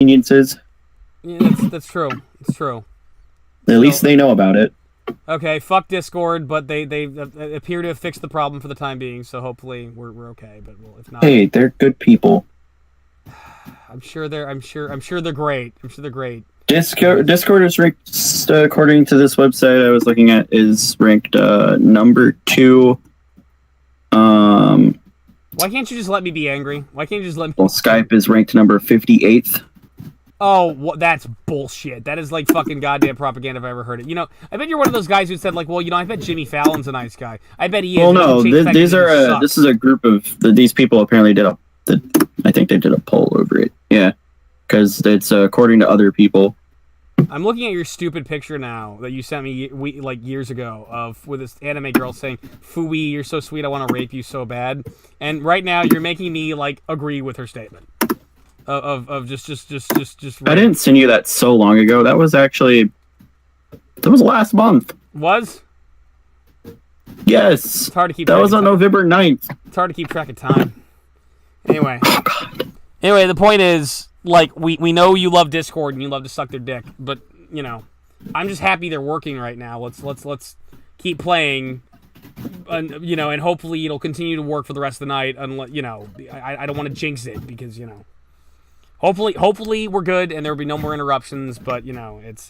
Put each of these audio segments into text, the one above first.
inconveniences. Yeah, that's true. It's true. At least they know about it. Okay, fuck Discord, but they appear to have fixed the problem for the time being, so hopefully we're okay. But well, if not, Hey, they're good people. I'm sure they're great. I'm sure they're great. Discord is ranked, according to this website I was looking at, is ranked number 2. Why can't you just let me be angry? Why can't you just let me? Well, Skype is ranked number 58th. Oh, that's bullshit. That is like fucking goddamn propaganda if I ever heard it. You know, I bet you're one of those guys who said like, well, you know, I bet Jimmy Fallon's a nice guy. I bet he is. Well, no, this is a group of these people apparently I think they did a poll over it. Yeah, because it's according to other people. I'm looking at your stupid picture now that you sent me like years ago with this anime girl saying, "Fooey, you're so sweet. I want to rape you so bad." And right now you're making me like agree with her statement. Of just. I didn't send you that so long ago. That was last month. Was? Yes. It's hard to keep. That was on November 9th. It's hard to keep track of time. Anyway. Oh God. Anyway, the point is, like, we know you love Discord and you love to suck their dick, but you know, I'm just happy they're working right now. Let's keep playing. You know, and hopefully it'll continue to work for the rest of the night. Unless, you know, I don't want to jinx it because, you know. Hopefully we're good and there will be no more interruptions. But you know, let's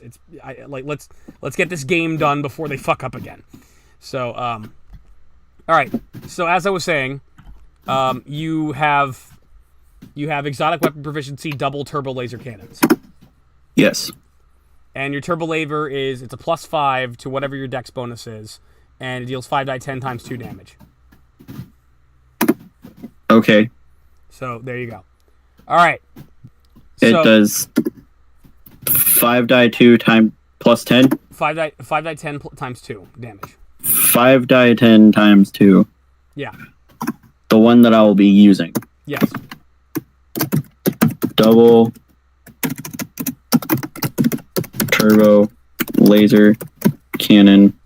get this game done before they fuck up again. So, all right. So as I was saying, you have exotic weapon proficiency, double turbo laser cannons. Yes. And your turbo laser it's a +5 to whatever your dex bonus is, and it deals 5d10 times 2 damage. Okay. So there you go. All right. It does 5d2 times plus 10? 5d10 times 2 damage. 5d10 times 2. Yeah. The one that I will be using. Yes. Double turbo laser cannon.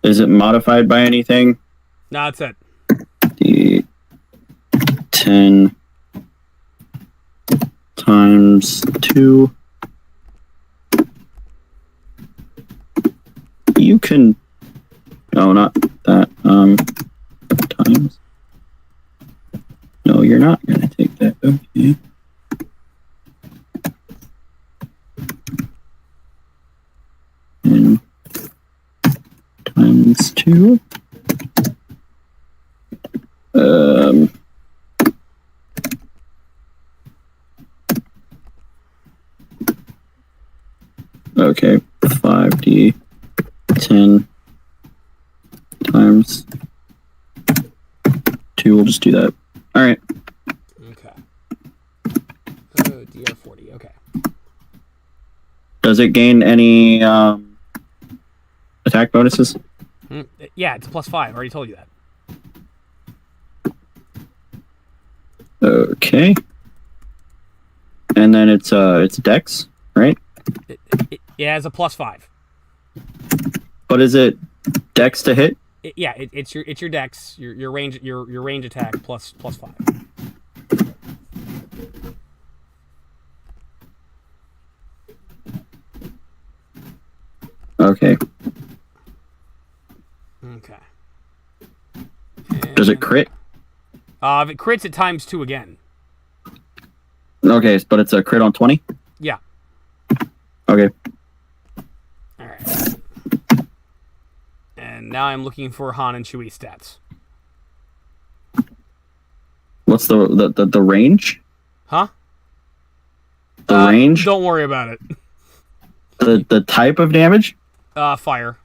Is it modified by anything? No, that's it. The 10 times 2. You can... No, not that. Times. No, you're not going to take that. Okay. And times 2. Okay, 5d10 times 2. We'll just do that. All right. Okay. Oh, DR40. Okay. Does it gain any attack bonuses? Yeah, it's a +5. I already told you that. Okay. And then it's dex, right? It has a +5. But is it dex to hit? It's your dex, your range attack plus 5. Okay. Okay. Does it crit? If it crits, it times 2 again. Okay, but it's a crit on 20? Yeah. Okay. Alright. And now I'm looking for Han and Chewie stats. What's the range? Huh? The range? Don't worry about it. The type of damage? Fire.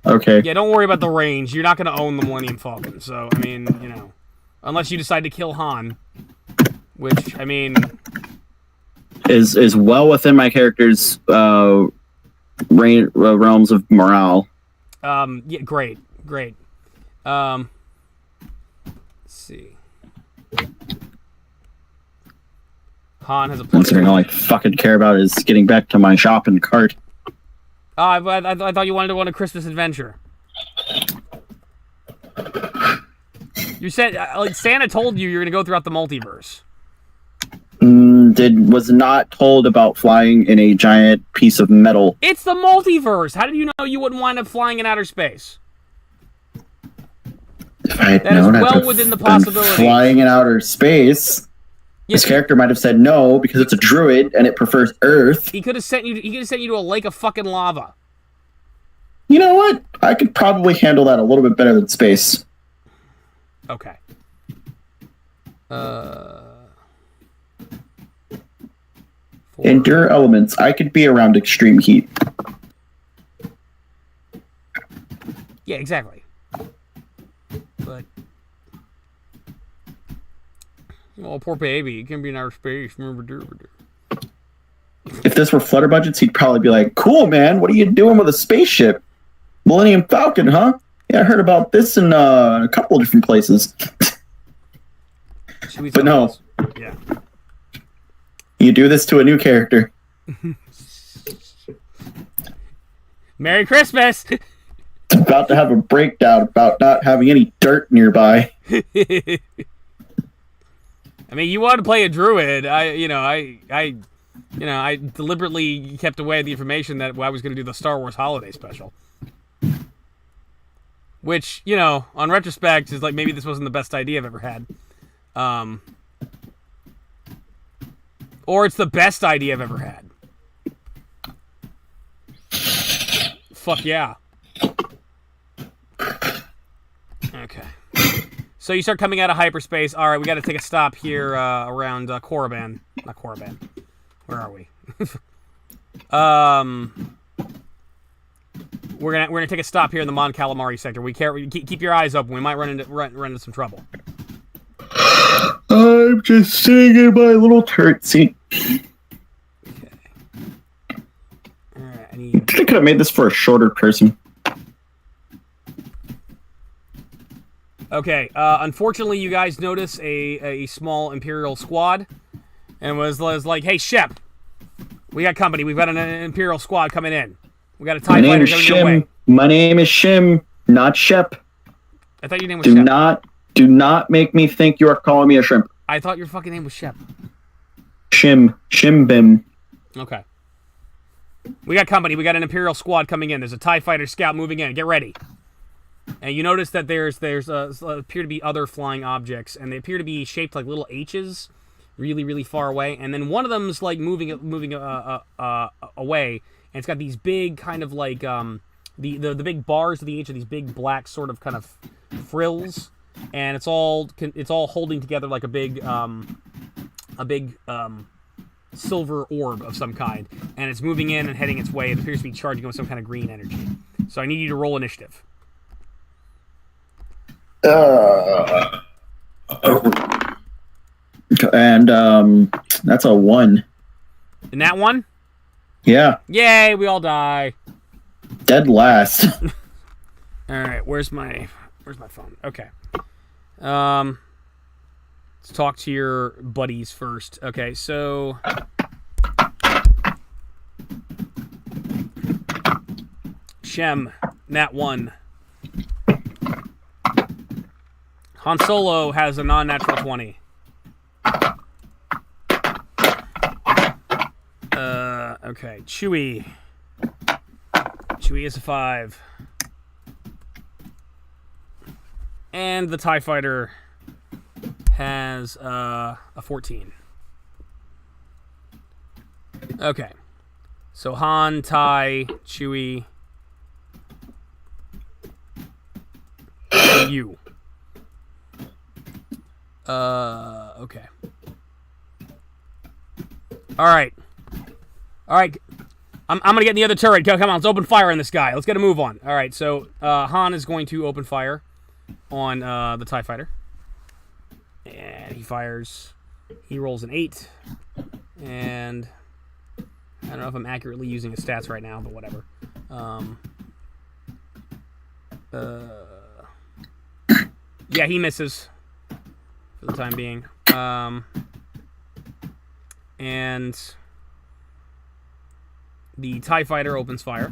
Okay. Yeah, don't worry about the range. You're not going to own the Millennium Falcon. So, I mean, you know, unless you decide to kill Han, which, I mean, is well within my character's realms of morale. Yeah, great. Let's see. Han has a Considering all I fucking care about is getting back to my shopping cart. I thought you wanted to go on a Christmas adventure. You said like Santa told you you're gonna go throughout the multiverse. Was not told about flying in a giant piece of metal. It's the multiverse. How did you know you wouldn't wind up flying in outer space? If I had That known, is well I could within the have been possibility. flying in outer space. Yeah. This character might have said no because it's a druid and it prefers Earth. He could have sent you. He could have sent you to a lake of fucking lava. You know what? I could probably handle that a little bit better than space. Okay. Endure elements. I could be around extreme heat. Yeah, exactly. But oh, poor baby, he can be in outer space. If this were Flutter budgets, he'd probably be like, "Cool, man. What are you doing with a spaceship? Millennium Falcon, huh? Yeah, I heard about this in a couple of different places." But no. Yeah. You do this to a new character. Merry Christmas! It's about to have a breakdown about not having any dirt nearby. I mean, you want to play a druid. I deliberately kept away the information that I was going to do the Star Wars Holiday Special. Which, on retrospect, is like maybe this wasn't the best idea I've ever had. Or it's the best idea I've ever had. Fuck yeah. Okay. So you start coming out of hyperspace. All right, we got to take a stop here around Korriban. Not Korriban. Where are we? We're gonna take a stop here in the Mon Calamari sector. Keep your eyes open. We might run into some trouble. I'm just sitting in my little turret seat. Okay. All right. I could have made this for a shorter person. Okay. Unfortunately, you guys notice a small Imperial squad, and was like, "Hey, Shep, we got company. We've got an Imperial squad coming in. We got a TIE fighter coming your way." My name is Shim, not Shep. I thought your name was Shep. Do not make me think you are calling me a shrimp. I thought your fucking name was Shep. Shimbim. Okay. We got company. We got an Imperial squad coming in. There's a TIE fighter scout moving in. Get ready. And you notice that there's appear to be other flying objects, and they appear to be shaped like little H's, really, really far away. And then one of them's like moving away, and it's got these big kind of like the big bars of the H are these big black sort of kind of frills. And it's all holding together like a big silver orb of some kind, and it's moving in and heading its way. It appears to be charging with some kind of green energy. So I need you to roll initiative. And that's a 1. And that one? Yeah. Yay! We all die. Dead last. All right. Where's my phone? Okay. Let's talk to your buddies first. Okay, so Shem, nat 1. Han Solo has a non-natural 20. Okay, Chewie is a 5. And the TIE Fighter has a 14. Okay. So Han, TIE, Chewie, and you. Okay. All right. I'm gonna get in the other turret. Come on, let's open fire on this guy. Let's get a move on. All right. So Han is going to open fire on the TIE Fighter. And he fires. He rolls an 8. And I don't know if I'm accurately using his stats right now, but whatever. Yeah, he misses for the time being. And the TIE Fighter opens fire.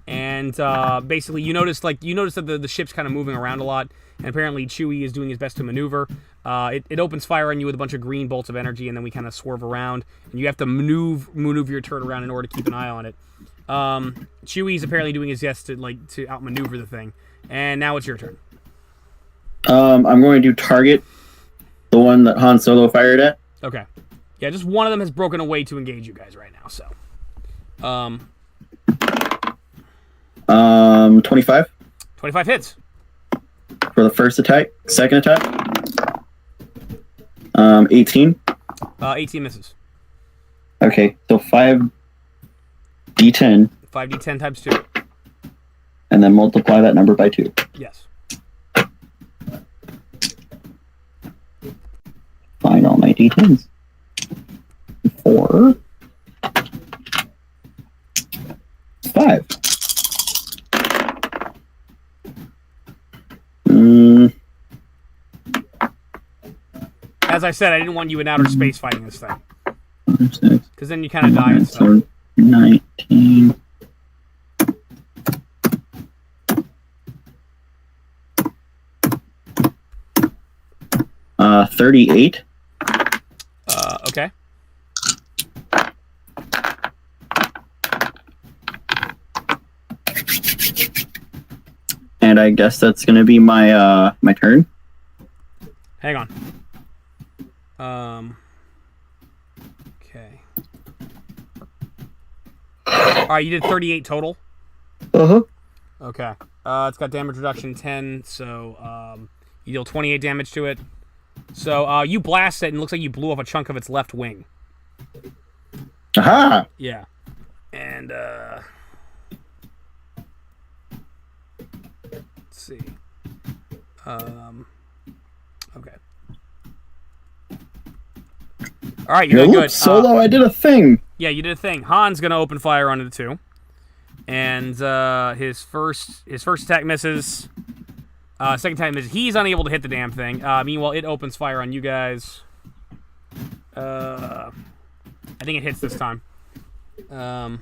And And basically, you notice that the ship's kind of moving around a lot, and apparently Chewie is doing his best to maneuver. It opens fire on you with a bunch of green bolts of energy, and then we kind of swerve around, and you have to maneuver your turret around in order to keep an eye on it. Chewie's apparently doing his best to outmaneuver the thing, and now it's your turn. I'm going to target the one that Han Solo fired at. Okay. Yeah, just one of them has broken away to engage you guys right now, so. 25. 25 hits. For the first attack. Second attack. 18. 18 misses. Okay, so 5d10. 5d10 times 2. And then multiply that number by 2. Yes. Find all my d10s. 4. 5. As I said, I didn't want you in outer space fighting this thing. 6. Because then you kind of die and stuff. So 19. 38. Okay. And I guess that's gonna be my my turn. Hang on. Okay. Alright, you did 38 total? Uh-huh. Okay. It's got damage reduction 10, so you deal 28 damage to it. So you blast it, and it looks like you blew off a chunk of its left wing. Aha! Yeah. And, let's see. Okay. Alright, you're doing good. Solo, I did a thing! Yeah, you did a thing. Han's gonna open fire onto the 2. And his first attack misses. Second time misses. He's unable to hit the damn thing. Meanwhile, it opens fire on you guys. I think it hits this time. Okay.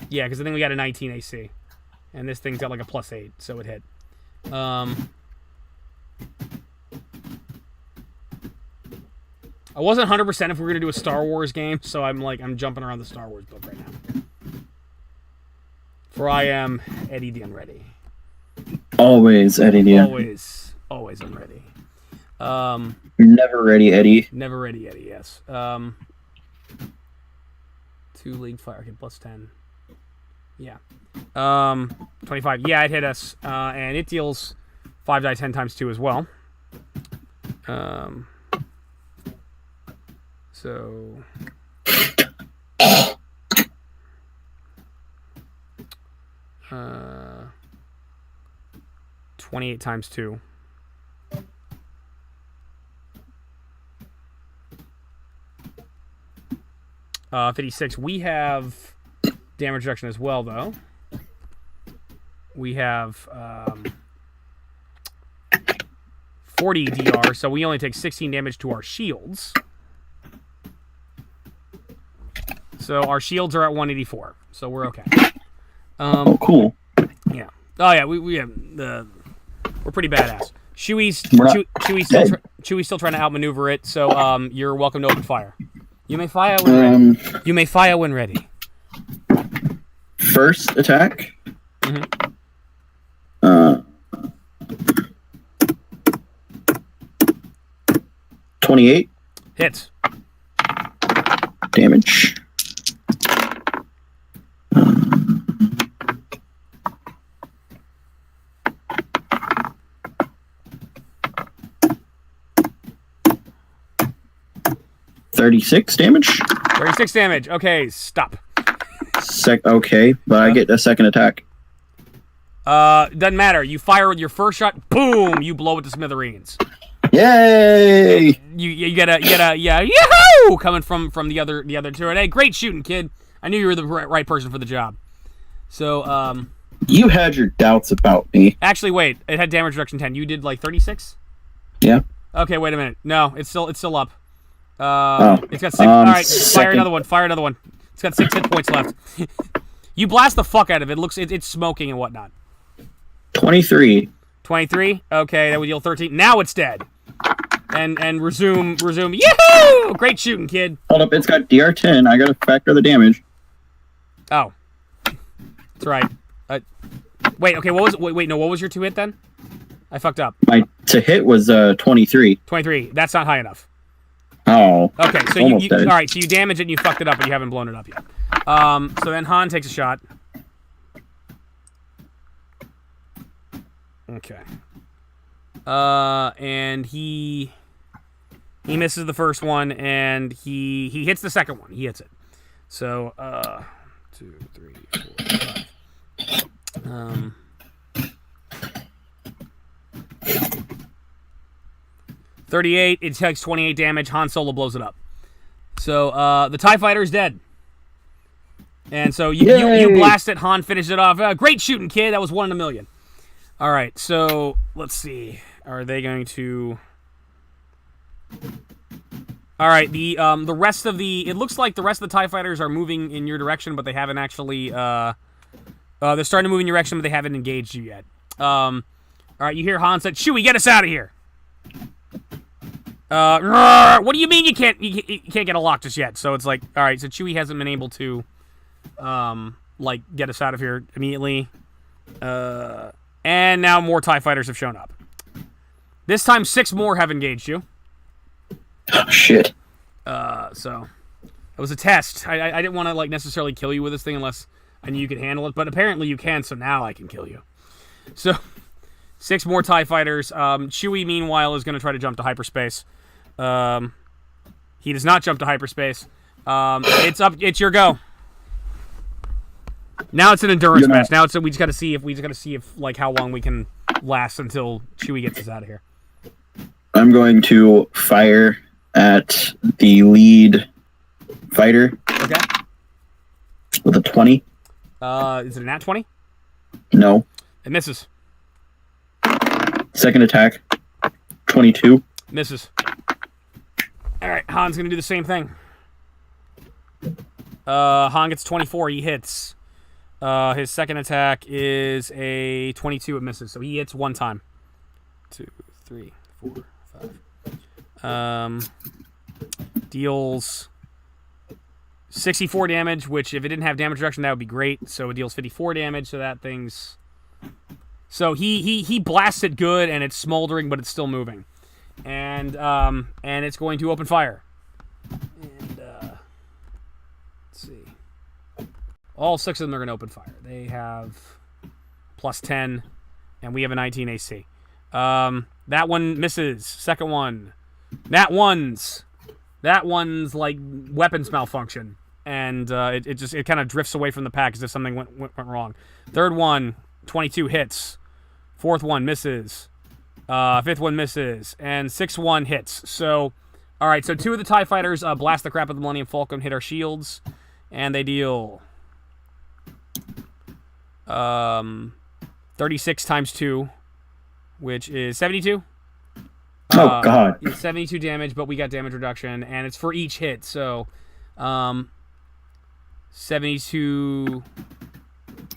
Yeah, because I think we got a 19 AC. And this thing's got like a +8, so it hit. I wasn't 100% if we were going to do a Star Wars game, so I'm jumping around the Star Wars book right now. For I am Eddie the Unready. Always, Eddie the Always unready. Never ready, Eddie. Never ready, Eddie, yes. 2 lead fire, okay, +10. Yeah. 25. Yeah, it hit us. And it deals 5 die 10 times 2 as well. So 28 times 2. Uh, 56. We have damage reduction as well, though. We have 40 DR, so we only take 16 damage to our shields. So our shields are at 184, so we're okay. Oh, cool. Yeah. Oh yeah, we have we're pretty badass. Chewie's still trying to outmaneuver it, so you're welcome to open fire. You may fire when ready. You may fire when ready. First attack. 28 hits. Damage. $36 damage. 36 damage. Okay, stop. Okay, but I get a second attack. Doesn't matter. You fire with your first shot. Boom! You blow it to smithereens. Yay! You get a yahoo coming from the other turret. Hey, great shooting, kid. I knew you were the right person for the job. So you had your doubts about me. Actually, wait. It had damage reduction 10. You did like 36. Yeah. Okay, wait a minute. No, it's still up. It's got 6. All right, fire another one. It's got 6 hit points left. You blast the fuck out of it. It's smoking and whatnot. 23. 23? Okay, that would deal 13. Now it's dead. And resume. Yahoo! Great shooting, kid. Hold up, it's got DR10. I gotta factor the damage. Oh. That's right. Wait, okay, what was your 2 hit then? I fucked up. My to hit was 23. 23. That's not high enough. Oh. Okay, so you all right, so you damage it and you fucked it up, but you haven't blown it up yet. So then Han takes a shot. Okay. And he misses the first one, and he hits the second one. He hits it. So 2, 3, 4, 5. 38. It takes 28 damage. Han Solo blows it up. So the TIE fighter is dead. And so you blast it. Han finishes it off. Great shooting, kid. That was 1 in a million. All right. So let's see. Are they going to? All right. The rest of the. It looks like the rest of the TIE fighters are moving in your direction, but they haven't actually. They're starting to move in your direction, but they haven't engaged you yet. All right. You hear Han say, "Chewie, get us out of here." What do you mean you can't get a lock just yet? So it's like, all right, so Chewie hasn't been able to, like, get us out of here immediately. And now more TIE fighters have shown up. This time 6 more have engaged you. Oh, shit. So it was a test. I didn't want to, like, necessarily kill you with this thing unless I knew you could handle it, but apparently you can, so now I can kill you. So 6 more TIE fighters. Chewie, meanwhile, is going to try to jump to hyperspace. He does not jump to hyperspace. It's your go. Now it's an endurance match. Now we just got to see if like how long we can last until Chewie gets us out of here. I'm going to fire at the lead fighter. Okay. With a 20. Is it a nat 20? No. It misses. Second attack. 22. Misses. All right, Han's gonna do the same thing. Han gets 24. He hits. His second attack is a 22. It misses, so he hits 1 time. 2, 3, 4, 5. Deals 64 damage, which if it didn't have damage reduction, that would be great. So it deals 54 damage. So that thing's. So he blasts it good, and it's smoldering, but it's still moving. And it's going to open fire. And let's see. All 6 of them are going to open fire. They have plus 10, and we have a 19 AC. That one misses. Second one. That one's like weapons malfunction, and it kind of drifts away from the pack as if something went wrong. Third one, 22 hits. Fourth one misses. Fifth one misses, and 6th one hits. So, all right. So 2 of the TIE fighters blast the crap of the Millennium Falcon, hit our shields, and they deal 36 times 2, which is 72. Oh God! It's 72 damage, but we got damage reduction, and it's for each hit. So, 72.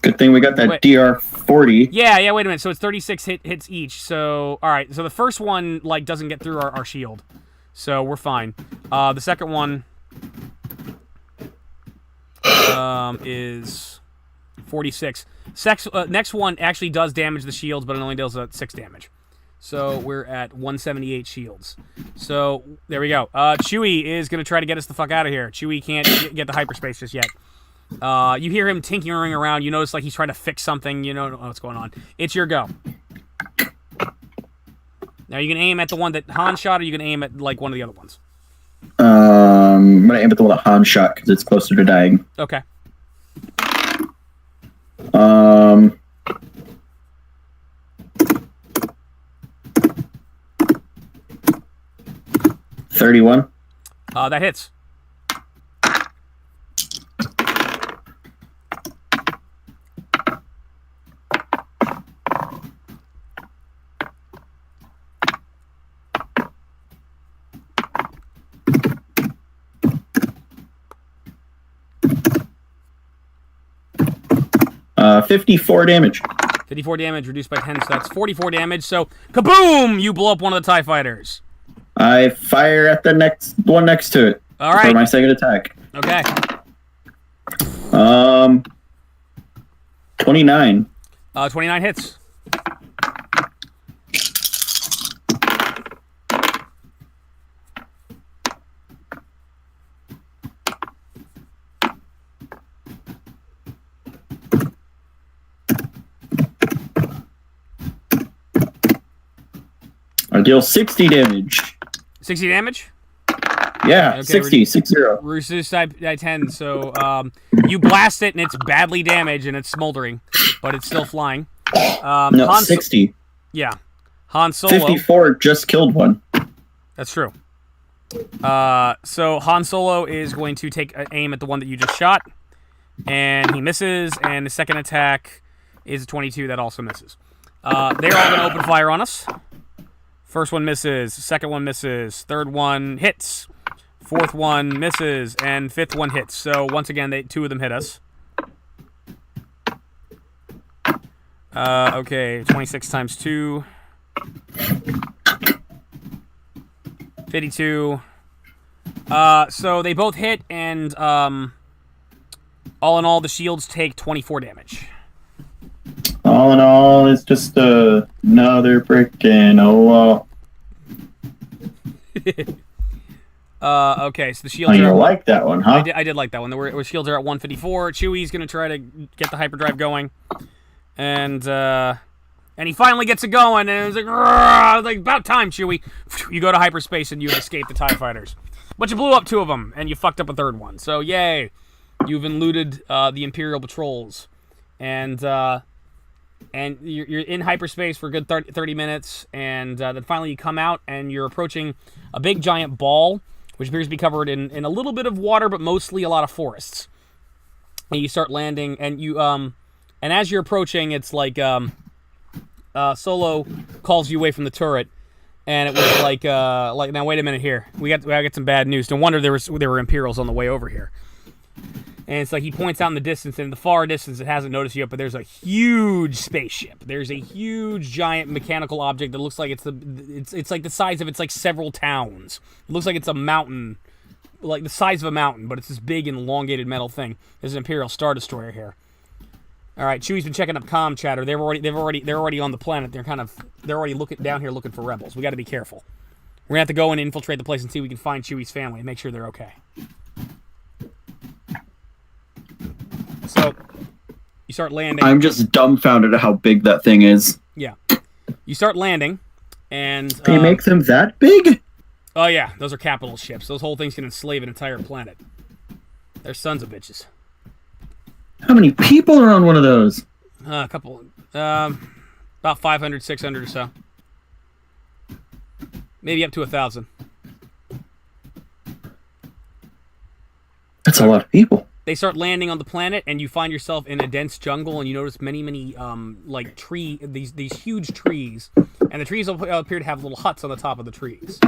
Good thing we got that DR40. Yeah, wait a minute. So it's 36 hits each. So, all right. So the first one, like, doesn't get through our shield. So we're fine. The second one is 46. Next one actually does damage the shields, but it only deals 6 damage. So we're at 178 shields. So there we go. Chewie is going to try to get us the fuck out of here. Chewie can't get the hyperspace just yet. You hear him tinkering around. You notice like he's trying to fix something. You know what's going on. It's your go. Now you can aim at the one that Han shot, or you can aim at like one of the other ones. I'm gonna aim at the one that Han shot because it's closer to dying. Okay. 31. That hits. 54 damage. 54 damage reduced by 10, so that's 44 damage. So, kaboom! You blow up one of the TIE fighters. I fire at the next one next to it. All right. For my second attack. Okay. 29. 29 hits. I deal 60 damage. 60 damage? Yeah, okay, 60, 60. Reduced by 10, so you blast it and it's badly damaged and it's smoldering, but it's still flying. No, 60. Yeah. Han Solo. 54 just killed one. That's true. So Han Solo is going to take aim at the one that you just shot, and he misses, and the second attack is a 22. That also misses. They're all going to open fire on us. First one misses, second one misses, third one hits, fourth one misses, and fifth one hits. So once again, two of them hit us. Okay, 26 times 2. 52. So they both hit, and all in all, the shields take 24 damage. All in all, it's just another brick in a wall. Okay, so the shields. Oh, you like that one, huh? I did like that one. The shields are at 154. Chewie's gonna try to get the hyperdrive going, and he finally gets it going, and it's like about time, Chewie. You go to hyperspace and you escape the TIE fighters, but you blew up 2 of them, and you fucked up a 3rd one. So yay, you've eluded the Imperial patrols, and you're in hyperspace for a good 30 minutes, and then finally you come out, and you're approaching a big giant ball, which appears to be covered in a little bit of water, but mostly a lot of forests. And you start landing, and you and as you're approaching, it's like Solo calls you away from the turret, and it was like now wait a minute here, we got to get some bad news. No wonder there were Imperials on the way over here. And it's like he points out in the distance, in the far distance, it hasn't noticed yet, but there's a huge spaceship. There's a huge, giant mechanical object that looks like it's like the size of several towns. It looks like it's a mountain, like the size of a mountain, but it's this big and elongated metal thing. There's an Imperial Star Destroyer here. All right, Chewie's been checking up comm chatter. They're already on the planet. They're already looking down here looking for rebels. We got to be careful. We're gonna have to go in and infiltrate the place and see if we can find Chewie's family and make sure they're okay. So, you start landing. I'm just dumbfounded at how big that thing is. Yeah. You start landing, and... They make them that big? Oh, yeah. Those are capital ships. Those whole things can enslave an entire planet. They're sons of bitches. How many people are on one of those? A couple. About 500, 600 or so. Maybe up to 1,000. That's a lot of people. They start landing on the planet, and you find yourself in a dense jungle, and you notice many these huge trees, and the trees appear to have little huts on the top of the trees,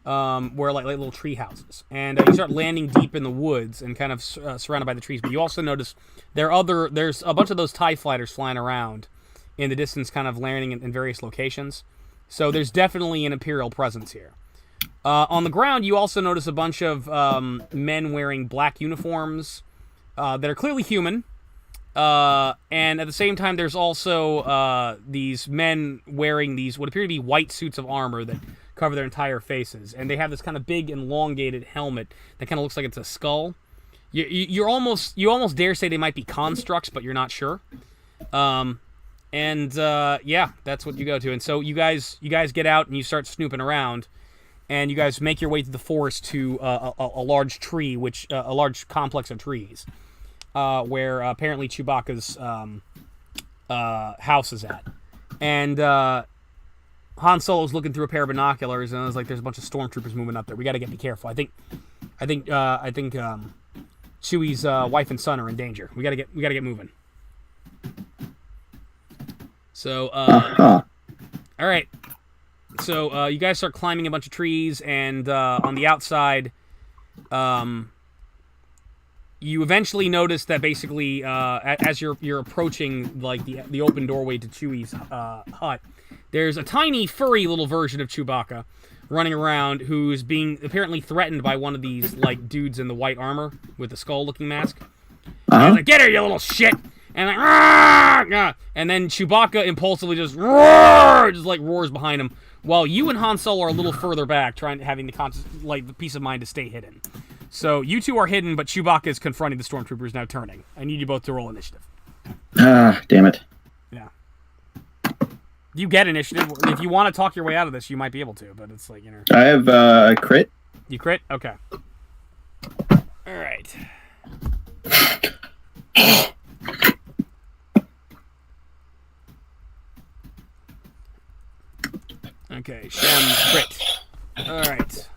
where like little tree houses. And you start landing deep in the woods and kind of surrounded by the trees. But you also notice there's a bunch of those TIE fighters flying around in the distance, kind of landing in various locations. So there's definitely an Imperial presence here. On the ground, you also notice a bunch of men wearing black uniforms that are clearly human. And at the same time, there's also these men wearing these what appear to be white suits of armor that cover their entire faces. And they have this kind of big, elongated helmet that kind of looks like it's a skull. You almost dare say they might be constructs, but you're not sure. Yeah, that's what you go to. And so you guys get out and you start snooping around. And you guys make your way through the forest to a large tree, a large complex of trees, where apparently Chewbacca's house is at. And Han Solo's looking through a pair of binoculars, and it's like there's a bunch of stormtroopers moving up there. We got to be careful. I think Chewie's wife and son are in danger. We got to get moving. So, all right. So you guys start climbing a bunch of trees, and on the outside, you eventually notice that basically, as you're approaching like the open doorway to Chewie's hut, there's a tiny furry little version of Chewbacca running around who's being apparently threatened by one of these like dudes in the white armor with the skull-looking mask. And he's like, "Get her, you little shit!" And like, "Argh!" And then Chewbacca impulsively just roars behind him, while you and Han Solo are a little further back, having the peace of mind to stay hidden. So you two are hidden, but Chewbacca is confronting the stormtroopers now turning. I need you both to roll initiative. Damn it. Yeah. You get initiative. If you want to talk your way out of this, you might be able to, but it's like, I have a crit. You crit? Okay. All right. Okay, Shem crit. All right.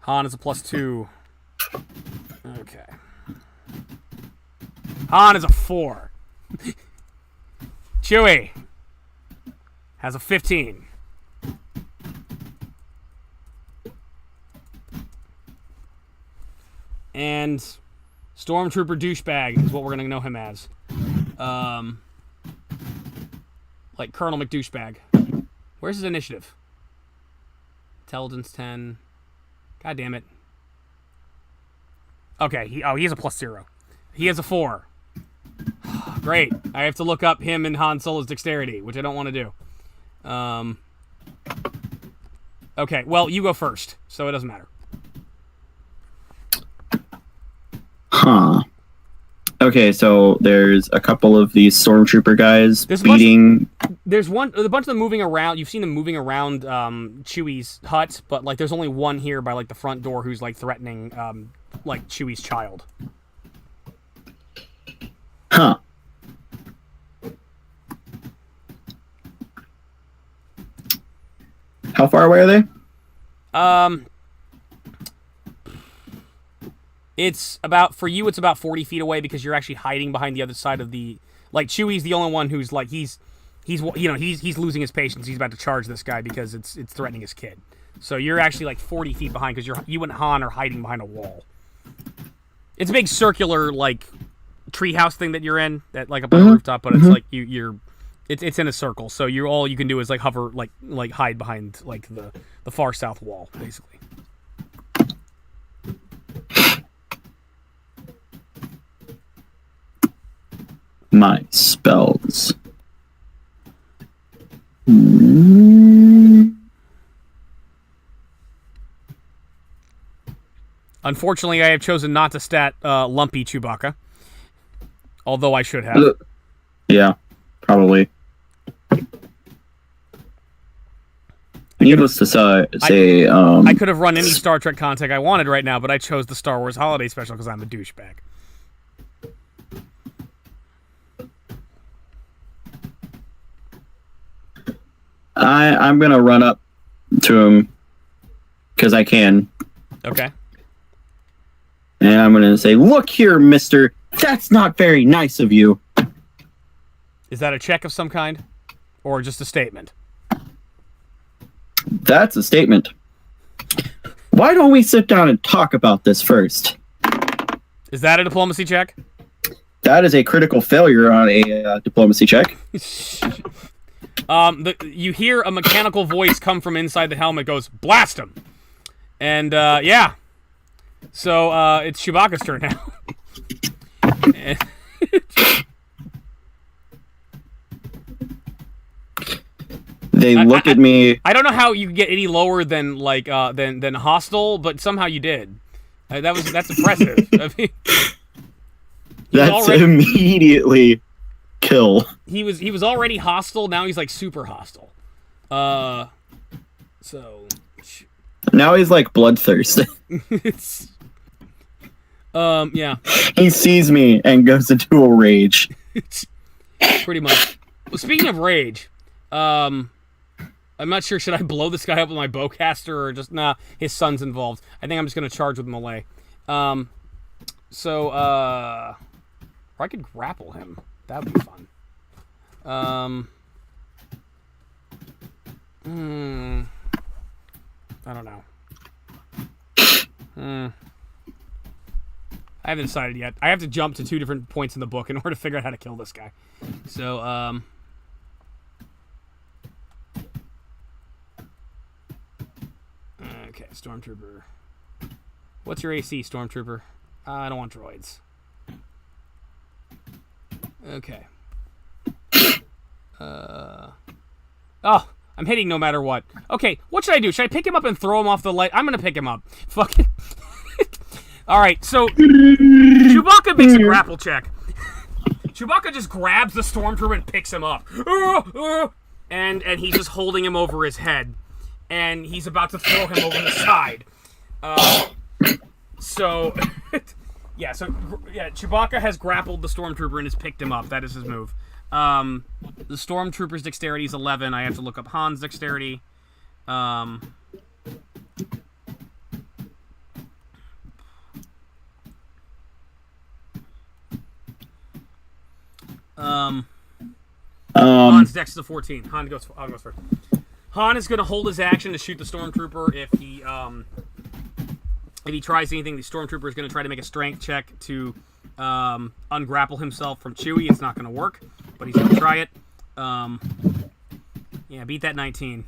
Han is a +2. Okay. Han is a 4. Chewie has a 15. And Stormtrooper Douchebag is what we're going to know him as. Like Colonel McDouchebag. Where's his initiative? Intelligence 10. God damn it. Okay, he has a +0. He has a 4. Great. I have to look up him and Han Solo's dexterity, which I don't want to do. Okay, well, you go first, so it doesn't matter. Huh. Okay, so there's a couple of these stormtrooper guys beating. There's a bunch of them moving around. You've seen them moving around Chewie's hut, but like there's only one here by like the front door who's like threatening like Chewie's child. Huh. How far away are they? It's about, for you, it's about 40 feet away because you're actually hiding behind the other side of the, like, Chewie's the only one who's, like, he's losing his patience. He's about to charge this guy because it's threatening his kid. So you're actually, like, 40 feet behind because you and Han are hiding behind a wall. It's a big circular, like, treehouse thing that you're in, that, like, up on the rooftop, but it's, like, it's in a circle. So all you can do is, like, hover, like hide behind, like, the far south wall, basically. My spells. Unfortunately, I have chosen not to stat Lumpy Chewbacca. Although I should have. Yeah, probably. Needless to say, I could have run any Star Trek content I wanted right now, but I chose the Star Wars Holiday Special because I'm a douchebag. I'm gonna run up to him because I can. Okay. And I'm gonna say, "Look here, mister. That's not very nice of you." Is that a check of some kind? Or just a statement? That's a statement. Why don't we sit down and talk about this first? Is that a diplomacy check? That is a critical failure on a diplomacy check. You hear a mechanical voice come from inside the helmet, goes, "Blast him!" And, yeah. So, it's Chewbacca's turn now. They look at me. I don't know how you could get any lower than, like, than hostile, but somehow you did. That's impressive. I mean, that's immediately kill. He was already hostile, now he's, like, super hostile. So... Now he's, like, bloodthirsty. Yeah. He sees me and goes into a rage. Pretty much. Well, speaking of rage, I'm not sure, should I blow this guy up with my bowcaster or just, nah, his son's involved. I think I'm just going to charge with melee. Or I could grapple him. That would be fun. I don't know. I haven't decided yet. I have to jump to 2 different points in the book in order to figure out how to kill this guy. So, okay, Stormtrooper. What's your AC, Stormtrooper? I don't want droids. Okay. Oh, I'm hitting no matter what. Okay, what should I do? Should I pick him up and throw him off the light? I'm gonna pick him up. Fuck it. Alright, so Chewbacca makes a grapple check. Chewbacca just grabs the Stormtrooper and picks him up. And he's just holding him over his head. And he's about to throw him over the side. Yeah, Chewbacca has grappled the Stormtrooper and has picked him up. That is his move. The Stormtrooper's dexterity is 11. I have to look up Han's dexterity. Han's dex is a 14. Han goes first. Han is going to hold his action to shoot the Stormtrooper if he tries anything. The Stormtrooper is going to try to make a strength check to ungrapple himself from Chewie. It's not going to work, but he's going to try it. Yeah, beat that 19.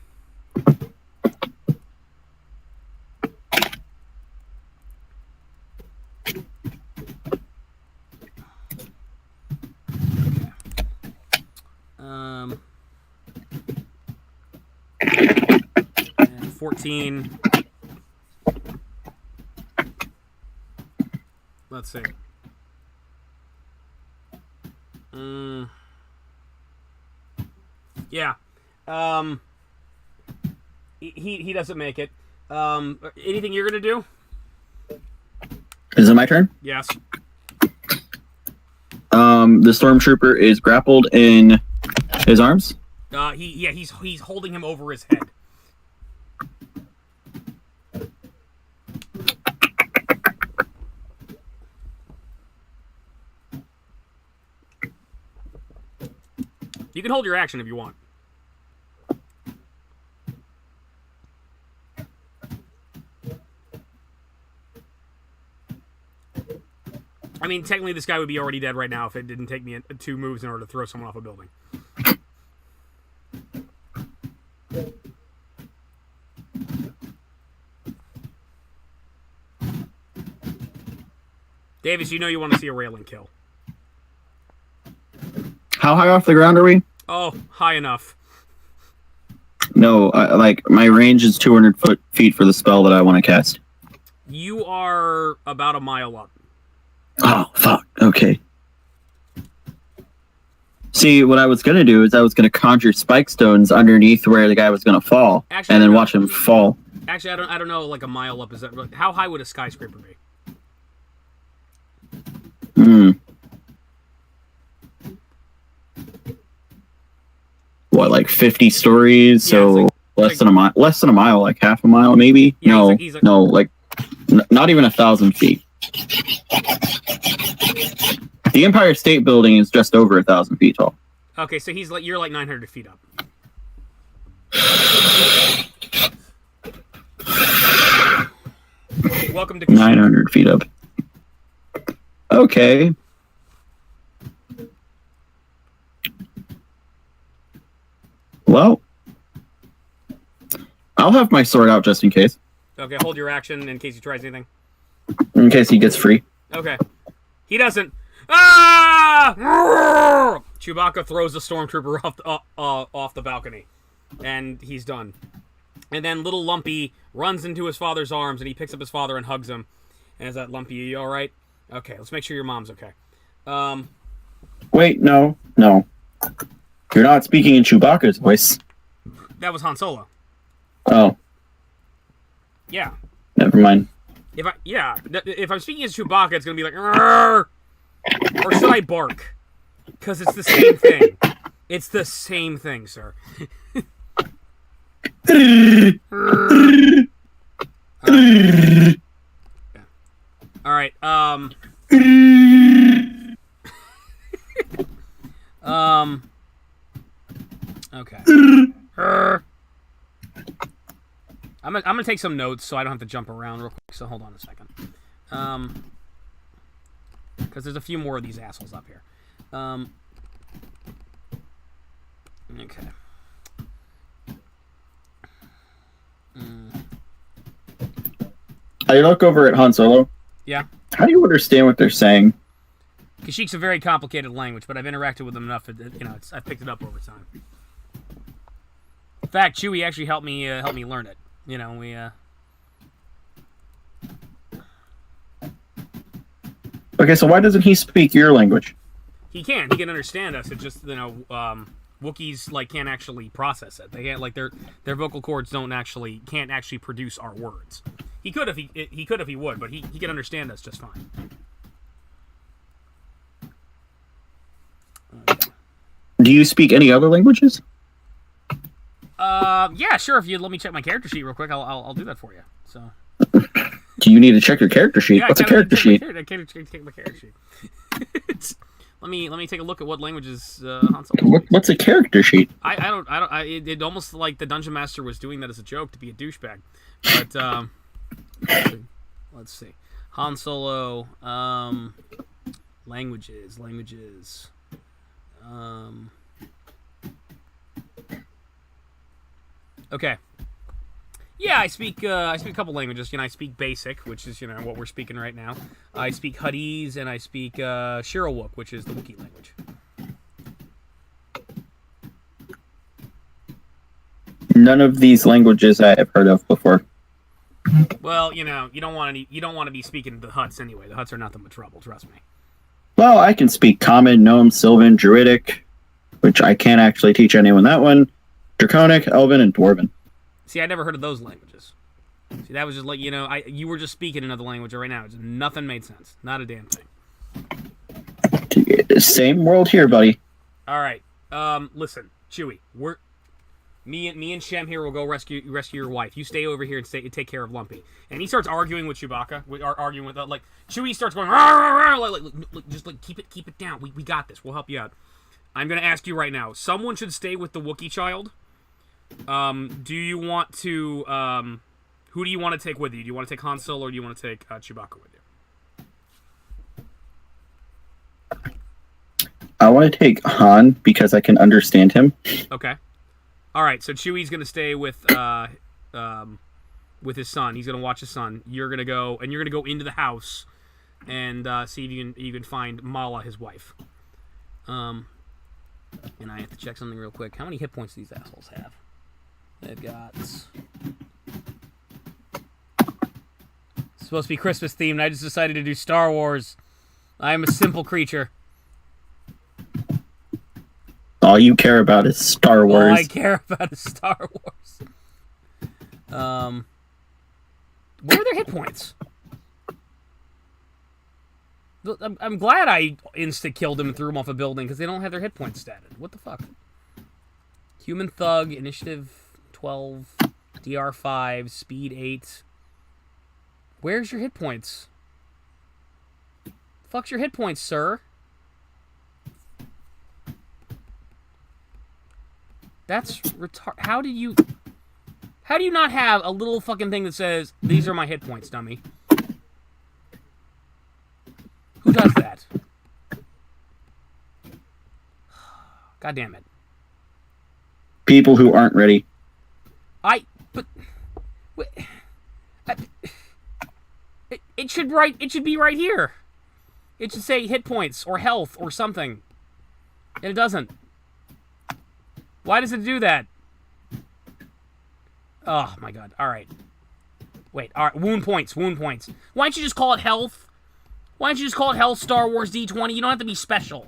And 14. Let's see. Yeah. He doesn't make it. Anything you're gonna do? Is it my turn? Yes. The Stormtrooper is grappled in his arms. He's holding him over his head. You can hold your action if you want. I mean, technically this guy would be already dead right now if it didn't take me 2 moves in order to throw someone off a building. Davis, you know you want to see a railing kill. How high off the ground are we? Oh, high enough. No, my range is 200 feet for the spell that I want to cast. You are about a mile up. Oh, fuck. Okay. See, what I was going to do is I was going to conjure spike stones underneath where the guy was going to fall, actually, and then watch him fall. Actually, I don't know, like a mile up. Is that how high would a skyscraper be? What, like 50 stories? Yeah, so less than a mile, like half a mile, maybe. Yeah, no, not even 1,000 feet. The Empire State Building is just over 1,000 feet tall. Okay, so you're like 900 feet up. Welcome to 900 feet up. Okay. Well, I'll have my sword out just in case. Okay, hold your action in case he tries anything. In case he gets free. Okay. He doesn't. Ah! Chewbacca throws the Stormtrooper off the balcony. And he's done. And then little Lumpy runs into his father's arms and he picks up his father and hugs him. And is that Lumpy, are you alright? Okay, let's make sure your mom's okay. Wait, no. You're not speaking in Chewbacca's voice. That was Han Solo. Oh. Yeah. Never mind. If I'm speaking as Chewbacca, it's gonna be like, "Arr!" Or should I bark? Because it's the same thing. It's the same thing, sir. All right. Okay. I'm gonna take some notes so I don't have to jump around real quick. So hold on a second. because there's a few more of these assholes up here. Okay. I look over at Han Solo. Yeah. How do you understand what they're saying? Kashik's a very complicated language, but I've interacted with them enough that I've picked it up over time. In fact, Chewie actually helped me learn it. Okay, so why doesn't he speak your language? He can understand us. It's just Wookiees can't actually process it. They can't their vocal cords can't actually produce our words. He could if he would, but he can understand us just fine. Okay. Do you speak any other languages? Yeah, sure. If you let me check my character sheet real quick, I'll do that for you. So. Do you need to check your character sheet? Yeah, What's a character sheet? I can't check my character sheet. Let me take a look at what languages Han Solo speaks. What's a character sheet? It almost like the Dungeon Master was doing that as a joke to be a douchebag. But let's see. Han Solo languages. Okay. Yeah, I speak a couple languages. I speak Basic, which is what we're speaking right now. I speak Huttese, and I speak Shirawook, which is the Wookiee language. None of these languages I have heard of before. Well, you don't want to be speaking the Hutts anyway. The Hutts are nothing but trouble, trust me. Well, I can speak Common, Gnome, Sylvan, Druidic, which I can't actually teach anyone that one. Draconic, Elven, and Dwarven. See, I never heard of those languages. See, that was just you were just speaking another language right now. Nothing made sense. Not a damn thing. Same world here, buddy. All right. Listen, Chewie, me and Shem here will go rescue your wife. You stay over here and take care of Lumpy. And he starts arguing with Chewbacca. Arguing with Chewie starts going rah, rah, rah, just keep it down. We got this. We'll help you out. I'm gonna ask you right now. Someone should stay with the Wookiee child. Do you want to who do you want to take with you? Do you want to take Han Solo or do you want to take Chewbacca with you? I want to take Han because I can understand him. Okay. All right. So Chewie's gonna stay with his son. He's gonna watch his son. You're gonna go into the house and see if you can find Mala, his wife. And I have to check something real quick. How many hit points do these assholes have? They've got... It's supposed to be Christmas themed. I just decided to do Star Wars. I am a simple creature. All you care about is Star Wars. All I care about is Star Wars. Where are their hit points? I'm glad I insta-killed them and threw them off a building because they don't have their hit points statted. What the fuck? Human Thug, Initiative 12, DR 5, Speed 8. Where's your hit points? Fuck's your hit points, sir? That's retard. How do you not have a little fucking thing that says, these are my hit points, dummy? Who does that? God damn it. People who aren't ready. It should be right here. It should say hit points or health or something. And it doesn't. Why does it do that? Oh my god. Alright. Wait, alright. Wound points. Why don't you just call it health? Why don't you just call it Health Star Wars D20? You don't have to be special.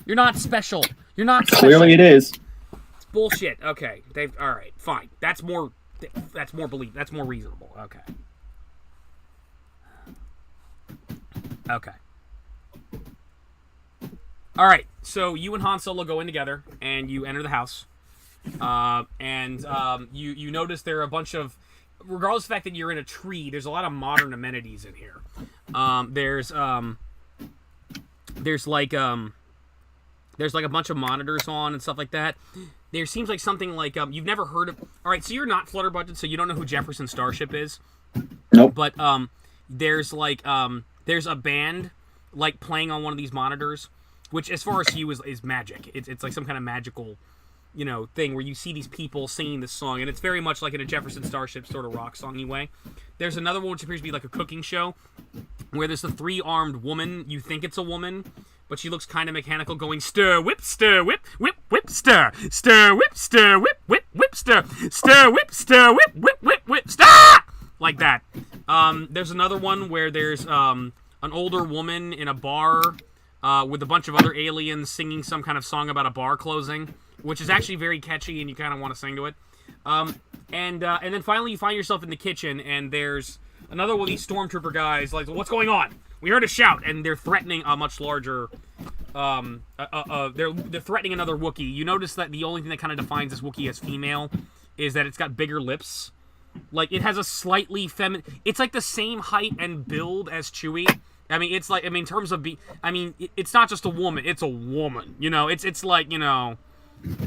You're not special. Clearly it is. It's bullshit. Okay. All right. Fine. That's more reasonable. Okay. Okay. All right. So you and Han Solo go in together, and you enter the house. You notice there are a bunch of, regardless of the fact that you're in a tree, there's a lot of modern amenities in here. There's like a bunch of monitors on and stuff like that. There seems like something like you've never heard of. All right, so you're not Flutter Budget, so you don't know who Jefferson Starship is. Nope. But there's a band like playing on one of these monitors, which as far as you is magic. It's like some kind of magical, thing where you see these people singing this song, and it's very much like in a Jefferson Starship sort of rock songy way. There's another one which appears to be like a cooking show, where there's a 3-armed woman. You think it's a woman, but she looks kind of mechanical, going stir, whip, stir, whip, whip, whip, stir, stir, whip, stir, whip, whip, whip, stir, stir, whip, stir, whip, whip, whip, whip, stir, like that. There's another one where there's an older woman in a bar with a bunch of other aliens singing some kind of song about a bar closing, which is actually very catchy, and you kind of want to sing to it. And then finally you find yourself in the kitchen, and there's another one of these stormtrooper guys, like, what's going on? We heard a shout, and they're threatening a much larger, they're threatening another Wookiee. You notice that the only thing that kind of defines this Wookiee as female is that it's got bigger lips. Like, it has a slightly feminine, it's like the same height and build as Chewie. I mean, it's like, in terms of it's not just a woman, it's a woman, it's like,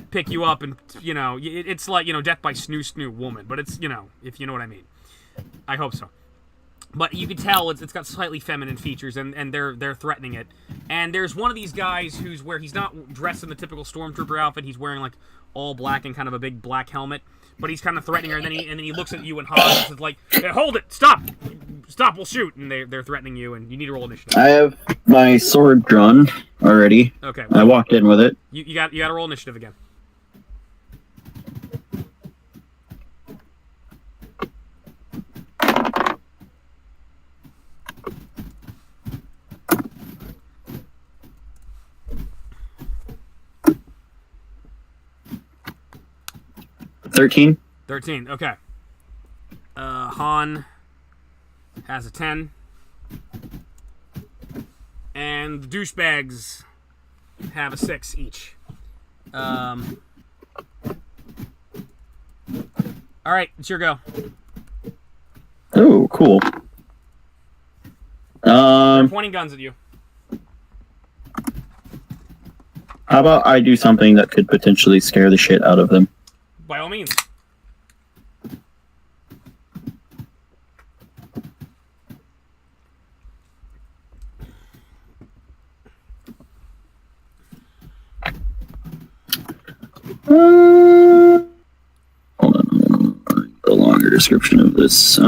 pick you up and, it's like, death by snoo woman, but it's, if you know what I mean. I hope so. But you can tell it's got slightly feminine features, and they're threatening it. And there's one of these guys where he's not dressed in the typical stormtrooper outfit. He's wearing like all black and kind of a big black helmet. But he's kind of threatening her, and then he looks at you and Han and is like, hey, hold it, stop, we'll shoot. And they're threatening you, and you need to roll initiative. I have my sword drawn already. Okay. I walked in with it. You got to roll initiative again. $13. 13, okay. Han has a 10. And the douchebags have a 6 each. Alright, it's your go. Oh, cool. They're pointing guns at you. How about I do something that could potentially scare the shit out of them? By all means. Hold on. A longer description of this.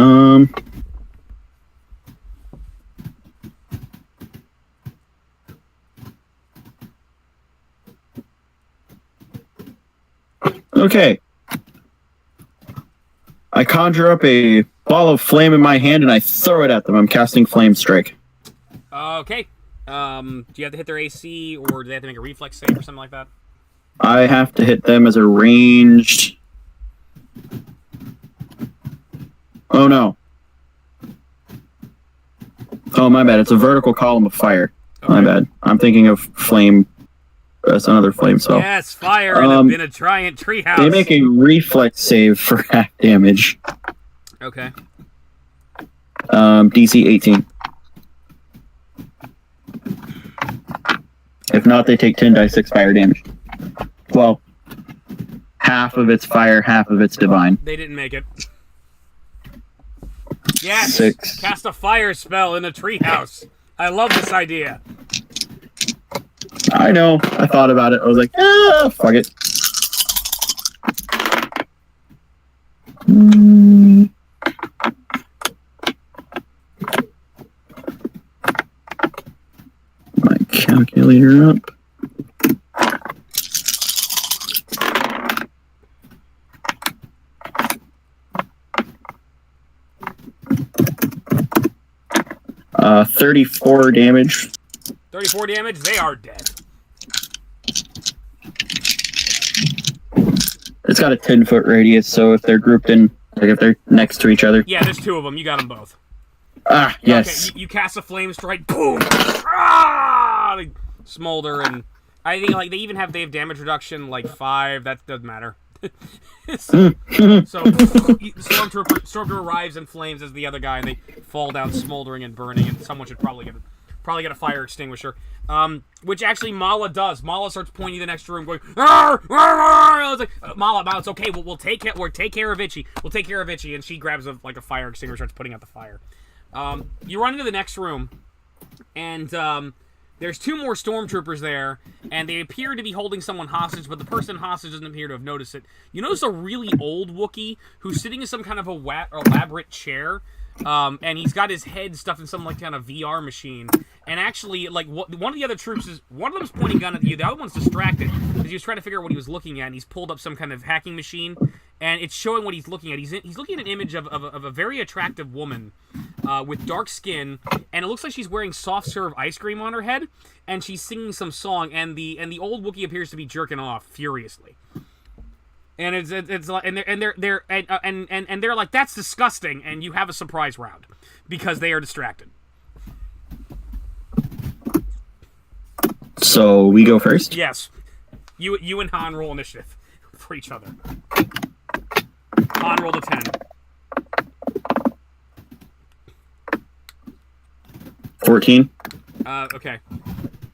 Okay. I conjure up a ball of flame in my hand and I throw it at them. I'm casting Flame Strike. Okay. Do you have to hit their AC, or do they have to make a reflex save or something like that? I have to hit them as a ranged... Oh, no. Oh, my bad. It's a vertical column of fire. Okay. My bad. I'm thinking of flame... That's another flame spell. Yes, fire in a giant treehouse. They make a reflex save for half damage. Okay. DC 18. If not, they take 10d6 fire damage. Well, half of it's fire, half of it's divine. They didn't make it. Yes! 6. Cast a fire spell in a treehouse. I love this idea. I know. I thought about it. I was like, fuck it. My calculator up. Uh, 34 damage. 34 damage, they are dead. It's got a 10-foot radius, so if they're grouped in, like if they're next to each other. Yeah, there's 2 of them. You got them both. Ah, yes. Okay, you cast a flame strike. Boom! Ah! They smolder, and I think like they have damage reduction like 5. That doesn't matter. So Stormtrooper arrives in flames as the other guy, and they fall down smoldering and burning, and someone should probably get a fire extinguisher. Which actually Mala does. Mala starts pointing to the next room, going, "Arr, arr, arr!" I was like, Mala, it's okay. We'll take care of Itchy. We'll take care of Itchy, and she grabs a fire extinguisher, starts putting out the fire. You run into the next room, And there's 2 more stormtroopers there, and they appear to be holding someone hostage, but the person hostage doesn't appear to have noticed it. You notice a really old Wookiee who's sitting in some kind of elaborate chair, and he's got his head stuffed in some like kind of VR machine. And actually, like one of the other troops one of them's pointing a gun at you, the other one's distracted because he was trying to figure out what he was looking at. And he's pulled up some kind of hacking machine, and it's showing what he's looking at. He's looking at an image of a very attractive woman with dark skin, and it looks like she's wearing soft serve ice cream on her head, and she's singing some song. And the old Wookiee appears to be jerking off furiously. And it's like they're like, that's disgusting, and you have a surprise round because they are distracted. So we go first? Yes. You and Han roll initiative for each other. Han rolled a 10. 14. Okay.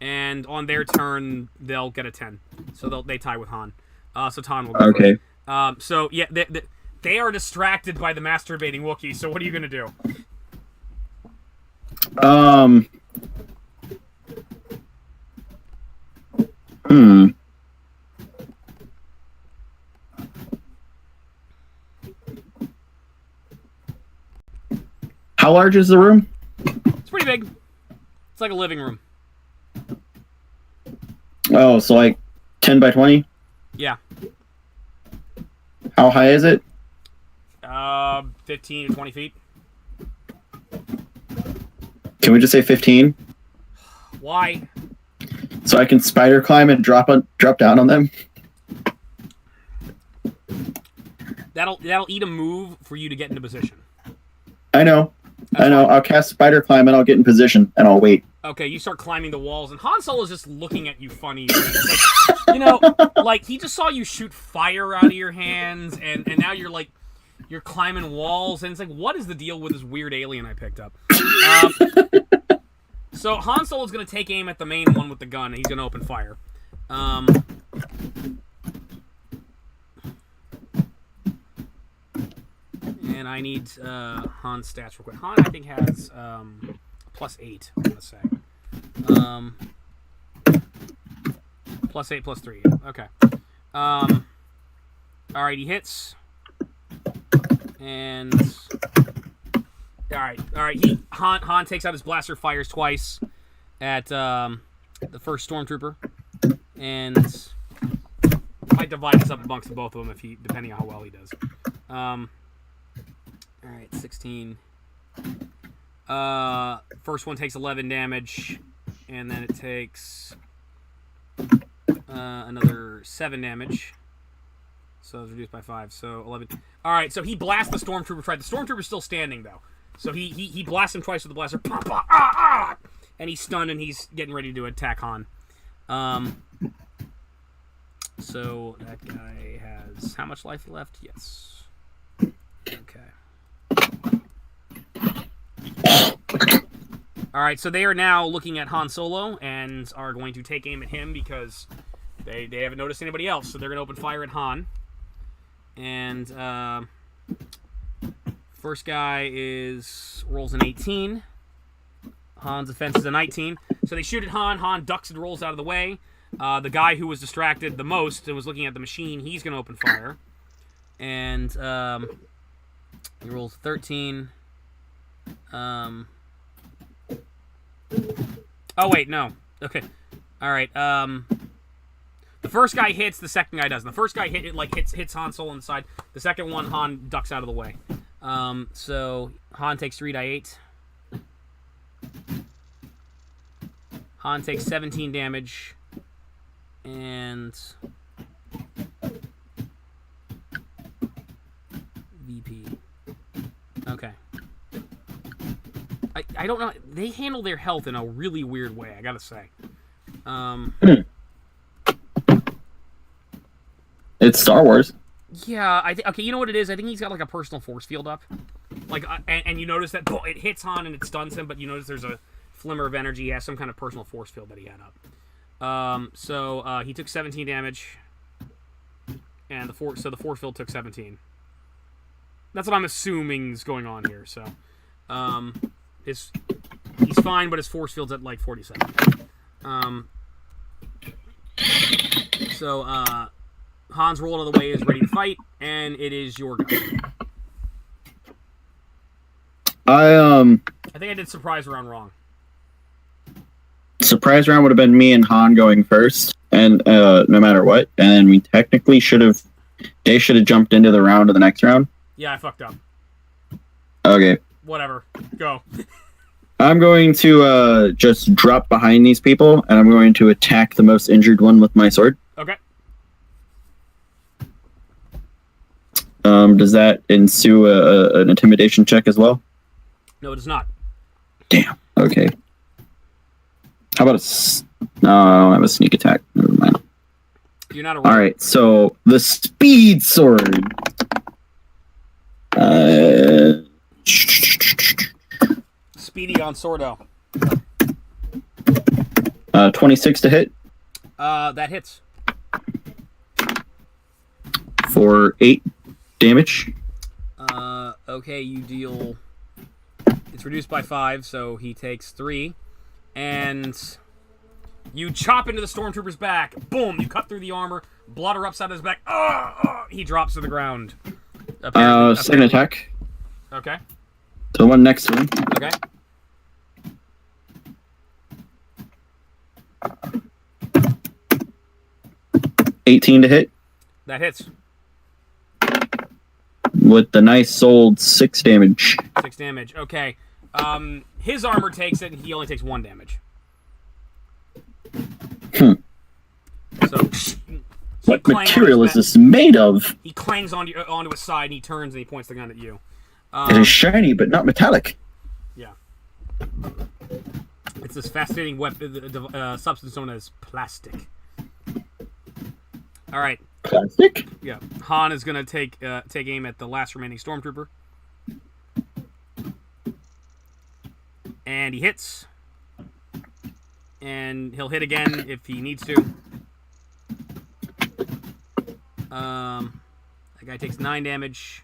And on their turn, they'll get a 10. So they tie with Han. So Tan will go okay. first. So yeah, they are distracted by the masturbating Wookiee. So what are you gonna do? How large is the room? It's pretty big. It's like a living room. Oh, so like 10 by 20? Yeah. How high is it? 15 to 20 feet. Can we just say 15? Why? So I can spider climb and drop down on them? That'll eat a move for you to get into position. I know. That's I know. fine. I'll cast spider climb and I'll get in position and I'll wait. Okay, you start climbing the walls, and Han Solo's just looking at you funny. Like, like he just saw you shoot fire out of your hands, and now you're climbing walls, and it's like, what is the deal with this weird alien I picked up? So Han Solo's going to take aim at the main one with the gun, and he's going to open fire. And I need Han's stats real quick. Han, I think, has +8, I'm going to say. +8, +3. Okay. Alright, he hits. And... Alright. Han takes out his blaster, fires twice at the first stormtrooper. And... might divide this up amongst the both of them depending on how well he does. Alright, 16. First one takes 11 damage, and then it takes another 7 damage. So it's reduced by 5, so 11. Alright, so he blasts the stormtrooper twice. The stormtrooper's still standing, though. So he blasts him twice with the blaster. And he's stunned, and he's getting ready to attack Han. So that guy has how much life left? Yes. Okay. Alright, so they are now looking at Han Solo and are going to take aim at him because they haven't noticed anybody else. So they're going to open fire at Han. And first guy rolls an 18. Han's offense is a 19. So they shoot at Han. Han ducks and rolls out of the way. The guy who was distracted the most and was looking at the machine, he's going to open fire. And he rolls 13. Oh, wait, no. Okay. All right. The first guy hits, the second guy doesn't. The first guy hits Han Solo on the side. The second one, Han ducks out of the way. So Han takes 3d8. Han takes 17 damage. And VP. Okay. I don't know. They handle their health in a really weird way, I gotta say. It's Star Wars. Yeah, okay, you know what it is? I think he's got like a personal force field up. Like, and you notice that it hits Han and it stuns him, but you notice there's a flimmer of energy. He has some kind of personal force field that he had up. So he took 17 damage, and the force field took 17. That's what I'm assuming is going on here. So, He's fine, but his force field's at like 47. So Hans roll out of the way, is ready to fight, and it is your go. I think I did surprise round wrong. Surprise round would have been me and Han going first, and no matter what, and we technically they should have jumped into the round of the next round. Yeah, I fucked up. Okay. Whatever. Go. I'm going to just drop behind these people, and I'm going to attack the most injured one with my sword. Okay. Does that ensue an intimidation check as well? No, it does not. Damn. Okay. How about no, I don't have a sneak attack. Never mind. You're not a All right, so the speed sword. 'Speedy on Sordo. 26 to hit. That hits. For 8 damage. Okay, you deal... It's reduced by 5, so he takes 3. And you chop into the stormtrooper's back. Boom! You cut through the armor. Blood erupts out of his back. He drops to the ground. Second attack. Okay. The one next to him. Okay. $18 to hit. That hits. With the nice old 6 damage. 6 damage. Okay. His armor takes it, and he only takes 1 damage. So what material is this made of? He clangs onto his side, and he turns, and he points the gun at you. It is shiny, but not metallic. Yeah. It's this fascinating substance known as plastic. All right. Plastic? Yeah. Han is gonna take aim at the last remaining stormtrooper, and he hits. And he'll hit again if he needs to. That guy takes 9 damage.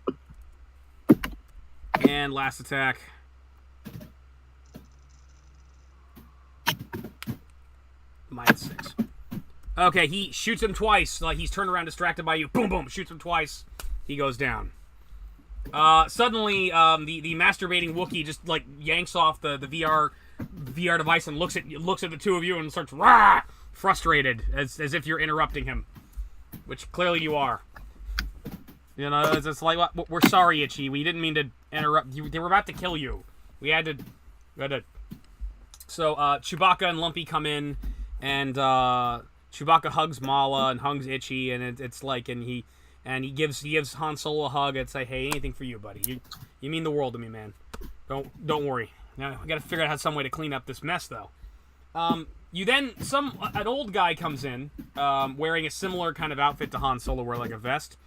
And last attack. -6. Okay, he shoots him twice. Like, he's turned around distracted by you. Boom, boom, shoots him twice. He goes down. Suddenly, the masturbating Wookiee just, like, yanks off the VR device and looks at the two of you and starts rah, frustrated as if you're interrupting him, which clearly you are. You know, it's like, we're sorry, Itchy. We didn't mean to interrupt. They were about to kill you. We had to. So Chewbacca and Lumpy come in, and Chewbacca hugs Mala and hugs Itchy, and it's like, and he gives Han Solo a hug. It's like, hey, anything for you, buddy. You mean the world to me, man. Don't worry. Now we got to figure out some way to clean up this mess, though. An old guy comes in, wearing a similar kind of outfit to Han Solo, wear like a vest,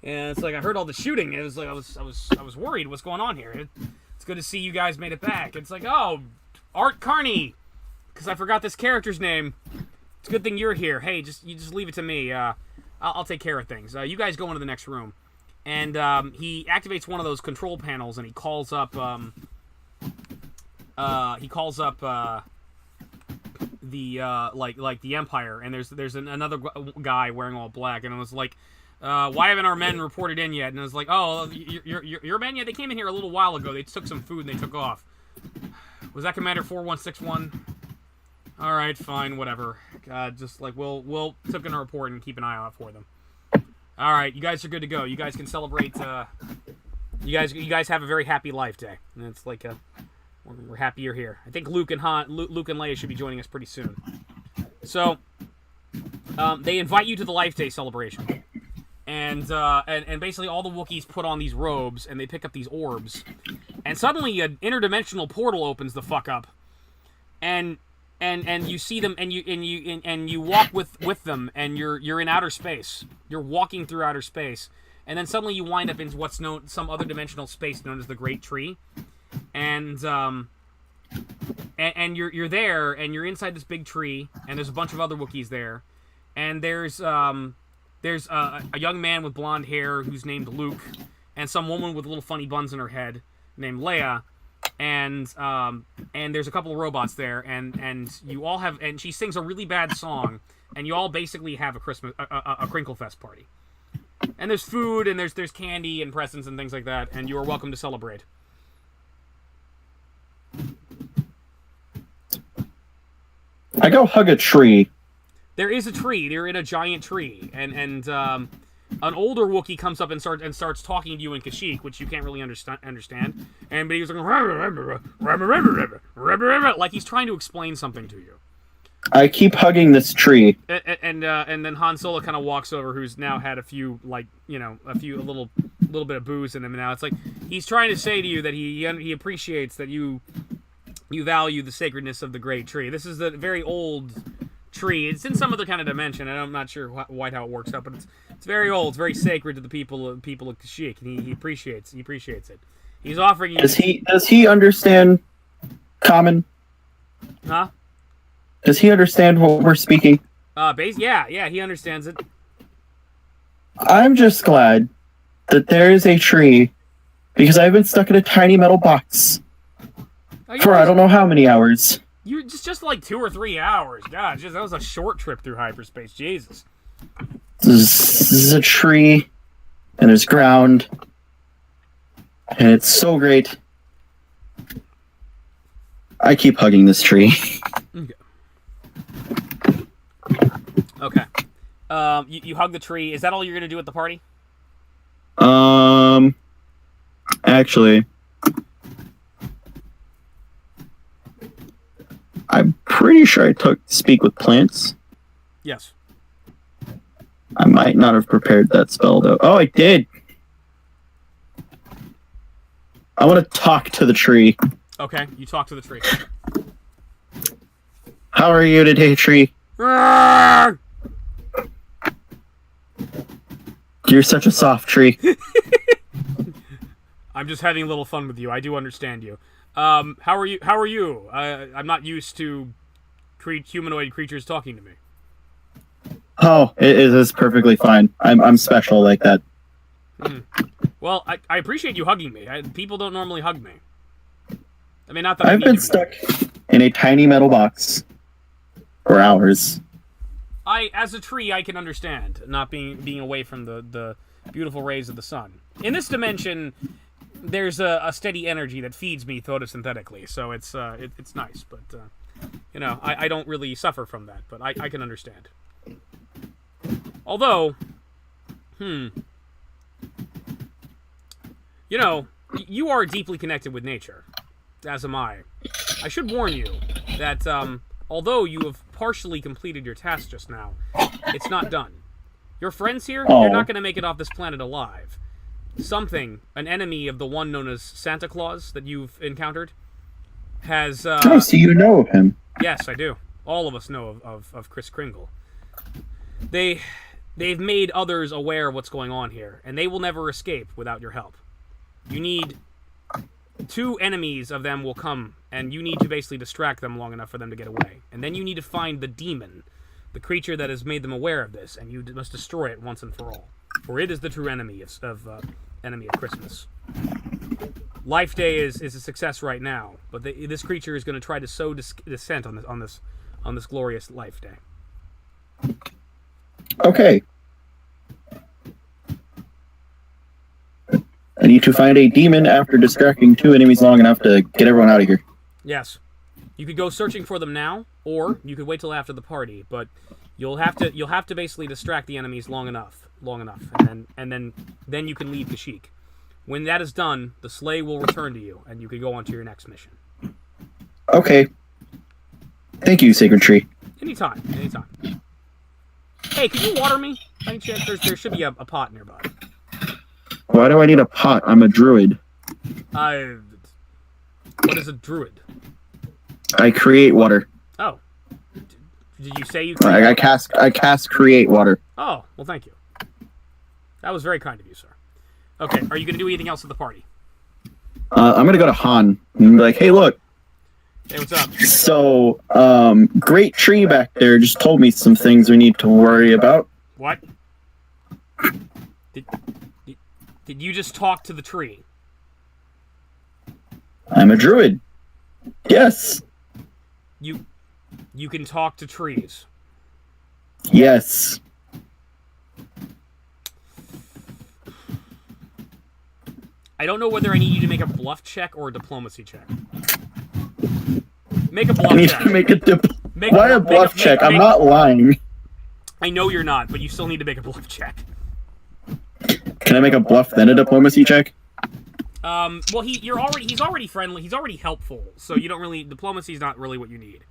and it's like, I heard all the shooting. It was like I was worried. What's going on here? It's good to see you guys made it back. It's like, oh, Art Carney, because I forgot this character's name. It's a good thing you're here. Hey, you just leave it to me. I'll take care of things. You guys go into the next room, and he activates one of those control panels, and he calls up. The the Empire, and there's another guy wearing all black, and it was like, why haven't our men reported in yet? And it was like, oh, your men, yeah, they came in here a little while ago. They took some food and they took off. Was that Commander 4161? All right, fine, whatever. Just like we'll took in a report and keep an eye out for them. All right, you guys are good to go. You guys can celebrate. You guys have a very happy life day, and it's like we're happy you're here. I think Luke and Leia should be joining us pretty soon. So, they invite you to the Life Day celebration, and basically all the Wookiees put on these robes and they pick up these orbs, and suddenly an interdimensional portal opens the fuck up, and you see them and you walk with them, and you're in outer space. You're walking through outer space, and then suddenly you wind up in what's known some other dimensional space known as the Great Tree. And you're there, and you're inside this big tree, and there's a bunch of other Wookiees there, and there's a young man with blonde hair who's named Luke, and some woman with little funny buns in her head named Leia, and there's a couple of robots there, and you all have, and she sings a really bad song, and you all basically have a Crinkle-Fest party. And there's food, and there's candy and presents and things like that, and you are welcome to celebrate. I go hug a tree. There is a tree. They're in a giant tree, and an older Wookiee comes up and starts talking to you in Kashyyyk, which you can't really understand. And but he's like he's trying to explain something to you. I keep hugging this tree. And then Han Solo kind of walks over, who's now had a few, like, you know, a little bit of booze in him, and now it's like he's trying to say to you that he appreciates that you value the sacredness of the great tree. This is a very old tree. It's in some other kind of dimension, and I'm not sure quite how it works out, but it's very old. It's very sacred to the people of Kashyyyk, and he appreciates it. He's offering you. Does he understand common? Huh? Does he understand what we're speaking? Yeah, he understands it. I'm just glad that there is a tree, because I've been stuck in a tiny metal box for I don't know how many hours. You just like 2 or 3 hours. God, that was a short trip through hyperspace. Jesus. This is a tree, and there's ground, and it's so great. I keep hugging this tree. Okay. You hug the tree. Is that all you're gonna do at the party? Actually, I'm pretty sure I took Speak with Plants. Yes. I might not have prepared that spell, though. Oh, I did! I want to talk to the tree. Okay, you talk to the tree. How are you today, tree? You're such a soft tree. I'm just having a little fun with you. I do understand you. How are you? I'm not used to humanoid creatures talking to me. Oh, it is perfectly fine. I'm special like that. Well, I appreciate you hugging me. People don't normally hug me. I mean, not that I've been stuck in a tiny metal box for hours. As a tree, I can understand not being away from the beautiful rays of the sun. In this dimension, there's a steady energy that feeds me photosynthetically, so it's nice. But you know, I don't really suffer from that, but I can understand. Although, you know, you are deeply connected with nature, as am I. I should warn you that although you have partially completed your task just now, it's not done. Your friends here, they're not going to make it off this planet alive. Something, an enemy of the one known as Santa Claus that you've encountered, has... Oh, so you know of him. Yes, I do. All of us know of Kris Kringle. They've made others aware of what's going on here, and they will never escape without your help. You need... 2 enemies of them will come, and you need to basically distract them long enough for them to get away. And then you need to find the demon, the creature that has made them aware of this, and you must destroy it once and for all. For it is the true enemy of Christmas. Life Day is a success right now, but this creature is going to try to sow dissent on this glorious Life Day. Okay. I need to find a demon after distracting 2 enemies long enough to get everyone out of here. Yes. You could go searching for them now, or you could wait till after the party, but you'll have to basically distract the enemies long enough, and then you can leave Kashyyyk. When that is done, the sleigh will return to you, and you can go on to your next mission. Okay. Thank you, Sacred Tree. Anytime. Hey, could you water me? By any chance, there should be a pot nearby. Why do I need a pot? I'm a druid. What is a druid? I create water. Oh. Did you say you I cast create water. Oh, well, thank you. That was very kind of you, sir. Okay, are you going to do anything else at the party? I'm going to go to Han and be like, hey, look. Hey, what's up? So, great tree back there just told me some things we need to worry about. What? Did you just talk to the tree? I'm a druid. Yes. You can talk to trees. Yes. I don't know whether I need you to make a bluff check or a diplomacy check. Make a bluff I need check. to make a Why a bluff check? I'm not lying. I know you're not, but you still need to make a bluff check. Can I make a bluff then a diplomacy check? Well, he's already friendly. He's already helpful. So you don't really diplomacy's not really what you need.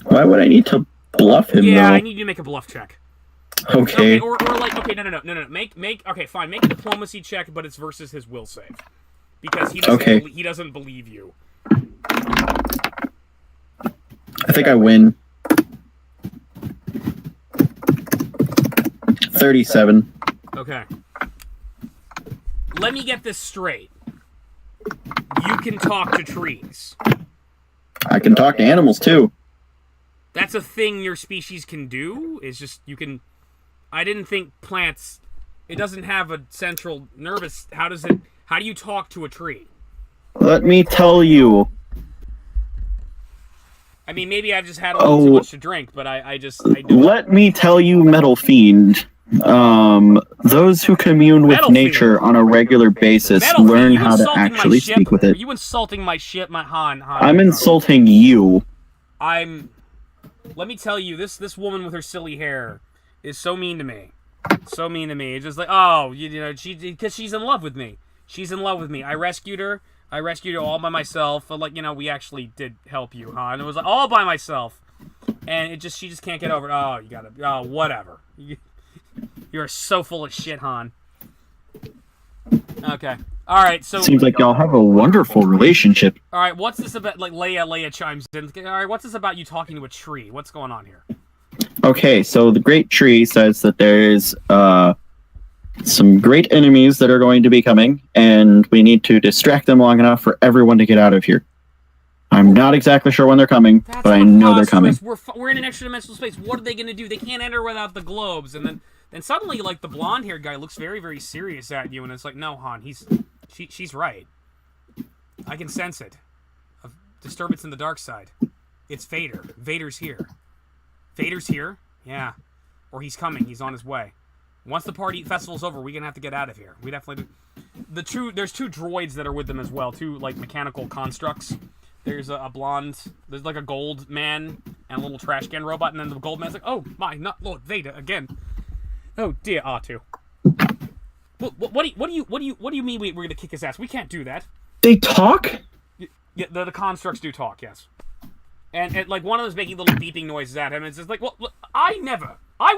Why would I need to bluff him? Yeah, though? I need you to make a bluff check. Okay. Or like no. Make okay, fine. Make a diplomacy check, but it's versus his will save, because he doesn't believe you. I think I win. 37. Okay. Let me get this straight. You can talk to trees. I can talk to animals too. That's a thing your species can do? Is just you can... I didn't think plants... It doesn't have a central nervous... How do you talk to a tree? Let me tell you. I mean, maybe I've just had a little too much to drink, but I don't... Let me tell you, Metal Fiend. Those who commune with nature on a regular basis learn how to actually speak with it. Are you insulting my ship, my Han? I'm insulting you. Let me tell you, this woman with her silly hair is so mean to me. So mean to me. It's just like, oh, you know, because she's in love with me. She's in love with me. I rescued her all by myself. But, like, you know, we actually did help you, Han. It was like all by myself, and she just can't get over it. Oh, you gotta, whatever. You're so full of shit, Han. Okay. All right, so... Seems like y'all have a wonderful relationship. All right, what's this about? Like, Leia chimes in. All right, what's this about you talking to a tree? What's going on here? Okay, so the great tree says that there's some great enemies that are going to be coming, and we need to distract them long enough for everyone to get out of here. I'm not exactly sure when they're coming, but I know they're coming. We're in an extra-dimensional space. What are they going to do? They can't enter without the globes. And then suddenly, like, the blonde-haired guy looks very, very serious at you, and it's like, no, Han, she's right. I can sense it. A disturbance in the dark side. It's Vader. Vader's here. Vader's here? Yeah. Or he's coming. He's on his way. Once the festival's over, we're going to have to get out of here. We definitely do. There's two droids that are with them as well. Two, like, mechanical constructs. There's a blonde, there's like a gold man and a little trash can robot, and then the gold man's like, oh my, not Lord Vader again. Oh dear, R2. What do you mean we're gonna kick his ass? We can't do that. They talk? Yeah, the constructs do talk, yes. And like one of them's making little beeping noises at him, and it's just like, well, I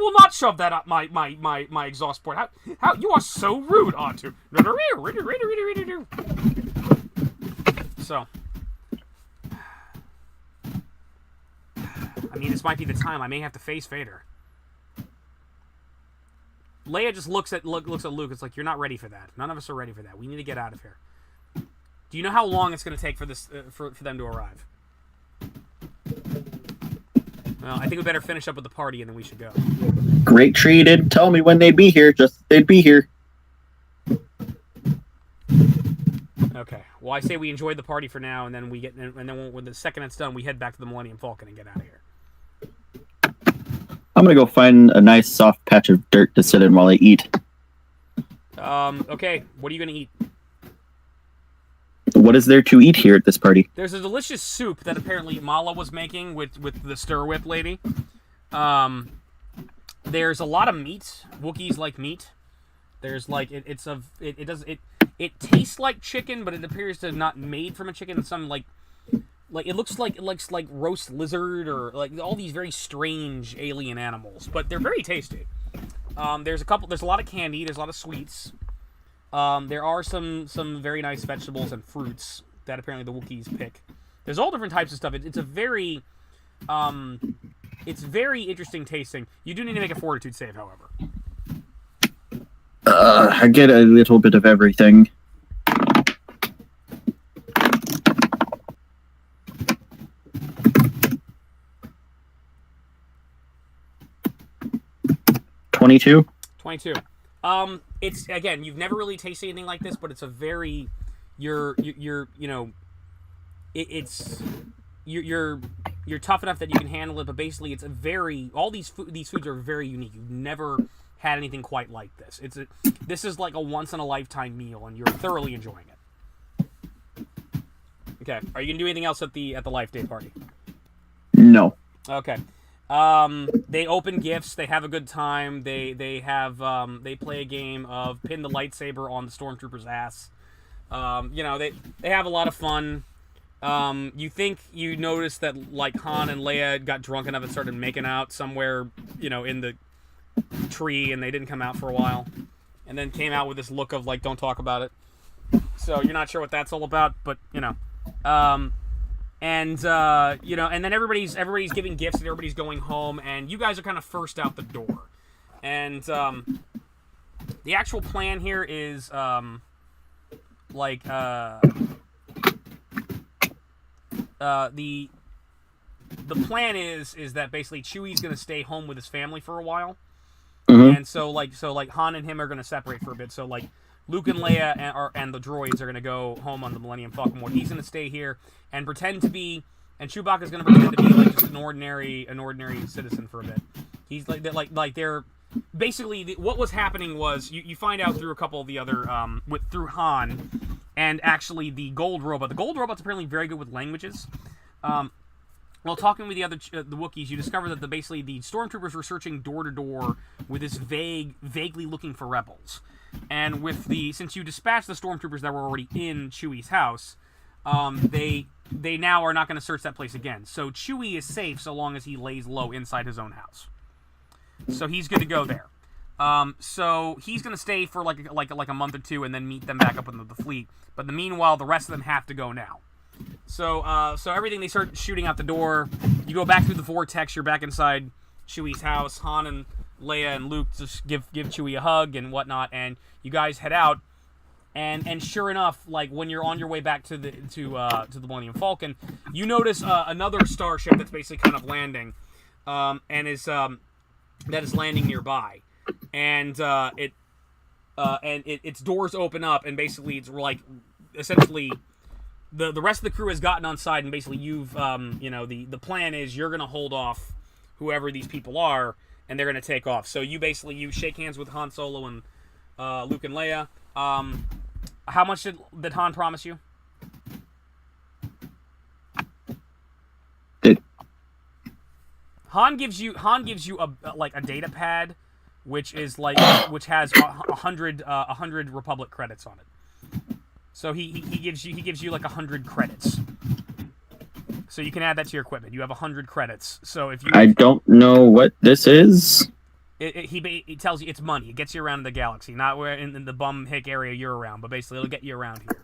will not shove that up my exhaust port. How you are so rude, R2. So. I mean, this might be the time. I may have to face Vader. Leia just looks at Luke. It's like, you're not ready for that. None of us are ready for that. We need to get out of here. Do you know how long it's going to take for this for them to arrive? Well, I think we better finish up with the party, and then we should go. Great tree didn't tell me when they'd be here. Just they'd be here. Okay. Well, I say we enjoy the party for now, and then when the second it's done, we head back to the Millennium Falcon and get out of here. I'm gonna go find a nice soft patch of dirt to sit in while I eat. Okay. What are you gonna eat? What is there to eat here at this party? There's a delicious soup that apparently Mala was making with the stir whip lady. There's a lot of meat. Wookiees like meat. There's like it tastes like chicken, but it appears to not made from a chicken. Some like it looks like roast lizard or like all these very strange alien animals, but they're very tasty. There's a lot of candy. There's a lot of sweets. There are some very nice vegetables and fruits that apparently the Wookiees pick. There's all different types of stuff. It's very interesting tasting. You do need to make a fortitude save, however. I get a little bit of everything. $22. It's again, you've never really tasted anything like this, but it's a very, you it's you're tough enough that you can handle it, but basically it's a very all these foods are very unique. You've never had anything quite like this. This is like a once in a lifetime meal, and you're thoroughly enjoying it. Okay, are you gonna do anything else at the Life Day party? No. Okay. They open gifts. They have a good time. They play a game of pin the lightsaber on the stormtrooper's ass. They have a lot of fun. You notice that like Han and Leia got drunk enough and started making out somewhere, in the tree, and they didn't come out for a while, and then came out with this look of like, don't talk about it. So you're not sure what that's all about, but and then everybody's giving gifts and everybody's going home, and you guys are kind of first out the door, and the actual plan here is the plan is that basically Chewie's gonna stay home with his family for a while, and so Han and him are gonna separate for a bit. So like Luke and Leia and the droids are gonna go home on the Millennium Falcon. He's gonna stay here and pretend to be, and Chewbacca's gonna pretend to be like just an ordinary citizen for a bit. He's like they're basically what was happening was you find out through a couple of the other through Han and actually the gold robot. The gold robot's apparently very good with languages. While talking with the Wookiees, you discover that basically the stormtroopers were searching door to door with this vaguely looking for rebels. And since you dispatched the stormtroopers that were already in Chewie's house, they now are not going to search that place again. So Chewie is safe so long as he lays low inside his own house. So he's good to go there. So he's going to stay for like a month or two and then meet them back up with the fleet. But in the meanwhile, the rest of them have to go now. So everything, they start shooting out the door. You go back through the vortex. You're back inside Chewie's house. Han and Leia and Luke just give Chewie a hug and whatnot, and you guys head out. And sure enough, like when you're on your way back to the Millennium Falcon, you notice another starship that's basically kind of landing, and is landing nearby, and its doors open up, and basically it's like essentially. The rest of the crew has gotten on side, and basically you've, the plan is you're going to hold off whoever these people are, and they're going to take off. So you shake hands with Han Solo and Luke and Leia. How much did Han promise you? Han gives you a data pad, which has 100 Republic credits on it. So he gives you like 100 credits. So you can add that to your equipment. You have 100 credits. So if you I don't know what this is. He tells you it's money. It gets you around the galaxy, not where in the bum hick area you're around, but basically it'll get you around here.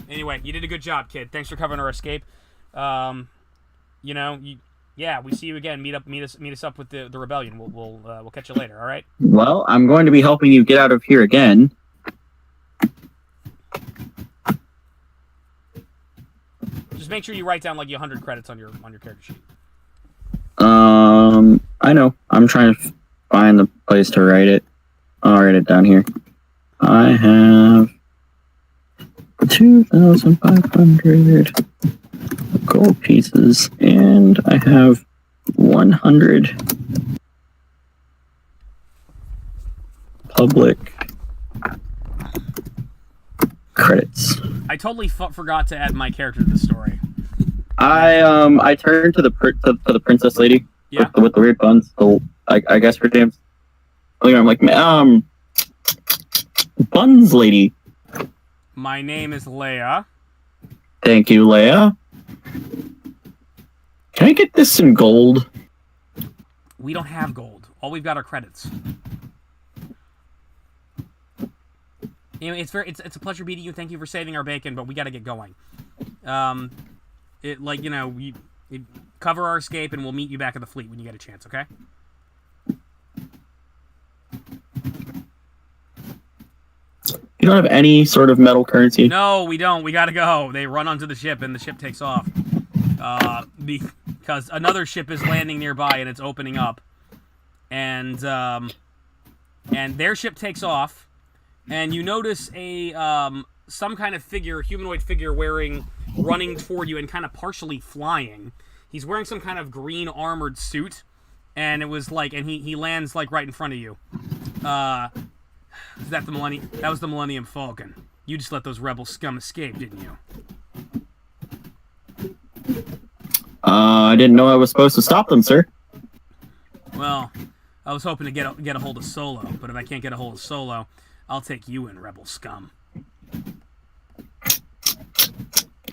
Anyway, you did a good job, kid. Thanks for covering our escape. We see you again. Meet us up with the rebellion. We'll catch you later. All right. Well, I'm going to be helping you get out of here again. Just make sure you write down like 100 credits on your character sheet. I know. I'm trying to find the place to write it. I'll write it down here. I have 2,500 gold pieces, and I have 100 public credits. I totally forgot to add my character to the story. I turned to the princess lady. Yeah. With the weird buns. So I guess her name's. I'm like, buns lady. My name is Leia. Thank you, Leia. Can I get this in gold? We don't have gold. All we've got are credits. It's a pleasure meeting you. Thank you for saving our bacon, but we got to get going. We cover our escape, and we'll meet you back at the fleet when you get a chance. Okay? You don't have any sort of metal currency? No, we don't. We got to go. They run onto the ship, and the ship takes off. Because another ship is landing nearby, and it's opening up, and their ship takes off. And you notice some kind of humanoid figure wearing running toward you and kind of partially flying. He's wearing some kind of green armored suit, and it was like, and he lands like right in front of you. Is that the Millennium? That was the Millennium Falcon. You just let those rebel scum escape, didn't you? I didn't know I was supposed to stop them, sir. Well, I was hoping to get a hold of Solo, but if I can't get a hold of Solo, I'll take you in, rebel scum.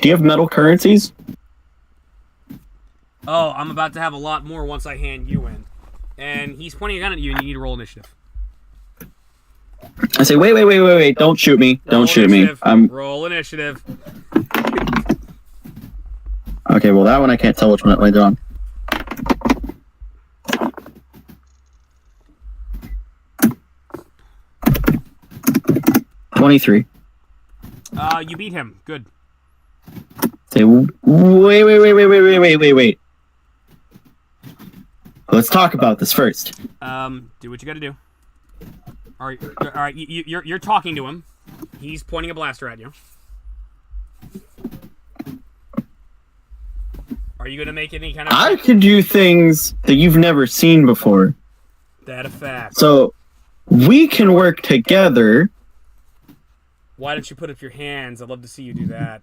Do you have metal currencies? Oh, I'm about to have a lot more once I hand you in. And he's pointing a gun at you, and you need to roll initiative. I say, wait. Don't shoot me. Don't shoot me. Roll initiative. Okay, well, that one I can't tell which one it landed on. $23. You beat him. Good. Say, wait. Let's talk about this first. Do what you gotta do. All right. You're talking to him. He's pointing a blaster at you. Are you gonna make any kind of? I can do things that you've never seen before. That a fact. So we can work together. Why don't you put up your hands? I'd love to see you do that.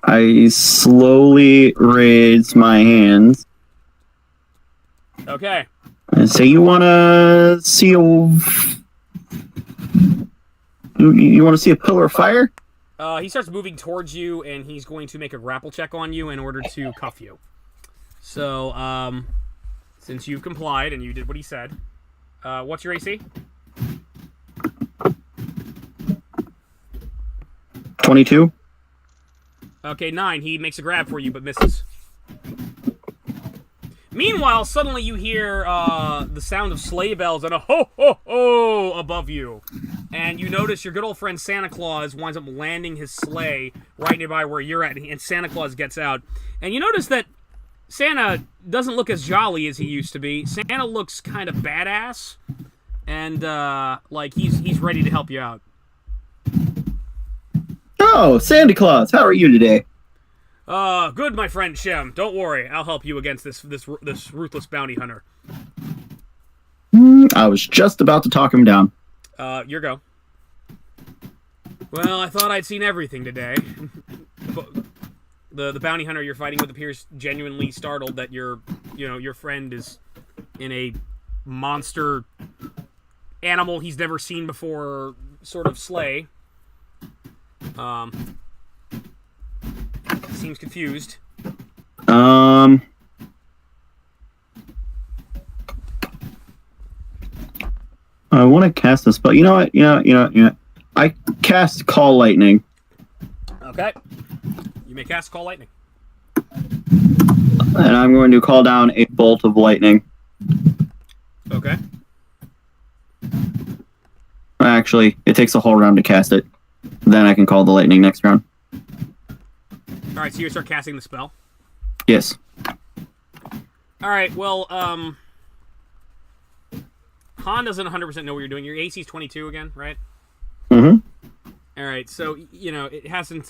I slowly raise my hands. Okay. And say, you want to see a... You want to see a pillar of fire? He starts moving towards you, and he's going to make a grapple check on you in order to cuff you. So, since you've complied and you did what he said, what's your AC? 22. Okay, 9. He makes a grab for you, but misses. Meanwhile, suddenly you hear the sound of sleigh bells and a ho-ho-ho above you. And you notice your good old friend Santa Claus winds up landing his sleigh right nearby where you're at, and Santa Claus gets out. And you notice that Santa doesn't look as jolly as he used to be. Santa looks kind of badass, and like he's ready to help you out. Oh, Santa Claus, how are you today? Good, my friend Shem. Don't worry, I'll help you against this ruthless bounty hunter. I was just about to talk him down. Your go. Well, I thought I'd seen everything today. The bounty hunter you're fighting with appears genuinely startled that your friend is in a monster animal he's never seen before sort of sleigh. Seems confused. I want to cast a spell. You know what? I cast Call Lightning. Okay. You may cast Call Lightning. And I'm going to call down a bolt of lightning. Okay. Actually, it takes a whole round to cast it. Then I can call the lightning next round. Alright, so you start casting the spell? Yes. Alright, well, Han doesn't 100% know what you're doing. Your AC is 22 again, right? Mm-hmm. Alright, so, it hasn't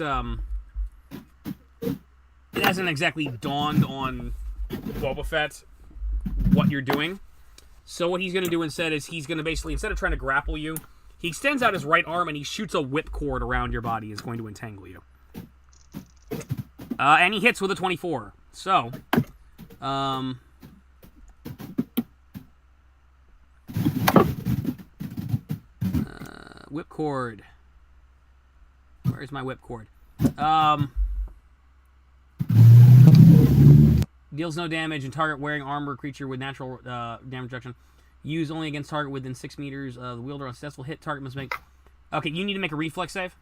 exactly dawned on Boba Fett what you're doing. So what he's going to do instead is he's going to basically, instead of trying to grapple you, he extends out his right arm and he shoots a whipcord around your body. Is going to entangle you. And he hits with a 24. So, whipcord. Where's my whipcord? Deals no damage and target wearing armor creature with natural damage reduction. Used only against target within 6 meters. The wielder on successful hit target must make... Okay, you need to make a reflex save.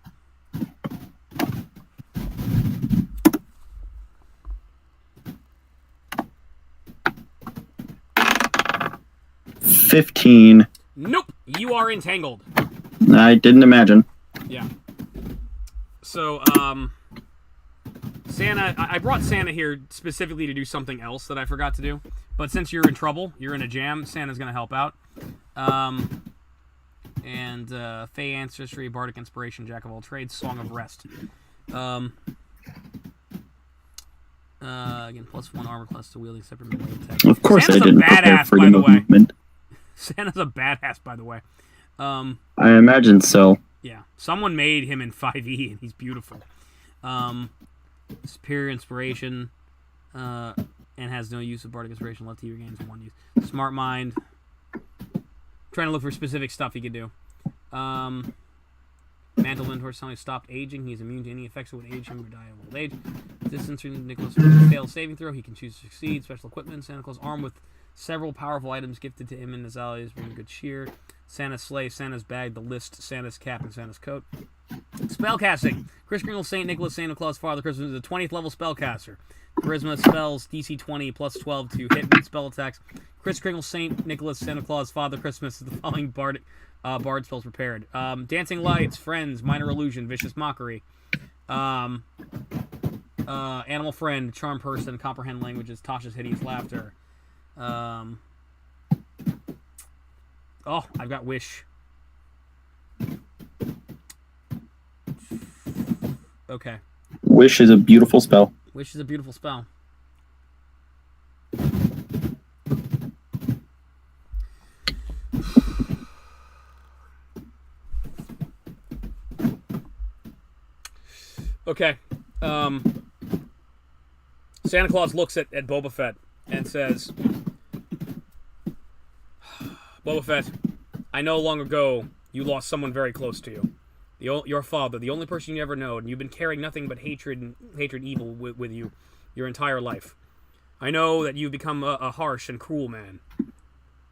15. Nope, you are entangled. I didn't imagine. Yeah. So, Santa, I brought Santa here specifically to do something else that I forgot to do. But since you're in trouble, you're in a jam, Santa's going to help out. And Fey Ancestry, Bardic Inspiration, Jack of all trades, Song of Rest. Again, +1 armor class to wielding separate melee attack. Of course, Santa's I didn't a prepare badass, for by the the way. movement. Santa's a badass, by the way. I imagine so. Yeah, someone made him in 5e, and he's beautiful. Superior Inspiration, and has no use of Bardic Inspiration. Left to gains 1 use. Smart Mind. Trying to look for specific stuff he could do. Mantle Mentor suddenly stopped aging. He's immune to any effects that would age him or die of old age. Distance from Nicholas failed saving throw. He can choose to succeed. Special equipment. Santa Claus armed with several powerful items gifted to him and his allies, bringing good cheer. Santa's sleigh, Santa's bag, the list, Santa's cap, and Santa's coat. Spellcasting. Kris Kringle, St. Nicholas, Santa Claus, Father Christmas is a 20th level spellcaster. Charisma spells DC 20 +12 to hit with spell attacks. Kris Kringle, St. Nicholas, Santa Claus, Father Christmas is the following bard spells prepared. Dancing Lights, Friends, Minor Illusion, Vicious Mockery. Animal Friend, Charm Person, Comprehend Languages, Tasha's Hideous Laughter. I've got Wish. Okay. Wish is a beautiful spell. Wish is a beautiful spell. Okay. Santa Claus looks at Boba Fett and says, Boba Fett, I know long ago you lost someone very close to you. Your father, the only person you ever known, and you've been carrying nothing but hatred and evil with you your entire life. I know that you've become a harsh and cruel man,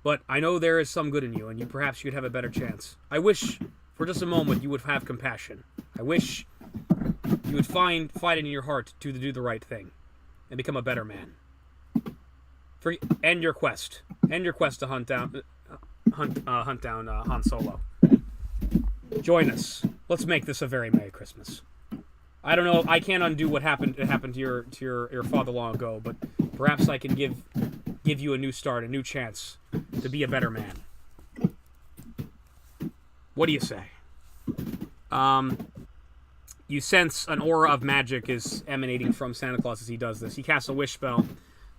but I know there is some good in you, and perhaps you'd have a better chance. I wish, for just a moment, you would have compassion. I wish you would find in your heart to do the right thing, and become a better man. End your quest. End your quest to hunt down Han Solo. Join us. Let's make this a very Merry Christmas. I don't know. I can't undo what happened to your father long ago, but perhaps I can give you a new start, a new chance to be a better man. What do you say? You sense an aura of magic is emanating from Santa Claus as he does this. He casts a wish spell.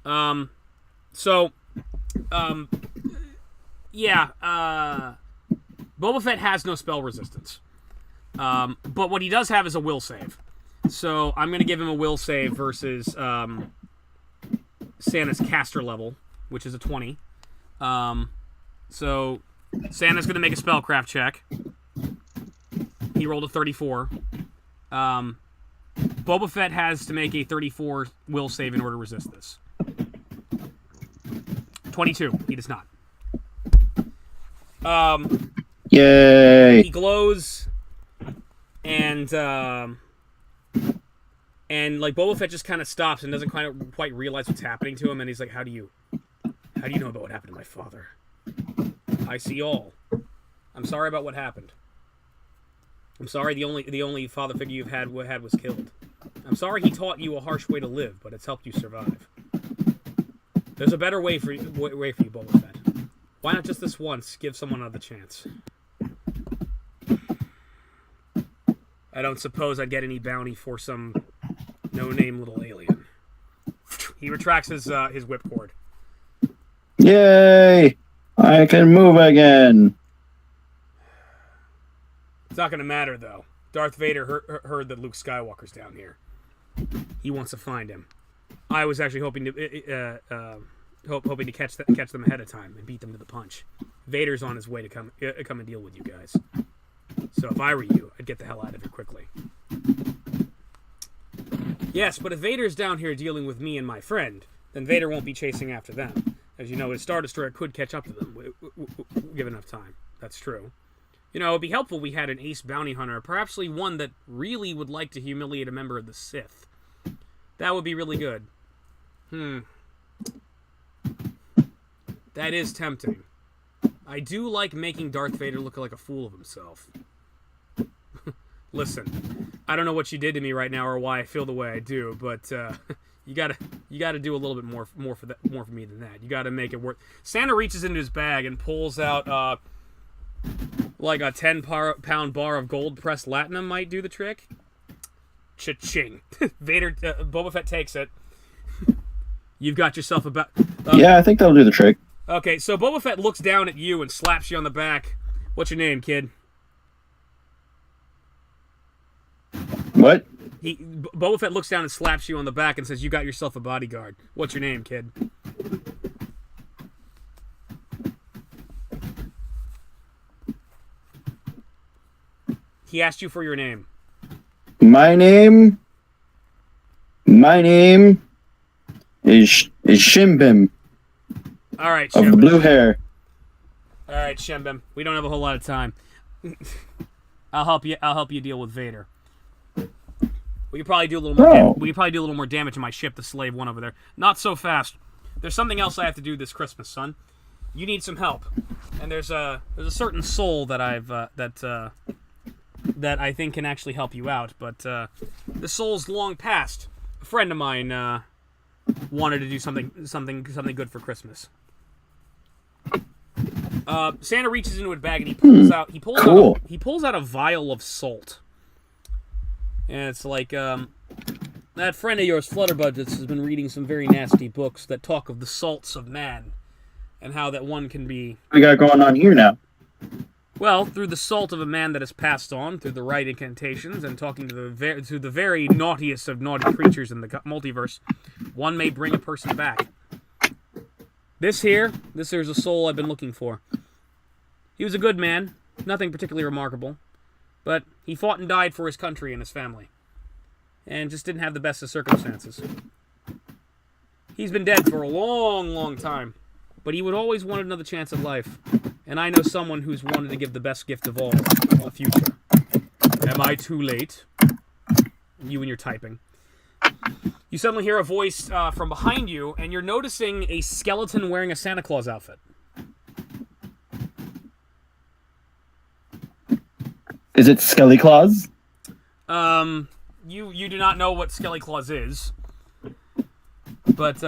Boba Fett has no spell resistance. But what he does have is a will save. So I'm going to give him a will save versus Santa's caster level, which is a 20. So Santa's going to make a spellcraft check. He rolled a 34. Boba Fett has to make a 34 will save in order to resist this. 22. He does not. Yay! He glows, and like Boba Fett just kind of stops and doesn't quite realize what's happening to him, and he's like, "How do you know about what happened to my father? I see all. I'm sorry about what happened. I'm sorry the only father figure you've had was killed. I'm sorry he taught you a harsh way to live, but it's helped you survive. There's a better way for you, Boba Fett. Why not just this once give someone another chance? I don't suppose I'd get any bounty for some no-name little alien." He retracts his whipcord. Yay! I can move again. It's not going to matter, though. Darth Vader heard that Luke Skywalker's down here. He wants to find him. I was actually hoping to catch them ahead of time and beat them to the punch. Vader's on his way to come and deal with you guys. So if I were you, I'd get the hell out of here quickly. Yes, but if Vader's down here dealing with me and my friend, then Vader won't be chasing after them. As you know, his Star Destroyer could catch up to them, given enough time. That's true. You know, it'd be helpful if we had an ace bounty hunter, perhaps one that really would like to humiliate a member of the Sith. That would be really good. That is tempting. I do like making Darth Vader look like a fool of himself. Listen, I don't know what you did to me right now or why I feel the way I do, but you gotta You got to do a little bit more for me than that. You got to make it worth. Santa reaches into his bag and pulls out like a 10-pound bar of gold pressed latinum might do the trick. Cha-ching. Vader, Boba Fett takes it. You've got yourself about. Yeah, I think that'll do the trick. Okay, so Boba Fett looks down at you and slaps you on the back. What's your name, kid? What? Boba Fett looks down and slaps you on the back and says, "You got yourself a bodyguard. What's your name, kid?" He asked you for your name. My name is Shimbim. All right, Shimbim. Of the blue hair. All right, Shimbim. We don't have a whole lot of time. I'll help you deal with Vader. We could probably do a little more. We could probably do a little more damage to my ship, the Slave One over there. Not so fast. There's something else I have to do this Christmas, son. You need some help, and there's a certain soul that that I think can actually help you out. But the soul's long past. A friend of mine wanted to do something good for Christmas. Santa reaches into a bag and he pulls out a vial of salt. And it's like, that friend of yours, Flutterbudgets, has been reading some very nasty books that talk of the salts of man, and how that one can be... What we got going on here now? Well, through the salt of a man that has passed on, through the right incantations, and talking to the very naughtiest of naughty creatures in the multiverse, one may bring a person back. This here's a soul I've been looking for. He was a good man, nothing particularly remarkable. But he fought and died for his country and his family. And just didn't have the best of circumstances. He's been dead for a long, long time. But he would always want another chance at life. And I know someone who's wanted to give the best gift of all, a future. Am I too late? You and your typing. You suddenly hear a voice from behind you, and you're noticing a skeleton wearing a Santa Claus outfit. Is it Skelly Claus? You do not know what Skelly Claus is. But,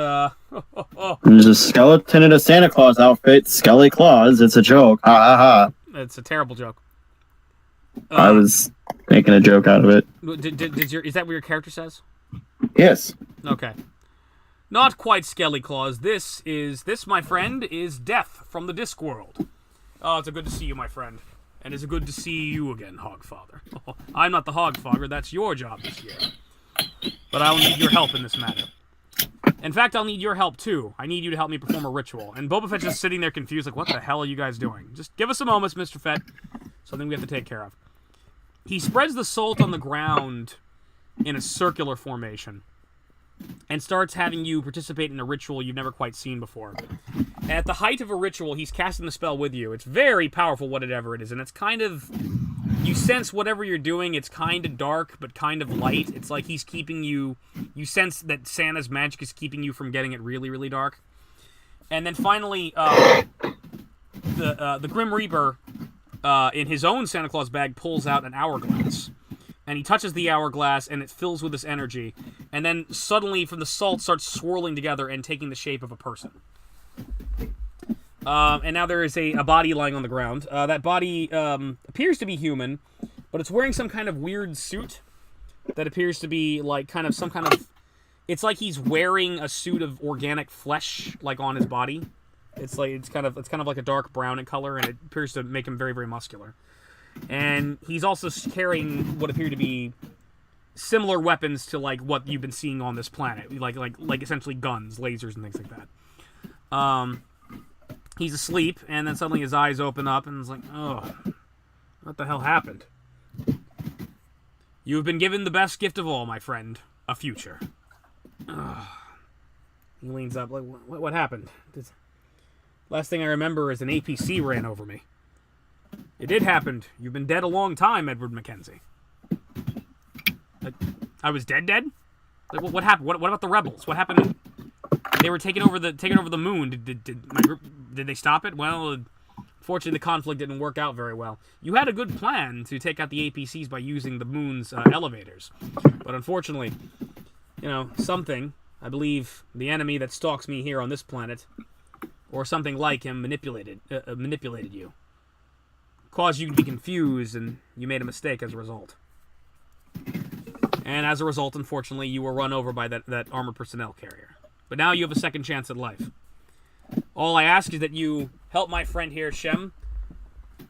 There's a skeleton in a Santa Claus outfit. Skelly Claus. It's a joke. Ha ha ha. It's a terrible joke. I was making a joke out of it. Is that what your character says? Yes. Okay. Not quite Skelly Claus. This, my friend, is Death from the Discworld. Oh, it's a good to see you, my friend. And it's good to see you again, Hogfather. I'm not the Hogfather, that's your job this year. But I'll need your help in this matter. In fact, I'll need your help too. I need you to help me perform a ritual. And Boba Fett's just sitting there confused, like, what the hell are you guys doing? Just give us a moment, Mr. Fett. Something we have to take care of. He spreads the salt on the ground in a circular formation and starts having you participate in a ritual you've never quite seen before. At the height of a ritual, he's casting the spell with you. It's very powerful, whatever it is, and it's kind of... You sense whatever you're doing, it's kind of dark, but kind of light. It's like he's keeping you... You sense that Santa's magic is keeping you from getting it really, really dark. And then finally, the Grim Reaper, in his own Santa Claus bag, pulls out an hourglass. And he touches the hourglass, and it fills with this energy. And then suddenly, from the salt, starts swirling together and taking the shape of a person. And now there is a body lying on the ground. That body appears to be human, but it's wearing some kind of weird suit that appears to be like some kind of... It's like he's wearing a suit of organic flesh, like on his body. It's kind of like a dark brown in color, and it appears to make him very, very muscular. And he's also carrying what appear to be similar weapons to like what you've been seeing on this planet, like essentially guns, lasers, and things like that. He's asleep, and then suddenly his eyes open up, and it's like, oh, what the hell happened? You have been given the best gift of all, my friend, a future. He leans up, like, what happened? Last thing I remember is an APC ran over me. It did happen. You've been dead a long time, Edward Mackenzie. I was dead? Like, what happened? What about the rebels? What happened? They were taking over the moon. Did they stop it? Well, fortunately, the conflict didn't work out very well. You had a good plan to take out the APCs by using the moon's elevators, but unfortunately, something I believe the enemy that stalks me here on this planet, or something like him, manipulated you. Caused you to be confused, and you made a mistake as a result. And as a result, unfortunately, you were run over by that armored personnel carrier. But now you have a second chance at life. All I ask is that you help my friend here, Shem,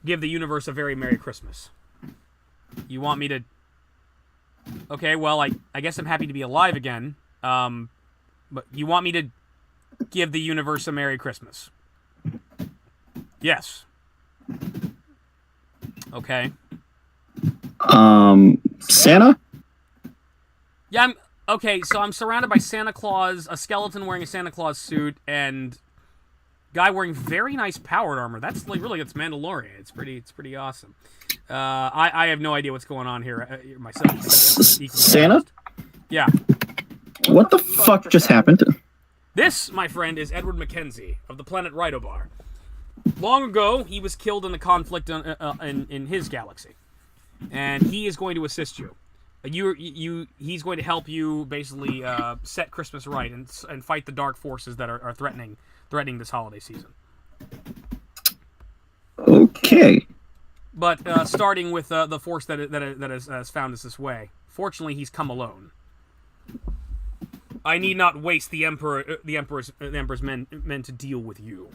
give the universe a very Merry Christmas. You want me to... Okay, well, I guess I'm happy to be alive again. But you want me to give the universe a Merry Christmas? Yes. Okay. Santa? Yeah, okay, so I'm surrounded by Santa Claus, a skeleton wearing a Santa Claus suit, and guy wearing very nice powered armor. That's it's Mandalorian. It's pretty awesome. I have no idea what's going on here myself. Santa? Yeah. What the fuck just happened? This, my friend, is Edward Mackenzie of the planet Rhytobar. Long ago, he was killed in the conflict in his galaxy, and he is going to assist you. He's going to help you basically set Christmas right and fight the dark forces that are threatening this holiday season. Okay. But starting with the force that has found us this way. Fortunately, he's come alone. I need not waste the Emperor's men to deal with you.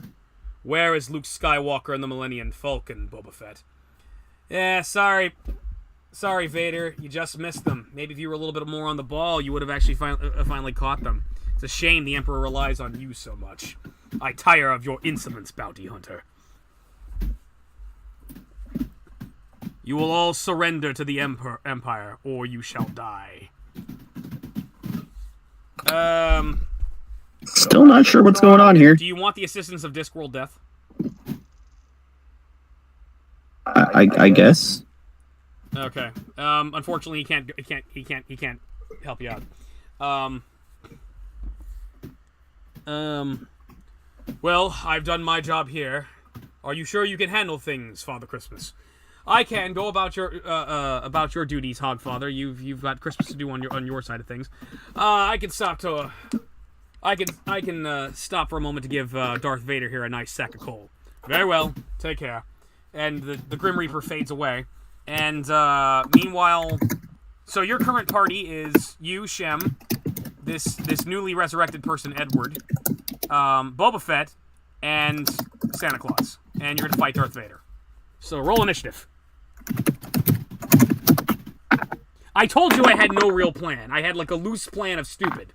Where is Luke Skywalker and the Millennium Falcon, Boba Fett? Yeah, sorry, Vader. You just missed them. Maybe if you were a little bit more on the ball, you would have actually finally caught them. It's a shame the Emperor relies on you so much. I tire of your insolence, bounty hunter. You will all surrender to the Empire, or you shall die. Still not sure what's going on here. Do you want the assistance of Discworld Death? I guess. Okay. Unfortunately, he can't help you out. Well, I've done my job here. Are you sure you can handle things, Father Christmas? I can. Go about your duties, Hogfather. You've got Christmas to do on your side of things. I can stop for a moment to give Darth Vader here a nice sack of coal. Very well. Take care. And the Grim Reaper fades away. And meanwhile, so your current party is you, Shem, this newly resurrected person, Edward, Boba Fett, and Santa Claus. And you're gonna fight Darth Vader. So roll initiative. I told you I had no real plan. I had like a loose plan of stupid.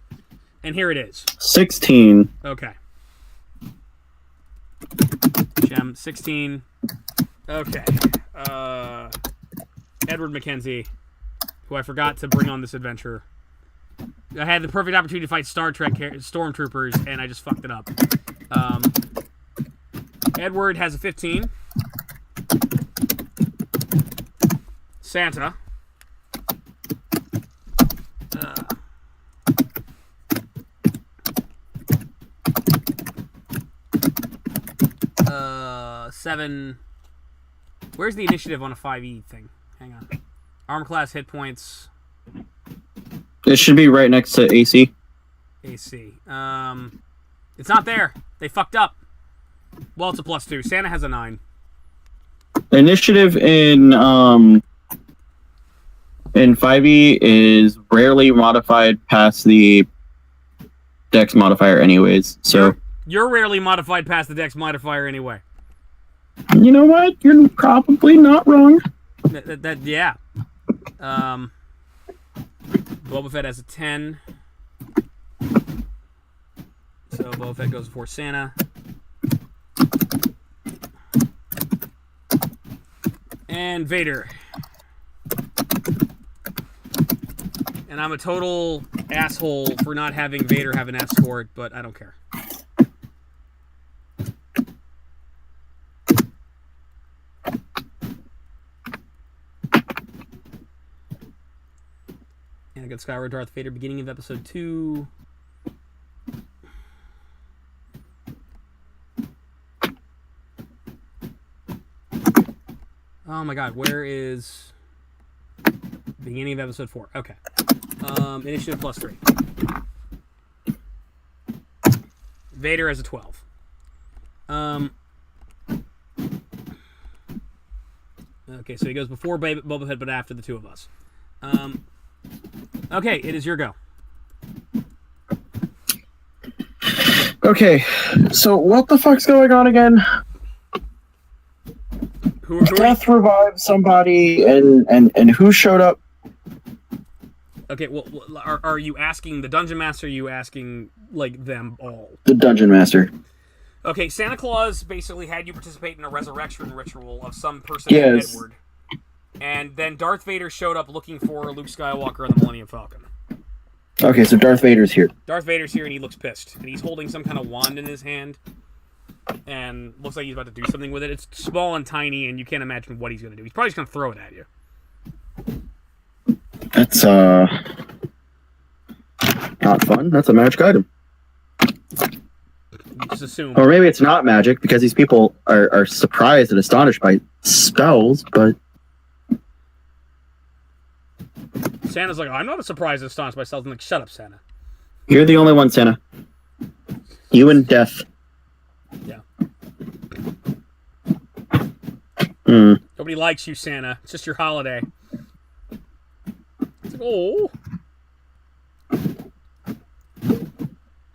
And here it is. 16. Okay. Gem, 16. Okay. Edward Mackenzie, who I forgot to bring on this adventure. I had the perfect opportunity to fight Star Trek stormtroopers, and I just fucked it up. Edward has a 15. Santa. 7. Where's the initiative on a 5e thing? Hang on. Armor class, hit points. It should be right next to AC. AC. It's not there. They fucked up. Well, it's a +2. Santa has a 9. Initiative in 5e is rarely modified past the Dex modifier anyways, so... You're rarely modified past the Dex modifier anyway. You know what? You're probably not wrong. Yeah. Boba Fett has a 10. So Boba Fett goes before Santa. And Vader. And I'm a total asshole for not having Vader have an escort, but I don't care. And I got Skyward Darth Vader, beginning of episode 2. Oh my god, where is... Beginning of episode 4. Okay. Initiative +3. Vader has a 12. Okay, so he goes before Boba Fett, but after the two of us. Okay, it is your go. Okay, so what the fuck's going on again? Who Death revived somebody, and who showed up? Okay, well, are you asking the Dungeon Master, or are you asking, like, them all? The Dungeon Master. Okay, Santa Claus basically had you participate in a resurrection ritual of some person named Edward. And then Darth Vader showed up looking for Luke Skywalker on the Millennium Falcon. Okay, so Darth Vader's here. Darth Vader's here, and he looks pissed. And he's holding some kind of wand in his hand. And looks like he's about to do something with it. It's small and tiny, and you can't imagine what he's going to do. He's probably just going to throw it at you. That's, not fun. That's a magic item. You just assume. Or maybe it's not magic, because these people are surprised and astonished by spells, but... Santa's like, I'm not surprised and astonished by spells. I'm like, shut up, Santa. You're the only one, Santa. You and Death. Yeah. Mm. Nobody likes you, Santa. It's just your holiday. It's like, oh.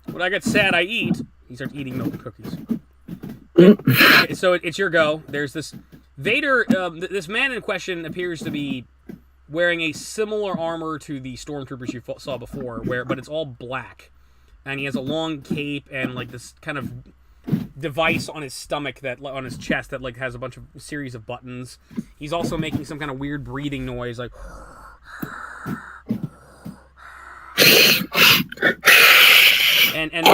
When I get sad, I eat. He starts eating milk and cookies. Okay, so it's your go. There's this Vader. This man in question appears to be wearing a similar armor to the stormtroopers you saw before, but it's all black, and he has a long cape and like this kind of device on his stomach on his chest that like has a bunch of series of buttons. He's also making some kind of weird breathing noise, like. And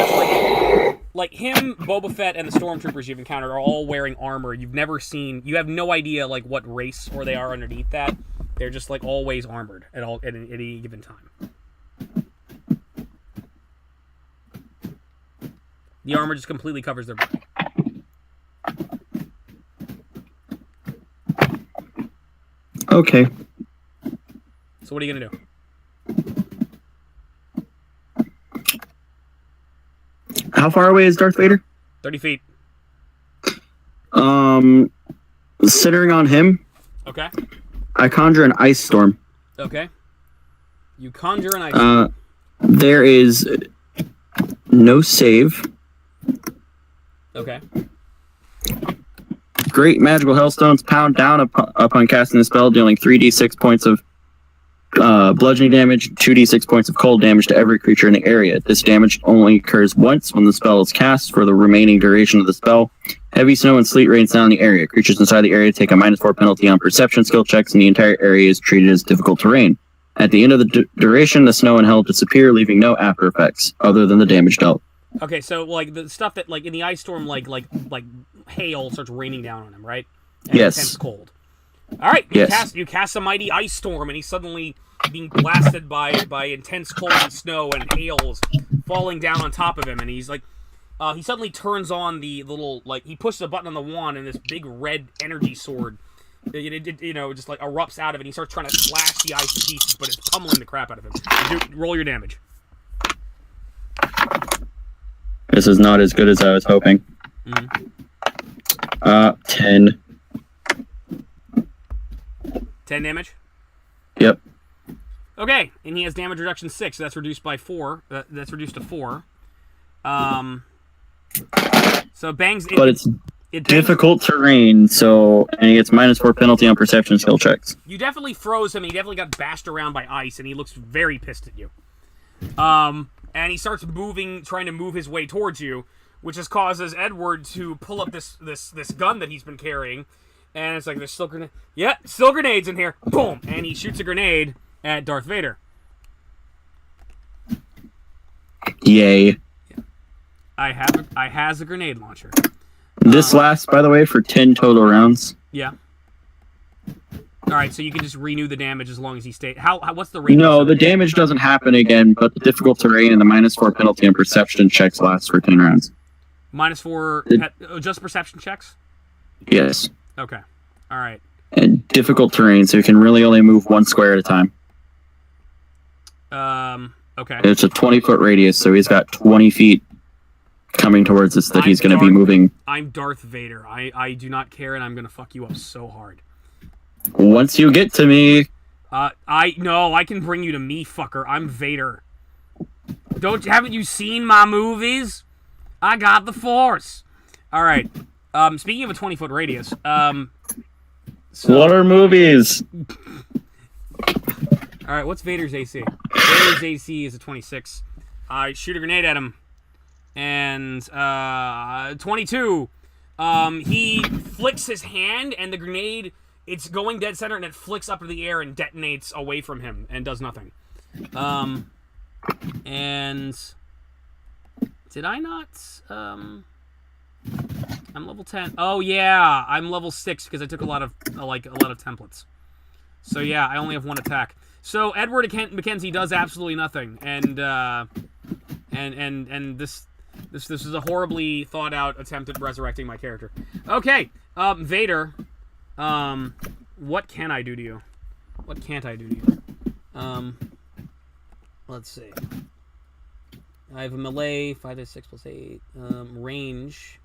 like him, Boba Fett, and the stormtroopers you've encountered are all wearing armor you've never seen. You have no idea like what race or they are underneath that. They're just like always armored at any given time. The armor just completely covers their body. Okay. So what are you gonna do? How far away is Darth Vader? 30 feet. Centering on him. Okay. I conjure an ice storm. Okay. You conjure an ice storm. There is no save. Okay. Great magical hailstones pound down upon casting the spell, dealing 3d6 points of bludgeoning damage, 2d6 points of cold damage to every creature in the area. This damage only occurs once when the spell is cast. For the remaining duration of the spell, heavy snow and sleet rains down in the area. Creatures inside the area take a -4 penalty on perception skill checks, and the entire area is treated as difficult terrain. At the end of the duration, the snow and hail disappear, leaving no after effects other than the damage dealt. Okay, so like the stuff that like in the ice storm, like hail starts raining down on him, right? And yes. Intense cold. All right. You cast a mighty ice storm, and he's suddenly being blasted by intense cold and snow and hails falling down on top of him, and he's like, he suddenly turns on the little like he pushes a button on the wand, and this big red energy sword, just like erupts out of it. And he starts trying to slash the ice to pieces, but it's pummeling the crap out of him. Roll your damage. This is not as good as I was hoping. 10. 10 damage? Yep. Okay, and he has damage reduction 6, so that's reduced by 4. That's reduced to 4. So bangs... But it's difficult terrain, and he gets -4 penalty on perception skill checks. You definitely froze him, and he definitely got bashed around by ice, and he looks very pissed at you. And he starts trying to move his way towards you, which just causes Edward to pull up this gun that he's been carrying, and it's like, there's still grenades. Yeah, still grenades in here. Boom! And he shoots a grenade at Darth Vader. Yay. I has a grenade launcher. This lasts, by the way, for 10 total rounds. Yeah. All right, so you can just renew the damage as long as he stays. What's the radius? No, the damage doesn't happen again, but the difficult terrain and the -4 penalty on perception checks lasts for 10 rounds. -4 just perception checks? Yes. Okay. All right. And difficult terrain, so you can really only move 1 square at a time. Okay. It's a 20-foot radius, so he's got 20 feet coming towards us that I'm he's going to be Darth- moving. I'm Darth Vader. I do not care, and I'm gonna fuck you up so hard. Once you get to me, I can bring you to me, fucker. I'm Vader. Haven't you seen my movies? I got the Force. All right. Speaking of a 20-foot radius, what are movies? All right, what's Vader's AC? Vader's AC is a 26. I shoot a grenade at him, and 22. He flicks his hand, and the grenade, it's going dead center, and it flicks up into the air and detonates away from him and does nothing. And did I not? I'm level 10. Oh yeah, I'm level 6 because I took a lot of templates. So yeah, I only have one attack. So Edward Mackenzie does absolutely nothing, and this is a horribly thought out attempt at resurrecting my character. Okay, Vader, what can I do to you? What can't I do to you? Let's see. I have a melee, 5 to 6 plus 8. Range.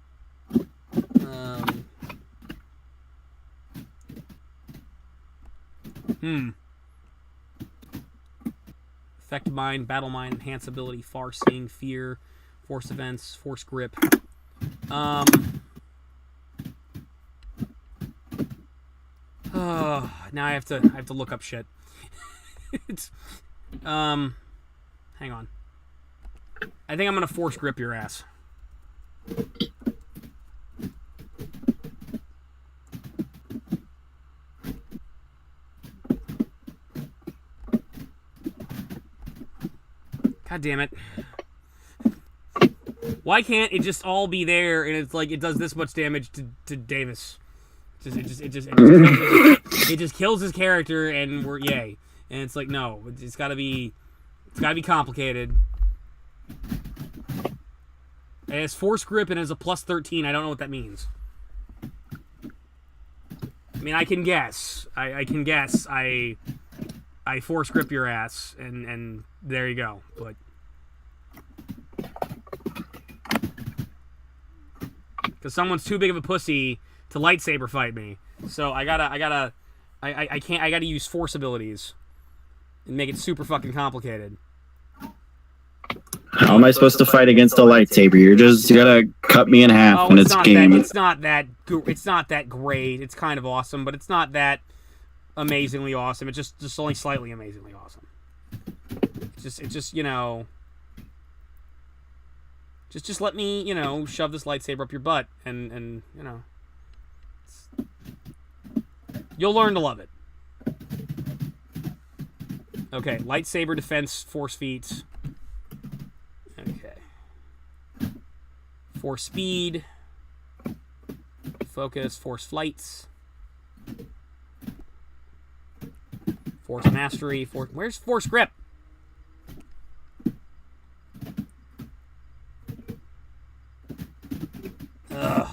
Effect Mind, Battle Mind, Enhance Ability, Far Seeing, Fear, Force Events, Force Grip. Now I have to look up shit. It's hang on. I think I'm gonna Force Grip your ass. God damn it. Why can't it just all be there and it's like it does this much damage to Davis? It just kills his character and we're yay. And it's like no, it's gotta be complicated. It has Force Grip and it has a plus 13. I don't know what that means. I mean, I can guess. I can guess. I Force Grip your ass, and there you go. But because someone's too big of a pussy to lightsaber fight me, so I gotta use Force abilities and make it super fucking complicated. How am I supposed to fight against a lightsaber? You're just gonna cut me in half when it's game. It's not that great. It's kind of awesome, but it's not that amazingly awesome. It's just only slightly amazingly awesome. It's just you know, just let me, you know, shove this lightsaber up your butt, and you know, you'll learn to love it. Okay, lightsaber defense, force feats. Okay. Force speed. Focus, force flights. Force mastery, where's force grip? Ugh.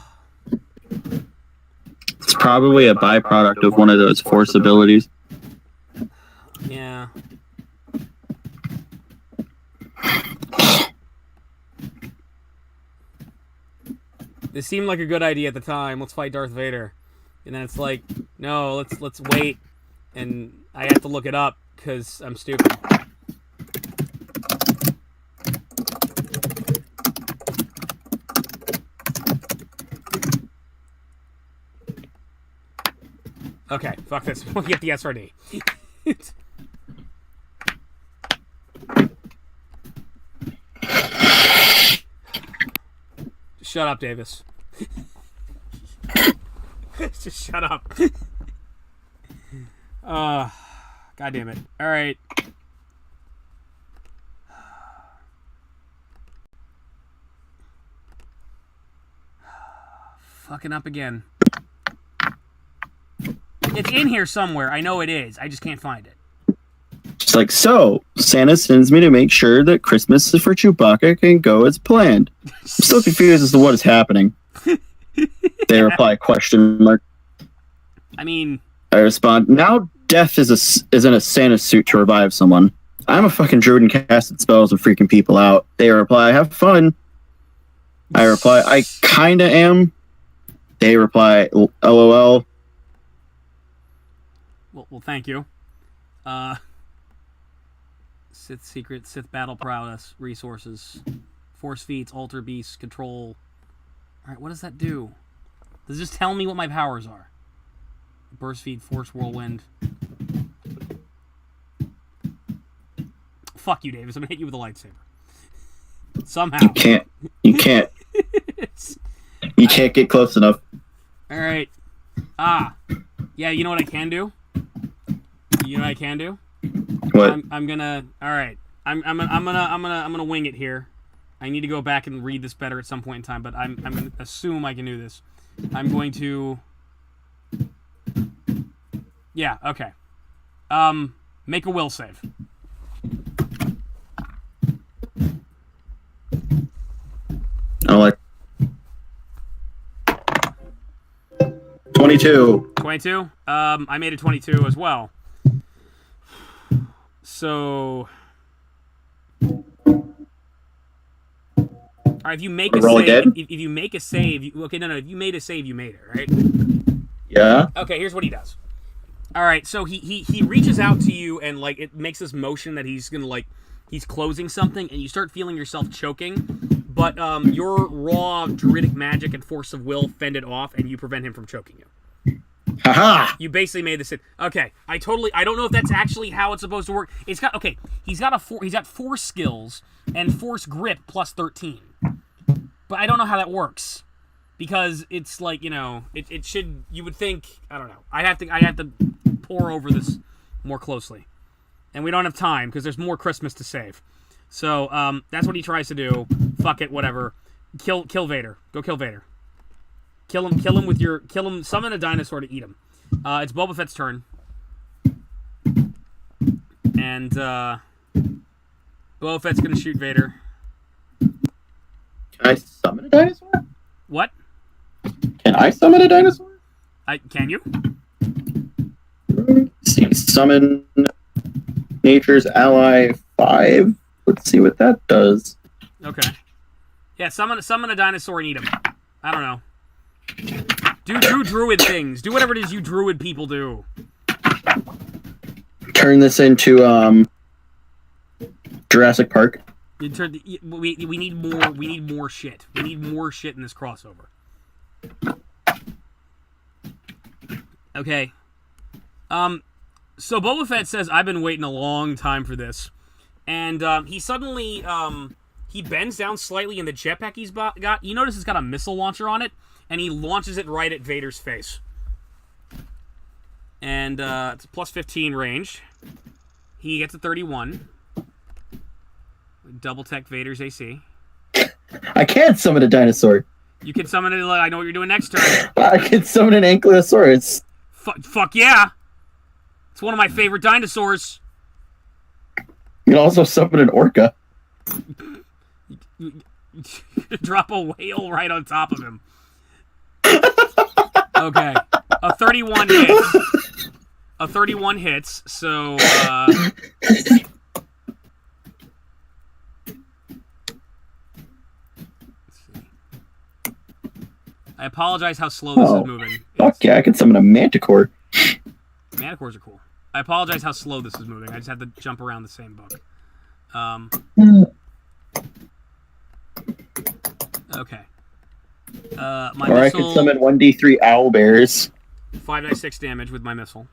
It's probably a byproduct of one of those force abilities. Yeah. This seemed like a good idea at the time. Let's fight Darth Vader. And then it's like, no, let's wait. And I have to look it up because I'm stupid. Okay, fuck this. We'll get the SRD. Shut up, Davis. Just shut up. God damn it. All right. Fucking up again. It's in here somewhere. I know it is. I just can't find it. It's like, so, Santa sends me to make sure that Christmas for Chewbacca can go as planned. I'm still confused as to what is happening. They reply, question mark. I mean... I respond, now Death is in a Santa suit to revive someone. I'm a fucking druid and casted spells and freaking people out. They reply, have fun. I reply, I kinda am. They reply, LOL. Well, thank you. Sith secret, Sith battle prowess, resources, force feats, alter beasts, control. All right, what does that do? Does it just tell me what my powers are? Burst feed, force whirlwind. Fuck you, Davis. I'm gonna hit you with a lightsaber. Somehow. You can't. You can't get close enough. All right. Yeah. You know what I can do? You know what I can do? What? I'm gonna. All right. I'm gonna wing it here. I need to go back and read this better at some point in time, but I'm gonna assume I can do this. I'm going to. Yeah. Okay. Make a will save. Oh, like 22. 22. I made a 22 as well. So, all right. If you make a save, if you make a save, okay, no. If you made a save, you made it, right? Yeah. Okay. Here's what he does. All right. So he reaches out to you and like it makes this motion that he's gonna like he's closing something, and you start feeling yourself choking. But your raw druidic magic and force of will fend it off, and you prevent him from choking you. Haha! You basically made this. Okay, I don't know if that's actually how it's supposed to work. He's got 4 skills and force grip plus 13. But I don't know how that works because it's like it should. You would think I don't know. I have to pore over this more closely, and we don't have time because there's more Christmas to save. So that's what he tries to do. Fuck it, whatever. Kill Vader. Go kill Vader. Kill him with your summon a dinosaur to eat him. It's Boba Fett's turn. And Boba Fett's gonna shoot Vader. Can I summon a dinosaur? What? Can I summon a dinosaur? Can you? See, summon Nature's Ally 5. Let's see what that does. Okay. Yeah, summon a dinosaur and eat him. I don't know. Do druid things. Do whatever it is you druid people do. Turn this into Jurassic Park. We need more. We need more shit. We need more shit in this crossover. Okay. So Boba Fett says, "I've been waiting a long time for this," and he suddenly he bends down slightly in the jetpack he's got. You notice it's got a missile launcher on it, and he launches it right at Vader's face. And it's a plus 15 range. He gets a 31. Double tech Vader's AC. I can't summon a dinosaur. You can summon it. I know what you're doing next turn. I can summon an Ankylosaurus. Fuck yeah! It's one of my favorite dinosaurs. You can also summon an orca. Drop a whale right on top of him. Okay. A 31 hits. A 31 hits, so I apologize how slow this is moving. Fuck yeah, I can summon a manticore. Manticores are cool. I apologize how slow this is moving. I just had to jump around the same book. Okay. I can summon 1d3 owlbears. 5d6 damage with my missile.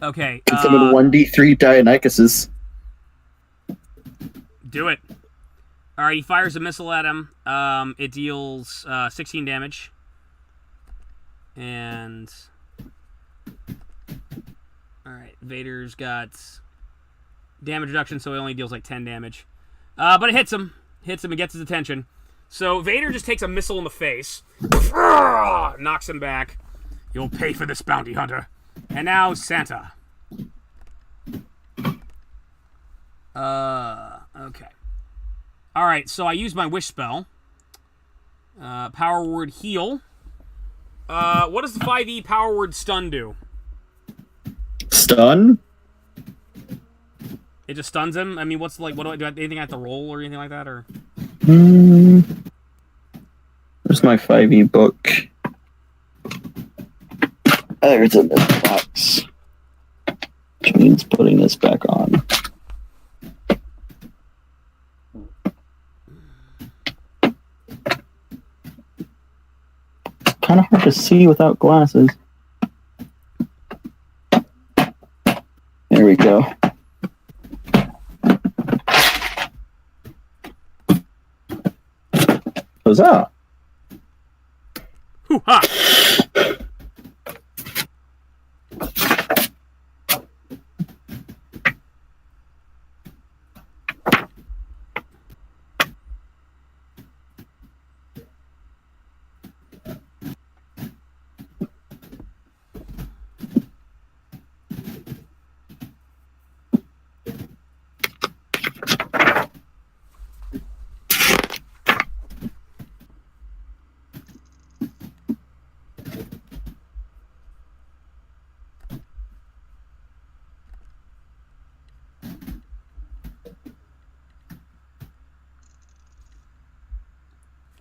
Okay. I can summon 1d3 Dionycuses. Do it. All right, he fires a missile at him. It deals 16 damage. And all right, Vader's got damage reduction, so it only deals like 10 damage. But it hits him. Hits him and gets his attention. So Vader just takes a missile in the face. Knocks him back. You'll pay for this, bounty hunter. And now Santa. Okay. Alright, so I used my wish spell. Power word heal. What does the 5e power word stun do? Stun? It just stuns him. I mean, what's like? What do anything I have to roll or anything like that? Or Where's my 5e book? There's in this box. Which means putting this back on. Kind of hard to see without glasses. There we go. Huzzah! Hoo-ha!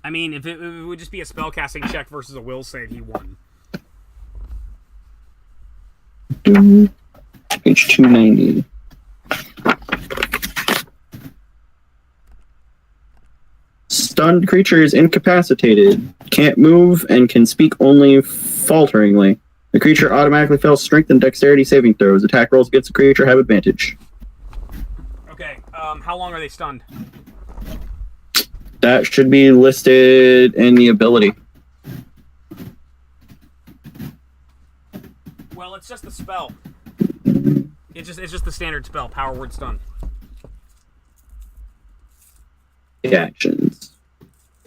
I mean, if it would just be a spellcasting check versus a will save, he won. Page 290. Stunned creature is incapacitated, can't move, and can speak only falteringly. The creature automatically fails strength and dexterity saving throws. Attack rolls against the creature have advantage. Okay, how long are they stunned? That should be listed in the ability. Well, it's just the spell. It's just the standard spell, Power Word Stun. The actions.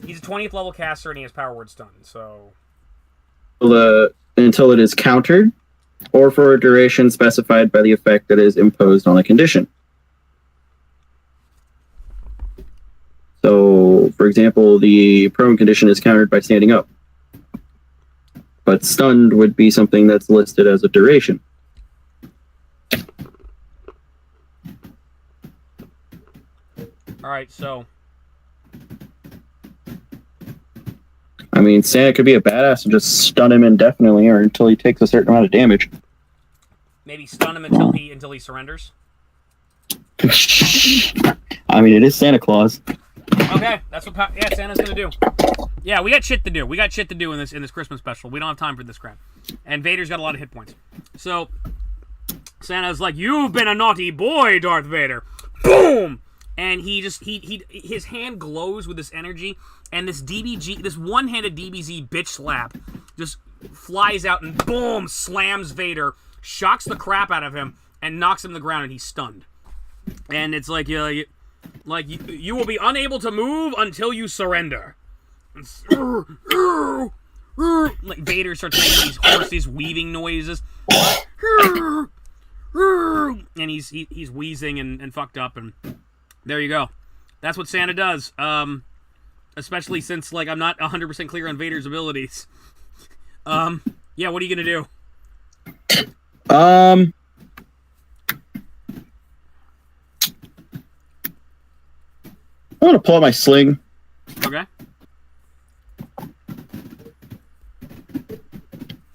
He's a 20th level caster and he has Power Word Stun, so... Until it is countered, or for a duration specified by the effect that is imposed on the condition. So, for example, the prone condition is countered by standing up. But stunned would be something that's listed as a duration. Alright, so... I mean, Santa could be a badass and just stun him indefinitely or until he takes a certain amount of damage. Maybe stun him until he surrenders? I mean, it is Santa Claus. Okay, that's what Santa's gonna do. Yeah, we got shit to do. We got shit to do in this Christmas special. We don't have time for this crap. And Vader's got a lot of hit points. So Santa's like, "You've been a naughty boy, Darth Vader." Boom! And his hand glows with this energy, and this this one-handed DBZ bitch slap just flies out and boom, slams Vader, shocks the crap out of him, and knocks him to the ground, and he's stunned. And it's like, you will be unable to move until you surrender. Like Vader starts making these weaving noises, and he's wheezing and fucked up, and there you go. That's what Santa does. Especially since I'm not 100% clear on Vader's abilities. Yeah, what are you gonna do? I'm gonna pull out my sling. Okay.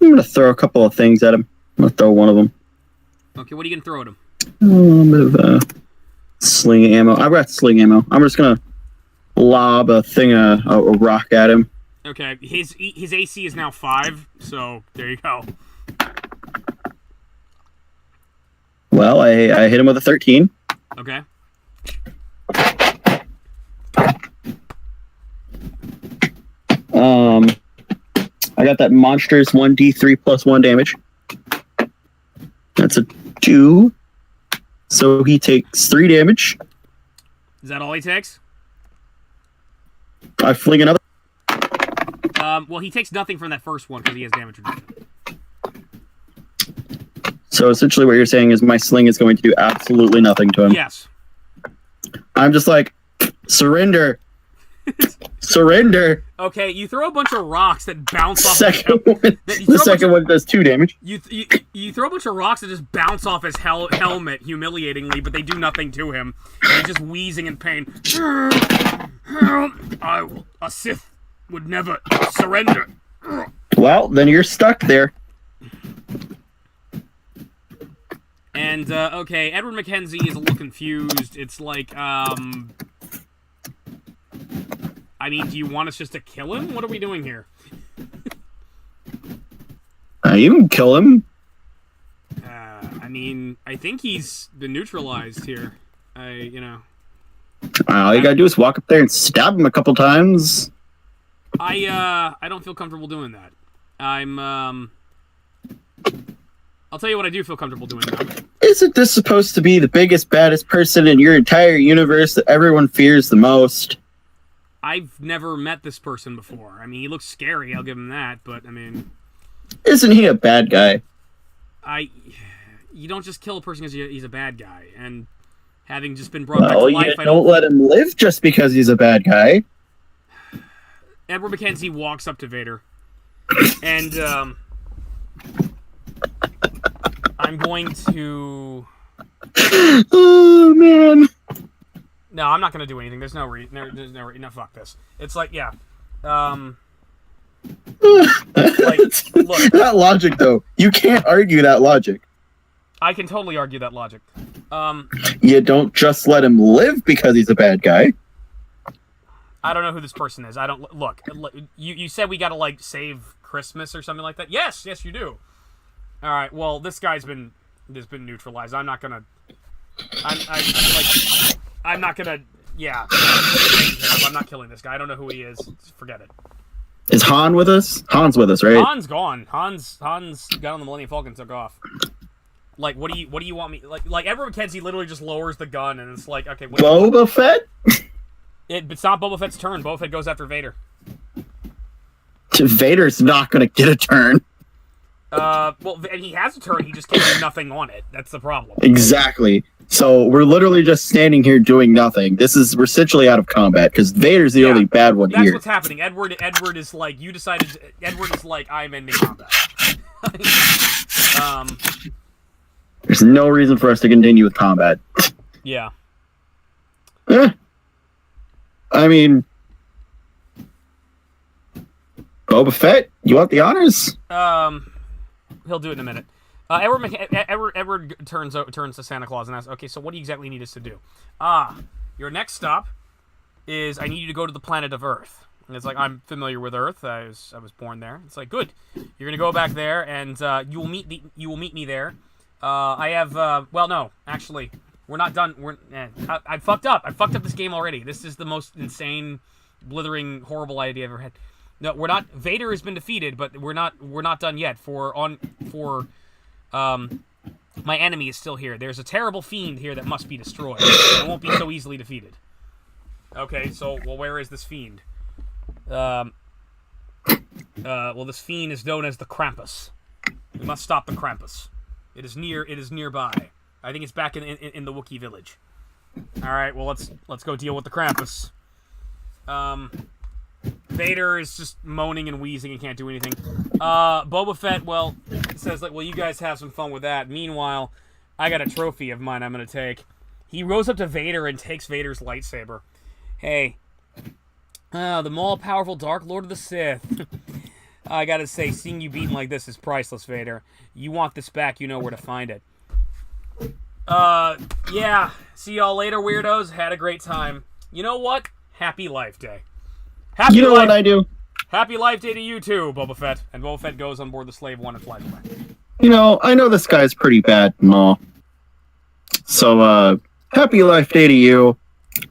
I'm gonna throw a couple of things at him. I'm gonna throw one of them. Okay, what are you gonna throw at him? A little bit of sling ammo. I've got sling ammo. I'm just gonna lob a rock at him. Okay, his AC is now 5, so there you go. Well, I hit him with a 13. Okay. I got that monstrous 1d3 plus 1 damage. That's a 2. So he takes 3 damage. Is that all he takes? I fling another. Well, he takes nothing from that first one because he has damage reduction. So essentially what you're saying is my sling is going to do absolutely nothing to him. Yes. I'm just like, surrender. Surrender. Okay, you throw a bunch of rocks that bounce off. The second one does 2 damage. You throw a bunch of rocks that just bounce off his helmet humiliatingly, but they do nothing to him. And he's just wheezing in pain. A Sith would never surrender. Well, then you're stuck there. And, okay, Edward Mackenzie is a little confused. It's like, I mean, do you want us just to kill him? What are we doing here? You can kill him. I mean, I think he's been neutralized here. You know. All you gotta do is walk up there and stab him a couple times. I don't feel comfortable doing that. I'll tell you what I do feel comfortable doing now. Isn't this supposed to be the biggest, baddest person in your entire universe that everyone fears the most? I've never met this person before. I mean, he looks scary, I'll give him that, but, I mean... Isn't he a bad guy? You don't just kill a person because he's a bad guy, and having just been brought back to life... You don't let him live just because he's a bad guy. Edward Mackenzie walks up to Vader, and, I'm going to... Oh, man. No, I'm not going to do anything. There's no reason. No, fuck this. It's like, yeah. Like, look. That logic, though. You can't argue that logic. I can totally argue that logic. You don't just let him live because he's a bad guy. I don't know who this person is. I don't... Look, you said we got to, like, save Christmas or something like that? Yes, you do. All right, well, this guy's been neutralized. I'm not gonna. I'm not gonna. Yeah, I'm not killing this guy. I don't know who he is. Forget it. Is Han with us? Han's with us, right? Han's gone. Han's got on the Millennium Falcon and took off. Like, what do you want me? Like Edward Mackenzie literally just lowers the gun and it's like, okay. Boba Fett? It's not Boba Fett's turn. Boba Fett goes after Vader. Vader's not gonna get a turn. Well, and he has a turn, he just can't do nothing on it. That's the problem. Exactly. So we're literally just standing here doing nothing. We're essentially out of combat, because Vader's the only bad one that's here. That's what's happening. Edward is like, Edward is like, I'm ending combat. There's no reason for us to continue with combat. Yeah. I mean... Boba Fett, you want the honors? He'll do it in a minute. Edward turns to Santa Claus and asks, okay, so what do you exactly need us to do? Your next stop is I need you to go to the planet of Earth. And it's like, I'm familiar with Earth. I was born there. It's like, good. You're gonna go back there, and you will meet me there. I have well, no, actually, we're not done. I fucked up. I fucked up this game already. This is the most insane, blithering, horrible idea I've ever had. No, we're not. Vader has been defeated, but we're not done yet. My enemy is still here. There's a terrible fiend here that must be destroyed. It won't be so easily defeated. Okay, so where is this fiend? Well, this fiend is known as the Krampus. We must stop the Krampus. It is nearby. I think it's back in the Wookiee village. All right, well let's go deal with the Krampus. Vader is just moaning and wheezing and can't do anything. Boba Fett, well, says like, well, you guys have some fun with that. Meanwhile, I got a trophy of mine I'm gonna take. He rose up to Vader and takes Vader's lightsaber. Hey, the all-powerful Dark Lord of the Sith. I gotta say, seeing you beaten like this is priceless, Vader. You want this back, you know where to find it. Yeah. See y'all later, weirdos. Had a great time. You know what? Happy Life Day. You know what I do? Happy Life Day to you too, Boba Fett. And Boba Fett goes on board the Slave One and flies away. You know, I know this guy's pretty bad and all. So, happy Life Day to you.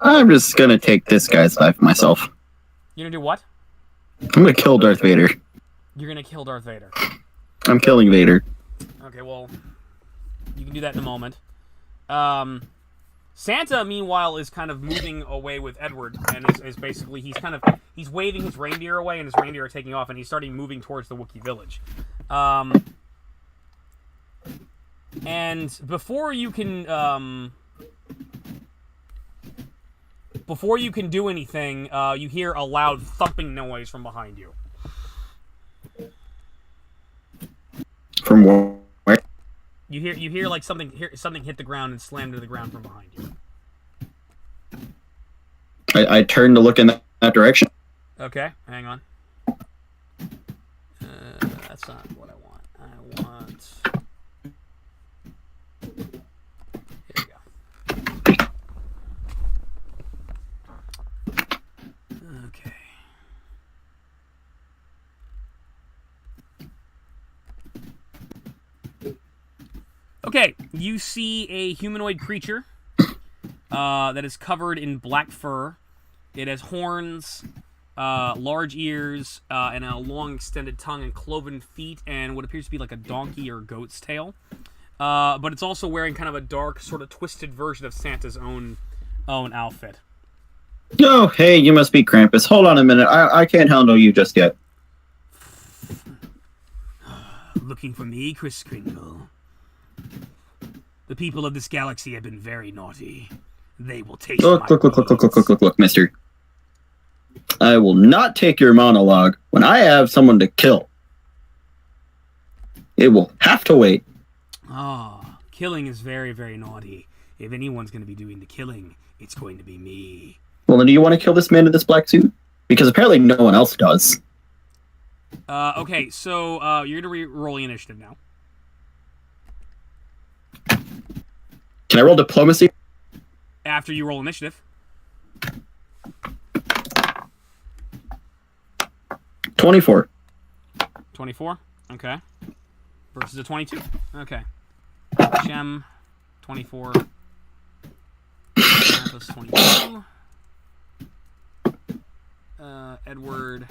I'm just gonna take this guy's life myself. You're gonna do what? I'm gonna kill Darth Vader. You're gonna kill Darth Vader. I'm killing Vader. Okay, well, you can do that in a moment. Santa, meanwhile, is kind of moving away with Edward, and is basically, he's waving his reindeer away, and his reindeer are taking off, and he's starting moving towards the Wookiee village. And before you can before you can do anything, you hear a loud thumping noise from behind you. From where? You hear like something hit the ground and slam to the ground from behind you. I turn to look in that direction. Okay, hang on. That's not what I want. I want... Here we go. Okay. Okay, you see a humanoid creature that is covered in black fur. It has horns, large ears, and a long extended tongue and cloven feet and what appears to be like a donkey or goat's tail. But it's also wearing kind of a dark, sort of twisted version of Santa's own outfit. Oh, hey, you must be Krampus. Hold on a minute. I can't handle you just yet. Looking for me, Kris Kringle? The people of this galaxy have been very naughty. They will taste my look, mister. I will not take your monologue when I have someone to kill. It will have to wait. Killing is very, very naughty. If anyone's going to be doing the killing, it's going to be me. Well, then do you want to kill this man in this black suit? Because apparently no one else does. Okay, so you're going to roll the initiative now. Can I roll diplomacy? After you roll initiative. 24. 24? Okay. Versus a 22. Okay. Shem, 24. Krampus, 22. Edward.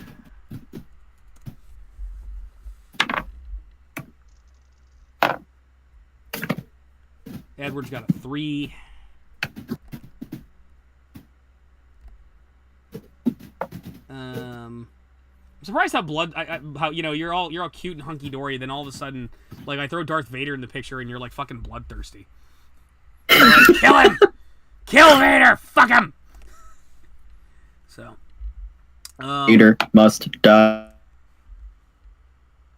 Edward's got a 3. I'm surprised how how you're all cute and hunky dory. Then all of a sudden, like I throw Darth Vader in the picture, and you're like fucking bloodthirsty. Like, kill him! Kill Vader! Fuck him! So, Vader must die.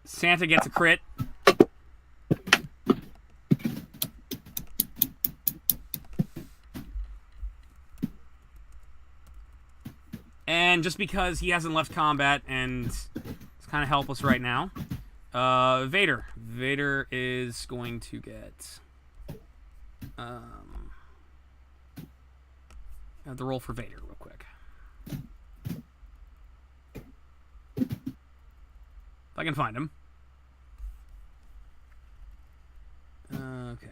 Santa gets a crit. And just because he hasn't left combat and is kind of helpless right now, Vader is going to get... I have to roll for Vader real quick. If I can find him. Okay.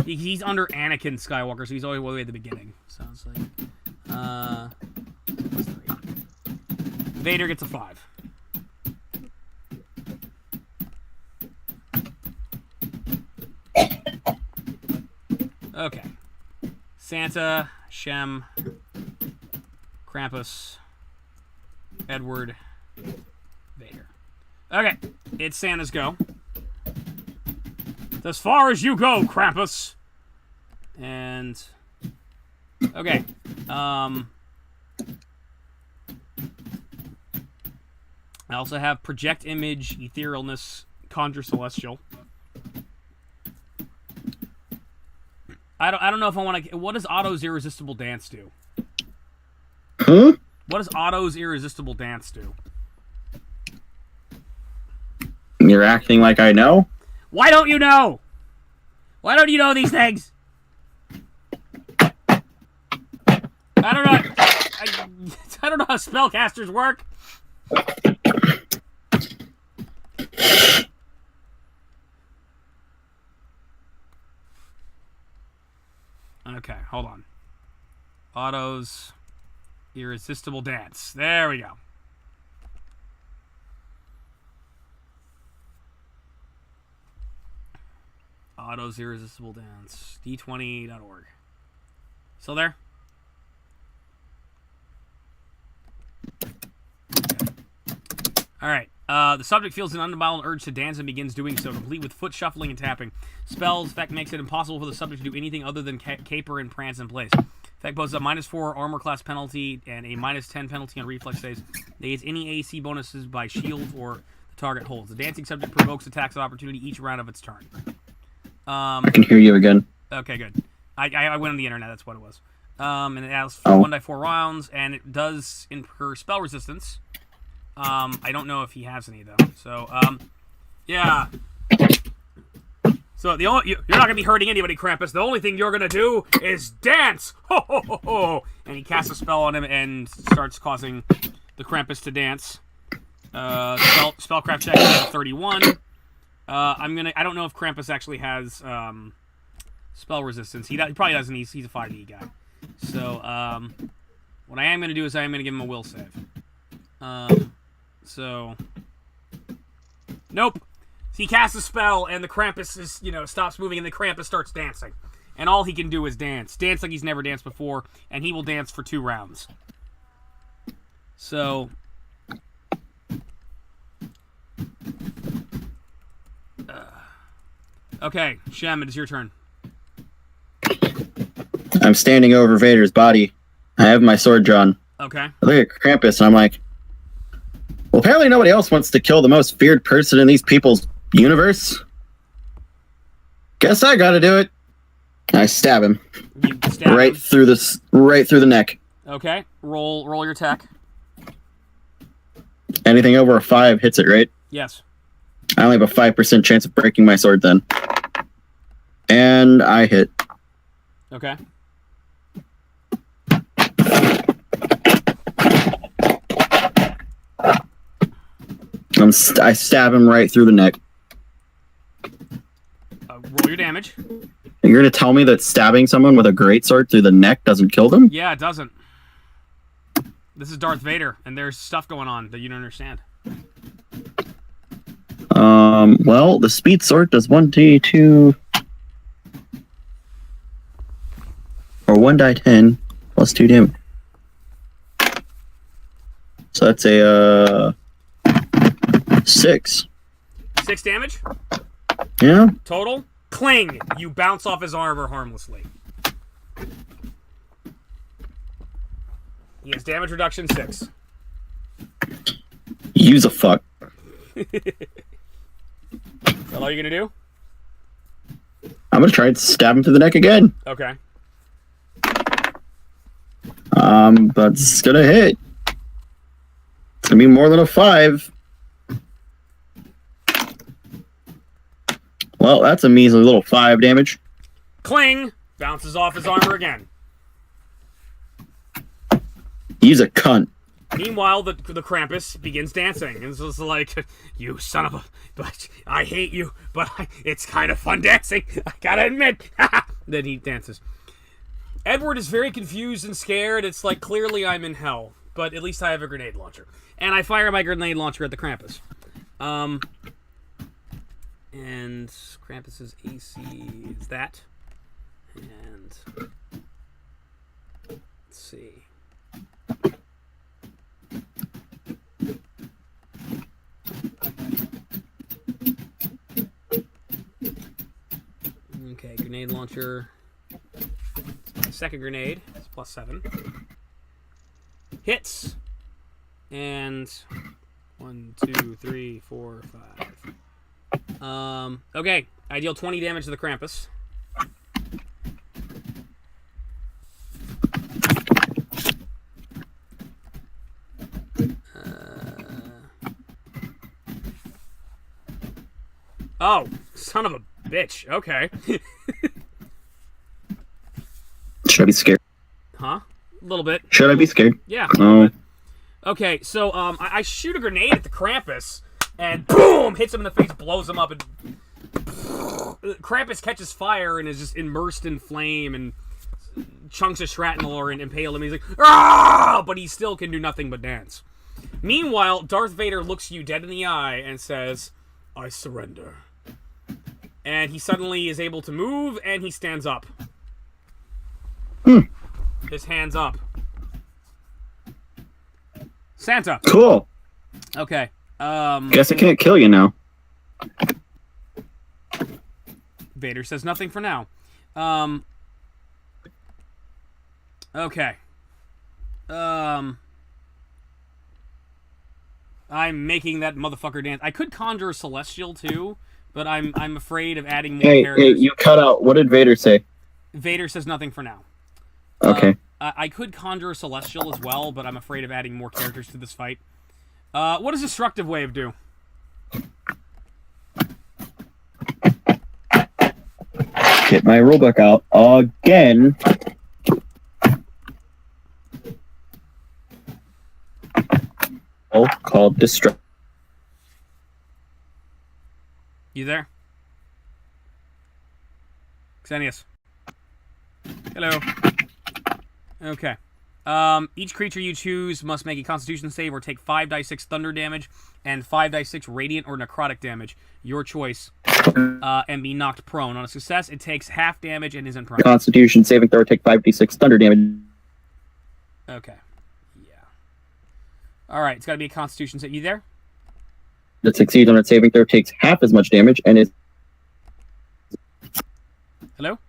He's under Anakin Skywalker, so he's always way at the beginning. So it's like... Vader gets a 5. Okay. Santa, Shem, Krampus, Edward, Vader. Okay, it's Santa's go. As far as you go, Krampus. And okay. I also have Project Image, Etherealness, Conjure Celestial. I don't know if I want to... What does Otto's Irresistible Dance do? Huh? What does Otto's Irresistible Dance do? You're acting like I know? Why don't you know? Why don't you know these things? I don't know. I don't know how spellcasters work. Okay, hold on. Otto's Irresistible Dance. There we go. Otto's Irresistible Dance. D20.org. Still there? Alright. The subject feels an unbound urge to dance and begins doing so, complete with foot shuffling and tapping. Spell's effect makes it impossible for the subject to do anything other than caper and prance in place. Effect poses a -4 armor class penalty and a -10 penalty on reflex saves. Negates any AC bonuses by shield or the target holds. The dancing subject provokes attacks of opportunity each round of its turn. I can hear you again. Okay, good. I went on the internet, that's what it was. And it adds 1d4 rounds, and it does incur spell resistance. I don't know if he has any, though. So, yeah. So, you're not going to be hurting anybody, Krampus. The only thing you're going to do is dance! Ho, ho, ho, ho! And he casts a spell on him and starts causing the Krampus to dance. Spellcraft check is 31. I don't know if Krampus actually has spell resistance. He probably doesn't. He's a 5e guy. So what I am going to do is I am going to give him a will save. Nope. He casts a spell and the Krampus is stops moving and the Krampus starts dancing, and all he can do is dance like he's never danced before, and he will dance for 2 rounds. So. Okay, Shem, it is your turn. I'm standing over Vader's body. I have my sword drawn. Okay. I look at Krampus and I'm like, well, apparently nobody else wants to kill the most feared person in these people's universe. Guess I gotta do it. I stab him. You stab right him. through the neck. Okay. Roll your attack. Anything over a 5 hits it, right? Yes. I only have a 5% chance of breaking my sword then. And I hit. Okay. I stab him right through the neck. Roll your damage. You're going to tell me that stabbing someone with a greatsword through the neck doesn't kill them? Yeah, it doesn't. This is Darth Vader, and there's stuff going on that you don't understand. Well, the speed sword does 1d2 or 1d10 plus 2 damage. So that's a 6. 6 damage? Yeah. Total? Cling! You bounce off his armor harmlessly. He has damage reduction 6. Use a fuck. Is that all you're gonna do? I'm gonna try and stab him through the neck again. Okay. That's gonna hit. It's gonna be more than a 5. Well, that's a measly little 5 damage. Cling! Bounces off his armor again. He's a cunt. Meanwhile, the Krampus begins dancing. And it's just like, you son of a... But I hate you, but it's kind of fun dancing. I gotta admit. Then he dances. Edward is very confused and scared. It's like, clearly I'm in hell. But at least I have a grenade launcher. And I fire my grenade launcher at the Krampus. And Krampus's AC is that. And... let's see... Okay, grenade launcher. Second grenade. It's +7. Hits. And 1, 2, 3, 4, 5. Okay, I deal 20 damage to the Krampus. Oh, son of a bitch. Okay. Should I be scared? Huh? A little bit. Should I be scared? Yeah. Oh. Okay, so I shoot a grenade at the Krampus, and boom! Hits him in the face, blows him up, and Krampus catches fire and is just immersed in flame, and chunks of shrapnel are impale him. He's like, ah! But he still can do nothing but dance. Meanwhile, Darth Vader looks you dead in the eye and says, I surrender. And he suddenly is able to move, and he stands up. His hands up. Santa. Cool. Okay. Guess I can't kill you now. Vader says nothing for now. Okay. I'm making that motherfucker dance. I could conjure a celestial too, but I'm afraid of adding more Hey, characters. you cut out. What did Vader say? Vader says nothing for now. Okay. I could conjure a celestial as well, but I'm afraid of adding more characters to this fight. What does Destructive Wave do? Get my rulebook out again. Oh, called Destruct. You there? Xenius. Hello. Okay. Each creature you choose must make a Constitution save or take 5d6 thunder damage and 5d6 radiant or necrotic damage, your choice, and be knocked prone. On a success, it takes half damage and isn't prone. Constitution saving throw, take 5d6 thunder damage. Okay. Yeah. All right. It's got to be a Constitution save. You there? That succeeds on its saving throw takes half as much damage and is. Hello?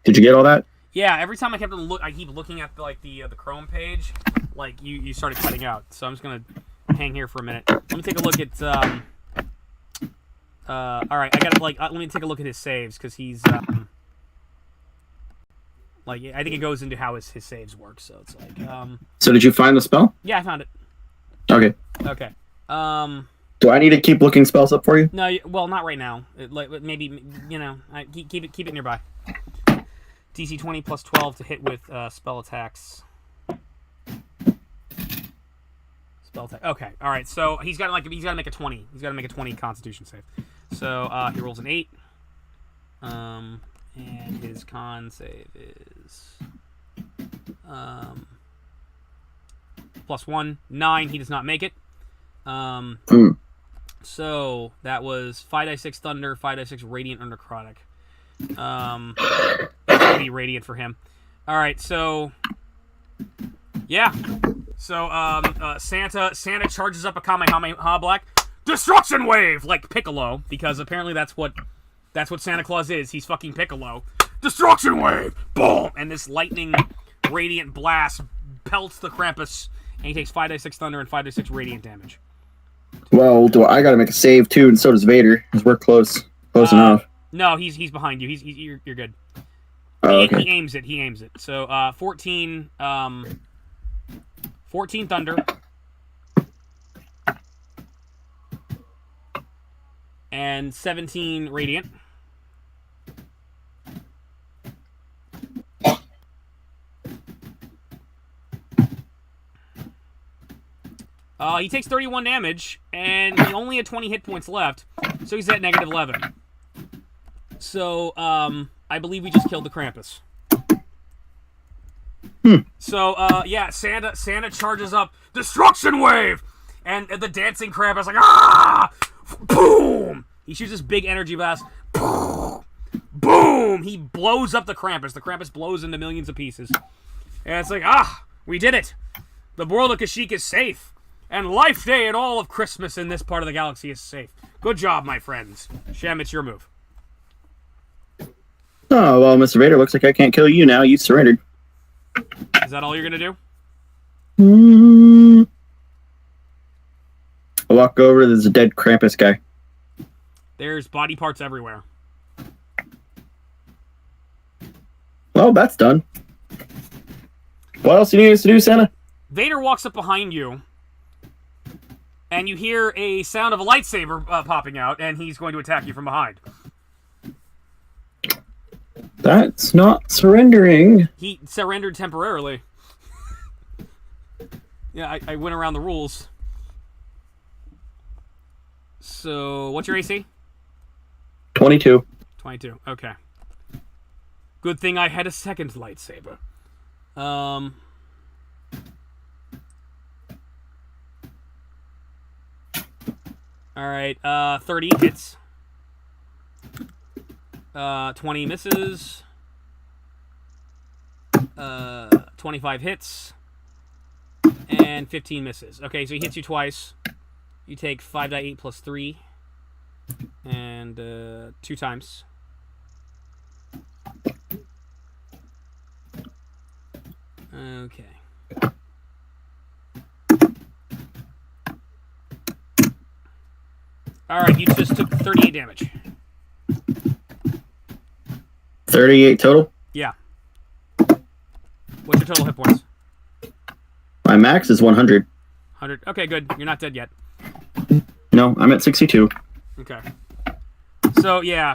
Did you get all that? Yeah. Every time I keep looking at the Chrome page, like you started cutting out. So I'm just gonna hang here for a minute. Let me take a look at. All right. I got let me take a look at his saves because he's I think it goes into how his saves work. So it's like So did you find the spell? Yeah, I found it. Okay. Okay. Do I need to keep looking spells up for you? No, well, not right now. Maybe keep it nearby. DC 20 plus 12 to hit with spell attacks. Spell attack. Okay, all right. So he's got to make a 20. He's got to make a 20 Constitution save. So he rolls an 8. And his con save is +1, 9. He does not make it. So that was 5d6 thunder, 5d6 radiant, or necrotic. It's gonna be radiant for him. All right, so yeah, so Santa charges up a Kamehameha Black Destruction Wave like Piccolo, because apparently that's what Santa Claus is. He's fucking Piccolo. Destruction Wave, boom, and this lightning radiant blast pelts the Krampus, and he takes 5d6 thunder and 5d6 radiant damage. Well, I got to make a save too, and so does Vader, because we're close enough. No, he's behind you. You're good. Oh, okay. He aims it. So 14 thunder and 17 radiant. He takes 31 damage, and he only had 20 hit points left, so he's at -11. So, I believe we just killed the Krampus. So, yeah, Santa charges up Destruction Wave, and the dancing Krampus like, ah! Boom! He shoots this big energy blast. Boom! He blows up the Krampus. The Krampus blows into millions of pieces. And it's like, we did it! The world of Kashyyyk is safe! And Life Day and all of Christmas in this part of the galaxy is safe. Good job, my friends. Shem, it's your move. Oh, well, Mr. Vader, looks like I can't kill you now. You surrendered. Is that all you're going to do? I walk over, there's a dead Krampus guy. There's body parts everywhere. Well, that's done. What else do you need us to do, Santa? Vader walks up behind you, and you hear a sound of a lightsaber popping out, and he's going to attack you from behind. That's not surrendering. He surrendered temporarily. Yeah, I went around the rules. So, what's your AC? 22. 22, okay. Good thing I had a second lightsaber. Alright, 30 hits. 20 misses. 25 hits. And 15 misses. Okay, so he hits you twice. You take 5d8 plus 3. And 2 times. Okay. Alright, you just took 38 damage. 38 total? Yeah. What's your total hit points? My max is 100. 100. Okay, good. You're not dead yet. No, I'm at 62. Okay. So, yeah.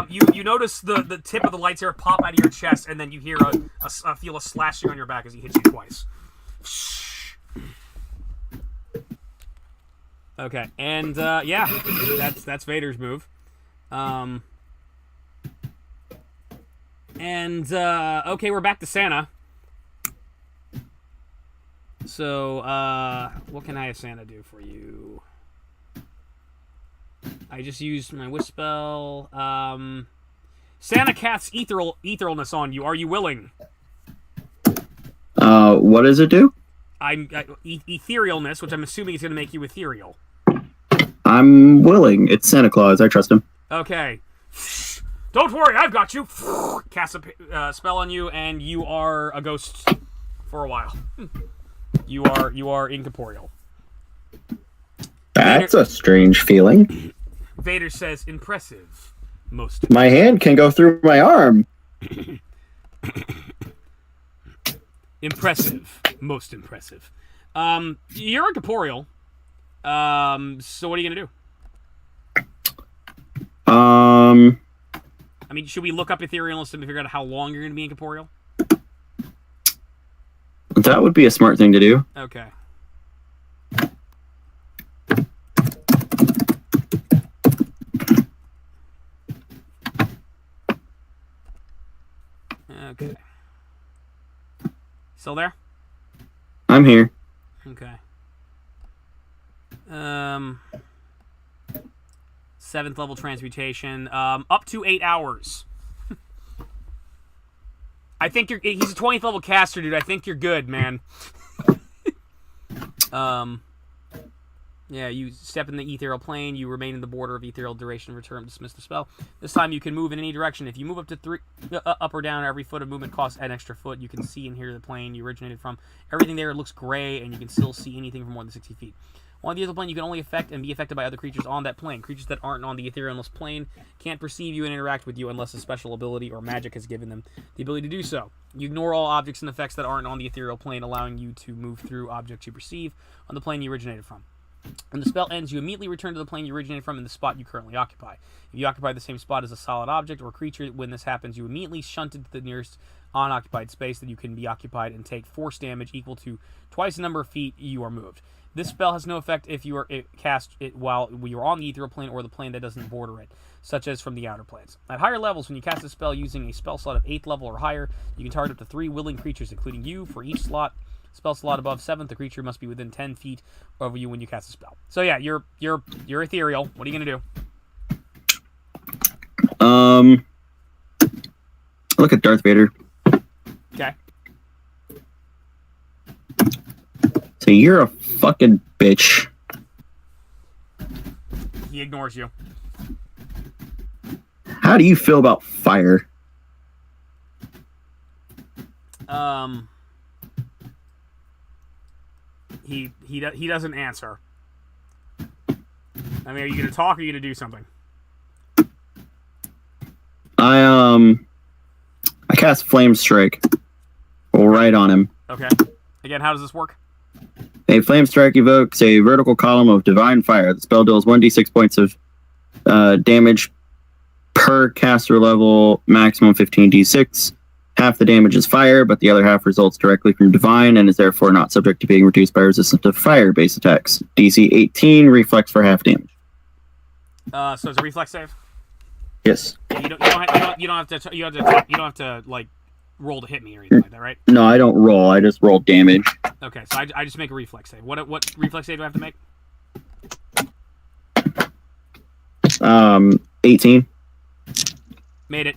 You notice the tip of the lightsaber pop out of your chest, and then you hear feel a slashing on your back as he hits you twice. Okay, and yeah, that's Vader's move. Okay, we're back to Santa. So, what can I have Santa do for you? I just used my Wisp spell. Santa casts etherealness on you. Are you willing? What does it do? Etherealness, which I'm assuming is going to make you ethereal. I'm willing. It's Santa Claus. I trust him. Okay. Don't worry, I've got you. Cast a spell on you, and you are a ghost for a while. You are incorporeal. That's a strange feeling. Vader says, "Impressive, most." My hand can go through my arm. Impressive, most impressive. You're incorporeal. So what are you gonna do? I mean, should we look up etherealness to figure out how long you're gonna be incorporeal? That would be a smart thing to do. Okay. Okay. Still there? I'm here. Okay. 7th level transmutation. Up to 8 hours. I think he's a 20th level caster, dude. I think you're good, man. Yeah, you step in the ethereal plane. You remain in the border of ethereal duration. Return, dismiss the spell. This time you can move in any direction. If you move up to 3, up or down, every foot of movement costs an extra foot. You can see and hear the plane you originated from. Everything there looks gray, and you can still see anything from more than 60 feet. On the ethereal plane, you can only affect and be affected by other creatures on that plane. Creatures that aren't on the etherealness plane can't perceive you and interact with you unless a special ability or magic has given them the ability to do so. You ignore all objects and effects that aren't on the ethereal plane, allowing you to move through objects you perceive on the plane you originated from. When the spell ends, you immediately return to the plane you originated from in the spot you currently occupy. If you occupy the same spot as a solid object or creature, when this happens, you immediately shunted to the nearest unoccupied space that you can be occupied and take force damage equal to twice the number of feet you are moved. This spell has no effect if you are cast it while you're on the ethereal plane or the plane that doesn't border it, such as from the outer planes. At higher levels, when you cast a spell using a spell slot of 8th level or higher, you can target up to 3 willing creatures, including you, for each spell slot above 7th. The creature must be within 10 feet of you when you cast a spell. So yeah, you're ethereal. What are you gonna do? Look at Darth Vader. Okay. So you're a fucking bitch. He ignores you. How do you feel about fire? He doesn't answer. I mean, are you gonna talk or are you gonna do something? I cast Flame Strike. Right on him. Okay. Again, how does this work? A Flame Strike evokes a vertical column of divine fire. The spell deals 1d6 points of damage per caster level, maximum 15d6. Half the damage is fire, but the other half results directly from divine and is therefore not subject to being reduced by resistance to fire-based attacks. DC 18, reflex for half damage. So it's a reflex save? Yes. Yeah, you don't have to like roll to hit me or anything like that, right? No, I don't roll. I just roll damage. Okay, so I just make a reflex save. What reflex save do I have to make? 18. Made it.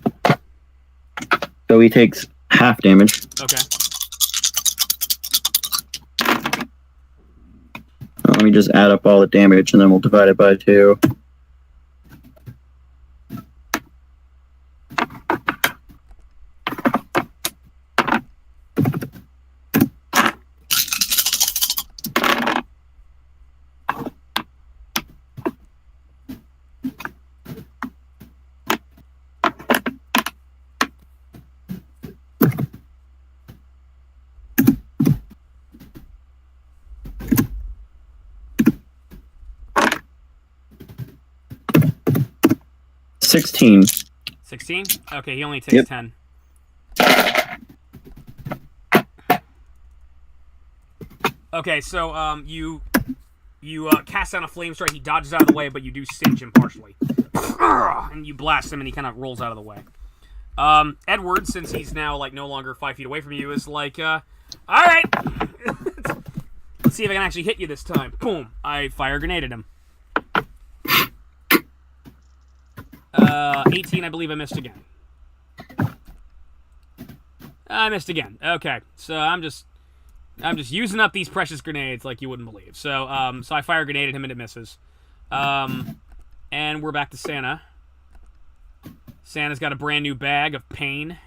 So he takes half damage. Okay. Let me just add up all the damage and then we'll divide it by 2. 16. 16? Okay, he only takes Yep. 10. Okay, so you cast down a flame strike. He dodges out of the way, but you do singe him partially, and you blast him, and he kind of rolls out of the way. Edward, since he's now like no longer 5 feet away from you, is like, all right, let's see if I can actually hit you this time. Boom! I fire a grenade at him. 18, I believe I missed again. I missed again. Okay, so I'm just using up these precious grenades like you wouldn't believe. So I fire a grenade at him and it misses. And we're back to Santa. Santa's got a brand new bag of pain.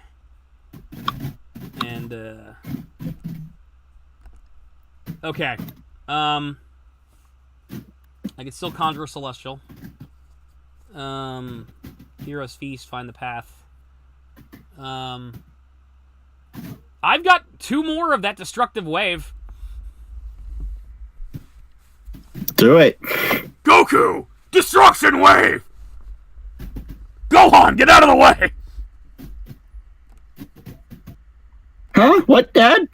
And okay. I can still conjure a celestial. Hero's Feast, find the path. I've got 2 more of that destructive wave. Do it. Goku! Destruction wave! Gohan, get out of the way! Huh? What, Dad?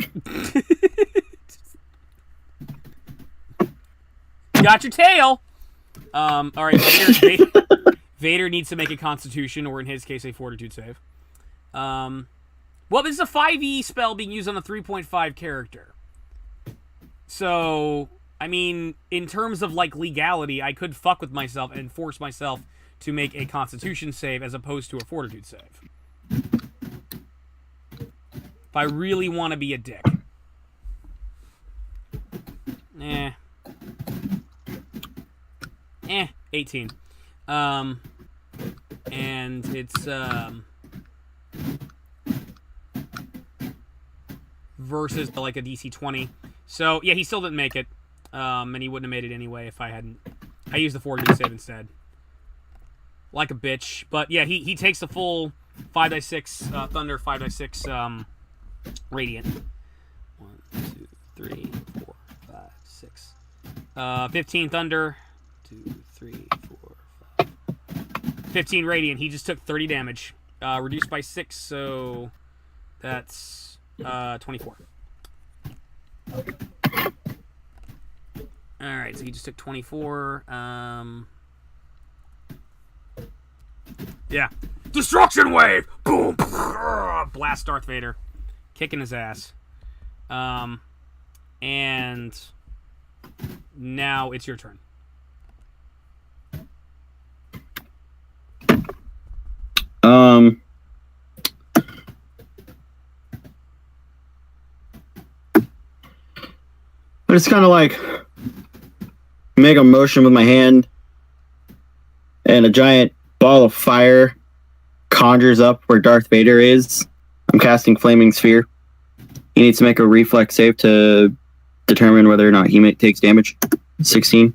Got your tail! Alright, Vader needs to make a Constitution, or in his case, a Fortitude save. Well, this is a 5e spell being used on a 3.5 character. So, I mean, in terms of, like, legality, I could fuck with myself and force myself to make a Constitution save as opposed to a Fortitude save. If I really want to be a dick. 18. And it's, versus like a DC 20. So, yeah, he still didn't make it. And he wouldn't have made it anyway if I hadn't. I used the Fortitude save instead. Like a bitch. But, yeah, he takes the full 5d6 Thunder, 5d6 Radiant. 1, 2, 3, 4, 5, 6. 15 Thunder. 2, 3, 4, 5. 15 Radiant. He just took 30 damage. Reduced by 6, so that's 24. Alright, so he just took 24. Yeah. Destruction wave! Boom! Blast Darth Vader. Kicking his ass. And now it's your turn. I just kind of like make a motion with my hand, and a giant ball of fire conjures up where Darth Vader is. I'm casting Flaming Sphere. He needs to make a reflex save to determine whether or not he takes damage. 16.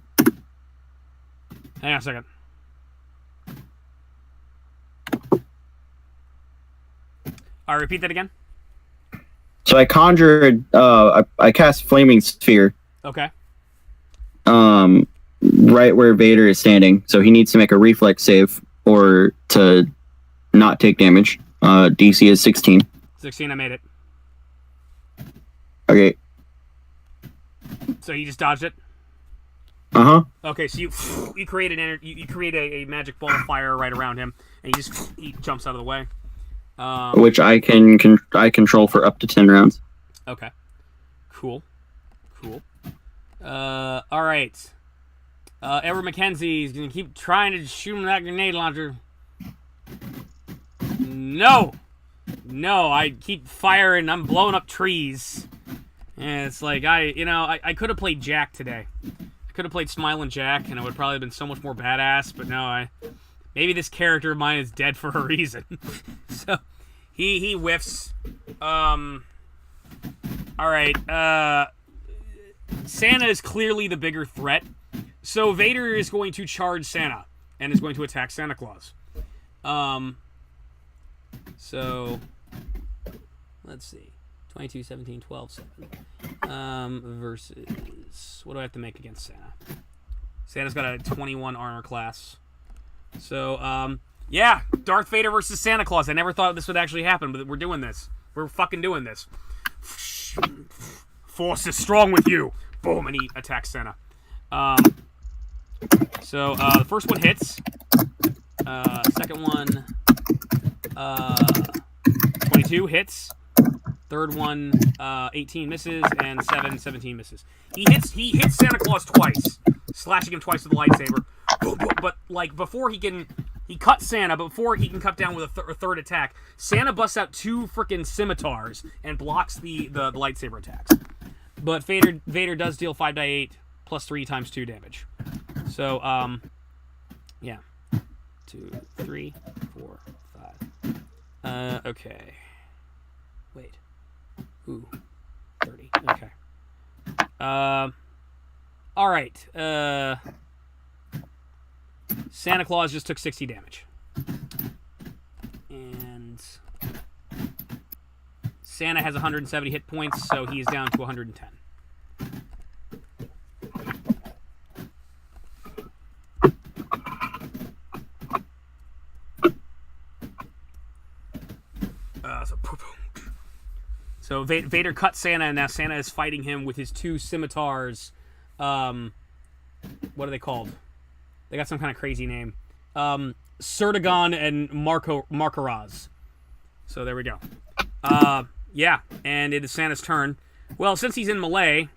Hang on a second. All right, repeat that again. So I conjured, I cast Flaming Sphere. Okay. Right where Vader is standing. So he needs to make a reflex save or to not take damage. DC is 16. 16, I made it. Okay. So you just dodged it? Uh-huh. Okay, so you create you create a magic ball of fire right around him, and he jumps out of the way. Which I control for up to 10 rounds. Okay. Cool. All right. Edward McKenzie's gonna keep trying to shoot him with that grenade launcher. No, I keep firing. I'm blowing up trees. And it's like I could have played Jack today. I could have played Smiling Jack, and it would probably have been so much more badass. But no, maybe this character of mine is dead for a reason. So he whiffs. All right. Santa is clearly the bigger threat. So Vader is going to charge Santa and is going to attack Santa Claus. So let's see. 22, 17, 12, 7. Versus... What do I have to make against Santa? Santa's got a 21 armor class. So, Yeah, Darth Vader versus Santa Claus. I never thought this would actually happen, but we're doing this. We're fucking doing this. Force is strong with you. Boom, and he attacks Santa. So the first one hits. Second one, 22 hits. Third one, 18 misses, and 17 misses. He hits Santa Claus twice, slashing him twice with a lightsaber. But like before he cuts Santa, but before he can cut down with a third attack, Santa busts out 2 freaking scimitars and blocks the lightsaber attacks. But Vader does deal 5d8 plus 3 times 2 damage. So yeah, 2, 3, 4, 5. Okay. Wait. Ooh, 30. Okay. All right. Santa Claus just took 60 damage. And Santa has 170 hit points, so he's down to 110. So Vader cuts Santa, and now Santa is fighting him with his 2 scimitars. What are they called? They got some kind of crazy name. Sertagon and Markaraz. So there we go. Yeah, and it is Santa's turn. Well, since he's in melee,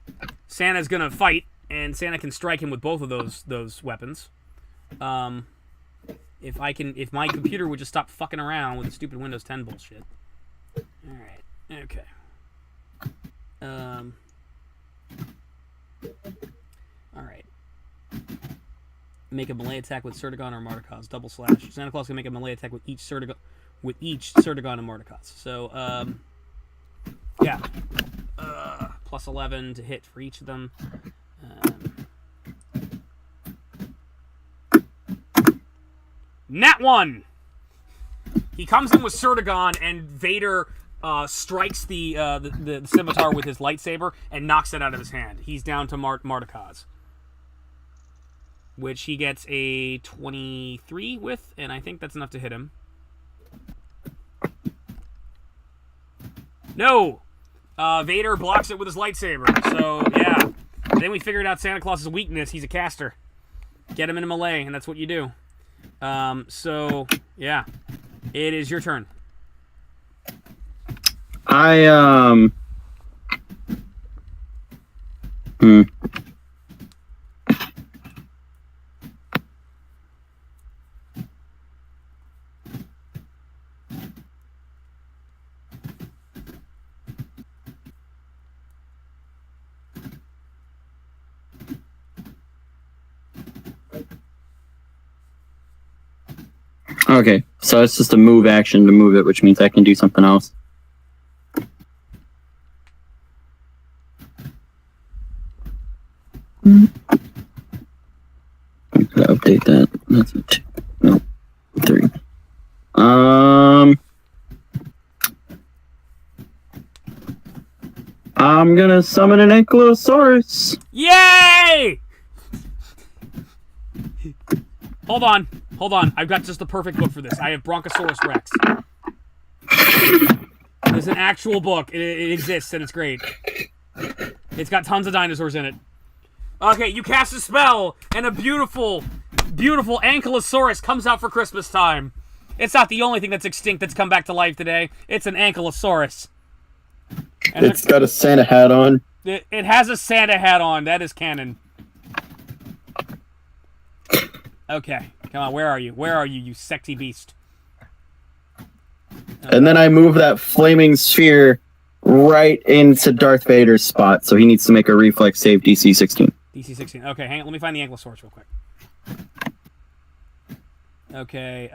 Santa's gonna fight, and Santa can strike him with both of those weapons. If my computer would just stop fucking around with the stupid Windows 10 bullshit. All right. Okay. All right. Make a melee attack with Sertagon or Martikaz. Double slash. Santa Claus can make a melee attack with each Sertagon and Martikaz. So, yeah. Plus 11 to hit for each of them. Nat 1! He comes in with Sertagon, and Vader strikes the scimitar with his lightsaber and knocks it out of his hand. He's down to Martikaz, which he gets a 23 with, and I think that's enough to hit him. No! Vader blocks it with his lightsaber. So, yeah. Then we figured out Santa Claus's weakness. He's a caster. Get him in a melee, and that's what you do. So, yeah. It is your turn. Okay, so it's just a move action to move it, which means I can do something else. I'm gonna update that. That's a 2. No, 3. I'm gonna summon an Ankylosaurus. Yay! Hold on. I've got just the perfect book for this. I have Bronchosaurus Rex. There's an actual book. It exists, and it's great. It's got tons of dinosaurs in it. Okay, you cast a spell, and a beautiful, beautiful Ankylosaurus comes out for Christmas time. It's not the only thing that's extinct that's come back to life today. It's an Ankylosaurus. And it's got a Santa hat on. It has a Santa hat on. That is canon. Okay, come on. Where are you? Where are you, you sexy beast? And then I move that flaming sphere right into Darth Vader's spot, so he needs to make a reflex save DC 16. DC 16. Okay, hang on. Let me find the Ankylosaurus real quick. Okay,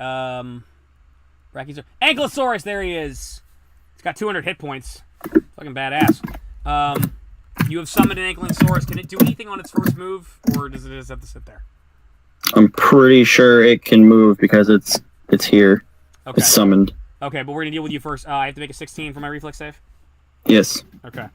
Brachiosaurus. Ankylosaurus, there he is. It's got 200 hit points. Fucking badass. You have summoned an Ankylosaurus. Can it do anything on its first move, or does it just have to sit there? I'm pretty sure it can move because it's here. Okay. It's summoned. Okay, but we're gonna deal with you first. I have to make a 16 for my reflex save? Yes. Okay.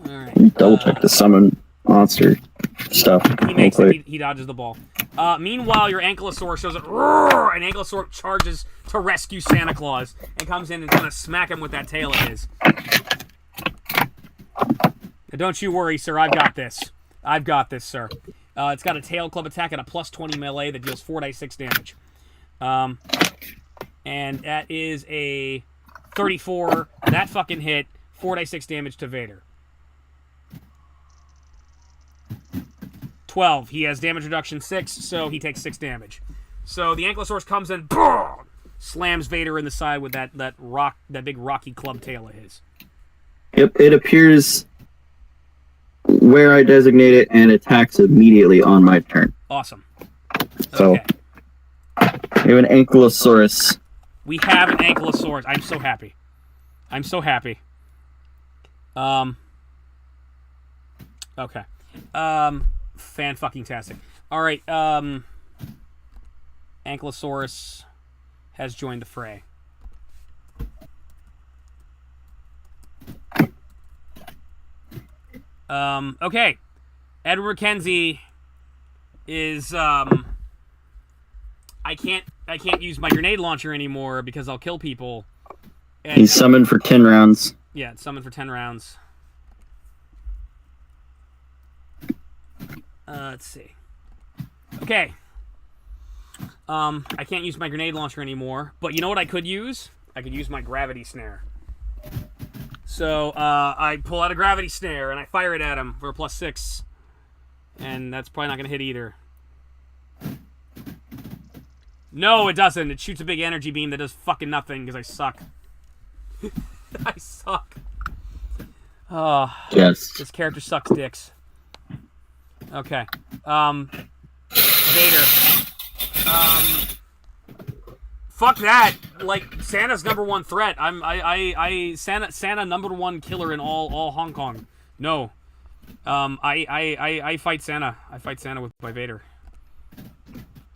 All right. Double check the summon monster stuff. He makes it. He dodges the ball. Meanwhile, your Ankylosaur shows up. Roar! And Ankylosaur charges to rescue Santa Claus and comes in and is gonna smack him with that tail of his. Now, don't you worry, sir. I've got this. I've got this, sir. It's got a tail club attack and a +20 melee that deals 4d6 damage. And that is a 34. That fucking hit. 4d6 damage to Vader. 12. He has damage reduction 6, so he takes 6 damage. So the Ankylosaurus comes in, boom, slams Vader in the side with that big rocky club tail of his. It appears where I designate it and attacks immediately on my turn. Awesome. So Okay. we have an Ankylosaurus. We have an Ankylosaurus. I'm so happy. I'm so happy. Okay. Fan-fucking-tastic. All right, Ankylosaurus has joined the fray. Okay. Edward Mackenzie is, I can't use my grenade launcher anymore because I'll kill people. And, He's summoned for 10 rounds. Yeah, it's summoned for 10 rounds. Let's see. Okay. I can't use my grenade launcher anymore, but you know what I could use? I could use my gravity snare. So, I pull out a gravity snare and I fire it at him for a +6. And that's probably not going to hit either. No, it doesn't. It shoots a big energy beam that does fucking nothing because I suck. I suck. Oh, Yes. this character sucks dicks. Okay. Vader. Fuck that. Like, Santa's #1 threat. Santa #1 killer in all Hong Kong. No. I fight Santa. I fight Santa with my Vader.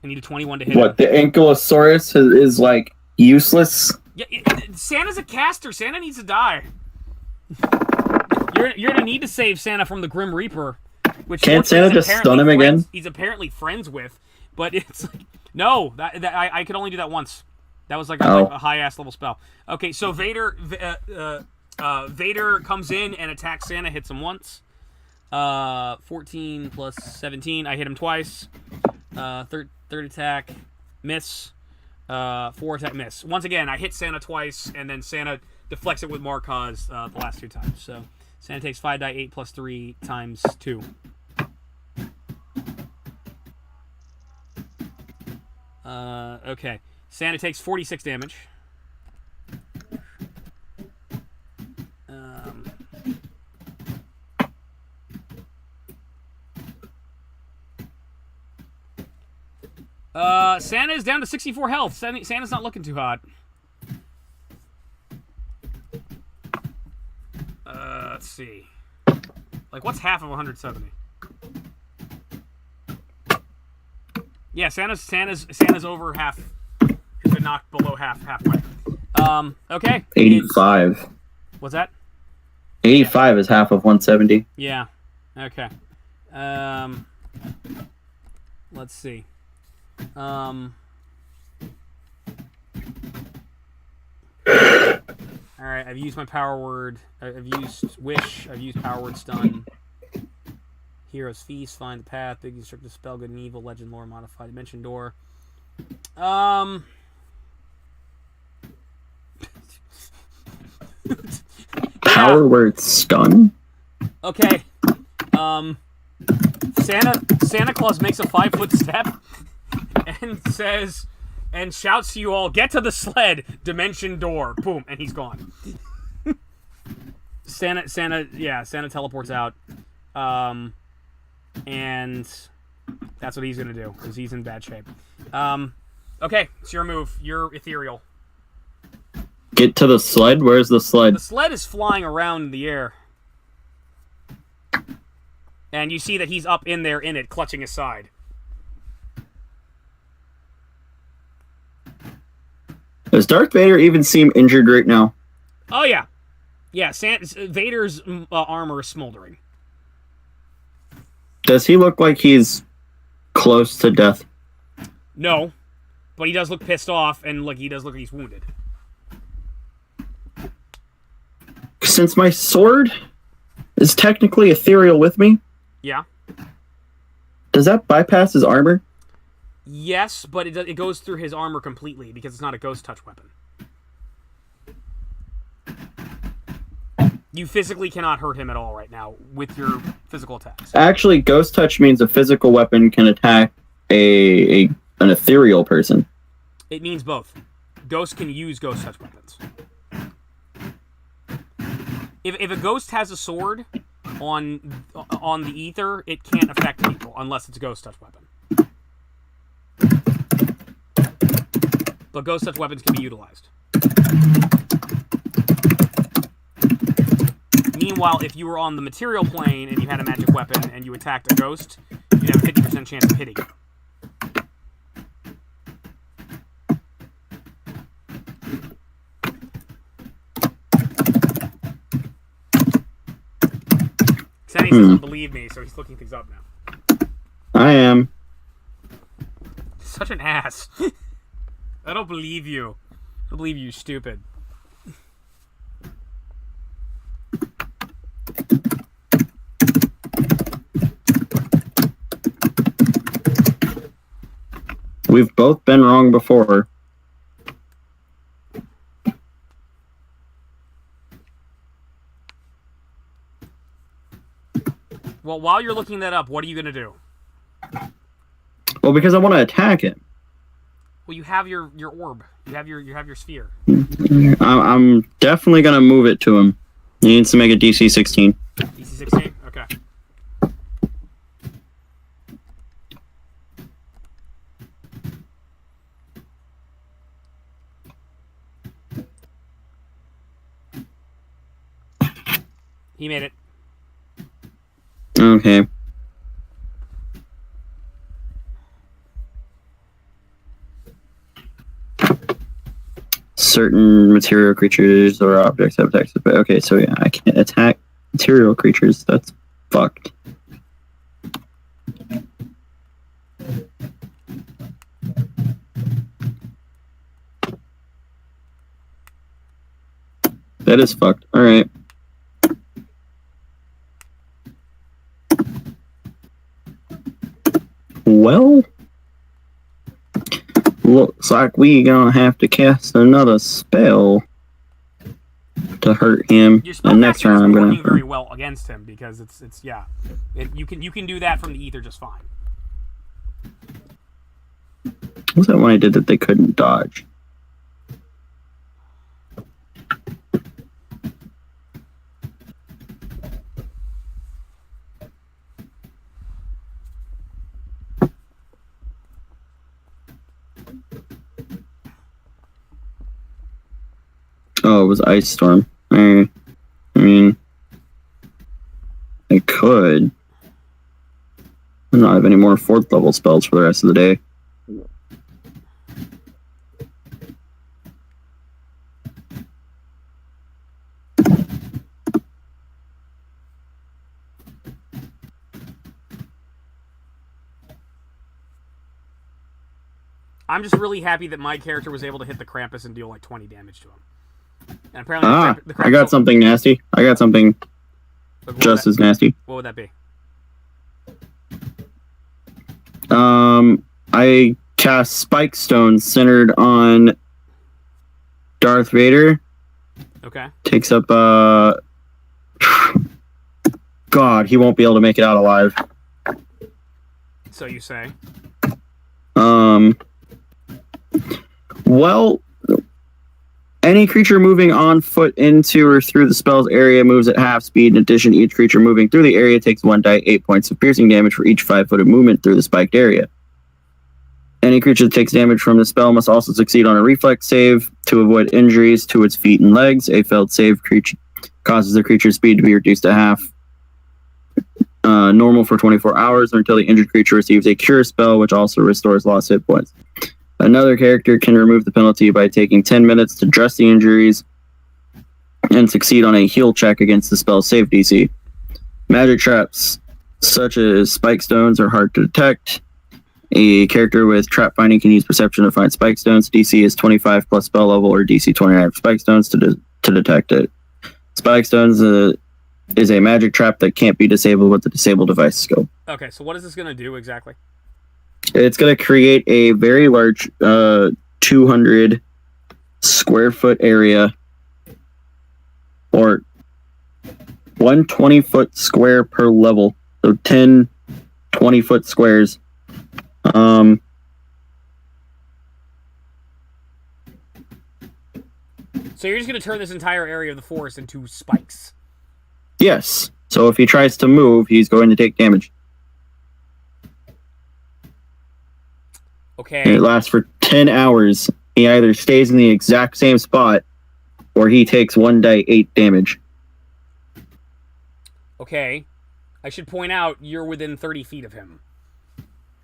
I need a 21 to hit What, him. the Ankylosaurus is like useless? Yeah, Santa's a caster. Santa needs to die. You're gonna need to save Santa from the Grim Reaper. Which Can't Santa just stun him again? He's apparently friends with, but it's like, no. I could only do that once. That was like a high ass level spell. Okay, so Vader comes in and attacks Santa. Hits him once. 14 plus 17. I hit him twice. Third attack, miss. 4 attack, miss. Once again, I hit Santa twice, and then Santa deflects it with Markaz the last 2 times. So Santa takes 5 die 8 plus 3 times 2. Okay. Santa takes 46 damage. Santa is down to 64 health. Santa's not looking too hot. Let's see. Like, what's half of 170? Yeah, Santa's over half. If it not below halfway. Okay. 85. What's that? 85 is half of 170. Yeah. Okay. Let's see. Alright, I've used my power word. I've used Wish. I've used power word Stun. Hero's Feast, Find the Path, Big Destructive Spell, Good and Evil, Legend Lore, Modified Dimension Door. Power word Stun? Okay. Santa Claus makes a 5-foot step and says, and shouts to you all, "Get to the sled, Dimension Door." Boom, and he's gone. Santa teleports out. And that's what he's gonna do, because he's in bad shape. Okay, it's your move. You're ethereal. Get to the sled? Where's the sled? The sled is flying around in the air. And you see that he's up in there in it, clutching his side. Does Darth Vader even seem injured right now? Oh, yeah. Yeah, Vader's armor is smoldering. Does he look like he's close to death? No, but he does look pissed off, and he does look like he's wounded. Since my sword is technically ethereal with me, Yeah. does that bypass his armor? Yes, but it goes through his armor completely because it's not a ghost touch weapon. You physically cannot hurt him at all right now with your physical attacks. Actually, ghost touch means a physical weapon can attack an ethereal person. It means both. Ghosts can use ghost touch weapons. If a ghost has a sword on the ether, it can't affect people unless it's a ghost touch weapon. But ghost touch weapons can be utilized. Meanwhile, if you were on the material plane and you had a magic weapon and you attacked a ghost, you'd have a 50% chance of hitting it. Xennies doesn't believe me, so he's looking things up now. I am. Such an ass. I don't believe you. I don't believe you, stupid. We've both been wrong before. Well, while you're looking that up, what are you going to do? Well, because I want to attack him. Well, you have your orb. You have your sphere. I'm definitely going to move it to him. He needs to make a DC 16. DC 16? Okay. He made it. Okay. Certain material creatures or objects have attacks. Okay, so yeah, I can't attack material creatures. That's fucked. That is fucked. Alright. Well, looks like we gonna have to cast another spell to hurt him. Your And next spellcaster round I'm is gonna working very well against him because it's you can do that from the ether just fine. What was that one I did that they couldn't dodge? Oh, it was Ice Storm. I mean, I could. I don't have any more 4th level spells for the rest of the day. I'm just really happy that my character was able to hit the Krampus and deal like 20 damage to him. And apparently the Krampus, I got something nasty. I got something just as nasty. What would that be? I cast Spike Stone centered on Darth Vader. Okay. Takes up, God, he won't be able to make it out alive. So you say? Well, any creature moving on foot into or through the spell's area moves at half speed. In addition, each creature moving through the area takes 1d8 points of piercing damage for each 5-foot of movement through the spiked area. Any creature that takes damage from the spell must also succeed on a reflex save to avoid injuries to its feet and legs. A failed save creature causes the creature's speed to be reduced to half normal for 24 hours or until the injured creature receives a cure spell, which also restores lost hit points. Another character can remove the penalty by taking 10 minutes to dress the injuries and succeed on a heal check against the spell's save DC. Magic traps such as spike stones are hard to detect. A character with trap finding can use perception to find spike stones. DC is 25 plus spell level or DC 29 for spike stones to detect it. Spike stones is a magic trap that can't be disabled with the disable device skill. Okay, so what is this going to do exactly? It's going to create a very large 200 square foot area, or 120 foot square per level. So 10 20 foot squares. So you're just going to turn this entire area of the forest into spikes. Yes. So if he tries to move, he's going to take damage. Okay. And it lasts for 10 hours. He either stays in the exact same spot, or he takes 1d8 damage. Okay. I should point out you're within 30 feet of him.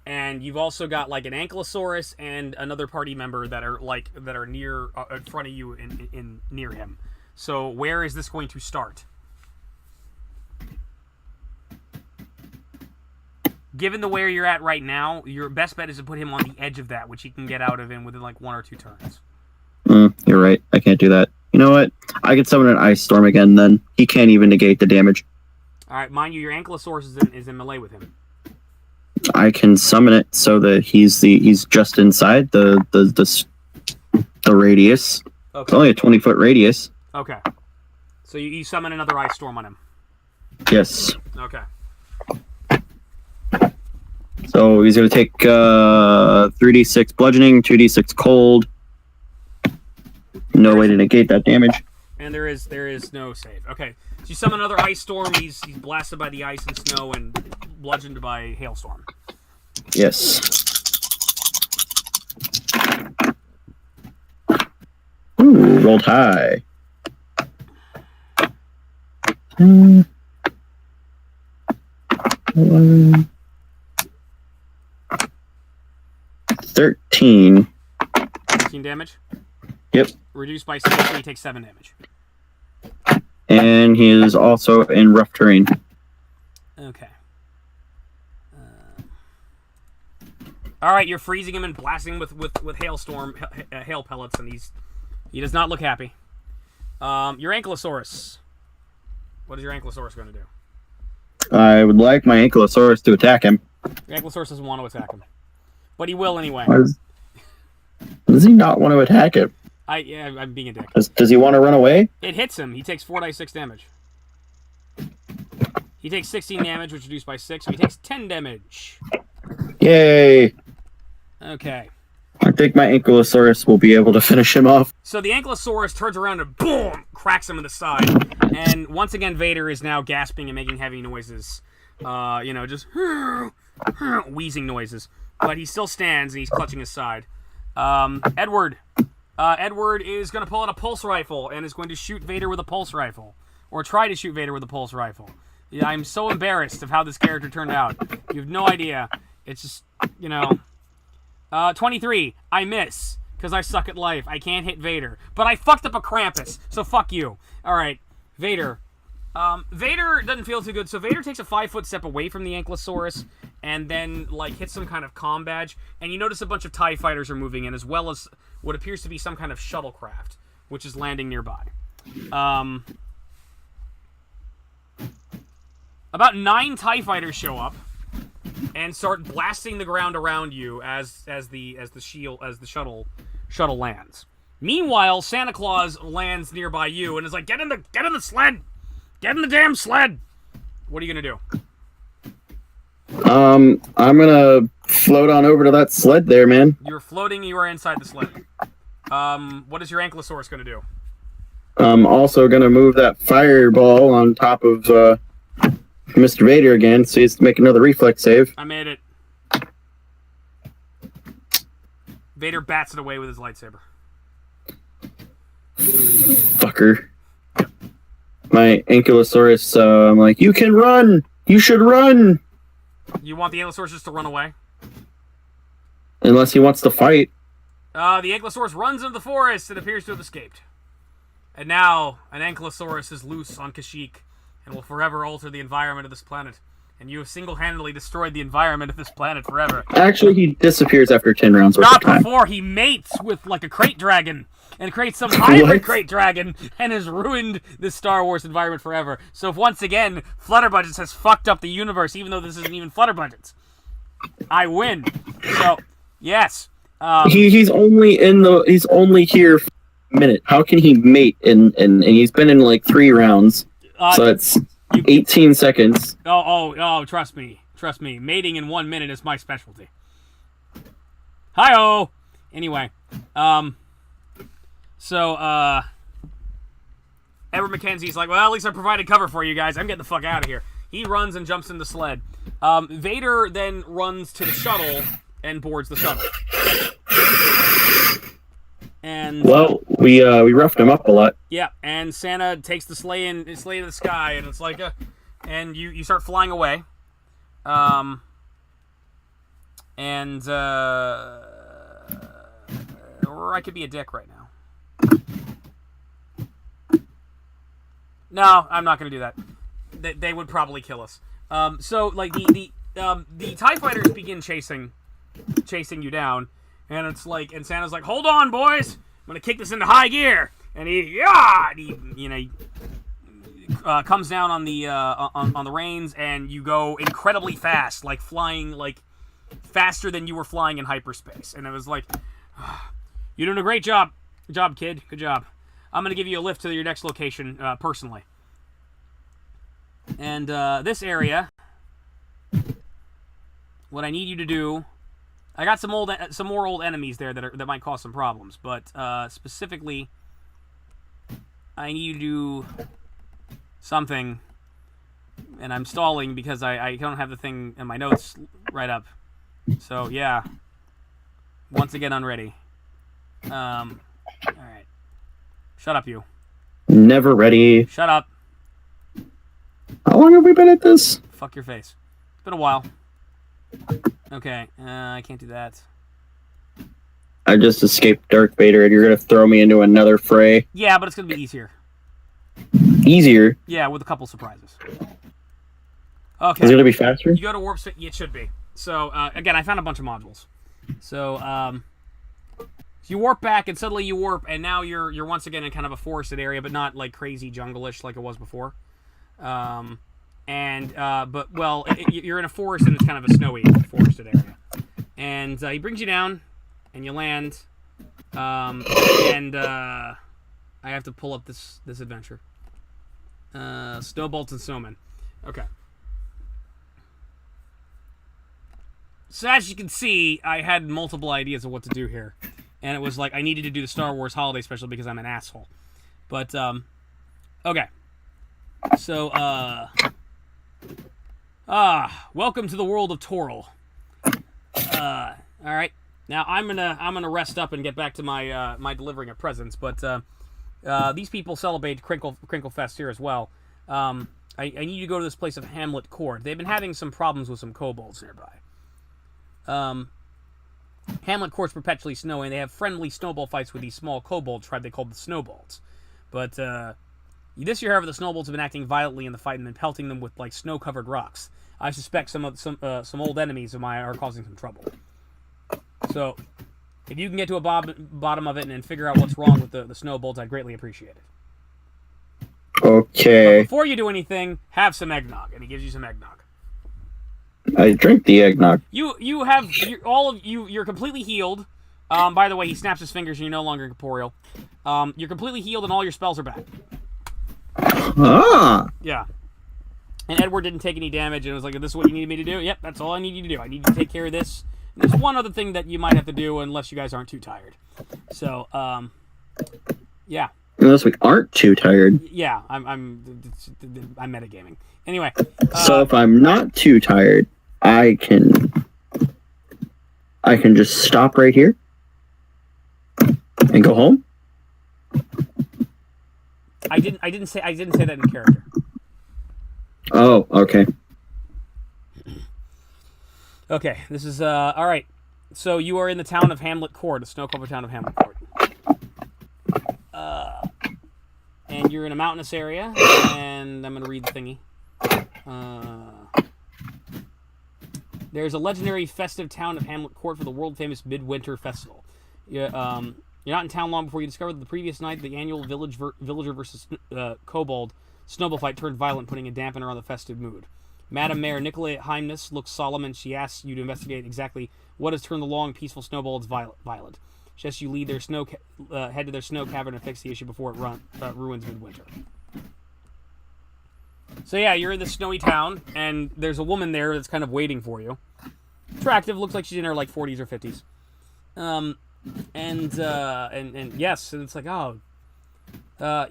And you've also got like an Ankylosaurus and another party member that are near in front of you in near him. So where is this going to start? Given the where you're at right now, your best bet is to put him on the edge of that, which he can get out of in within like 1 or 2 turns. You're right. I can't do that. You know what? I could summon an ice storm again. Then he can't even negate the damage. All right, mind you, your Ankylosaurus is in melee with him. I can summon it so that he's just inside the radius. Okay. It's only a 20-foot radius. Okay. So you summon another ice storm on him. Yes. Okay. So he's going to take 3d6 bludgeoning, 2d6 cold. No way to negate that damage. And there is no save. Okay. So you summon another ice storm. He's blasted by the ice and snow and bludgeoned by hailstorm. Yes. Ooh, rolled high. 10, 11, 13. 13 damage? Yep. Reduced by 6, so he takes 7 damage. And he is also in rough terrain. Okay. All right, you're freezing him and blasting him with hailstorm, hail pellets, and he does not look happy. Your Ankylosaurus. What is your Ankylosaurus going to do? I would like my Ankylosaurus to attack him. Your Ankylosaurus doesn't want to attack him, but he will anyway. Does he not want to attack him? I'm being a dick. Does he want to run away? It hits him. He takes 4d6 damage. He takes 16 damage, which is reduced by 6, so he takes 10 damage. Yay! Okay. I think my Ankylosaurus will be able to finish him off. So the Ankylosaurus turns around and boom! Cracks him in the side. And once again, Vader is now gasping and making heavy noises. Just wheezing noises. But he still stands and he's clutching his side. Edward. Edward is going to pull out a pulse rifle and is going to shoot Vader with a pulse rifle. Or try to shoot Vader with a pulse rifle. Yeah, I'm so embarrassed of how this character turned out. You have no idea. It's just, 23. I miss. Because I suck at life. I can't hit Vader. But I fucked up a Krampus. So fuck you. Alright. Vader. Vader doesn't feel too good. So Vader takes a 5-foot step away from the Ankylosaurus. And then, hits some kind of comm badge. And you notice a bunch of TIE fighters are moving in. As well as what appears to be some kind of shuttlecraft. Which is landing nearby. About 9 TIE fighters show up. And start blasting the ground around you as the shuttle lands. Meanwhile, Santa Claus lands nearby you and is like, "Get in the sled! Get in the damn sled!" What are you gonna do? I'm gonna float on over to that sled there, man. You're floating. You are inside the sled. What is your Ankylosaurus gonna do? I'm also gonna move that fireball on top of Mr. Vader again, so he has to make another reflex save. I made it. Vader bats it away with his lightsaber. Fucker. My Ankylosaurus, I'm like, you can run! You should run! You want the Ankylosaurus just to run away? Unless he wants to fight. The Ankylosaurus runs into the forest and appears to have escaped. And now, an Ankylosaurus is loose on Kashyyyk and will forever alter the environment of this planet. And you have single-handedly destroyed the environment of this planet forever. Actually, he disappears after 10 rounds worth of Not time. before he mates with, like, a crate dragon and creates some hybrid crate dragon and has ruined this Star Wars environment forever. So, once again, Flutterbudgets has fucked up the universe, even though this isn't even Flutterbudgets. I win. So, yes. He's only here for a minute. How can he mate and he's been in like 3 rounds, so it's 18 seconds. Oh! Trust me. Mating in 1 minute is my specialty. Hi-oh. Anyway, so Edward Mackenzie's like, well, at least I provided cover for you guys. I'm getting the fuck out of here. He runs and jumps in the sled. Vader then runs to the shuttle and boards the shuttle. And well, we roughed him up a lot. Yeah, and Santa takes the sleigh to the sky, and it's like and you start flying away. Or I could be a dick right now. No, I'm not going to do that. They would probably kill us. So like the TIE fighters begin chasing you down, and it's like, and Santa's like, hold on, boys, I'm gonna kick this into high gear, and he comes down on the reins, and you go incredibly fast, like flying like faster than you were flying in hyperspace, and it was like, you're doing a great job, kid, good job. I'm gonna give you a lift to your next location personally. And this area, what I need you to do, I got some more old enemies there that might cause some problems, but specifically, I need you to do something, and I'm stalling because I don't have the thing in my notes right up. So yeah, once again unready. All right, shut up, you. Never ready. Shut up. How long have we been at this? Fuck your face. It's been a while. Okay, I can't do that. I just escaped Darth Vader, and you're gonna throw me into another fray. Yeah, but it's gonna be easier. Easier? Yeah, with a couple surprises. Okay. Is it gonna be faster? You go to warp speed. It should be. So again, I found a bunch of modules. So you warp back, and suddenly you warp, and now you're once again in kind of a forested area, but not like crazy jungle-ish like it was before. But you're in a forest, and it's kind of a snowy forested area. And he brings you down, and you land. I have to pull up this adventure. Snowbolts and Snowmen. Okay. So as you can see, I had multiple ideas of what to do here. And it was like, I needed to do the Star Wars Holiday Special because I'm an asshole. But, okay. So, welcome to the world of Toril. Alright. Now, I'm gonna rest up and get back to my, my delivering of presents, but, these people celebrate Crinkle Fest here as well. I need you to go to this place of Hamlet Court. They've been having some problems with some kobolds nearby. Hamlet Court's perpetually snowy, and they have friendly snowball fights with these small kobold tribe they call the Snowballs. But, this year, however, the Snowballs have been acting violently in the fight and been pelting them with, like, snow-covered rocks. I suspect some old enemies of mine are causing some trouble. So, if you can get to a bottom of it and figure out what's wrong with the Snowballs, I'd greatly appreciate it. Okay. But before you do anything, have some eggnog, and he gives you some eggnog. I drink the eggnog. You're completely healed. By the way, he snaps his fingers and you're no longer incorporeal. You're completely healed and all your spells are back. Ah. Yeah. And Edward didn't take any damage and it was like, this is what you needed me to do? Yep, that's all I need you to do. I need you to take care of this. And there's one other thing that you might have to do unless you guys aren't too tired. So, yeah. Unless we aren't too tired. Yeah, I'm metagaming. Anyway. So if I'm not too tired, I can just stop right here and go home. I didn't say that in character. Oh, okay. Okay, this is all right. So you are in the town of Hamlet Court, the snow-covered town of Hamlet Court. you're in a mountainous area, and I'm going to read the thingy. There's a legendary festive town of Hamlet Court for the world-famous Midwinter Festival. You're not in town long before you discover that the previous night, the annual villager versus kobold snowball fight turned violent, putting a dampener on the festive mood. Madam Mayor Nicolai Heimness looks solemn, and she asks you to investigate exactly what has turned the long, peaceful snowballs violent. She asks you lead their head to their snow cavern and fix the issue before it ruins midwinter. So yeah, you're in this snowy town, and there's a woman there that's kind of waiting for you. Attractive, looks like she's in her like 40s or 50s. And yes, and it's like, oh,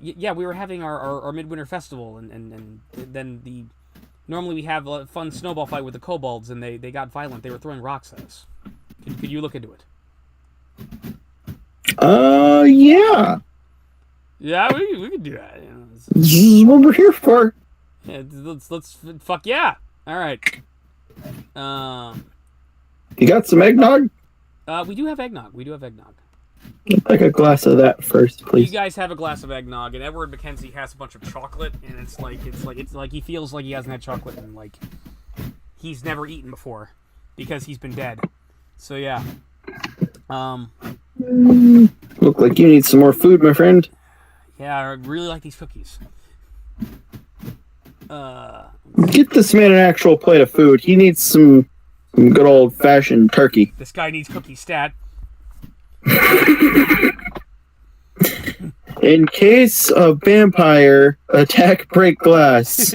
yeah, we were having our midwinter festival, and then normally we have a fun snowball fight with the kobolds, and they got violent. They were throwing rocks at us. Could you look into it? Yeah. Yeah, we could do that. This is what we're here for. Yeah, let's fuck yeah. All right. You got some eggnog? We do have eggnog. I'd like a glass of that first, please. You guys have a glass of eggnog, and Edward Mackenzie has a bunch of chocolate, and it's like he feels like he hasn't had chocolate and like he's never eaten before because he's been dead. So yeah. Look like you need some more food, my friend. Yeah, I really like these cookies. Get this man an actual plate of food. He needs some good old-fashioned turkey. This guy needs cookie stat. In case of vampire, attack, break glass.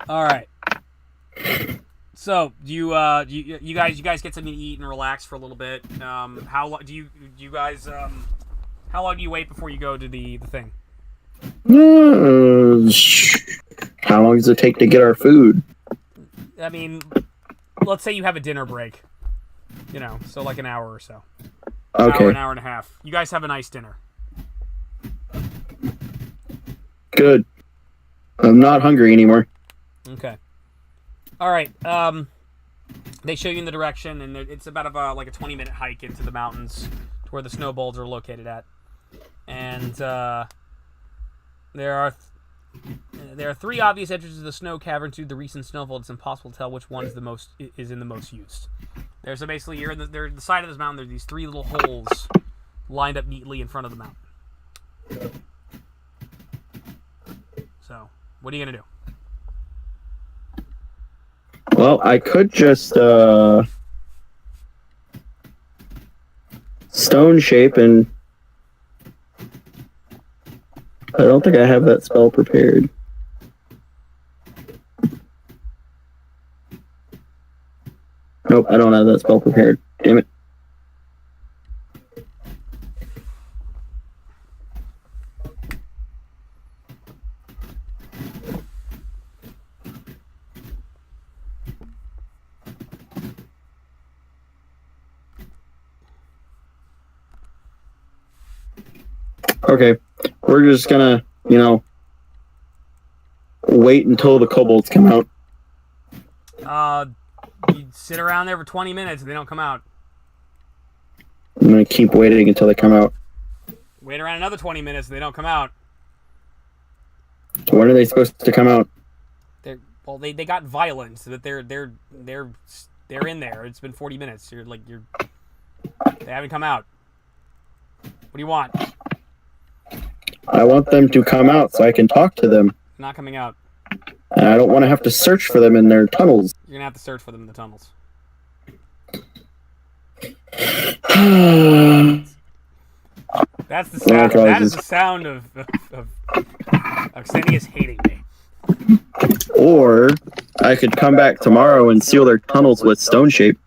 All right. So, you guys get something to eat and relax for a little bit. How long do you guys how long do you wait before you go to the thing? How long does it take to get our food? I mean, let's say you have a dinner break. You know, so like an hour or so. Okay. An hour and a half. You guys have a nice dinner. Good. I'm not hungry anymore. Okay. All right. They show you in the direction, and it's about like a 20-minute hike into the mountains to where the snowballs are located at. And there are 3 obvious entrances to the snow cavern due to the recent snowfall. It's impossible to tell which one is in the most use. So basically, you're in the side of this mountain. There's these 3 little holes lined up neatly in front of the mountain. So, what are you gonna do? Well, I could just stone shape, and I don't think I have that spell prepared. Nope, I don't have that spell prepared. Damn it. Okay, we're just gonna, wait until the kobolds come out. You sit around there for 20 minutes and they don't come out. I'm gonna keep waiting until they come out. Wait around another 20 minutes and they don't come out. When are they supposed to come out? They got violent, so that they're in there. It's been 40 minutes. They haven't come out. What do you want? I want them to come out so I can talk to them. Not coming out. And I don't want to have to search for them in their tunnels. You're gonna have to search for them in the tunnels. That's the sound. That is the sound of Xenius hating me. Or I could come back tomorrow and seal their tunnels with stone shape.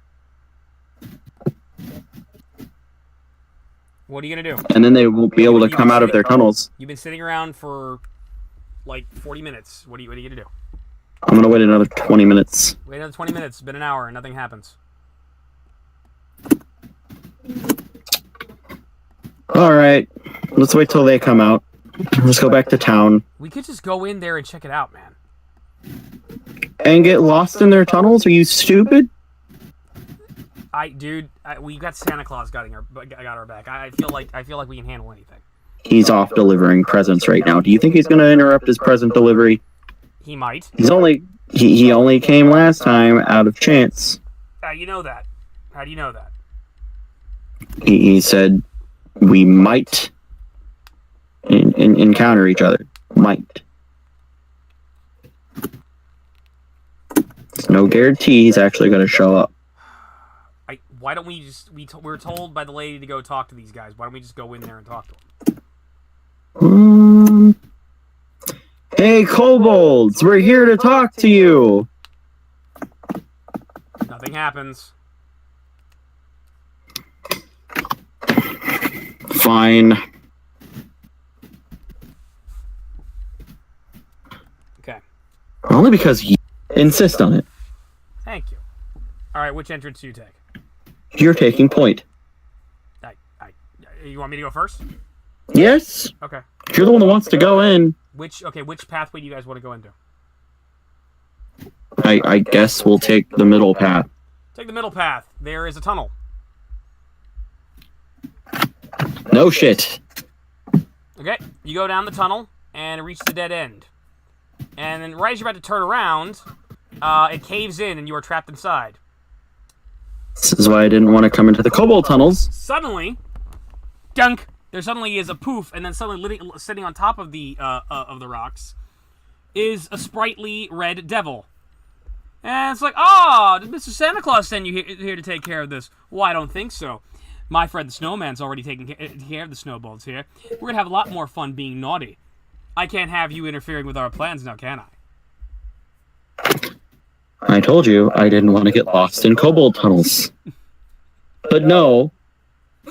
What are you gonna do? And then they won't be able to come out of their tunnels. You've been sitting around for like 40 minutes. What are you gonna do? I'm gonna wait another 20 minutes. Wait another 20 minutes. It's been an hour and nothing happens. Alright. Let's wait till they come out. Let's go back to town. We could just go in there and check it out, man. And get lost in their tunnels? Are you stupid? We got Santa Claus got our back. I feel like we can handle anything. he's off delivering presents right now. Do you think he's going to interrupt his present delivery? He might. He only came last time out of chance. How do you know that? How do you know that? He said we might encounter each other. Might. There's no guarantee he's actually going to show up. Why don't we just... We were told by the lady to go talk to these guys. Why don't we just go in there and talk to them? Hey, kobolds! We're here to talk to you! Nothing happens. Fine. Okay. Only because you insist on it. Thank you. Alright, which entrance do you take? You're taking point. You want me to go first? Yes? Okay. You're the one that wants to go in. Which pathway do you guys want to go into? I guess we'll take the middle path. Take the middle path. There is a tunnel. No shit. Okay, you go down the tunnel and reach the dead end. And then right as you're about to turn around, it caves in and you are trapped inside. This is why I didn't want to come into the kobold tunnels. Suddenly, dunk! There suddenly is a poof, and then suddenly sitting on top of the rocks is a sprightly red devil. And it's like, oh, did Mr. Santa Claus send you here to take care of this? Well, I don't think so. My friend the Snowman's already taking care of the snowballs here. We're going to have a lot more fun being naughty. I can't have you interfering with our plans now, can I? I told you I didn't want to get lost in kobold tunnels. But no,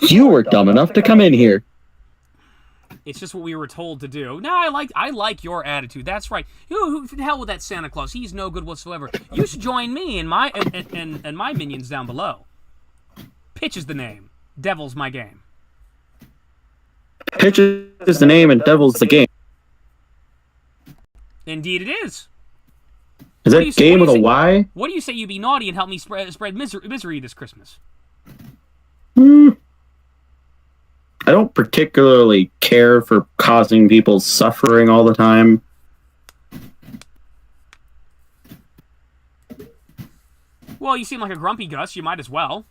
you were dumb enough to come in here. It's just what we were told to do. No, I like your attitude. That's right. Who the hell with that Santa Claus? He's no good whatsoever. You should join me and my minions down below. Pitch is the name. Devil's my game. Pitch is the name and devil's the game. Indeed it is. Is that game with a Y? What do you say you be naughty and help me spread misery this Christmas? I don't particularly care for causing people suffering all the time. Well, you seem like a grumpy Gus. You might as well.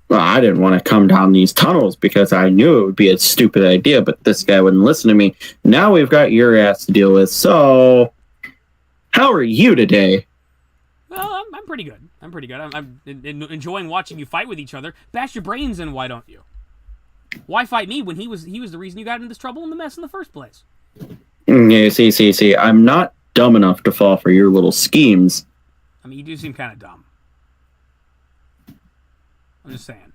Well, I didn't want to come down these tunnels because I knew it would be a stupid idea, but this guy wouldn't listen to me. Now we've got your ass to deal with, so... How are you today? Well, I'm pretty good. I'm pretty good. I'm enjoying watching you fight with each other. Bash your brains in, why don't you? Why fight me when he was the reason you got into this trouble and the mess in the first place? Yeah, see. I'm not dumb enough to fall for your little schemes. I mean, you do seem kind of dumb. I'm just saying.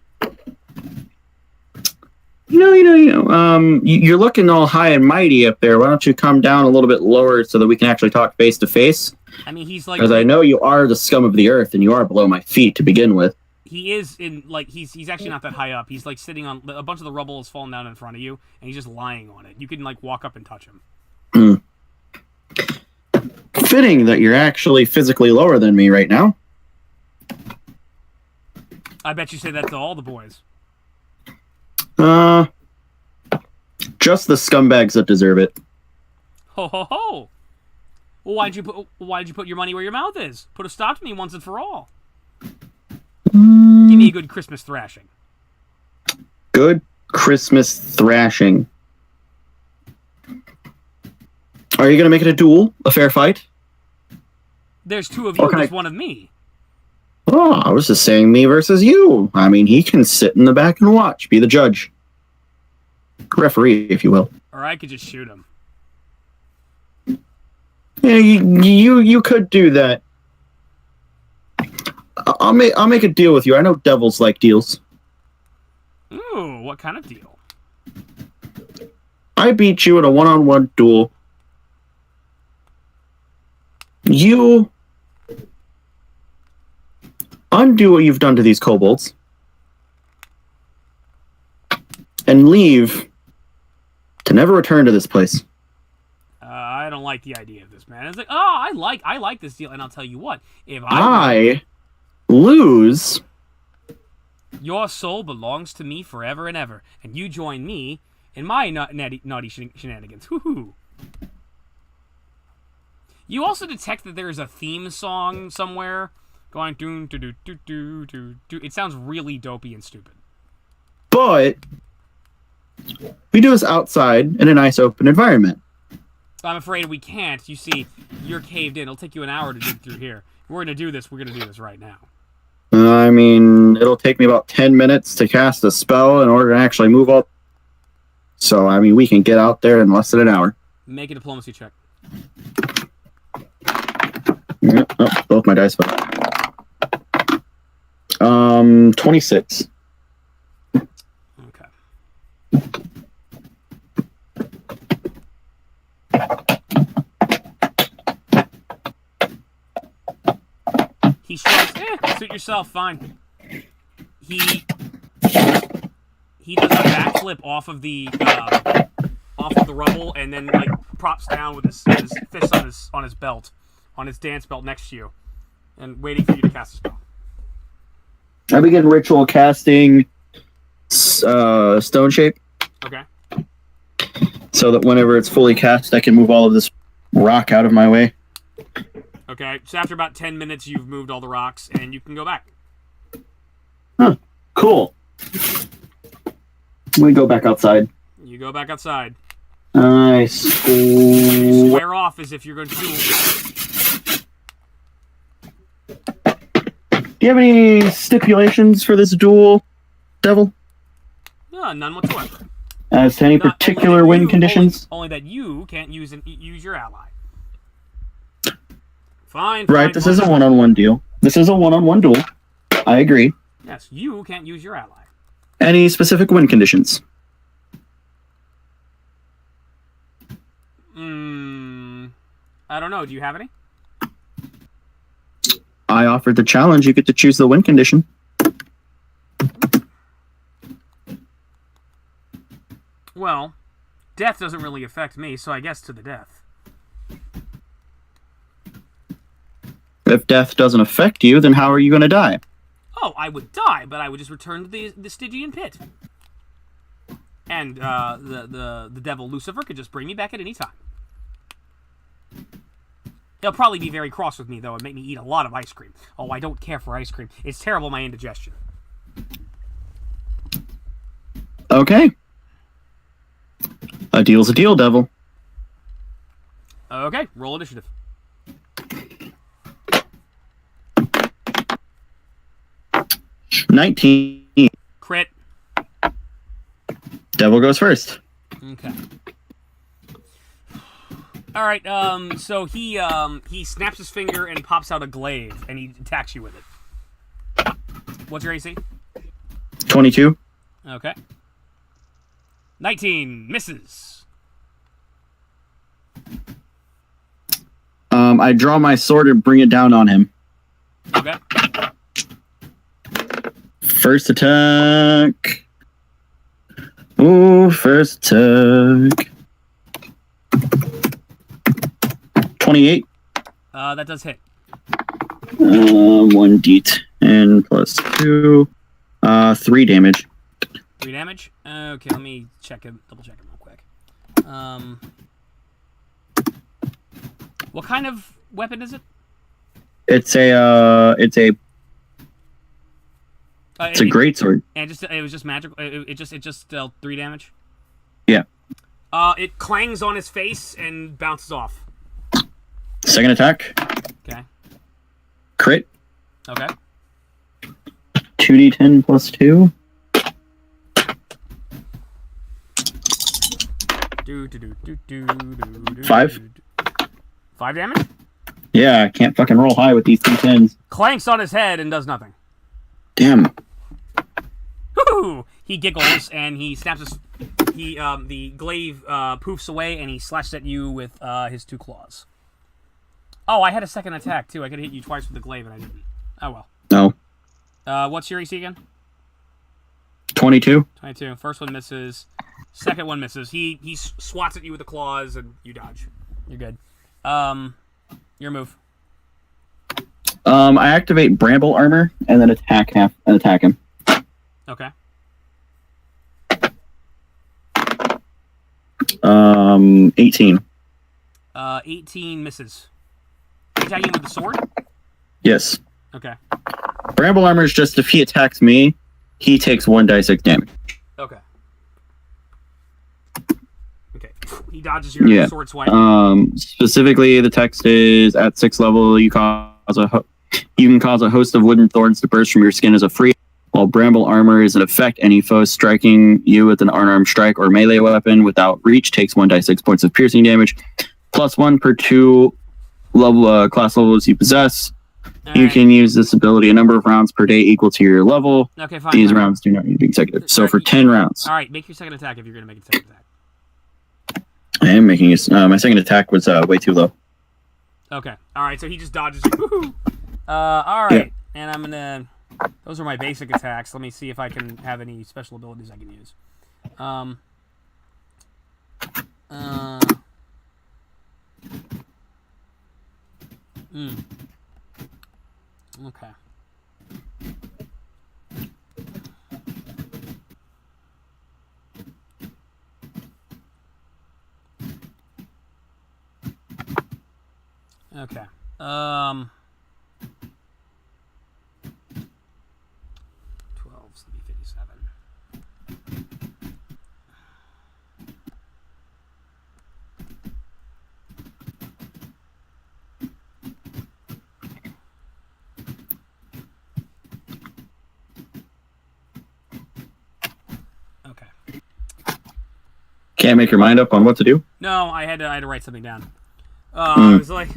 You're looking all high and mighty up there. Why don't you come down a little bit lower so that we can actually talk face to face? I mean, he's like... Because I know you are the scum of the earth and you are below my feet to begin with. He is in, like, he's actually not that high up. He's, like, sitting on... A bunch of the rubble is falling down in front of you, and he's just lying on it. You can, like, walk up and touch him. Fitting that you're actually physically lower than me right now. I bet you say that to all the boys. Just the scumbags that deserve it. Ho ho ho! Well, why'd you put your money where your mouth is? Put a stop to me once and for all. Give me a good Christmas thrashing. Good Christmas thrashing. Are you gonna make it a duel? A fair fight? There's two of you, there's one of me. Oh, I was just saying me versus you. I mean, he can sit in the back and watch. Be the judge. Referee, if you will. Or I could just shoot him. Yeah, you could do that. I'll make a deal with you. I know devils like deals. Ooh, what kind of deal? I beat you in a one-on-one duel. You undo what you've done to these kobolds and leave to never return to this place. I don't like the idea of this, man. It's like, oh, I like this deal, and I'll tell you what. If I lose, your soul belongs to me forever and ever, and you join me in my naughty shenanigans. Woohoo! You also detect that there is a theme song somewhere going do do do do do do do. It sounds really dopey and stupid. But we do this outside in a nice open environment. I'm afraid we can't. You see, you're caved in. It'll take you an hour to dig through here. If we're gonna do this. We're gonna do this right now. I mean, it'll take me about 10 minutes to cast a spell in order to actually move up. So, I mean, we can get out there in less than an hour. Make a diplomacy check. Yep. Oh, both my dice fell. 26. Okay. He shrugs. Suit yourself. Fine. He does a backflip off of the rubble, and then like props down with his fist on his belt, on his dance belt next to you, and waiting for you to cast a spell. I begin ritual casting Stone Shape. Okay. So that whenever it's fully cast, I can move all of this rock out of my way. Okay, so after about 10 minutes, you've moved all the rocks, and you can go back. Huh. Cool. We go back outside. You go back outside. I Square off as if you're going to do... Do you have any stipulations for this duel, Devil? No, none whatsoever. As to any Not particular win conditions? Only that you can't use your ally. Fine. Right, this is a one-on-one deal. This is a one-on-one duel. I agree. Yes, you can't use your ally. Any specific win conditions? I don't know. Do you have any? I offered the challenge. You get to choose the win condition. Well, death doesn't really affect me, so I guess to the death. If death doesn't affect you, then how are you going to die? Oh, I would die, but I would just return to the Stygian pit. And the devil Lucifer could just bring me back at any time. He'll probably be very cross with me, though, and make me eat a lot of ice cream. Oh, I don't care for ice cream. It's terrible, my indigestion. Okay. A deal's a deal, Devil. Okay, roll initiative. $19. Crit. Devil goes first. Okay. All right. So he snaps his finger and pops out a glaive, and he attacks you with it. What's your AC? 22. Okay. 19 misses. I draw my sword and bring it down on him. Okay. First attack. Ooh, first attack. 28. That does hit. 1d10 plus 2. 3 damage. 3 damage? Okay, let me double check him real quick. What kind of weapon is it? It's a greatsword. And it was just magical. It just dealt 3 damage. Yeah. It clangs on his face and bounces off. Second attack. Okay. Crit. Okay. 2d10 plus 2. Five. 5 damage? Yeah, I can't fucking roll high with these d10s. Clanks on his head and does nothing. Damn. Woo! He giggles and he snaps his... the glaive poofs away and he slashes at you with his 2 claws. Oh, I had a second attack too. I could hit you twice with the glaive and I didn't. Oh well. No. What's your AC again? 22. 22. First one misses. Second one misses. He swats at you with the claws and you dodge. You're good. Your move. I activate Bramble Armor and then attack him. Okay. 18. 18 misses. You attacking him with the sword? Yes. Okay. Bramble armor is just if he attacks me, he takes 1d6 damage. Okay. Okay. He dodges your sword swipe. Specifically, the text is at 6th level. You can cause a host of wooden thorns to burst from your skin as a free. While bramble armor is an effect, any foe striking you with an unarmed strike or melee weapon without reach takes 1d6 points of piercing damage, +1 per 2 level class levels you possess. You can use this ability a number of rounds per day equal to your level. Okay, fine. These rounds do not need to be consecutive. So for 10 rounds. All right, make your second attack if you're going to make a second attack. I am making it. My second attack was way too low. Okay. All right, so he just dodges you. All right. Yeah. And I'm going to... Those are my basic attacks. Let me see if I can have any special abilities I can use. Okay. Okay. 12, so that'd be 57. Okay. Can't make your mind up on what to do? No, I had to write something down. I was like,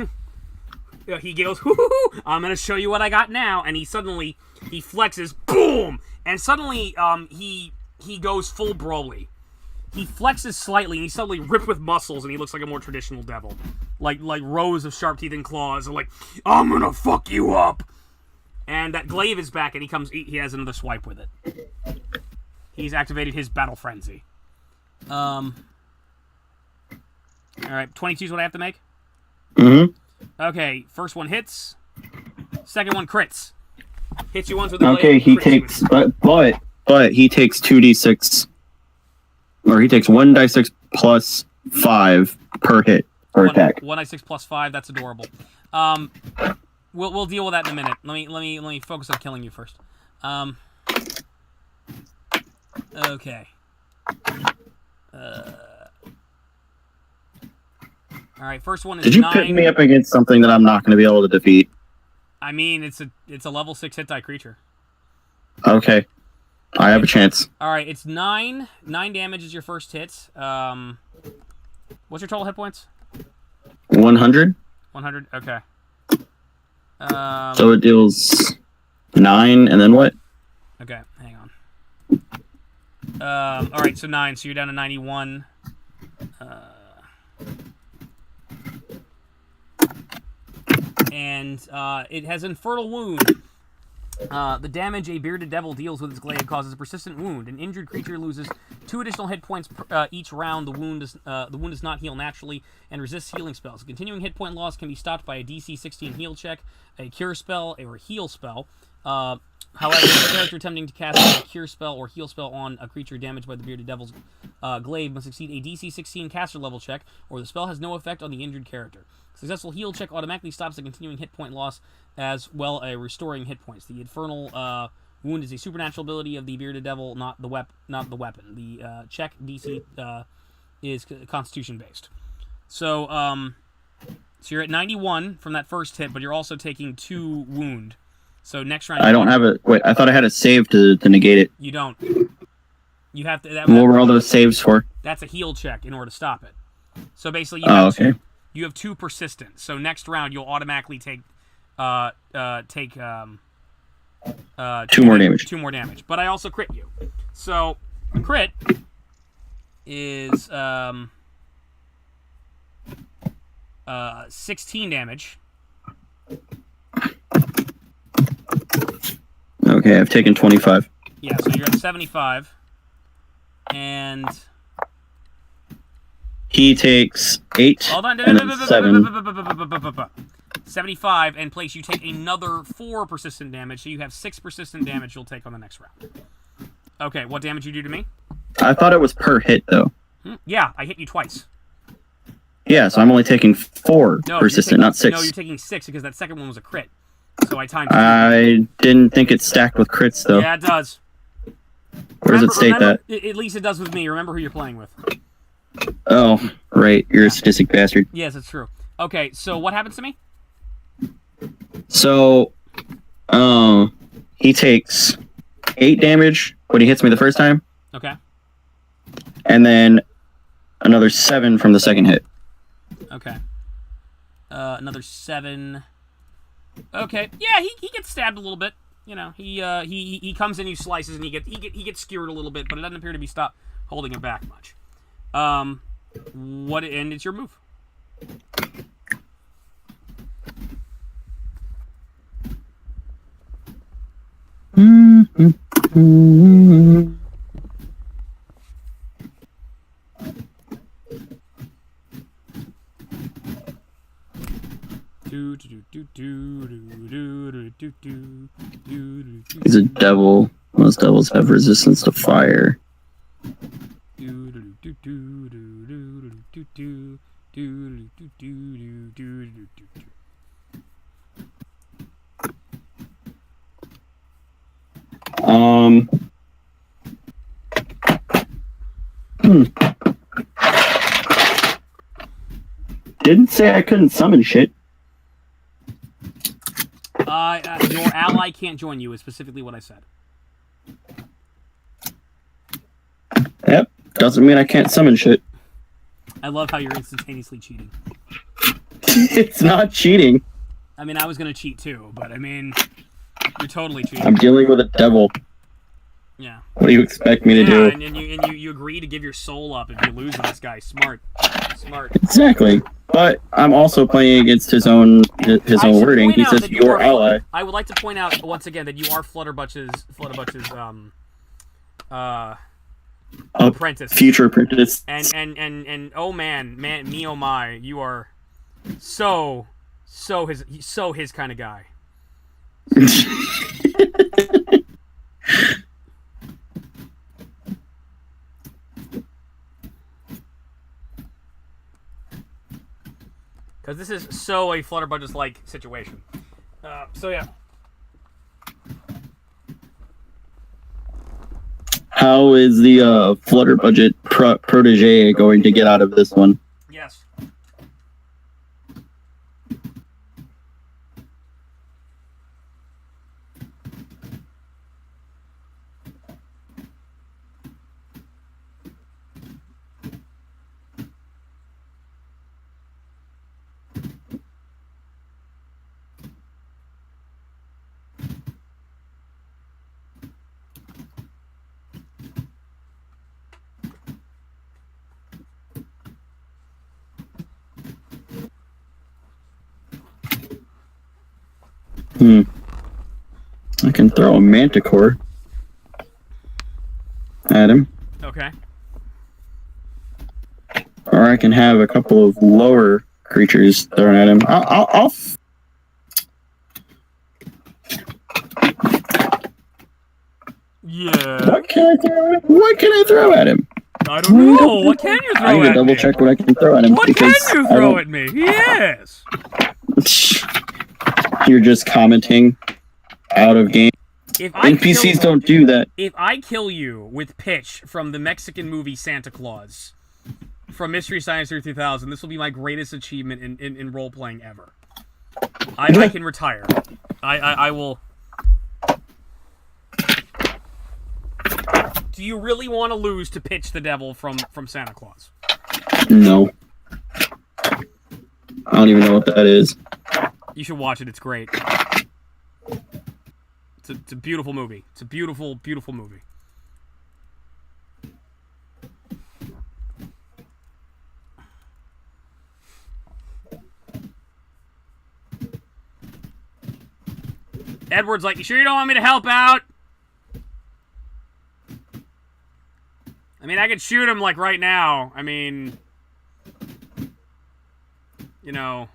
he goes, "Hoo-hoo-hoo, I'm gonna show you what I got now," and he flexes, boom, and suddenly he goes full Broly. He flexes slightly, and he's suddenly ripped with muscles, and he looks like a more traditional devil, like rows of sharp teeth and claws, and like, I'm gonna fuck you up. And that glaive is back, and he has another swipe with it. He's activated his battle frenzy. All right, 22 is what I have to make. Mm-hmm. Okay, first one hits. Second one crits. Hits you once with the blade. Okay, he takes, but he takes 2d6, or he takes 1d6 plus 5 per hit per attack. 1d6 plus 5. That's adorable. We'll deal with that in a minute. Let me focus on killing you first. Okay. All right, first one is 9. Did you pit me up against something that I'm not going to be able to defeat? I mean, it's a level 6 hit die creature. Okay. I have a chance. All right, it's 9. 9 damage is your first hit. What's your total hit points? 100. 100. Okay. So it deals 9, and then what? Okay, hang on. All right, so 9. So you're down to 91. And it has Infernal Wound. The damage a bearded devil deals with its glaive causes a persistent wound. An injured creature loses 2 additional hit points each round. The wound does not heal naturally and resists healing spells. A continuing hit point loss can be stopped by a DC 16 heal check, a cure spell, or a heal spell. However, the character attempting to cast a cure spell or heal spell on a creature damaged by the bearded devil's glaive must succeed a DC 16 caster level check, or the spell has no effect on the injured character. Successful heal check automatically stops the continuing hit point loss, as well as restoring hit points. The infernal wound is a supernatural ability of the bearded devil, not the weapon. The check DC is Constitution based. So you're at 91 from that first hit, but you're also taking 2 wound. So next round, I don't have a... Wait, I thought I had a save to negate it. You don't. You have to... What were all those saves for? That's a heal check in order to stop it. So basically, you have 2 persistent. So next round, you'll automatically take 2 more damage. 2 more damage. But I also crit you. So crit is 16 damage. Okay, I've taken 25. Yeah, so you're at 75. And... He takes 8. Hold on. And then 7. 75, and place you take another 4 persistent damage, so you have 6 persistent damage you'll take on the next round. Okay, what damage you do to me? I thought it was per hit, though. Yeah, I hit you twice. Yeah, so I'm only taking 4 persistent, not 6. No, you're taking 6 because that second one was a crit. So I timed 2. I didn't think it stacked with crits, though. Yeah, it does. Where does it state that? At least it does with me. Remember who you're playing with. Oh, right. You're a sadistic bastard. Yes, it's true. Okay, so what happens to me? So, he takes 8 damage when he hits me the first time. Okay. And then another 7 from the second hit. Okay. Another 7. Okay. Yeah, he gets stabbed a little bit. You know, he comes in, he slices, and he gets skewered a little bit, but it doesn't appear to be holding him back much. And it's your move. He's a devil. Most devils have resistance to fire. Didn't say I couldn't summon shit. Your ally can't join you is specifically what I said. Yep. Doesn't mean I can't summon shit. I love how you're instantaneously cheating. It's not cheating. I mean, I was gonna cheat too, but I mean, you're totally cheating. I'm dealing with a devil. Yeah. What do you expect me to do? And you agree to give your soul up if you lose to this guy. Smart. Exactly. But I'm also playing against his own wording. He says your ally. I would like to point out once again that you are Flutterbutch's apprentice. Future apprentice. And oh man, me oh my, you are so his kind of guy. Because this is so a Flutterbudget-like situation. So yeah. How is the Flutterbudget protege going to get out of this one? Yes. I can throw a manticore at him. Okay. Or I can have a couple of lower creatures thrown at him. I'll Yeah. What can I throw at him? I don't know. What can you throw at me? I need to double check what I can throw at him. What can you throw at me? Yes. You're just commenting out of game. NPCs don't do that. If I kill you with Pitch from the Mexican movie Santa Claus from Mystery Science Theater 2000, this will be my greatest achievement in role-playing ever. I can retire. I will... Do you really want to lose to Pitch the Devil from Santa Claus? No. I don't even know what that is. You should watch it. It's great. It's a beautiful movie. It's a beautiful, beautiful movie. Edward's like, you sure you don't want me to help out? I mean, I could shoot him, like, right now. I mean... You know...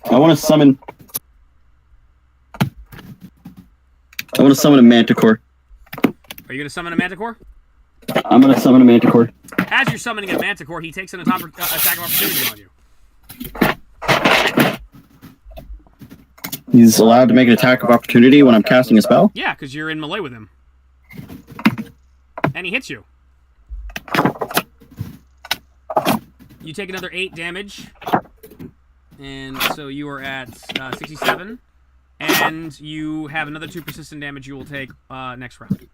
I want to summon a manticore. Are you going to summon a Manticore? I'm going to summon a Manticore. As you're summoning a Manticore, he takes an attack of opportunity on you. He's allowed to make an attack of opportunity when I'm casting a spell? Yeah, because you're in melee with him. And he hits you. You take another 8 damage. And so you are at 67. And you have another 2 persistent damage you will take next round.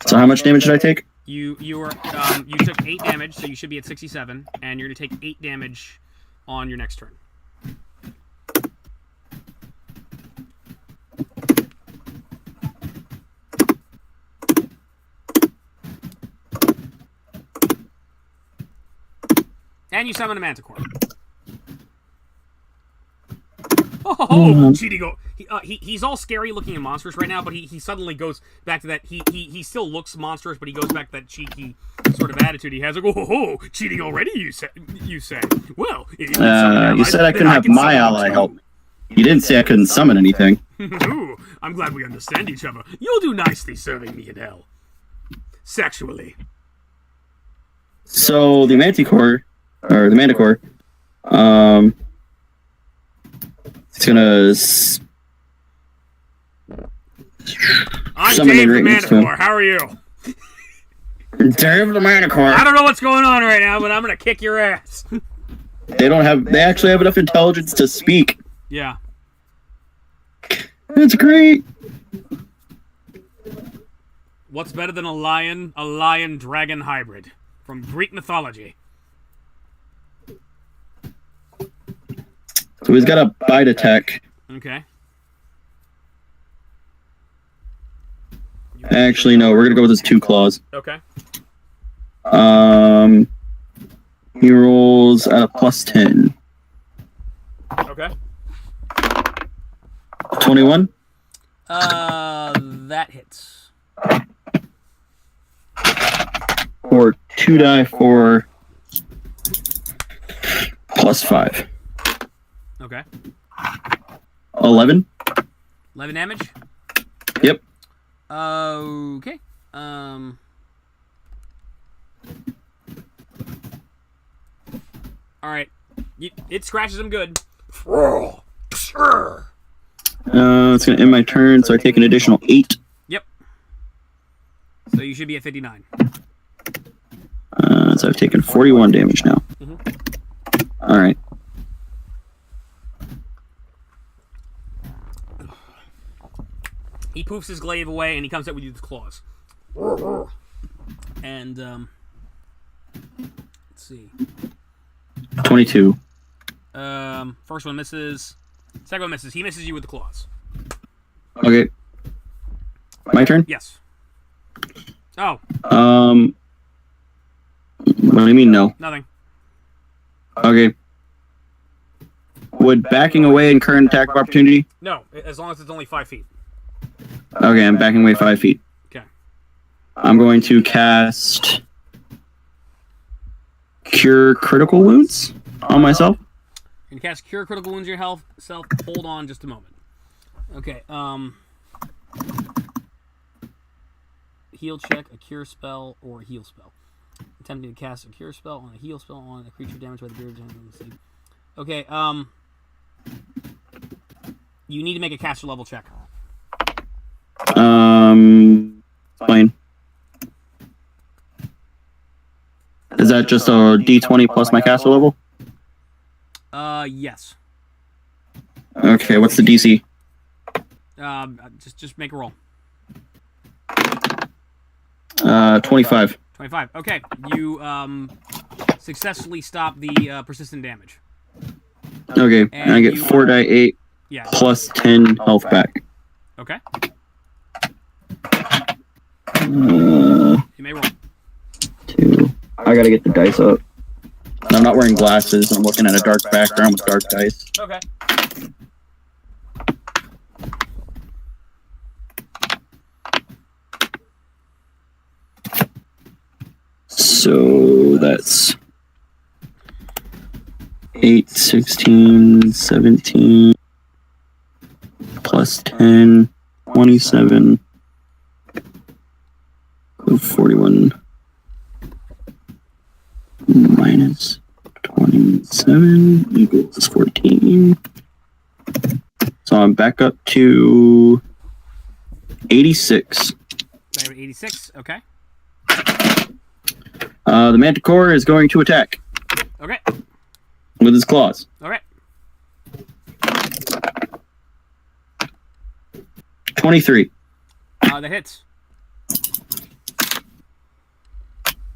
So how much damage did I take? You took 8 damage, so you should be at 67. And you're going to take 8 damage on your next turn. And you summon a Manticore. Oh, Cheaty he's all scary looking and monstrous right now, but he suddenly goes back to that. He still looks monstrous, but he goes back to that cheeky sort of attitude he has. Like, oh, cheating already? You say? Well, you said I couldn't have my ally help. You didn't say I couldn't summon anything. Ooh, I'm glad we understand each other. You'll do nicely serving me in hell. Sexually. So the Manticore. It's gonna. I'm Dave the Manticore. How are you? Dave the Manticore. I don't know what's going on right now, but I'm gonna kick your ass. They actually have enough intelligence to speak. Yeah. That's great. What's better than a lion-dragon hybrid from Greek mythology? So he's got a bite attack. Okay. Actually, no, we're gonna go with his 2 claws. Okay. He rolls at a +10. Okay. 21? That hits. Or 2 die for +5. Okay. 11? 11 damage? Yep. Okay. Alright. It scratches him good. It's gonna end my turn, so I take an additional 8. Yep. So you should be at 59. So I've taken 41 damage now. Alright. He poofs his glaive away, and he comes up with you with his claws. And, let's see. 22. First one misses. Second one misses. He misses you with the claws. Okay. My turn? Yes. Oh. What do you mean, no? Nothing. Okay. Would backing away incur an attack of opportunity? No, as long as it's only 5 feet. Okay, I'm backing away 5 feet. Okay. I'm going to cast Cure Critical Wounds on myself. You can cast Cure Critical Wounds yourself. Hold on just a moment. Okay, heal check, a cure spell, or a heal spell. Attempting to cast a cure spell on a heal spell on a creature damaged by the beard. Okay, you need to make a caster level check. Fine. Is that just a D20 plus my caster level? Yes. Okay, what's the DC? Just make a roll. 25. 25. Okay, you successfully stop the persistent damage. Okay, and I get 4 die 8 plus 10 health back. Okay. You may roll. 2. I gotta get the dice up. I'm not wearing glasses. I'm looking at a dark background with dark dice. Okay. So that's 8, 16, 17, plus 10, 27, 41 minus 27 equals 14. So I'm back up to 86. 86, okay. The Manticore is going to attack. Okay. With his claws. Okay. 23. That hits.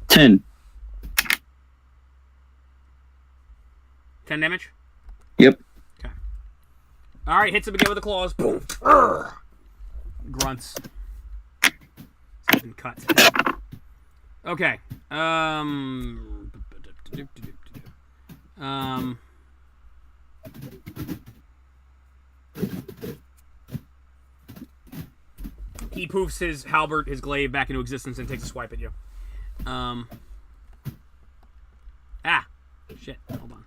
10. 10 damage? Yep. Okay. Alright, hits him again with the claws. Boom. Grunts. And cut. Okay. He poofs his halberd, his glaive, back into existence and takes a swipe at you. Shit. Hold on.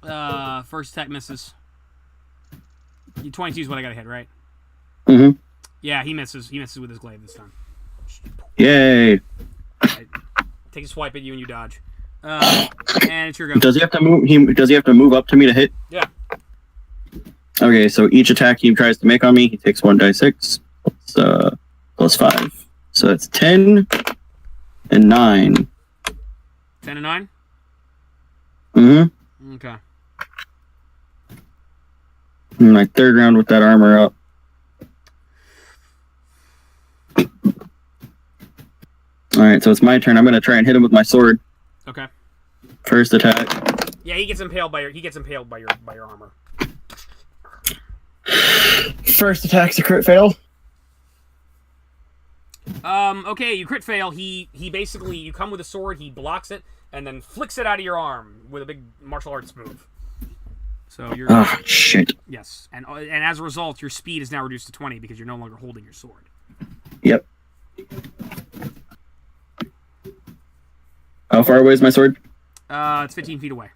Okay. First attack misses. 22 is what I gotta hit, right? Mm-hmm. Yeah, he misses. He misses with his glaive this time. Yay. Right. Take a swipe at you and you dodge. And it's your go. Does he have to move? Does he have to move up to me to hit? Yeah. Okay, so each attack he tries to make on me, he takes 1d6 plus 5. So that's 10 and 9. 10 and 9? Mm-hmm. Okay. My third round with that armor up. Alright, so it's my turn. I'm gonna try and hit him with my sword. Okay. First attack. Yeah, he gets impaled by your armor. First attack's a crit fail. Okay, you crit fail. He basically, you come with a sword, he blocks it, and then flicks it out of your arm with a big martial arts move. So you're... Oh, shit. Yes, and as a result, your speed is now reduced to 20 because you're no longer holding your sword. Yep. How far away is my sword? It's 15 feet away.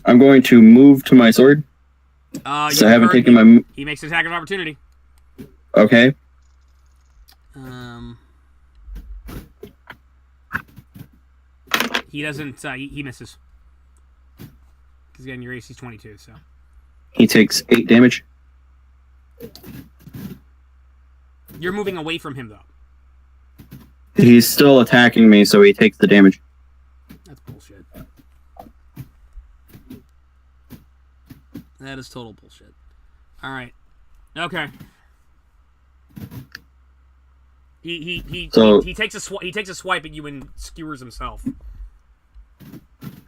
I'm going to move to my sword. So I haven't taken my... He makes an attack of opportunity. Okay. He doesn't... he misses. Because again, your AC is 22, so... He takes 8 damage. You're moving away from him, though. He's still attacking me, so he takes the damage. That's bullshit. That is total bullshit. Alright. Okay. He takes a swipe at you and skewers himself.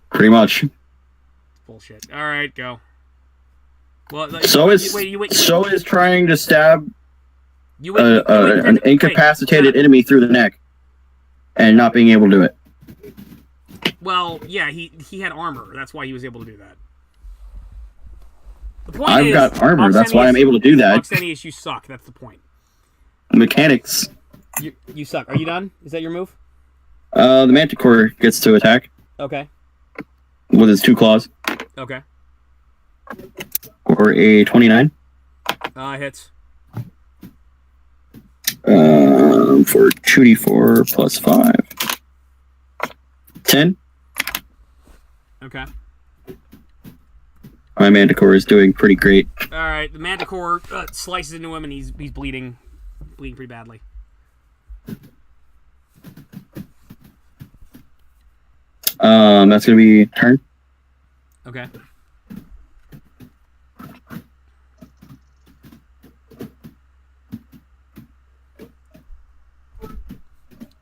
Pretty much. Bullshit. Alright, go. Well, so is trying to stab an incapacitated enemy through the neck and not being able to do it. Well, yeah, he had armor. That's why he was able to do that. The point I've got armor. That's why I'm able to do that. Oxenius, you suck. That's the point. Mechanics. You suck. Are you done? Is that your move? The Manticore gets to attack. Okay. With his 2 claws. Okay. For a 29. Hits. For 2d4 plus 5. 10. Okay. My Manticore is doing pretty great. Alright, the Manticore slices into him and he's bleeding. Bleeding pretty badly. That's gonna be turn. Okay.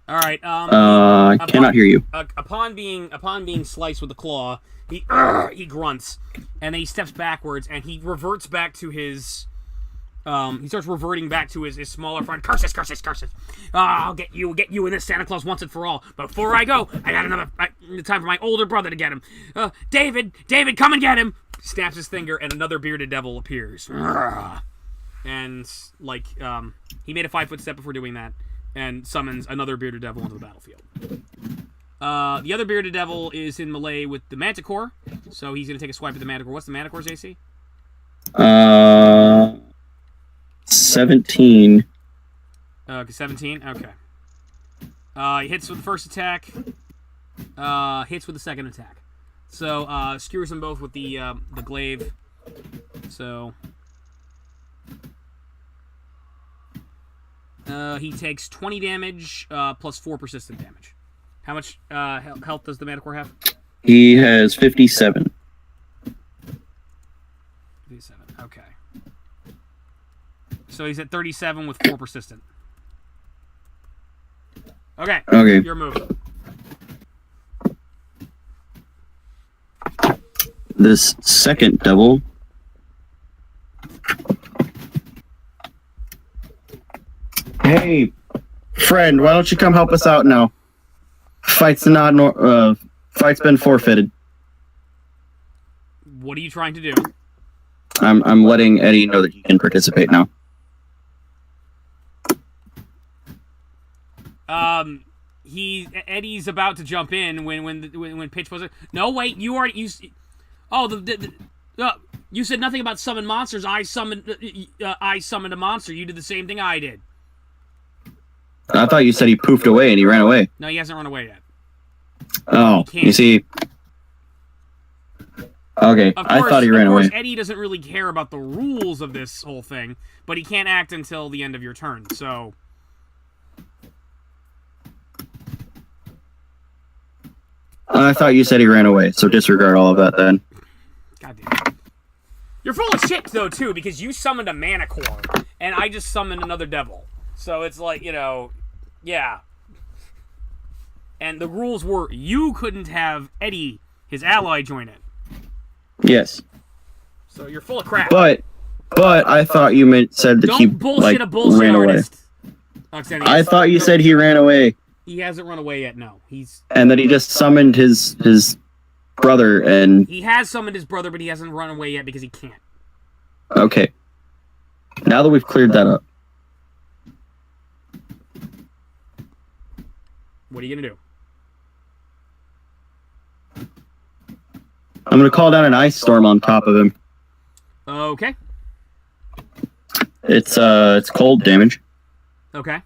All right. I cannot hear you. Upon being sliced with the claw, he grunts, and then he steps backwards, and he reverts back to his. He starts reverting back to his smaller friend. Curses, curses, curses! I'll get you in this Santa Claus once and for all. But before I go, I got another time for my older brother to get him. David, come and get him! Snaps his finger, and another bearded devil appears. And he made a 5-foot step before doing that. and summons another bearded devil onto the battlefield. The other bearded devil is in melee with the Manticore, so he's going to take a swipe at the Manticore. What's the Manticore's AC? 17. 17? Okay. He hits with the first attack. Hits with the second attack. So, skewers them both with the glaive. So... he takes 20 damage, plus 4 persistent damage. How much health does the Manticore have? He has 57. 57, okay. So he's at 37 with 4 persistent. Okay. Okay. Your move. This second devil... Hey, friend, why don't you come help us out now? Fight's been forfeited. What are you trying to do? I'm letting Eddie know that he can participate now. Eddie's about to jump in when Pitch was. No, wait, you already you said nothing about summon monsters. I summoned a monster. You did the same thing I did. I thought you said he poofed away and he ran away. No, he hasn't run away yet. Oh, you see. Okay, I thought he ran away. Eddie doesn't really care about the rules of this whole thing, but he can't act until the end of your turn, so... I thought you said he ran away, so disregard all of that then. God damn it. You're full of shit, though, too, because you summoned a Manticore, and I just summoned another devil. So it's like, yeah. And the rules were you couldn't have Eddie, his ally, join it. Yes. So you're full of crap. But I thought you said that Don't he bullshit a bullshit ran artist. away. I thought you said he ran away. He hasn't run away yet, no. And that he just summoned his brother and... He has summoned his brother, but he hasn't run away yet because he can't. Okay. Now that we've cleared that up. What are you going to do? I'm going to call down an ice storm on top of him. Okay. It's cold damage. Okay.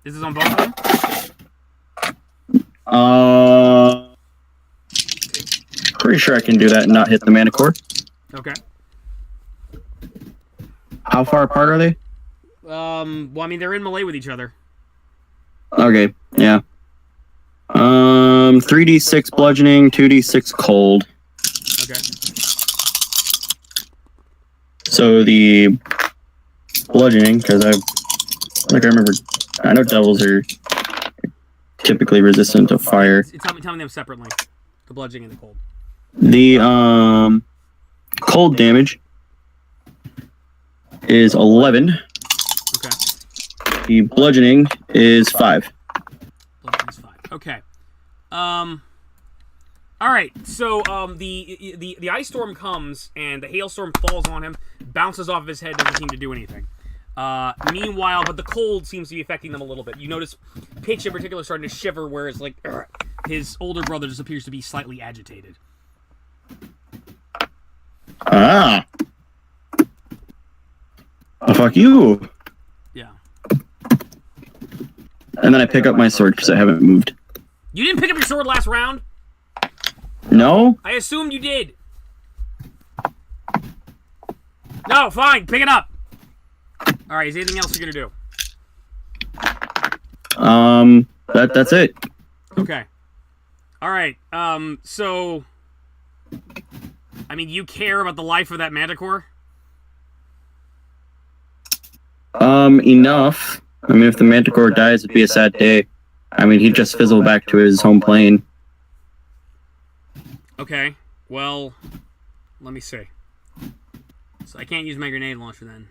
This is on both of them? Pretty sure I can do that and not hit the Manticore. Okay. How far apart are they? Well, I mean, they're in melee with each other. Okay, yeah. 3d6 bludgeoning, 2d6 cold. Okay. So the bludgeoning, because I know devils are typically resistant to fire. Tell me them separately. The bludgeoning and the cold. The cold damage is 11. Okay. The bludgeoning is 5. Bludgeoning's 5. Okay. All right. So the ice storm comes and the hailstorm falls on him, bounces off of his head, doesn't seem to do anything. Meanwhile, but the cold seems to be affecting them a little bit. You notice Pitch in particular starting to shiver, whereas like his older brother just appears to be slightly agitated. Ah. Oh, fuck you. Yeah. And then I pick up my sword because I haven't moved. You didn't pick up your sword last round? No? I assumed you did. No, fine. Pick it up. All right. Is there anything else you're gonna do? That's it. Okay. All right. So, I mean, you care about the life of that Manticore? Enough. I mean, if the Manticore dies, it'd be a sad day. I mean, he'd just fizzle back to his home plane. Okay. Well, let me see. So I can't use my grenade launcher then.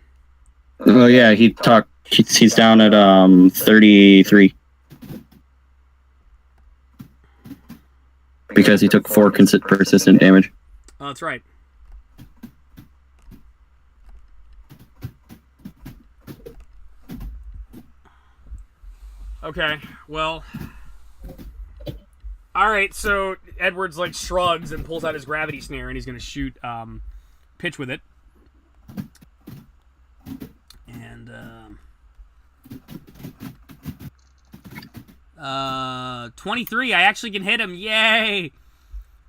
Well, yeah, he's down at 33 because he took 4 persistent damage. Oh, that's right. Okay, well... Alright, so Edwards, like, shrugs and pulls out his gravity snare, and he's gonna shoot, Pitch with it. And, 23, I actually can hit him, yay!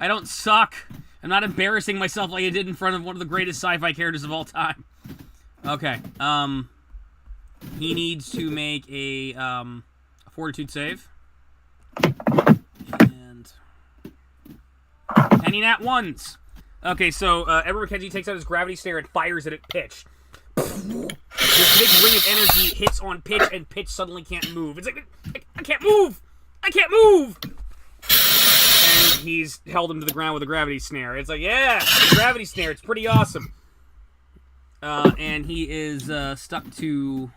I don't suck. I'm not embarrassing myself like I did in front of one of the greatest sci-fi characters of all time. Okay, he needs to make a fortitude save. And... Penny nat ones! Okay, so, Edward McKenzie takes out his gravity snare and fires it at Pitch. This big ring of energy hits on Pitch, and Pitch suddenly can't move. It's like, I can't move! I can't move! And he's held him to the ground with a gravity snare. It's like, yeah, gravity snare, it's pretty awesome. And he is stuck to...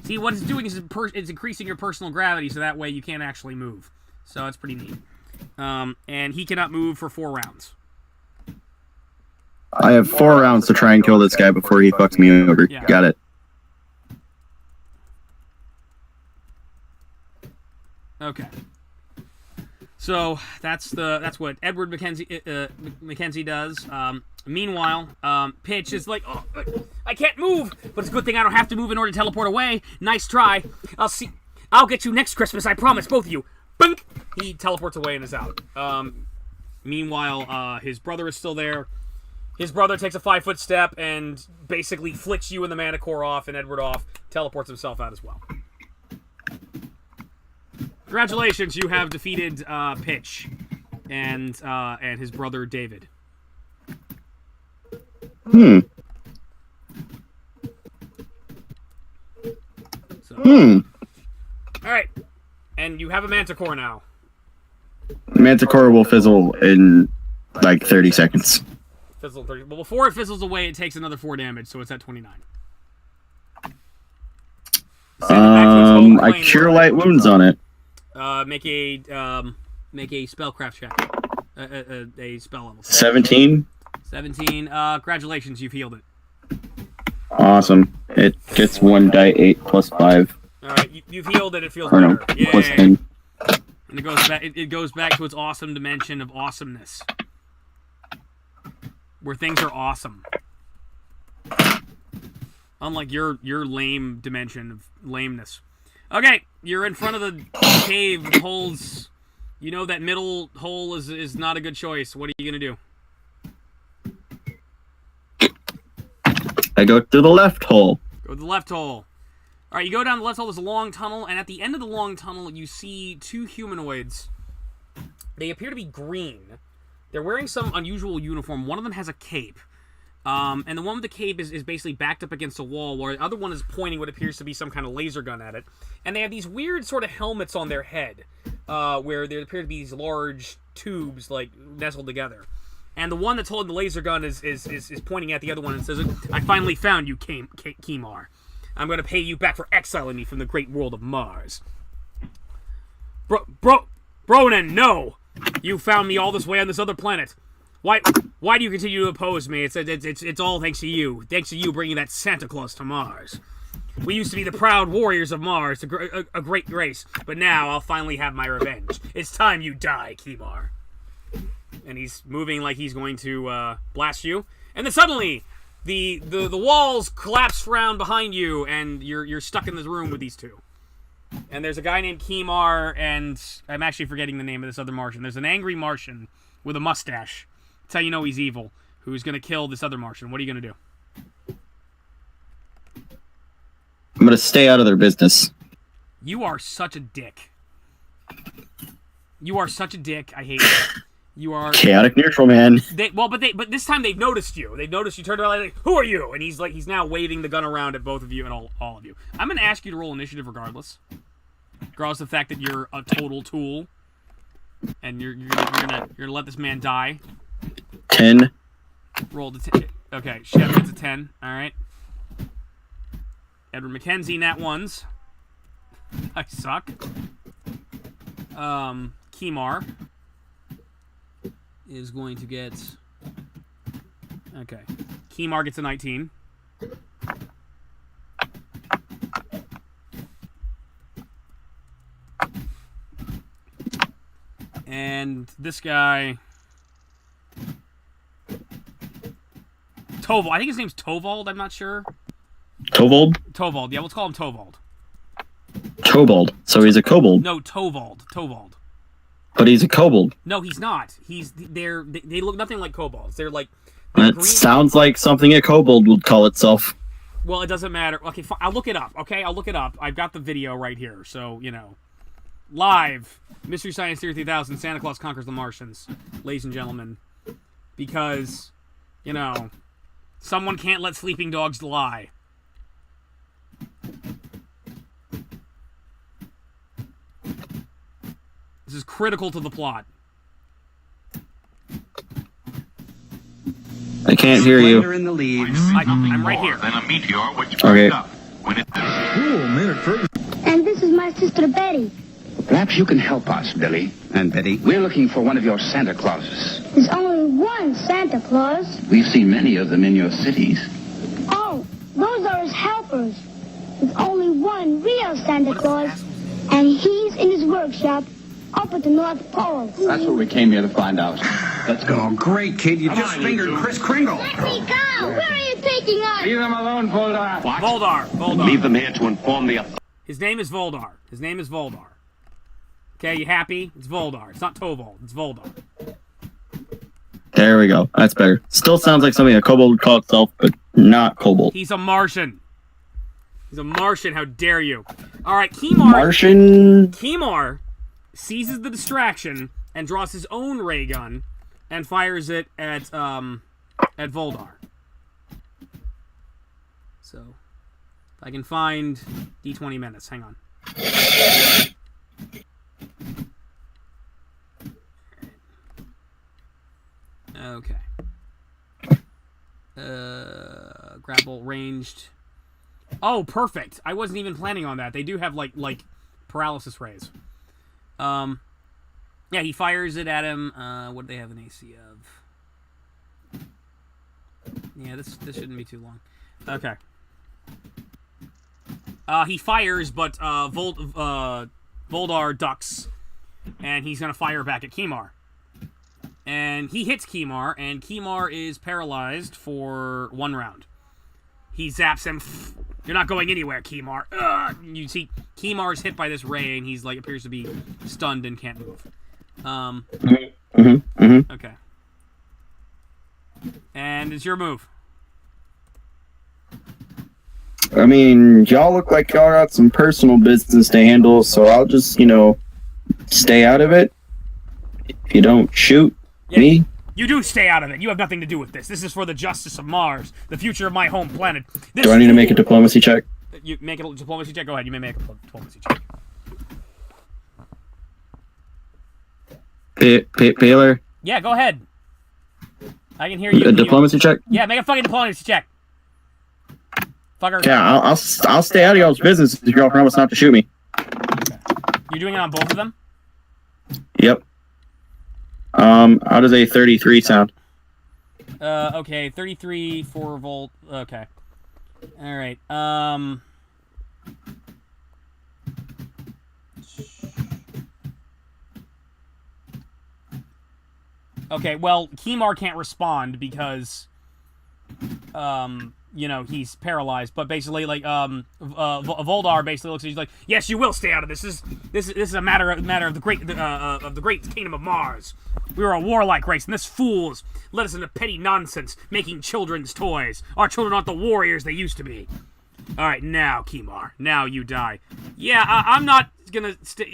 See, what it's doing is it's increasing your personal gravity, so that way you can't actually move. So that's pretty neat. And he cannot move for 4 rounds. I have 4 rounds to try and kill this guy before he fucks me over. Yeah. Got it. Okay. So that's what Edward McKenzie does. Meanwhile, Pitch is like, oh, I can't move, but it's a good thing I don't have to move in order to teleport away. Nice try. I'll get you next Christmas, I promise, both of you. Bunk! He teleports away and is out. Meanwhile, his brother is still there. His brother takes a 5-foot step and basically flicks you and the Manticore off and Edward off, teleports himself out as well. Congratulations, you have defeated Pitch and his brother David. So, All right, and you have a Manticore now. Manticore will fizzle in like 30 seconds. Fizzle 30. Well, before it fizzles away, it takes another 4 damage, so it's at 29. I cure light wounds on it. Make a spellcraft check. A spell level. 17. 17. Congratulations, you've healed it. Awesome. It gets 1 die 8 plus 5. All right, you've healed it. It feels Or no, better. Yay. plus 10. And it goes back. It goes back to its awesome dimension of awesomeness, where things are awesome. Unlike your lame dimension of lameness. Okay, you're in front of the cave. The holes. You know that middle hole is not a good choice. What are you gonna do? I go through the left hole. Go to the left hole. All right, you go down the left hole. There's a long tunnel, and at the end of the long tunnel, you see 2 humanoids. They appear to be green. They're wearing some unusual uniform. One of them has a cape. And the one with the cape is basically backed up against a wall, while the other one is pointing what appears to be some kind of laser gun at it. And they have these weird sort of helmets on their head, where there appear to be these large tubes, like, nestled together. And the one that's holding the laser gun is pointing at the other one and says, I finally found you, Kimar. I'm going to pay you back for exiling me from the great world of Mars. Bronan, no! You found me all this way on this other planet. Why do you continue to oppose me? It's all thanks to you. Thanks to you bringing that Santa Claus to Mars. We used to be the proud warriors of Mars, a great race, but now I'll finally have my revenge. It's time you die, Kimar. And he's moving like he's going to blast you. And then suddenly, the walls collapse around behind you, and you're stuck in this room with these two. And there's a guy named Kimar, and I'm actually forgetting the name of this other Martian. There's an angry Martian with a mustache. That's how you know he's evil. Who's going to kill this other Martian? What are you going to do? I'm going to stay out of their business. You are such a dick. You are such a dick. I hate you. You are chaotic neutral, man. But this time they've noticed you. They've noticed you. Turned around like, who are you? And he's now waving the gun around at both of you and all of you. I'm going to ask you to roll initiative regardless of the fact that you're a total tool, and you're gonna let this man die. 10. Roll the 10. Okay, Chef gets a 10. All right. Edward McKenzie, nat ones. I suck. Kimar is going to get... Okay. Kimar gets a 19. And this guy... Tovald. I think his name's Tovald, I'm not sure. Tovald? Tovald, yeah, let's call him Tovald. Kobold. So he's a kobold. No, Tovald. Tovald. But he's a kobold. No, he's not. They look nothing like kobolds. They're like... That green... sounds like something a kobold would call itself. Well, it doesn't matter. Okay, I'll look it up, okay? I'll look it up. I've got the video right here, so, you know. Live. Mystery Science Theory 3000, Santa Claus Conquers the Martians. Ladies and gentlemen. Because, you know, someone can't let sleeping dogs lie. This is critical to the plot. I can't hear you. In the leaves. I'm right here. Than a meteor which Okay. up when it And this is my sister Betty. Perhaps you can help us, Billy. And Betty? We're looking for one of your Santa Clauses. There's only one Santa Claus. We've seen many of them in your cities. Oh, those are his helpers. There's only one real Santa Claus, and he's in his workshop up at the North Pole. That's what we came here to find out. Let's go. Oh, great, kid. You just fingered Kris Kringle. Let me go! Where are you taking us? Leave them alone, Voldar. Voldar. leave them here to inform the His name is Voldar. Okay, you happy? It's Voldar. It's not Tovald. It's Voldar. There we go. That's better. Still sounds like something a kobold would call itself, but not kobold. He's a Martian. How dare you? All right, Kimar. Martian. Kimar seizes the distraction and draws his own ray gun and fires it at Voldar. So, if I can find D20 minutes. Hang on. Okay. Grapple ranged. Oh, perfect. I wasn't even planning on that. They do have like paralysis rays. Yeah, he fires it at him. What do they have an AC of? Yeah, this shouldn't be too long. Okay. He fires, but Voldar ducks, and he's gonna fire back at Kimar. And he hits Kimar, and Kimar is paralyzed for 1 round. He zaps him. You're not going anywhere, Kimar. You see, Kimar's hit by this ray, and he's like appears to be stunned and can't move. Okay. And it's your move. I mean, y'all look like y'all got some personal business to handle, so I'll just, stay out of it. If you don't shoot me. You do stay out of it. You have nothing to do with this. This is for the justice of Mars, the future of my home planet. Do I need to make a diplomacy check? You make a diplomacy check? Go ahead. You may make a diplomacy check. Baylor? Yeah, go ahead. I can hear you. A diplomacy check? Yeah, make a fucking diplomacy check. Fucker. Yeah, I'll stay out of y'all's business if y'all promise not to shoot me. Okay. You're doing it on both of them? Yep. How does a 33 sound? Okay, 33, 4 volt. Okay. All right. Okay, well, Kimar can't respond because, he's paralyzed. But basically, Voldar basically looks at you like, yes, you will stay out of this. This is a matter of the great kingdom of Mars. We are a warlike race, and this fool's led us into petty nonsense, making children's toys. Our children aren't the warriors they used to be. All right, now, Kimar, now you die. Yeah, I'm not gonna stay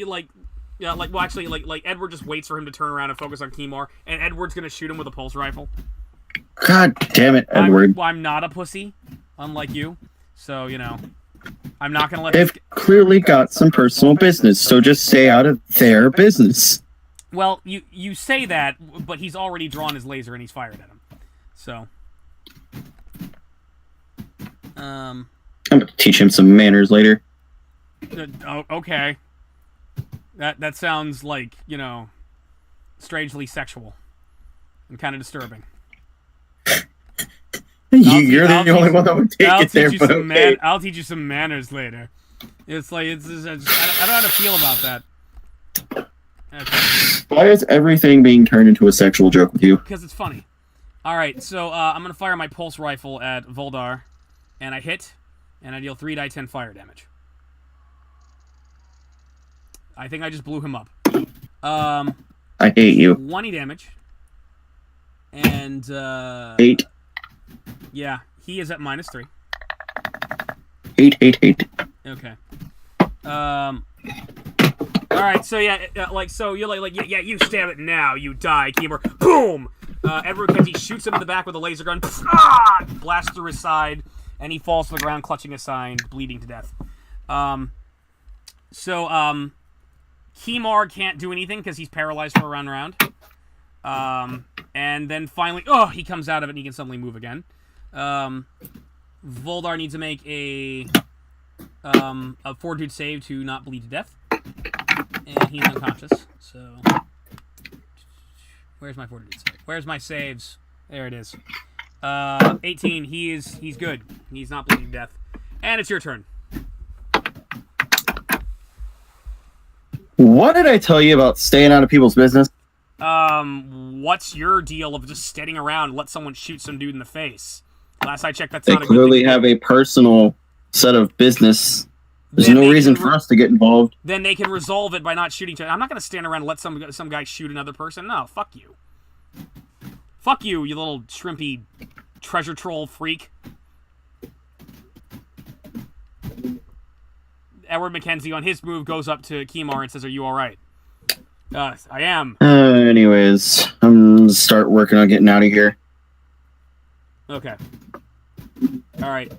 Edward just waits for him to turn around and focus on Kimar, and Edward's gonna shoot him with a pulse rifle. God damn it, Edward. I'm not a pussy, unlike you. So, I'm not gonna let They've clearly got some personal business, so just stay out of their business. Well, you say that, but he's already drawn his laser and he's fired at him. So, I'm gonna teach him some manners later. Okay. That sounds like, strangely sexual and kind of disturbing. You're the only one that would take it there, but okay. I'll teach you some manners later. It's like, I don't know how to feel about that. Okay. Why is everything being turned into a sexual joke with you? Because it's funny. All right, so I'm going to fire my pulse rifle at Voldar, and I hit, and I deal 3d10 fire damage. I think I just blew him up. I hate you. 20 damage. And, 8. yeah, he is at -3. Hate. Okay. Alright, so yeah, so you're like, yeah, you stab it now, you die, Keeper. Boom! Edward Kenzie shoots him in the back with a laser gun. Blasts through his side, and he falls to the ground, clutching a sign, bleeding to death. Keemar can't do anything because he's paralyzed for a round. And then finally, he comes out of it and he can suddenly move again. Voldar needs to make a fortitude save to not bleed to death. And he's unconscious, so... Where's my fortitude save? Where's my saves? There it is. 18, he's good. He's not bleeding to death. And it's your turn. What did I tell you about staying out of people's business? What's your deal of just standing around and let someone shoot some dude in the face? Last I checked, that's They not a good clearly thing. have a personal set of business. There's Then no they reason can for us to get involved. Then they can resolve it by not shooting. I'm not going to stand around and let some guy shoot another person. No, fuck you. Fuck you, you little shrimpy treasure troll freak. Edward McKenzie, on his move, goes up to Keemar and says, "Are you all right?" I am. Anyways, I'm gonna start working on getting out of here. Okay. All right.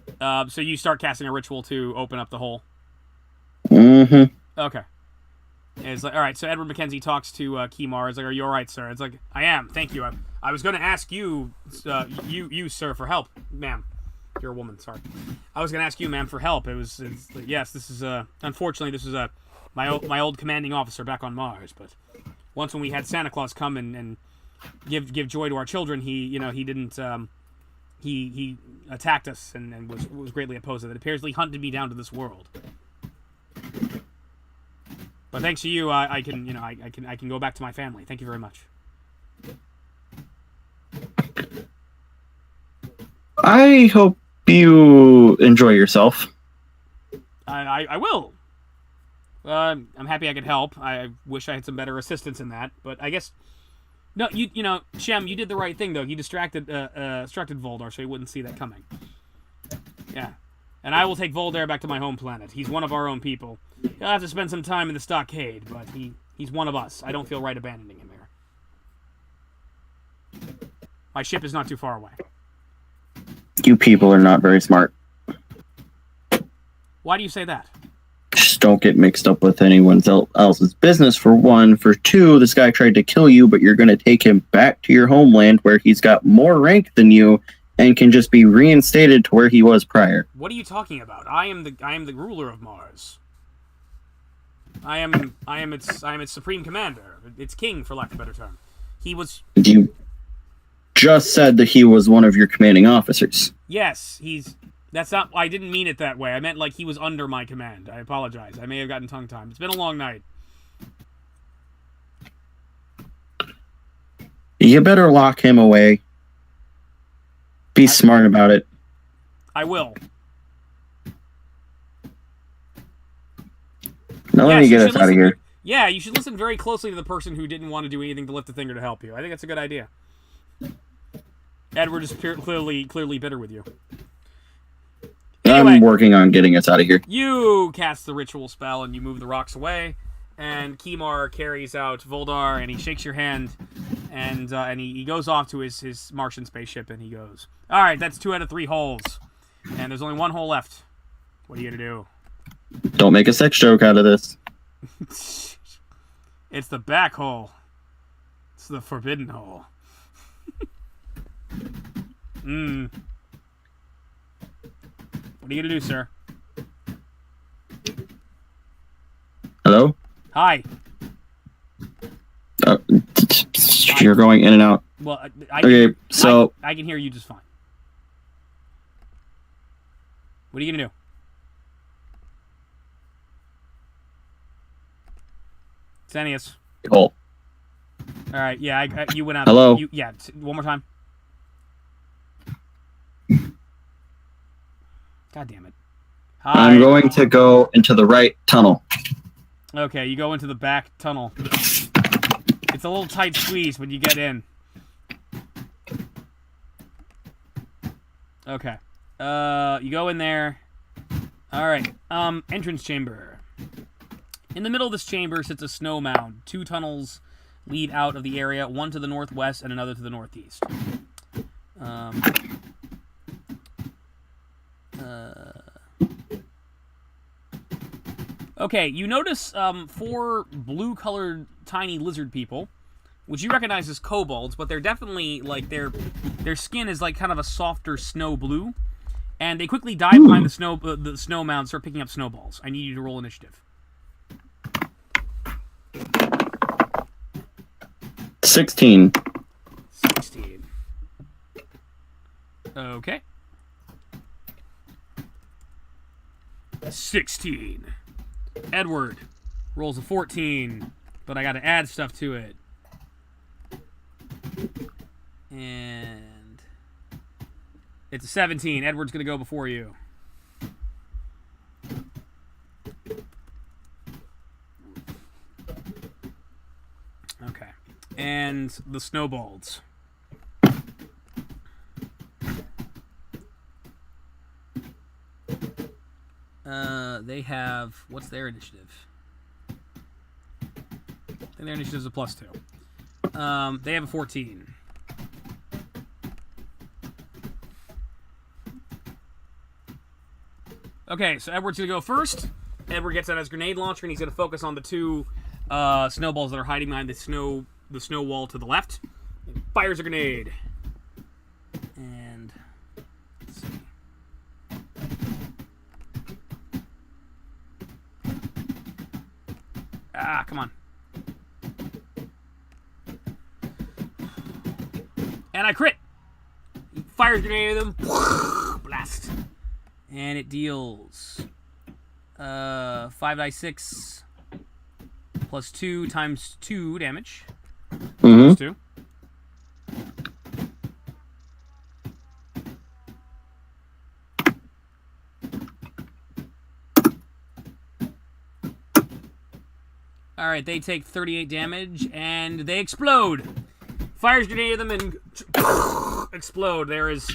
So you start casting a ritual to open up the hole. Mm-hmm. Okay. It's like, all right. So Edward McKenzie talks to Keemar. It's like, "Are you all right, sir?" It's like, "I am. Thank you. I was going to ask you, you, sir, for help, ma'am. You're a woman. Sorry. I was going to ask you, ma'am, for help. Yes. This is unfortunately, this is my old commanding officer back on Mars. But once when we had Santa Claus come and give joy to our children, he didn't. He attacked us and was greatly opposed to it. It appears he hunted me down to this world. But thanks to you, I can go back to my family. Thank you very much." I hope you enjoy yourself. I will. I'm happy I could help. I wish I had some better assistance in that, but I guess no. Shem, you did the right thing though. You distracted Voldar so he wouldn't see that coming. Yeah, and I will take Voldar back to my home planet. He's one of our own people. He'll have to spend some time in the stockade, but he's one of us. I don't feel right abandoning him here. My ship is not too far away. You people are not very smart. Why do you say that? Just don't get mixed up with anyone else's business, for one. For two, this guy tried to kill you, but you're going to take him back to your homeland where he's got more rank than you and can just be reinstated to where he was prior. What are you talking about? I am the ruler of Mars. I am its supreme commander. Its king, for lack of a better term. He was. You just said that he was one of your commanding officers. Yes, that's not. I didn't mean it that way. I meant like he was under my command. I apologize. I may have gotten tongue-tied. It's been a long night. You better lock him away. Be smart about it. I will. Now let me get us out of here. Yeah, you should listen very closely to the person who didn't want to do anything to lift a finger to help you. I think that's a good idea. Edward is clearly bitter with you. Anyway, I'm working on getting us out of here. You cast the ritual spell and you move the rocks away, and Keemar carries out Voldar and he shakes your hand, and he goes off to his Martian spaceship and he goes, "All right, that's 2 out of 3 holes, and there's only 1 hole left. What are you gonna do?" Don't make a sex joke out of this. It's the back hole. It's the forbidden hole. What are you gonna do, sir? Hello? Hi. You're going in and out. Well, Okay, so I can hear you just fine. What are you gonna do? Xenius. hole. All right, yeah, you went out. Hello? Yeah, one more time. God damn it. Hi. I'm going to go into the right tunnel. Okay, you go into the back tunnel. It's a little tight squeeze when you get in. Okay. You go in there. Alright. Entrance chamber. In the middle of this chamber sits a snow mound. 2 tunnels lead out of the area, one to the northwest and another to the northeast. Okay, you notice 4 blue-colored tiny lizard people, which you recognize as kobolds, but they're definitely, like, their skin is, like, kind of a softer snow blue, and they quickly dive behind the snow mound and start picking up snowballs. I need you to roll initiative. 16. 16. Okay. 16. Edward rolls a 14, but I got to add stuff to it. And it's a 17. Edward's going to go before you. Okay. And the snowballs. They have... What's their initiative? I think their initiative is a +2. They have a 14. Okay, so Edward's going to go first. Edward gets out his grenade launcher, and he's going to focus on the 2 snowballs that are hiding behind the snow wall to the left. And fires a grenade. And... let's see. Ah, come on. And I crit. He fires a grenade at them. Blast. And it deals 5d6 plus 2 times 2 damage. Mm-hmm. Plus 2. Alright, they take 38 damage, and they explode. Fires grenade at them and explode. There is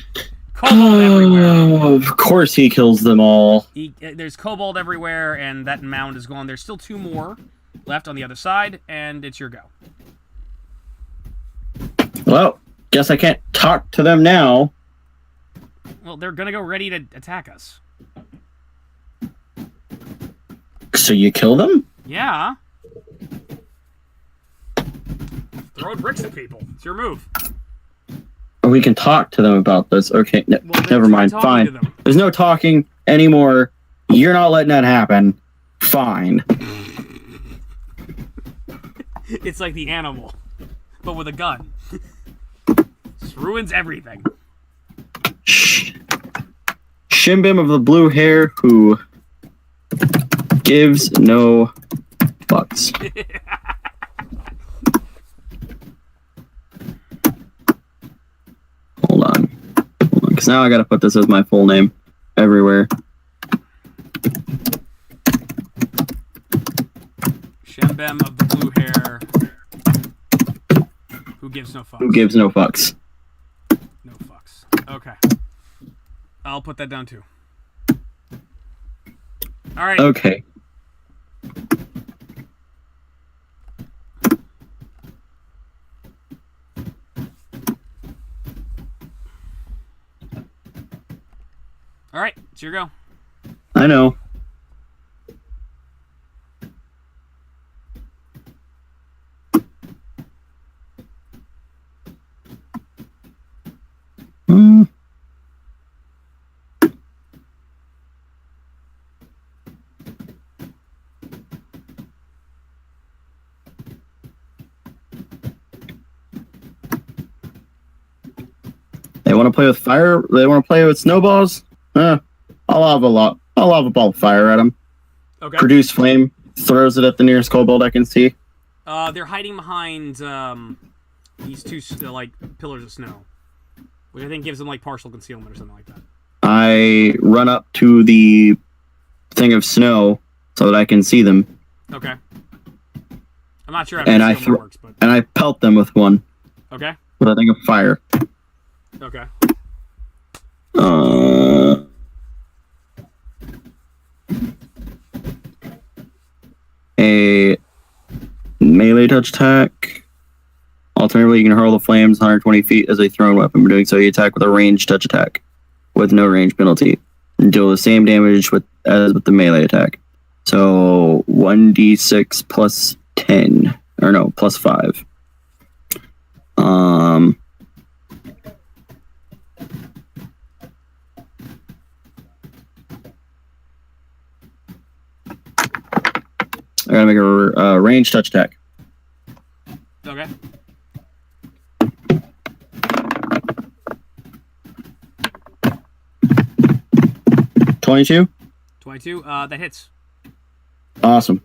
kobold everywhere. Of course he kills them all. There's kobold everywhere, and that mound is gone. There's still 2 more left on the other side, and it's your go. Well, guess I can't talk to them now. Well, they're gonna go ready to attack us. So you kill them? Yeah. Throw bricks at people. It's your move. We can talk to them about this. Okay, Well, never mind. try talking to Fine. them. There's no talking anymore. You're not letting that happen. Fine. It's like the animal, but with a gun. Just ruins everything. Shimbim of the blue hair who gives no fucks. Hold on. Because now I gotta put this as my full name everywhere. Shembem of the blue hair. Who gives no fucks? Who gives no fucks. No fucks. Okay. I'll put that down too. Alright. Okay. Alright, it's your go. I know. They want to play with fire? They want to play with snowballs? I'll have a ball of fire at them. Okay. Produce flame. Throws it at the nearest kobold I can see. They're hiding behind these two like pillars of snow, which I think gives them like partial concealment or something like that. I run up to the thing of snow so that I can see them. Okay. I'm not sure how And concealment works, but and I pelt them with one. okay. With a thing of fire. Okay. A melee touch attack. Alternatively, you can hurl the flames 120 feet as a thrown weapon. By doing so, you attack with a ranged touch attack with no range penalty. And deal the same damage as with the melee attack. So 1d6 plus 10. Or no, plus 5. I gotta make a range touch attack. Okay. $22? 22. That hits. Awesome.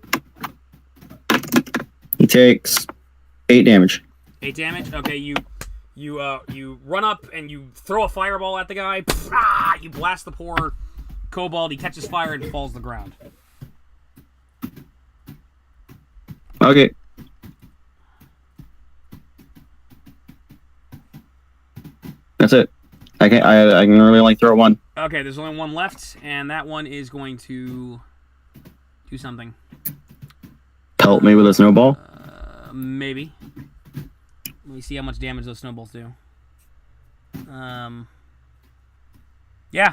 He takes 8 damage. 8 damage. Okay, you run up and you throw a fireball at the guy. Ah, you blast the poor kobold. He catches fire and falls to the ground. Okay. That's it. I can really only throw one. Okay, there's only one left, and that one is going to do something. Pelt me with a snowball. Maybe. Let me see how much damage those snowballs do. Yeah.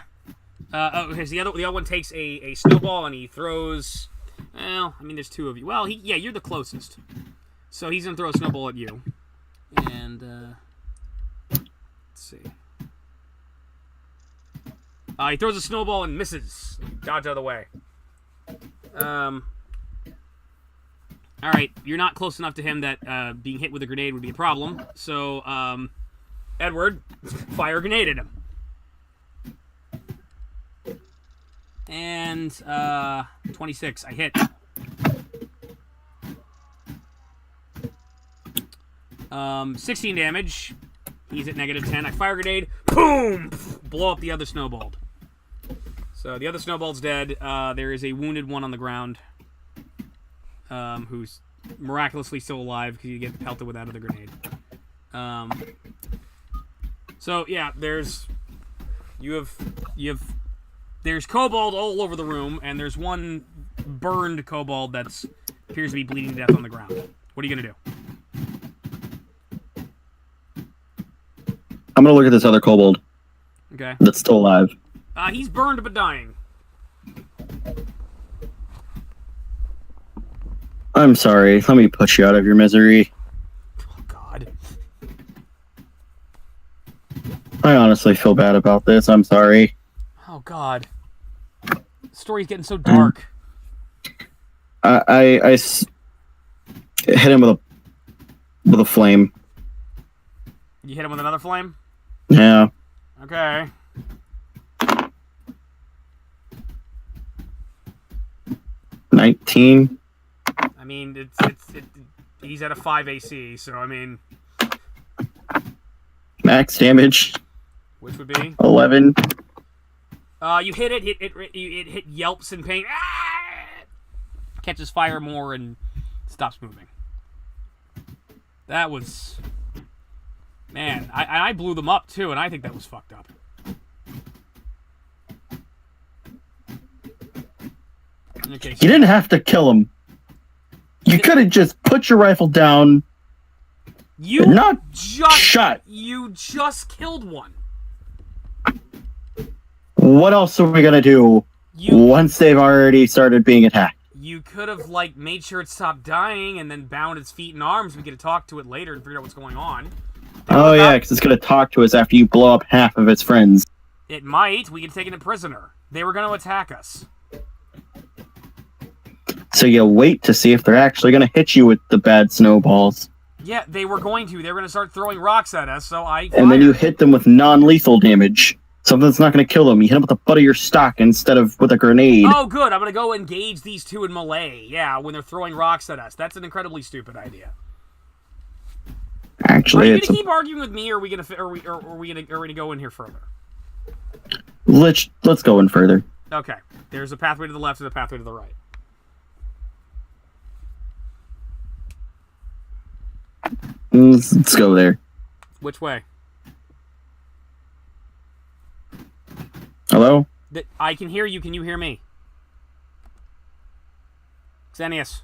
Okay, so the other one takes a snowball and he throws. Well, I mean, there's two of you. Well, you're the closest, so he's gonna throw a snowball at you. And let's see. He throws a snowball and misses. Dodge out of the way. All right, you're not close enough to him that being hit with a grenade would be a problem. So, Edward, fire a grenade at him. And 26, I hit. 16 damage. He's at -10. I fire a grenade. Boom! Blow up the other snowball. So the other snowball's dead. There is a wounded one on the ground. Who's miraculously still alive because you get pelted with that other grenade. So yeah, there's kobold all over the room, and there's one burned kobold that's appears to be bleeding to death on the ground. What are you gonna do? I'm gonna look at this other kobold. Okay. That's still alive. He's burned but dying. I'm sorry. Let me put you out of your misery. Oh God. I honestly feel bad about this. I'm sorry. Oh God. The story's getting so dark. I hit him with a flame. You hit him with another flame? Yeah. Okay. $19. I mean, he's at a 5 AC, so I mean, Max damage. which would be 11. you hit it. It hit yelps in pain. Ah! Catches fire more and stops moving. That was, man. I blew them up too, and I think that was fucked up. Okay, so You didn't have to kill him. You could have just put your rifle down. you not just shot. You just killed one. What else are we gonna do once they've already started being attacked? You could have like made sure it stopped dying and then bound its feet and arms. We could have talked to it later and figure out what's going on. Oh yeah, because it's gonna talk to us after you blow up half of its friends. It might. We could have taken it prisoner. They were going to attack us. So you wait to see if they're actually gonna hit you with the bad snowballs. Yeah, they were going to. They were going to start throwing rocks at us, so I fired. And then you hit them with non-lethal damage. Something that's not going to kill them. You hit them with the butt of your stock instead of with a grenade. Oh, good. I'm going to go engage these two in melee. Yeah, when they're throwing rocks at us. That's an incredibly stupid idea. Actually, are you it's going to keep arguing with me, or are we going to go in here further? let's go in further. Okay. There's a pathway to the left and a pathway to the right. Let's go there. Which way? Hello? I can hear you. Can you hear me? Xenius.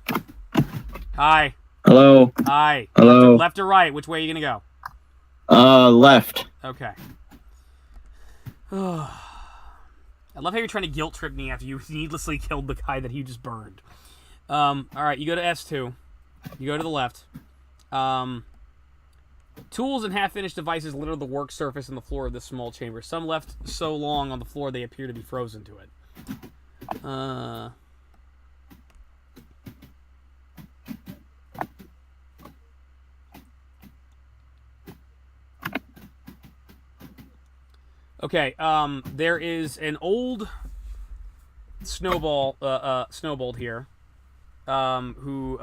Hi. Hello? Hi. Hello? Left or right? Which way are you going to go? Left. Okay. I love how you're trying to guilt trip me after you needlessly killed the guy that you just burned. Alright, you go to S2. You go to the left. Tools and half-finished devices litter the work surface and the floor of this small chamber. Some left so long on the floor they appear to be frozen to it. Okay, there is an old snowball here. Who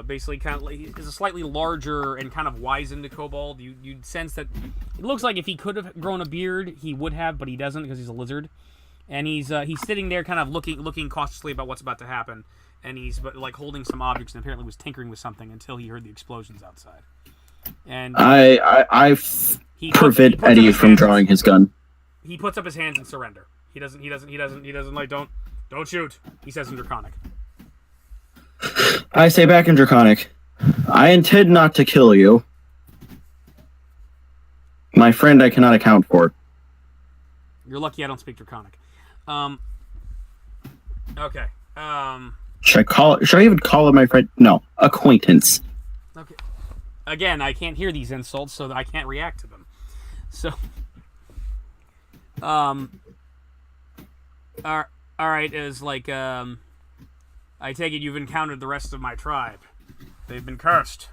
basically kind of is a slightly larger and kind of wizened kobold. You'd sense that it looks like if he could have grown a beard, he would have, but he doesn't because he's a lizard. And he's sitting there, kind of looking cautiously about what's about to happen. And he's like holding some objects, and apparently was tinkering with something until he heard the explosions outside. And I prevent Eddie from drawing his gun. He puts up his hands in surrender. He doesn't like don't shoot. He says in Draconic. I say back in Draconic, I intend not to kill you. My friend I cannot account for. You're lucky I don't speak Draconic. Okay. Should I even call him my friend? No, acquaintance. Okay. Again, I can't hear these insults, so I can't react to them. So, alright, is like, I take it you've encountered the rest of my tribe. They've been cursed.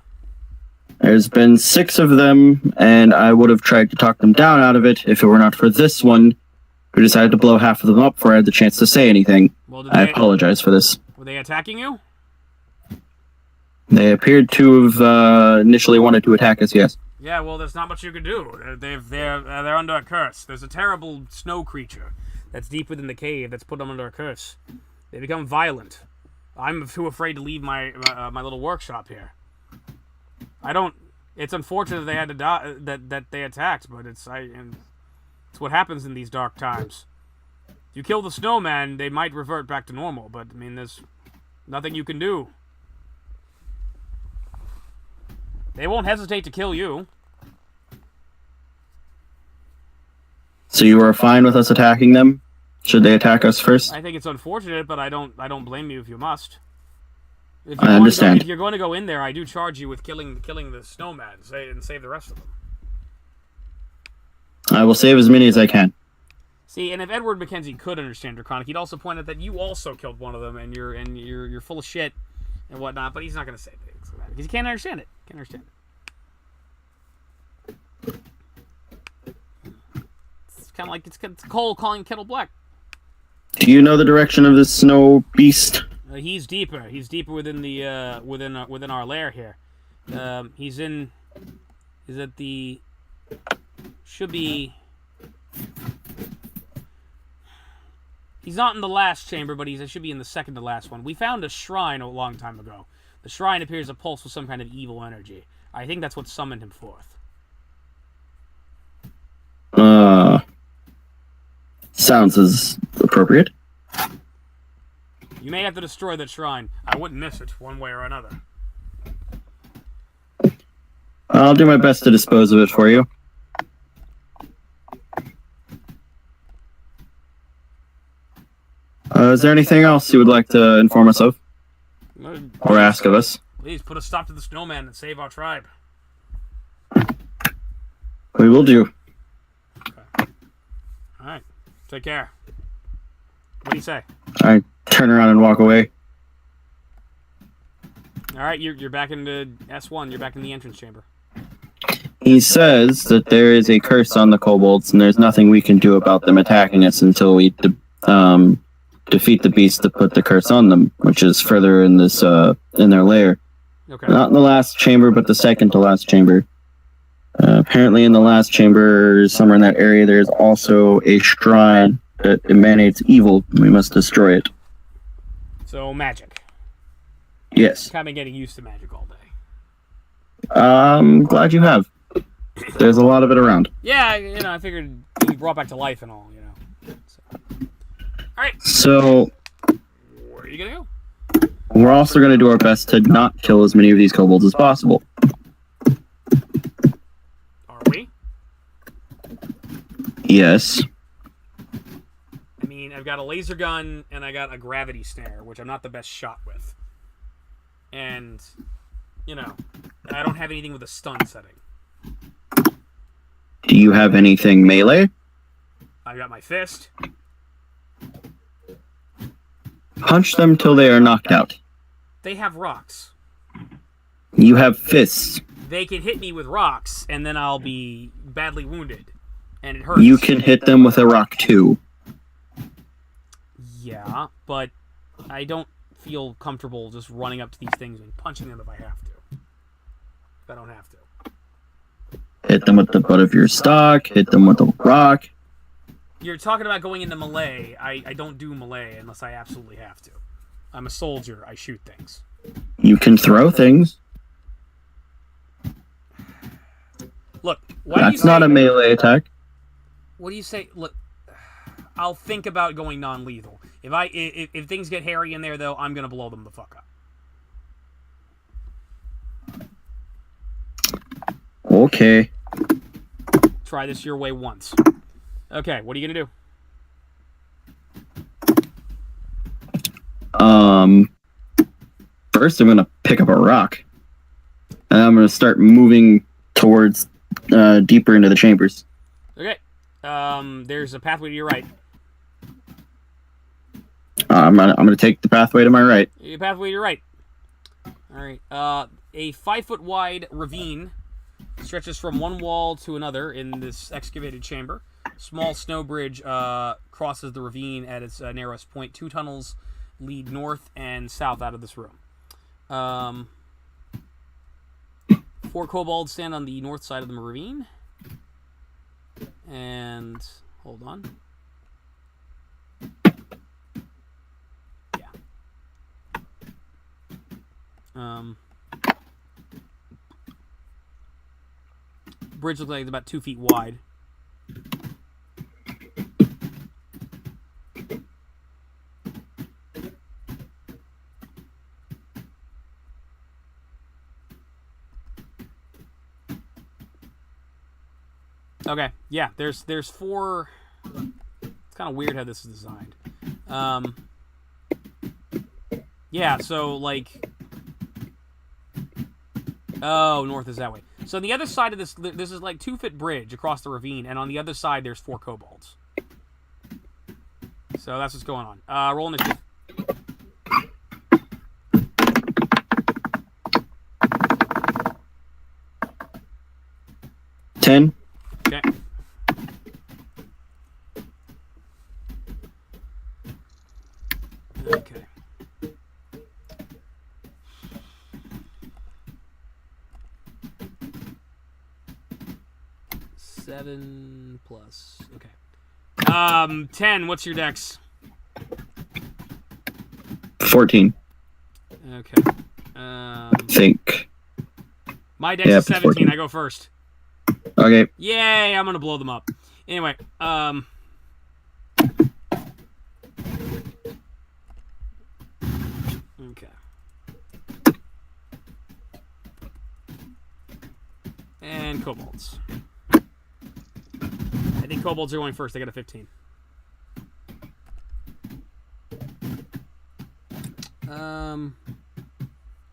There's been 6 of them, and I would have tried to talk them down out of it if it were not for this one, who decided to blow half of them up before I had the chance to say anything. Well, I apologize for this. Were they attacking you? They appeared to have initially wanted to attack us, yes. Yeah, well, there's not much you can do. They're under a curse. There's a terrible snow creature that's deep within the cave that's put them under a curse. They become violent. I'm too afraid to leave my my little workshop here. It's unfortunate they had to die, that they attacked, but it's what happens in these dark times. If you kill the snowman, they might revert back to normal, but I mean, there's nothing you can do. They won't hesitate to kill you. So you are fine with us attacking them? Should they attack us first? I think it's unfortunate, but I don't blame you if you must. I understand. If you're going to go in there, I do charge you with killing the snowman and save the rest of them. I will save as many as I can. See, and if Edward Mackenzie could understand Draconic, he'd also point out that you also killed one of them, and you're full of shit and whatnot. But he's not going to say things like that because he can't understand it. It's kind of like it's coal calling kettle black. Do you know the direction of this snow beast? He's deeper. He's deeper within the within our lair here. He's at the should be. He's not in the last chamber, but he should be in the second to last one. We found a shrine a long time ago. The shrine appears to pulse with some kind of evil energy. I think that's what summoned him forth. Sounds as appropriate. You may have to destroy that shrine. I wouldn't miss it, one way or another. I'll do my best to dispose of it for you. Is there anything else you would like to inform us of? Or ask of us? Please, put a stop to the snowman and save our tribe. We will do. Okay. Alright. Take care. What do you say? I turn around and walk away. Alright, you're back into S1. You're back in the entrance chamber. He says that there is a curse on the kobolds, and there's nothing we can do about them attacking us until we defeat the beast to put the curse on them, which is further in this in their lair. Okay. Not in the last chamber, but the second to last chamber. Apparently, in the last chamber, somewhere in that area, there's also a shrine that emanates evil. We must destroy it. So magic. Yes. Kind of getting used to magic all day. I'm glad you have. There's a lot of it around. Yeah, I figured it'd be brought back to life and all, So. All right. So, Where are you gonna go? we're also going to do our best to not kill as many of these kobolds as possible. Are we? Yes. I mean, I've got a laser gun and I got a gravity snare, which I'm not the best shot with. And, I don't have anything with a stun setting. Do you have anything melee? I've got my fist. Punch them till they are knocked out. They have rocks. You have fists. They can hit me with rocks, and then I'll be badly wounded. And it hurts. You can hit them with a rock too. Yeah, but I don't feel comfortable just running up to these things and punching them if I have to. If I don't have to. Hit them with the butt of your stock. Hit them with a rock. You're talking about going into melee. I don't do melee unless I absolutely have to. I'm a soldier. I shoot things. You can throw things. Look, why do you That's say, not a melee attack. What do you say? Look, I'll think about going non-lethal. If things get hairy in there, though, I'm gonna blow them the fuck up. Okay. Try this your way once. Okay, what are you gonna do? First I'm gonna pick up a rock. And I'm gonna start moving towards deeper into the chambers. Okay. There's a pathway to your right. I'm gonna take the pathway to my right. A pathway to your right. All right. A 5-foot wide ravine stretches from one wall to another in this excavated chamber. Small snow bridge crosses the ravine at its narrowest point. 2 tunnels lead north and south out of this room. 4 kobolds stand on the north side of the ravine. And hold on. Yeah. Bridge looks like it's about 2 feet wide. Okay, yeah, there's 4. It's kind of weird how this is designed. Yeah, so like, oh, north is that way. So on the other side of this is like 2-foot bridge across the ravine, and on the other side there's 4 kobolds. So that's what's going on. Roll initiative. 10. Okay. Okay. Seven plus. Okay. 10. What's your dex? 14. Okay. Think. My dex Yeah, is 17. 14. I go first. Okay. Yay! I'm gonna blow them up. Anyway. Okay. And kobolds. I think kobolds are going first. I got a 15.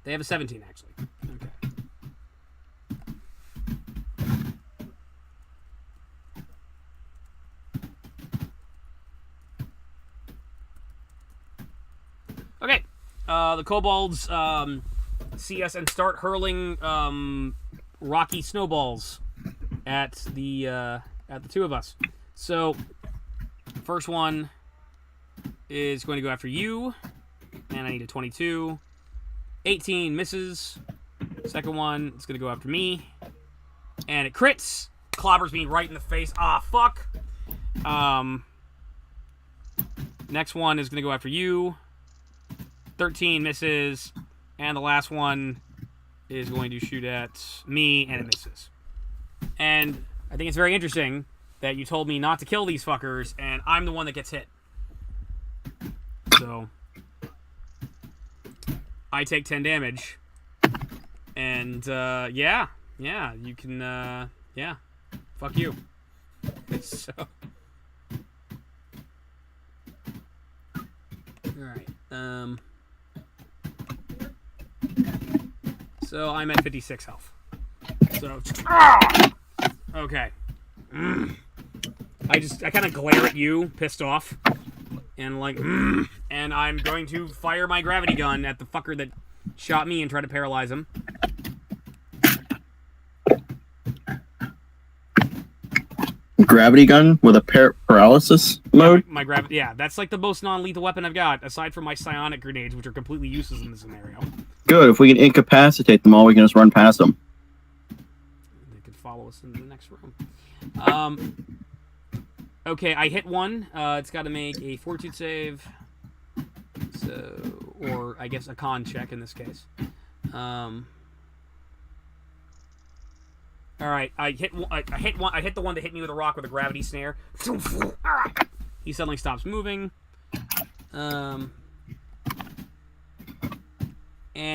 They have a 17 actually. Okay. Okay. The kobolds see us and start hurling rocky snowballs at the two of us. So, first one is going to go after you, and I need a 22. 18 misses. Second one is going to go after me, and it crits. Clobbers me right in the face. Ah, fuck. Next one is going to go after you. 13 misses, and the last one is going to shoot at me, and it misses. And I think it's very interesting that you told me not to kill these fuckers, and I'm the one that gets hit. So, I take 10 damage. And, yeah, you can, yeah, fuck you. So, alright, so I'm at 56 health. So, okay. I kind of glare at you, pissed off, and like, and I'm going to fire my gravity gun at the fucker that shot me and try to paralyze him. Gravity gun with a paralysis mode? My gravity, yeah, that's like the most non-lethal weapon I've got, aside from my psionic grenades, which are completely useless in this scenario. Good, if we can incapacitate them all, we can just run past them. They could follow us into the next room. Okay, I hit one. It's got to make a fortitude save. So, or I guess a con check in this case. All right, I hit one. I hit the one that hit me with a rock with a gravity snare. He suddenly stops moving. And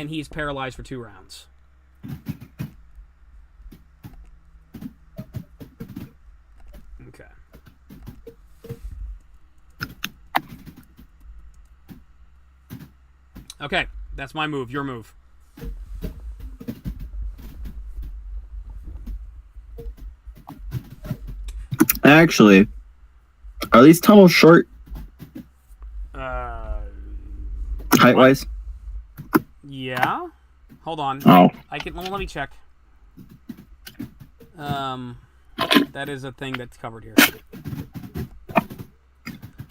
he's paralyzed for 2 rounds. Okay. Okay, that's my move. Your move. Actually, are these tunnels short? Height-wise? Yeah. Hold on. Oh. I can. Well, let me check. That is a thing that's covered here.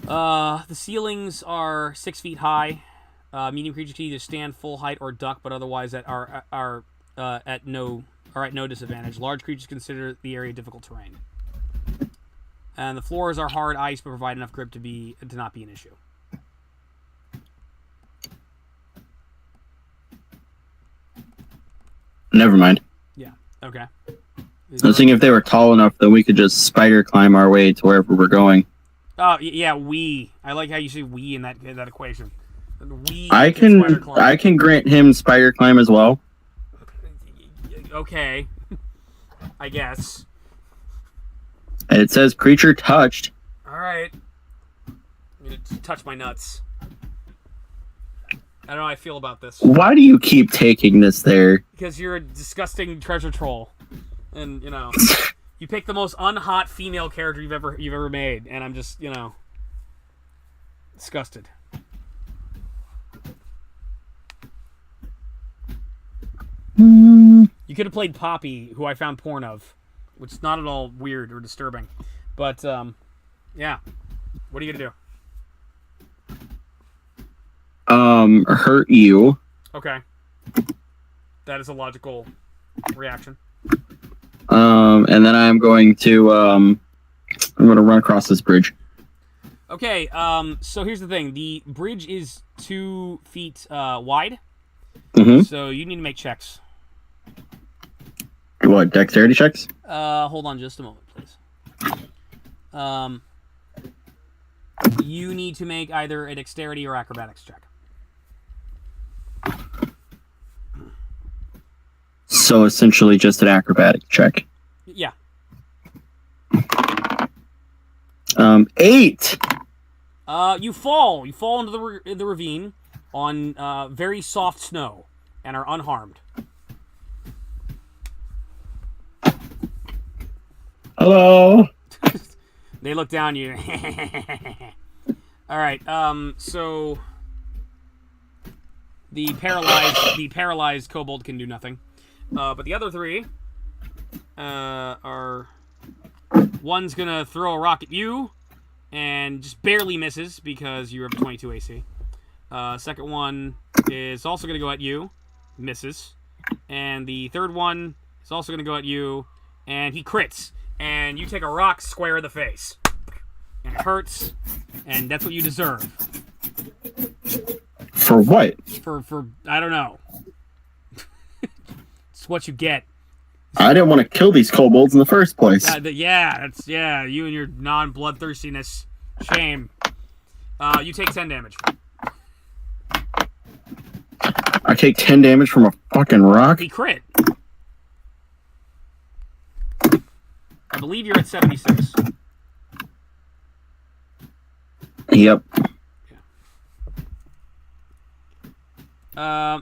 The ceilings are 6 feet high. Medium creatures can either stand full height or duck, but otherwise are at no disadvantage. Large creatures consider the area difficult terrain. And the floors are hard ice, but provide enough grip to not be an issue. Never mind. Yeah. Okay. I was thinking if they were tall enough, then we could just spider climb our way to wherever we're going. Oh yeah, we. I like how you say "we" in that equation. We. I can grant him spider climb as well. Okay. I guess. And it says creature touched. All right. I'm gonna touch my nuts. I don't know how I feel about this. Why do you keep taking this there? Because you're a disgusting treasure troll, and you know, you pick the most unhot female character you've ever made, and I'm just disgusted. You could have played Poppy, who I found porn of, which is not at all weird or disturbing, but yeah. What are you gonna do? Hurt you. Okay. That is a logical reaction. And then I'm going to run across this bridge. Okay, so here's the thing. The bridge is 2 feet wide. Mm-hmm. So you need to make checks. What, dexterity checks? Hold on just a moment, please. You need to make either a dexterity or acrobatics check. So essentially just an acrobatic check. Yeah. 8! You fall. You fall into the ravine on very soft snow and are unharmed. Hello? They look down at you. All right. So the paralyzed kobold can do nothing, but the other 3 are one's gonna throw a rock at you, and just barely misses because you have 22 AC. Second one is also gonna go at you, misses, and the third one is also gonna go at you, and he crits, and you take a rock square in the face, and it hurts, and that's what you deserve. For what? For I don't know. It's what you get. I didn't want to kill these kobolds in the first place. Yeah, you and your non-bloodthirstiness. Shame. You take 10 damage. I take 10 damage from a fucking rock? He crit. I believe you're at 76. Yep.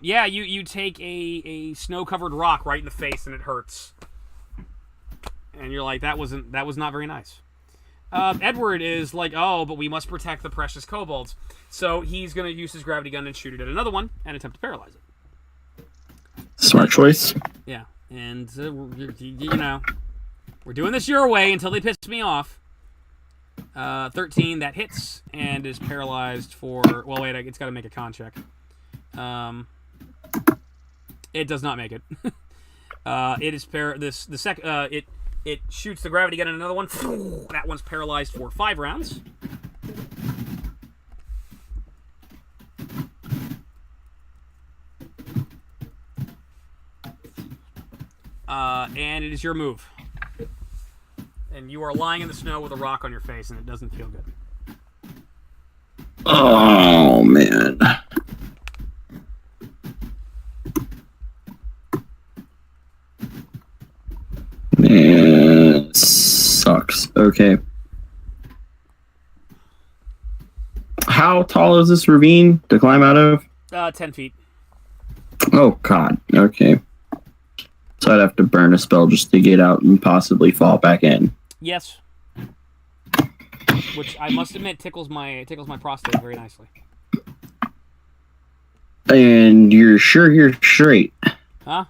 Yeah, you take a snow-covered rock right in the face, and it hurts. And you're like, that was not very nice. Edward is like, oh, but we must protect the precious kobolds. So he's going to use his gravity gun and shoot it at another one and attempt to paralyze it. Smart choice. Yeah, and, you know, we're doing this your way until they piss me off. 13, that hits, and is paralyzed for... Well, wait, it's got to make a con check. It does not make it. It is it shoots the gravity gun at another one. That one's paralyzed for 5 rounds. And it is your move. And you are lying in the snow with a rock on your face, and it doesn't feel good. Oh, man. Man, sucks. Okay. How tall is this ravine to climb out of? 10 feet. Oh, God. Okay. So I'd have to burn a spell just to get out and possibly fall back in. Yes. Which I must admit tickles my prostate very nicely. And you're sure you're straight? Huh?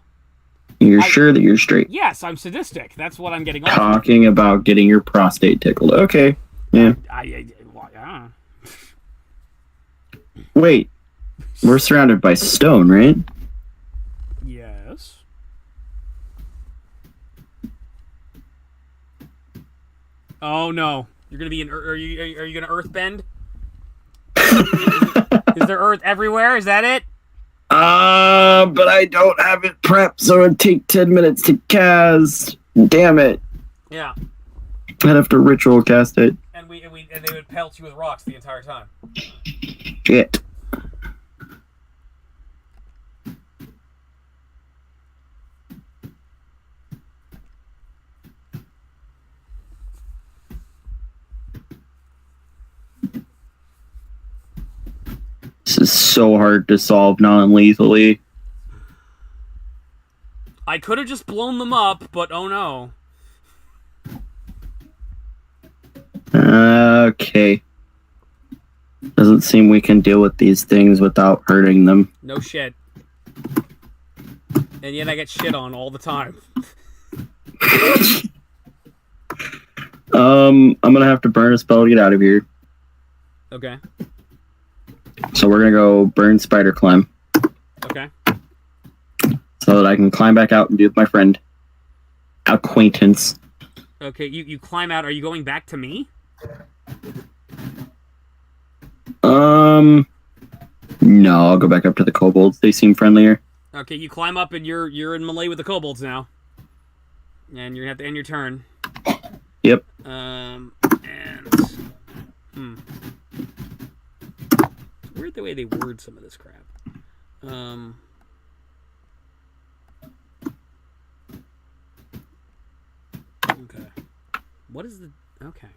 You're sure that you're straight? Yes, I'm sadistic. That's what I'm getting off. Talking about getting your prostate tickled. Okay. Yeah. Yeah. Wait. We're surrounded by stone, right? Yes. Oh no! You're gonna be in. Are you gonna earthbend? Is there earth everywhere? Is that it? But I don't have it prepped, so it'd take 10 minutes to cast. Damn it. Yeah. I'd have to ritual cast it. And they would pelt you with rocks the entire time. Shit. This is so hard to solve non-lethally. I could have just blown them up, but oh no. Okay. Doesn't seem we can deal with these things without hurting them. No shit. And yet I get shit on all the time. I'm gonna have to burn a spell to get out of here. Okay. So we're gonna go burn spider climb. Okay. So that I can climb back out and be with my friend. Acquaintance. Okay, you climb out. Are you going back to me? No, I'll go back up to the kobolds. They seem friendlier. Okay, you climb up and you're in melee with the kobolds now. And you're gonna have to end your turn. Yep. It's weird the way they word some of this crap. Okay. What is the... Okay.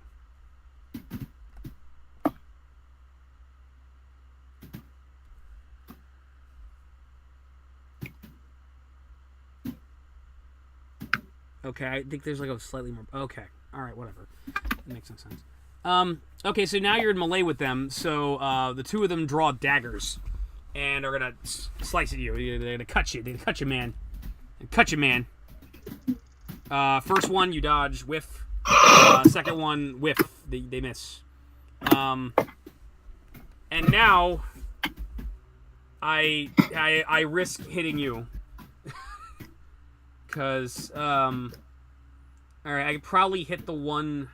Okay, I think there's like a slightly more... Okay. Alright, whatever. That makes no sense. Okay, so now you're in melee with them, so the two of them draw daggers and are gonna slice at you. They're gonna cut you. They're gonna cut you, man. Cut you, man. First one, you dodge, whiff. Second one, whiff. They miss. And now, I risk hitting you. Because, alright, I could probably hit the one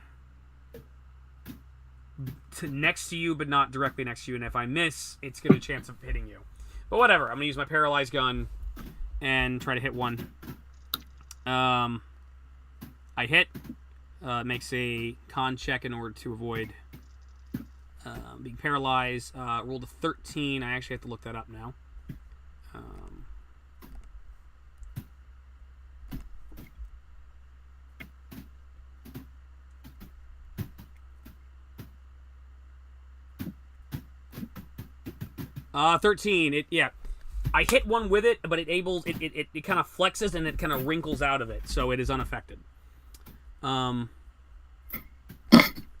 next to you, but not directly next to you. And if I miss, it's going to chance of hitting you. But whatever, I'm going to use my paralyzed gun and try to hit one. I hit. Makes a con check in order to avoid being paralyzed. Rolled a 13. I actually have to look that up now. 13. I hit one with it, but it kind of flexes and it kind of wrinkles out of it, so it is unaffected. You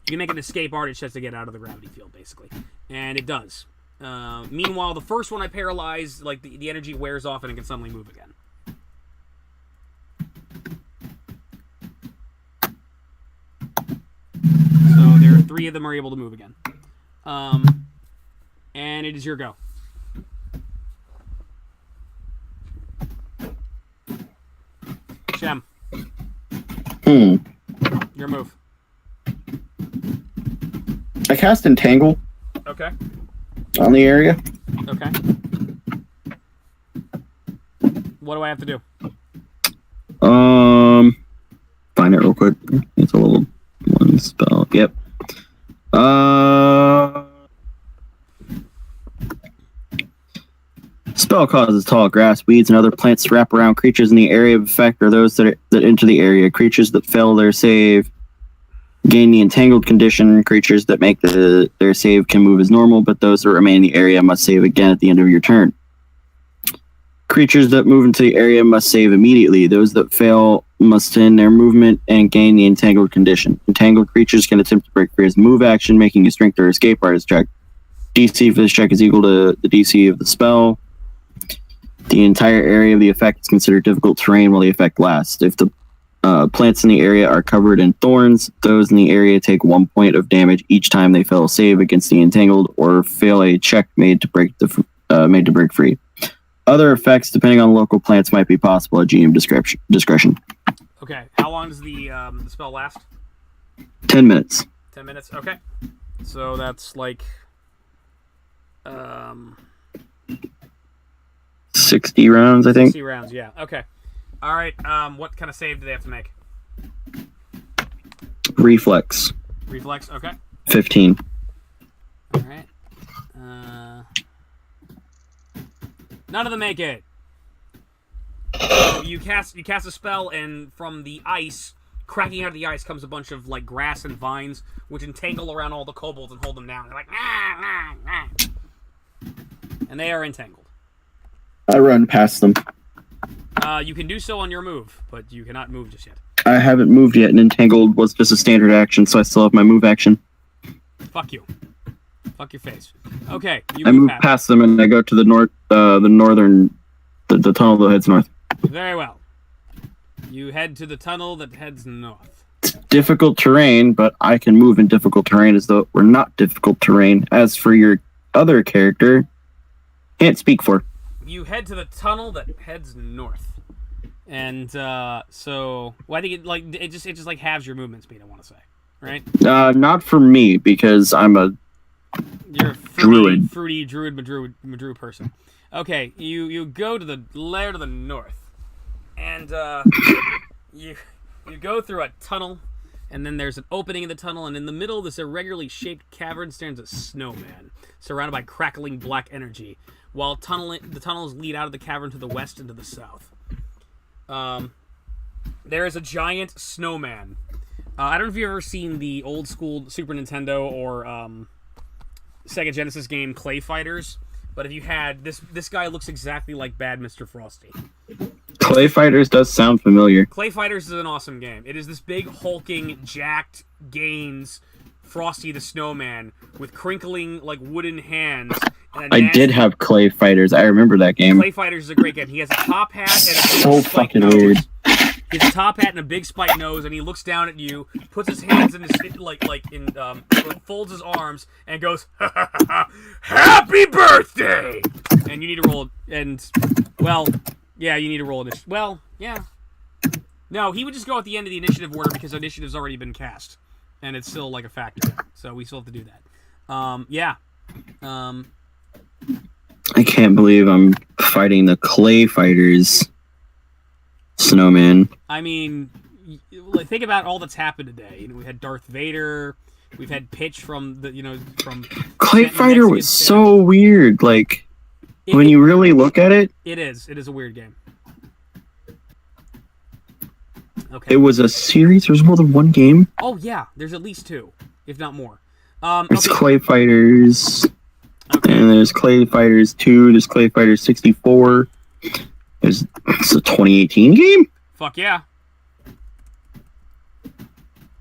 can make an escape artist just to get out of the gravity field, basically, and it does. Meanwhile, the first one I paralyzed, like the energy wears off and it can suddenly move again. So there are 3 of them are able to move again. And it is your go. Shem. Your move. I cast Entangle. Okay. On the area. Okay. What do I have to do? Find it real quick. It's a little one spell. Yep. Spell causes tall grass, weeds, and other plants to wrap around creatures in the area of effect or those that enter the area. Creatures that fail their save gain the entangled condition. Creatures that make their save can move as normal, but those that remain in the area must save again at the end of your turn. Creatures that move into the area must save immediately. Those that fail must end their movement and gain the entangled condition. Entangled creatures can attempt to break free as a move action, making a strength or escape artist check. DC for this check is equal to the DC of the spell. The entire area of the effect is considered difficult terrain while the effect lasts. If the plants in the area are covered in thorns, those in the area take 1 point of damage each time they fail a save against the entangled or fail a check made to break free. Other effects, depending on local plants, might be possible at GM discretion. Okay. How long does the spell last? 10 minutes. 10 minutes. Okay. So that's like 60 rounds, I think. 60 rounds, yeah. Okay. All right. What kind of save do they have to make? Reflex. Reflex, okay. 15. All right. None of them make it. So you cast a spell, and from the ice, cracking out of the ice, comes a bunch of like grass and vines, which entangle around all the kobolds and hold them down. They're like, and they are entangled. I run past them. You can do so on your move, but you cannot move just yet. I haven't moved yet, and Entangled was just a standard action, so I still have my move action. Fuck you. Fuck your face. Okay, you I move past them, and I go to the north, the tunnel that heads north. Very well. You head to the tunnel that heads north. It's difficult terrain, but I can move in difficult terrain as though it were not difficult terrain. As for your other character, can't speak for. You head to the tunnel that heads north, and so well, I think it just like halves your movement speed. I want to say, right? Not for me because you're a fruity druid Madru person. Okay, you go to the lair to the north, and you go through a tunnel, and then there's an opening in the tunnel, and in the middle, this irregularly shaped cavern stands a snowman, surrounded by crackling black energy, while the tunnels lead out of the cavern to the west and to the south. There is a giant snowman. I don't know if you've ever seen the old school Super Nintendo or Sega Genesis game Clay Fighters, but if you had, this guy looks exactly like Bad Mr. Frosty. Clay Fighters does sound familiar. Clay Fighters is an awesome game. It is this big, hulking, jacked Gaines Frosty the Snowman with crinkling, like, wooden hands. And I did have Clay Fighters. I remember that game. Clay Fighters is a great game. He has a top hat and a so spiked fucking nose. weird. He has a top hat and a big spiked nose, and he looks down at you, puts his hands in his folds his arms, and goes, "Happy birthday!" And you need to roll. And well, yeah, you need to roll initiative. Well, yeah. No, he would just go at the end of the initiative order because initiative's already been cast, and it's still like a factor. So we still have to do that. Yeah. I can't believe I'm fighting the Clay Fighters snowman. I mean, think about all that's happened today. We had Darth Vader. We've had Pitch from from Clay Fighter was so weird. Like, when you really look at it, it is a weird game. Okay. It was a series. There's more than one game. Oh yeah, there's at least 2, if not more. There's Clay Fighters, and there's Clay Fighters 2. There's Clay Fighters 64. It's a 2018 game. Fuck yeah.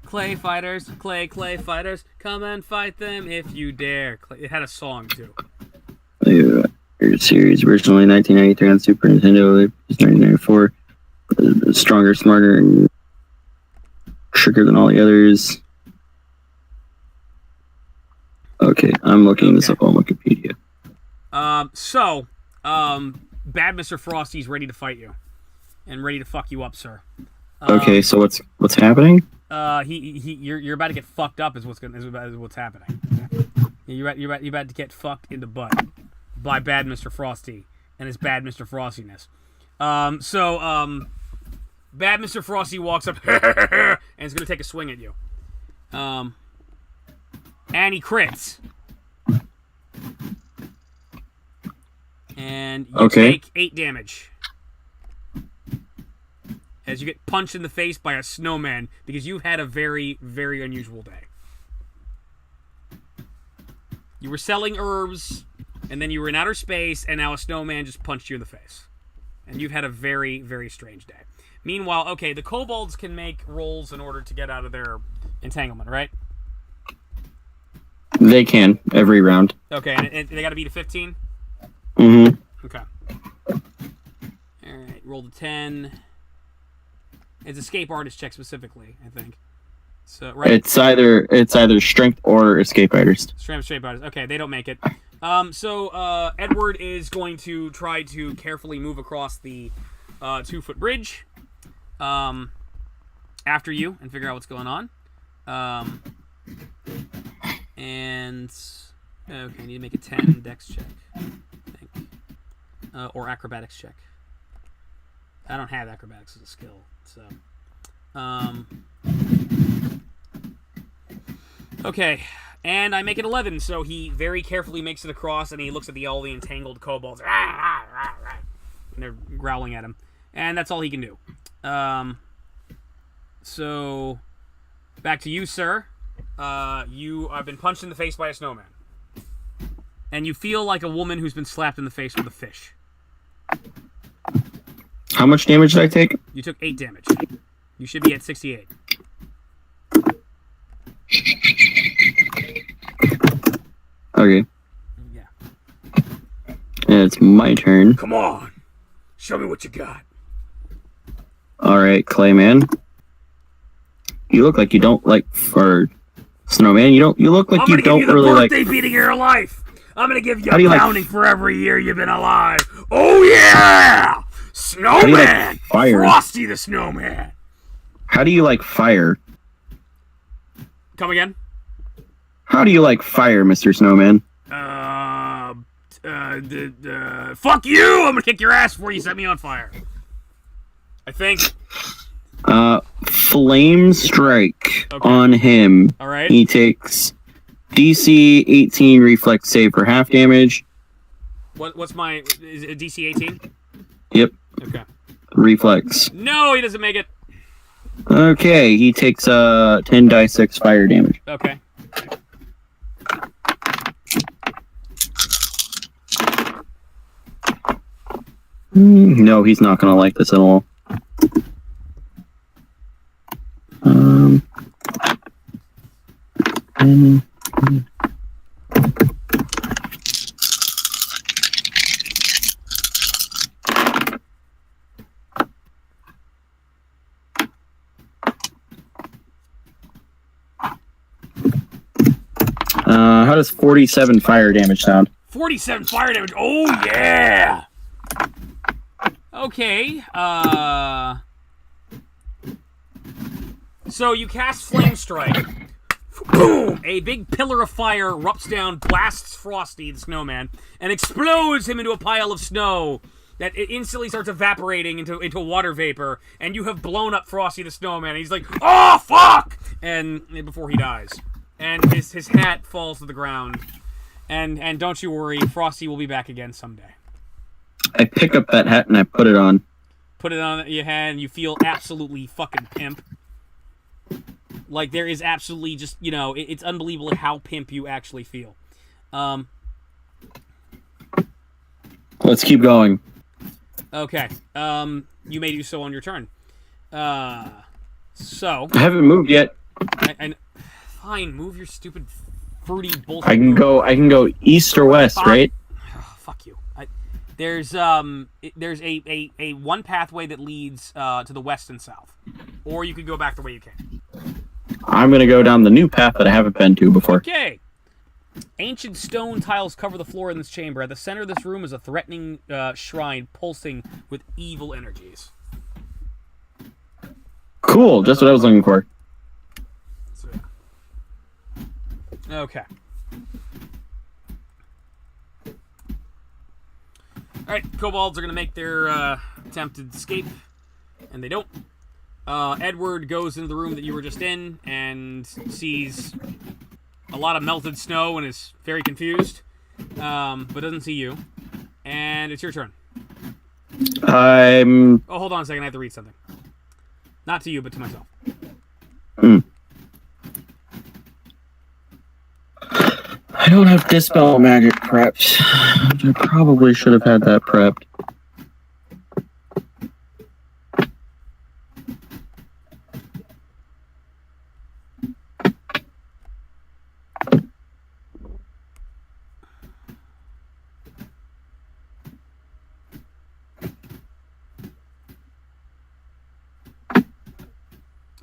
Clay Fighters, Clay Fighters, come and fight them if you dare. It had a song too. Series originally 1993 on Super Nintendo. 1994. Stronger, smarter, and trickier than all the others. Okay, I'm looking this up on Wikipedia. Bad Mr. Frosty's ready to fight you, and ready to fuck you up, sir. Okay, so what's happening? You're about to get fucked up. Is what's happening. You're about to get fucked in the butt by Bad Mr. Frosty and his Bad Mr. Frostiness. Bad Mr. Frosty walks up and is gonna take a swing at you. And he crits. And you take 8 damage. As you get punched in the face by a snowman because you've had a very, very unusual day. You were selling herbs, and then you were in outer space, and now a snowman just punched you in the face. And you've had a very, very strange day. Meanwhile, okay, the kobolds can make rolls in order to get out of their entanglement, right? They can, every round. Okay, and they gotta beat a 15? Mm-hmm. Okay. Alright, roll the 10. It's escape artist check specifically, I think. So right. It's either strength or escape artist. Strength artist. Okay, they don't make it. Edward is going to try to carefully move across the 2-foot bridge after you and figure out what's going on. And okay, I need to make a 10 dex check, I think, or acrobatics check. I don't have acrobatics as a skill, so. Okay, and I make it 11, so he very carefully makes it across, and he looks at all the entangled kobolds, and they're growling at him, and that's all he can do. So, back to you, sir. You have been punched in the face by a snowman, and you feel like a woman who's been slapped in the face with a fish. How much damage did I take? You took 8 damage. You should be at 68. Okay. Yeah. And it's my turn. Come on. Show me what you got. Alright, Clayman. You look like you don't like... Or... Snowman, you look like you don't really like... I'm gonna give you the birthday beating of your life! I'm gonna give you a pounding for every year you've been alive! Oh yeah! Snowman! Fire? Frosty the Snowman! How do you like fire? Come again? How do you like fire, Mr. Snowman? Fuck you! I'm gonna kick your ass before you set me on fire. I think. Flame Strike on him. Alright. He takes DC 18 reflex save for half damage. What's my... Is it DC 18? Yep. Okay. Reflex. No, he doesn't make it. Okay, he takes 10 die 6 fire damage. Okay. No, he's not gonna like this at all. how does 47 fire damage sound? 47 fire damage. Oh, yeah! Okay, so you cast Flame Strike. Boom! A big pillar of fire erupts down, blasts Frosty, the snowman, and explodes him into a pile of snow that it instantly starts evaporating into water vapor, and you have blown up Frosty the snowman, and he's like, oh, fuck! And before he dies. And his hat falls to the ground. And don't you worry, Frosty will be back again someday. I pick up that hat and I put it on. Put it on your head, and you feel absolutely fucking pimp. Like, there is absolutely just, it's unbelievable how pimp you actually feel. Let's keep going. Okay. You may do so on your turn. So. I haven't moved yet. Fine, move your stupid fruity bullshit. I can go east or west, right? Oh, fuck you. There's a one pathway that leads to the west and south, or you could go back the way you came. I'm gonna go down the new path that I haven't been to before. Okay. Ancient stone tiles cover the floor in this chamber. At the center of this room is a threatening shrine pulsing with evil energies. Cool, just what I was looking for. So, yeah. Okay. Alright, kobolds are going to make their attempted escape, and they don't. Edward goes into the room that you were just in and sees a lot of melted snow and is very confused, but doesn't see you. And it's your turn. Oh, hold on a second. I have to read something. Not to you, but to myself. I don't have Dispel Magic prepped. I probably should have had that prepped.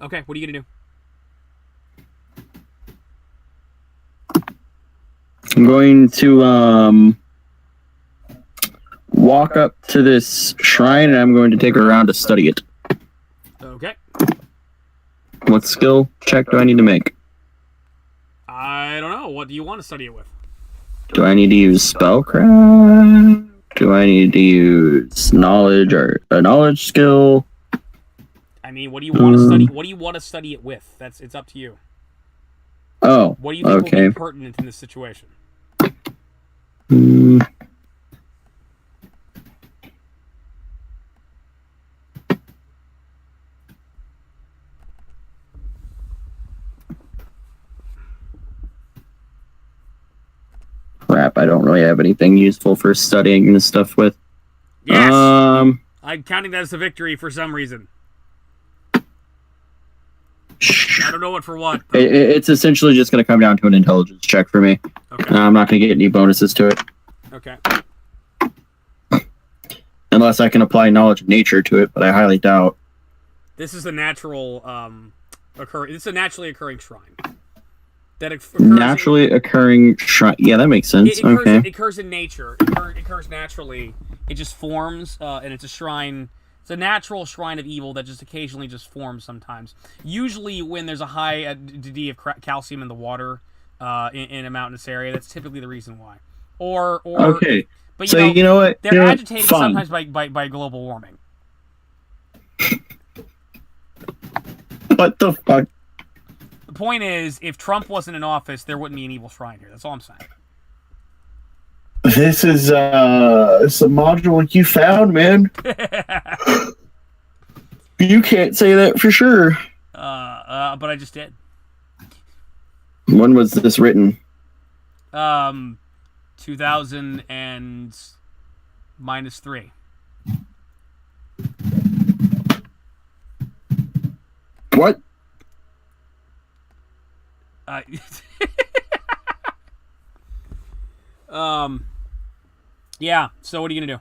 Okay, what are you going to do? I'm going to walk up to this shrine and I'm going to take her around to study it. Okay. What skill check do I need to make? I don't know. What do you want to study it with? Do I need to use spellcraft? Do I need to use knowledge or a knowledge skill? I mean, what do you want to study? What do you want to study it with? It's up to you. Oh, what do you think okay. will be pertinent in this situation? Crap, I don't really have anything useful for studying this stuff with. Yes! I'm counting that as a victory for some reason. I don't know what for what. It's essentially just going to come down to an intelligence check for me. Okay. I'm not going to get any bonuses to it. Okay. Unless I can apply knowledge of nature to it, but I highly doubt. This is a natural It's a naturally occurring shrine. That naturally occurring shrine. Yeah, that makes sense. It occurs in nature. It occurs naturally. It just forms, and it's a shrine. It's a natural shrine of evil that just occasionally just forms sometimes. Usually when there's a high degree of calcium in the water in a mountainous area, that's typically the reason why. Or okay. But you know what? They're agitated sometimes by global warming. What the fuck? The point is, if Trump wasn't in office, there wouldn't be an evil shrine here. That's all I'm saying. This is it's a module you found, man. You can't say that for sure. But I just did. When was this written? 2000 and -3. What? Yeah, so what are you gonna do?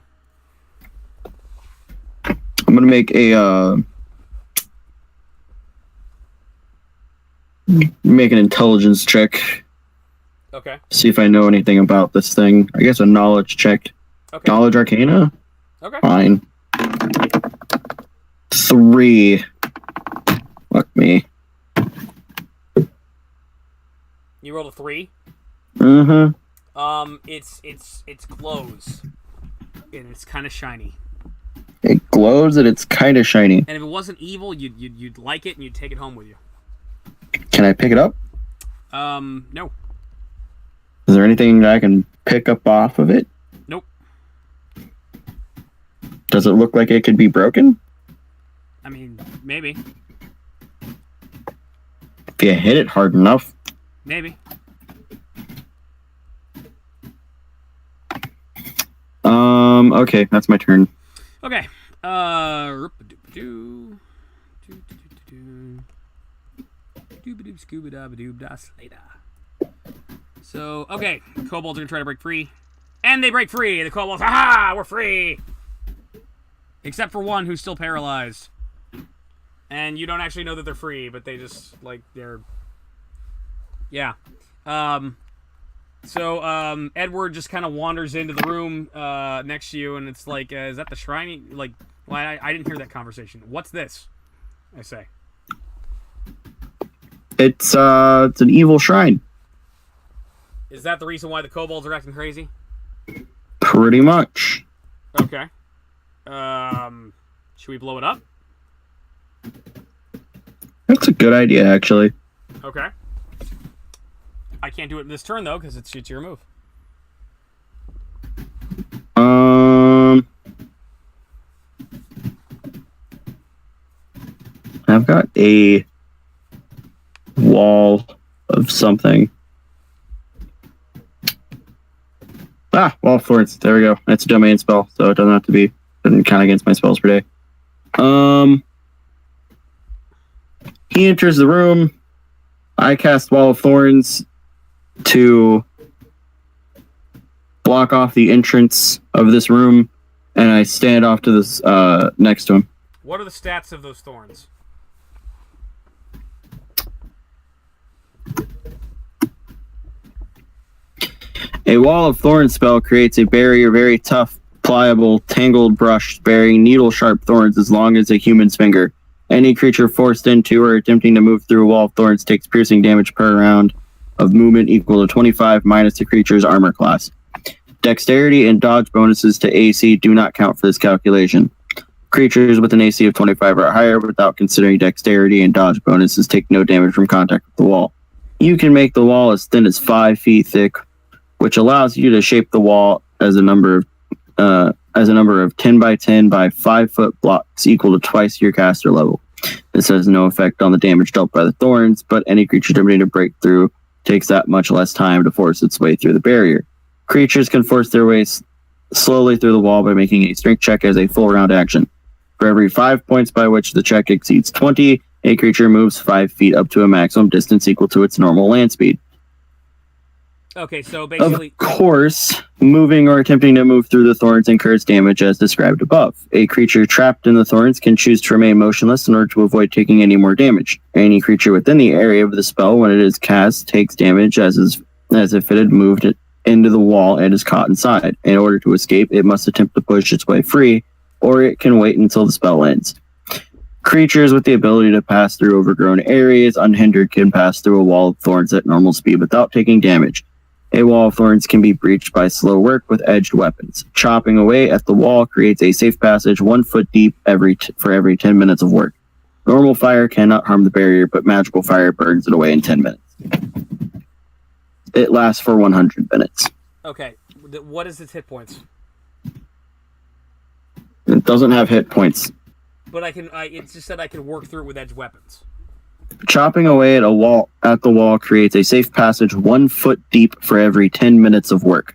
I'm gonna make an intelligence check. Okay. See if I know anything about this thing. I guess a knowledge check. Okay. Knowledge Arcana? Okay. Fine. 3. Fuck me. You rolled a 3. Mm-hmm. It's glows, and it's kind of shiny. It glows and it's kind of shiny. And if it wasn't evil, you'd like it and you'd take it home with you. Can I pick it up? No. Is there anything that I can pick up off of it? Nope. Does it look like it could be broken? I mean, maybe. If you hit it hard enough. Maybe. Okay, that's my turn. Okay. So, okay. Kobolds are going to try to break free. And they break free. The kobolds, haha, we're free. Except for one who's still paralyzed. And you don't actually know that they're free, but they just, like, they're... Yeah. So, Edward just kind of wanders into the room next to you, and it's like, is that the shrine? Like, well, I didn't hear that conversation. What's this? I say. It's an evil shrine. Is that the reason why the kobolds are acting crazy? Pretty much. Okay. Should we blow it up? That's a good idea, actually. Okay. I can't do it this turn, though, because it's your move. I've got a wall of something. Wall of Thorns. There we go. It's a domain spell, so it doesn't have to be. Doesn't count against my spells per day. He enters the room. I cast Wall of Thorns to block off the entrance of this room, and I stand off to this next to him. What are the stats of those thorns? A Wall of Thorns spell creates a barrier, very tough, pliable, tangled brush bearing needle-sharp thorns as long as a human's finger. Any creature forced into or attempting to move through a Wall of Thorns takes piercing damage per round of movement equal to 25 minus the creature's armor class. Dexterity and dodge bonuses to AC do not count for this calculation. Creatures with an AC of 25 or higher without considering dexterity and dodge bonuses take no damage from contact with the wall. You can make the wall as thin as 5 feet thick, which allows you to shape the wall as a number of 10 by 10 by 5 foot blocks equal to twice your caster level. This has no effect on the damage dealt by the thorns, but any creature attempting to break through takes that much less time to force its way through the barrier. Creatures can force their way slowly through the wall by making a strength check as a full round action. For every 5 points by which the check exceeds 20, a creature moves 5 feet up to a maximum distance equal to its normal land speed. Okay, so basically... Of course, moving or attempting to move through the thorns incurs damage as described above. A creature trapped in the thorns can choose to remain motionless in order to avoid taking any more damage. Any creature within the area of the spell when it is cast takes damage as if it had moved into the wall and is caught inside. In order to escape, it must attempt to push its way free, or it can wait until the spell ends. Creatures with the ability to pass through overgrown areas unhindered can pass through a wall of thorns at normal speed without taking damage. A wall of thorns can be breached by slow work with edged weapons. Chopping away at the wall creates a safe passage 1 foot deep for every 10 minutes of work. Normal fire cannot harm the barrier, but magical fire burns it away in 10 minutes. It lasts for 100 minutes. Okay, what is its hit points? It doesn't have hit points. But it just said I can work through it with edged weapons. Chopping away at the wall creates a safe passage 1 foot deep for every 10 minutes of work.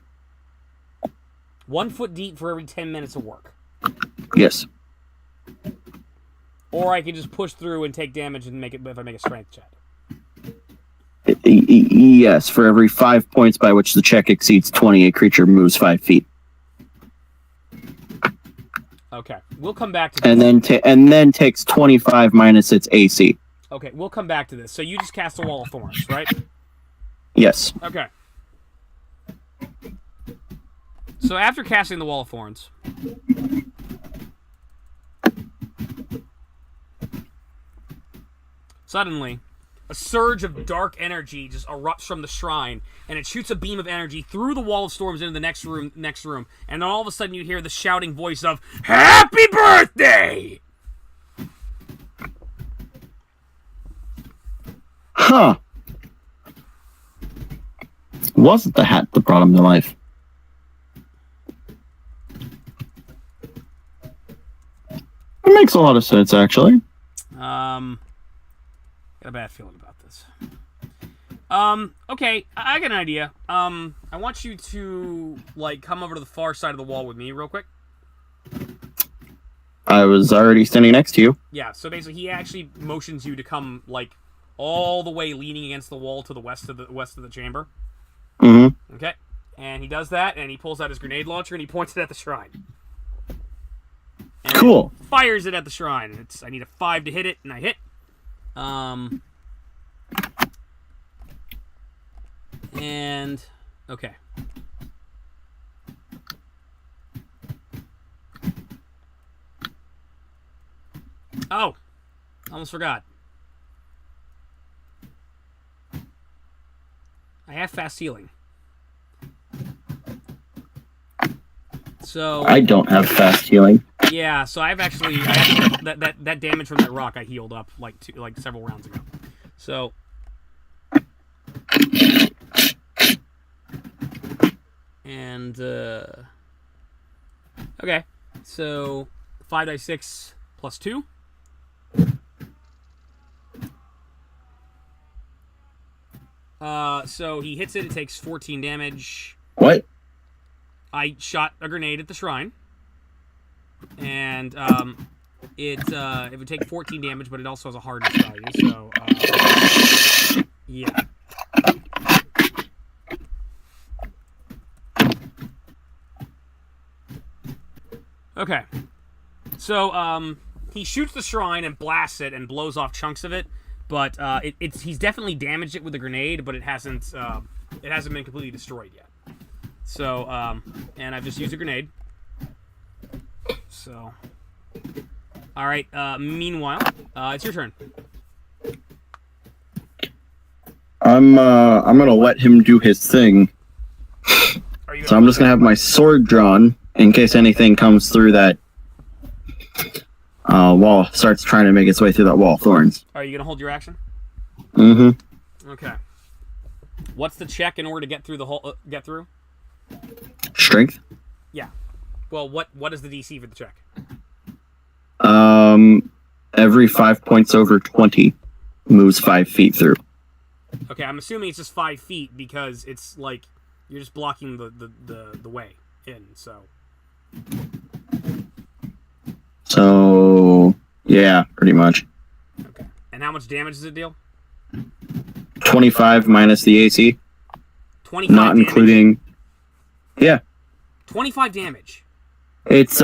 1 foot deep for every 10 minutes of work. Yes. Or I can just push through and take damage and if I make a strength check. Yes, for every 5 points by which the check exceeds 20, a creature moves 5 feet. Okay, we'll come back to this. And then takes 25 minus its AC. Okay, we'll come back to this. So you just cast a Wall of Thorns, right? Yes. Okay. So after casting the Wall of Thorns, suddenly, a surge of dark energy just erupts from the shrine, and it shoots a beam of energy through the Wall of Storms into the next room, and then all of a sudden you hear the shouting voice of "Happy Birthday!" Huh. Wasn't the hat that brought him to life? It makes a lot of sense, actually. Got a bad feeling about this. Okay, I got an idea. I want you to, like, come over to the far side of the wall with me real quick. I was already standing next to you. Yeah, so basically he actually motions you to come, like, all the way leaning against the wall to the west of the chamber. Mm-hmm. Okay. And he does that, and he pulls out his grenade launcher, and he points it at the shrine. And Cool. Fires it at the shrine. And I need a 5 to hit it, and I hit. And okay. Oh, almost forgot. I have fast healing. So I don't have fast healing. yeah, so I actually that damage from that rock I healed up like several rounds ago. So and okay, so 5d6 plus 2. So he hits it. It takes 14 damage. What? I shot a grenade at the shrine, and it would take 14 damage, but it also has a hardness value. So yeah. Okay. So he shoots the shrine and blasts it and blows off chunks of it. But he's definitely damaged it with a grenade, but it hasn't been completely destroyed yet. So and I've just used a grenade. So all right. Meanwhile, it's your turn. I'm gonna let him do his thing. So I'm just gonna have my sword drawn in case anything comes through that wall, starts trying to make its way through that wall of thorns. Are you gonna hold your action? Mm-hmm. Okay. What's the check in order to get through the whole get through? Strength. Yeah. Well, what is the DC for the check? Every 5 points over 20 moves 5 feet through. Okay, I'm assuming it's just 5 feet because it's like you're just blocking the way in. So yeah, pretty much. Okay. And how much damage does it deal? 25 minus the AC. 25 not damage? including. Yeah. 25 damage. It's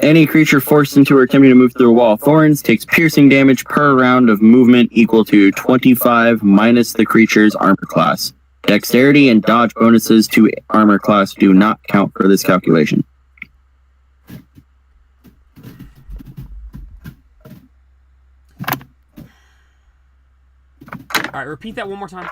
any creature forced into or attempting to move through a wall of thorns takes piercing damage per round of movement equal to 25 minus the creature's armor class. Dexterity and dodge bonuses to armor class do not count for this calculation. All right, repeat that one more time.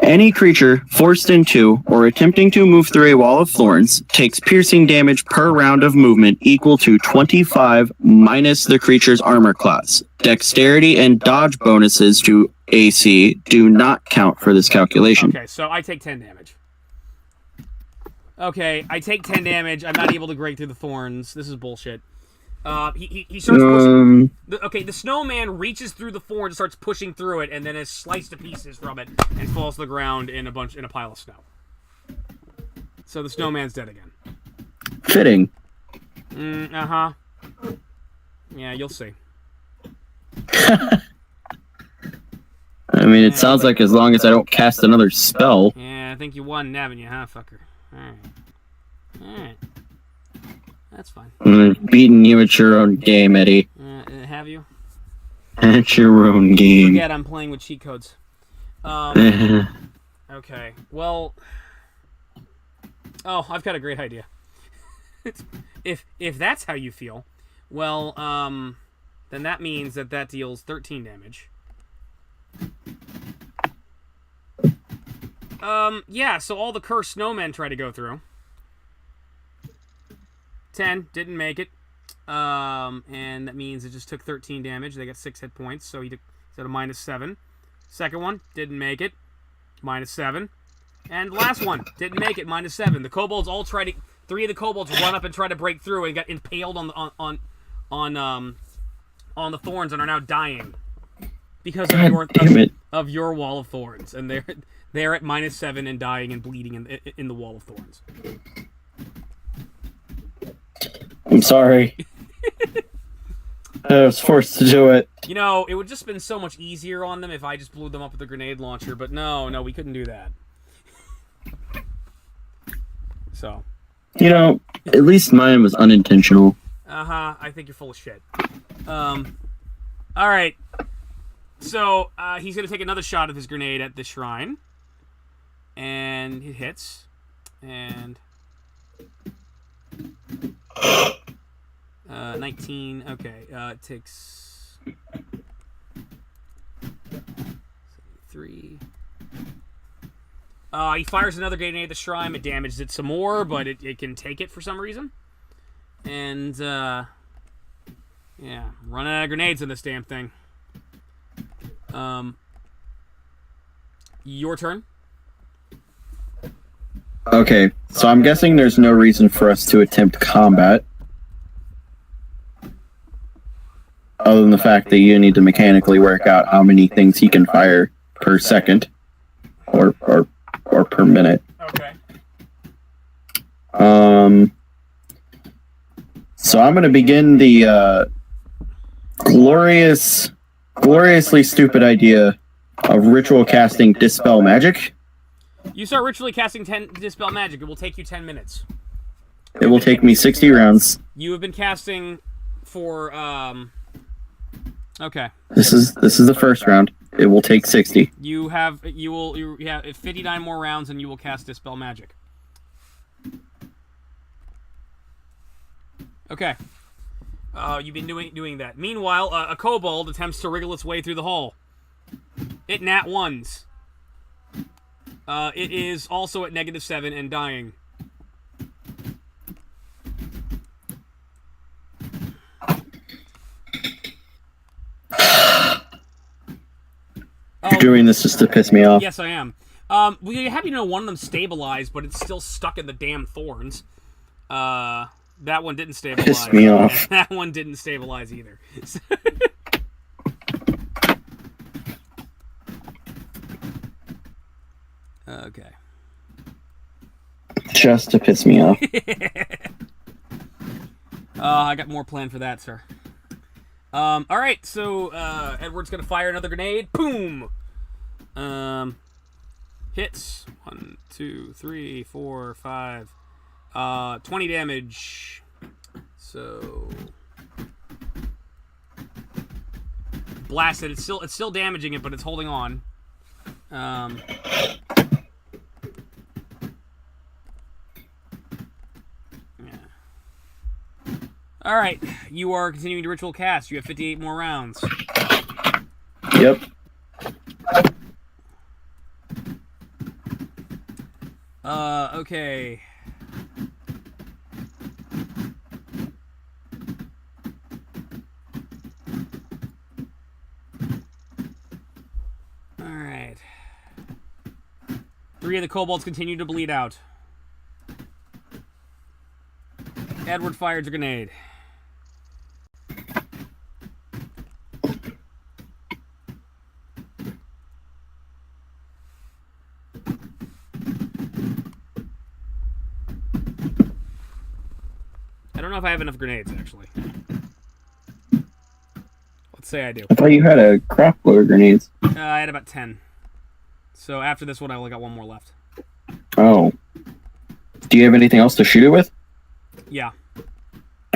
Any creature forced into or attempting to move through a wall of thorns takes piercing damage per round of movement equal to 25 minus the creature's armor class. Dexterity and dodge bonuses to AC do not count for this calculation. Okay, so I take 10 damage. Okay, I take 10 damage. I'm not able to break through the thorns. This is bullshit. He starts pushing. The snowman reaches through the thorns, starts pushing through it, and then is sliced to pieces from it and falls to the ground in a pile of snow. So the snowman's dead again. Fitting. Yeah, you'll see. I mean, it sounds like as long as I don't cast another spell. Yeah, I think you won, haven't you, huh, fucker? Alright. That's fine. I'm beating you at your own game, Eddie. Have you? At your own game. Forget I'm playing with cheat codes. Alright, Okay. Well. Oh, I've got a great idea. if that's how you feel, well, then that means that deals 13 damage. Yeah. So all the cursed snowmen try to go through. 10 didn't make it. And that means it just took 13 damage. They got 6 hit points, so he said a -7. Second one didn't make it, -7. And last one didn't make it, -7. The kobolds all try to. 3 of the kobolds run up and try to break through and got impaled on the thorns and are now dying because of your wall of thorns. And they're at -7 and dying and bleeding in the wall of thorns. I'm sorry. I was forced to do it. You know, it would just been so much easier on them if I just blew them up with a grenade launcher, but no, we couldn't do that. So. You know, at least mine was unintentional. I think you're full of shit. Alright. So, he's gonna take another shot of his grenade at the shrine. And it hits. And... 19, okay, it takes 3. He fires another grenade at the shrine. It damages it some more, but it can take it for some reason. And, yeah, running out of grenades in this damn thing. Your turn. Okay, so I'm guessing there's no reason for us to attempt combat. Other than the fact that you need to mechanically work out how many things he can fire per second. Or per minute. Okay. So I'm going to begin the gloriously stupid idea of ritual casting Dispel Magic. You start ritually casting Dispel Magic. It will take you 10 minutes. It will take me 60 rounds. You have been casting for, okay. This is the first round. It will take 60. You have 59 more rounds and you will cast Dispel Magic. Okay. You've been doing that. Meanwhile, a kobold attempts to wriggle its way through the hole. It nat 1s. It is also at -7 and dying. You're doing this just to piss me off. Yes, I am. Well, you're happy to know one of them stabilized, but it's still stuck in the damn thorns. That one didn't stabilize. Piss me off. That one didn't stabilize either. Okay. Just to piss me off. I got more planned for that, sir. Alright, so, Edward's gonna fire another grenade. Boom! Hits. 1, 2, 3, 4, 5. 20 damage. So... Blasted. It's still damaging it, but it's holding on. Alright, you are continuing to ritual cast. You have 58 more rounds. Yep. Okay. Alright. 3 of the kobolds continue to bleed out. Edward fires a grenade. I don't know if I have enough grenades, actually. Let's say I do. I thought you had a crap load of grenades. I had about 10. So after this one, I only got 1 more left. Oh. Do you have anything else to shoot it with? Yeah.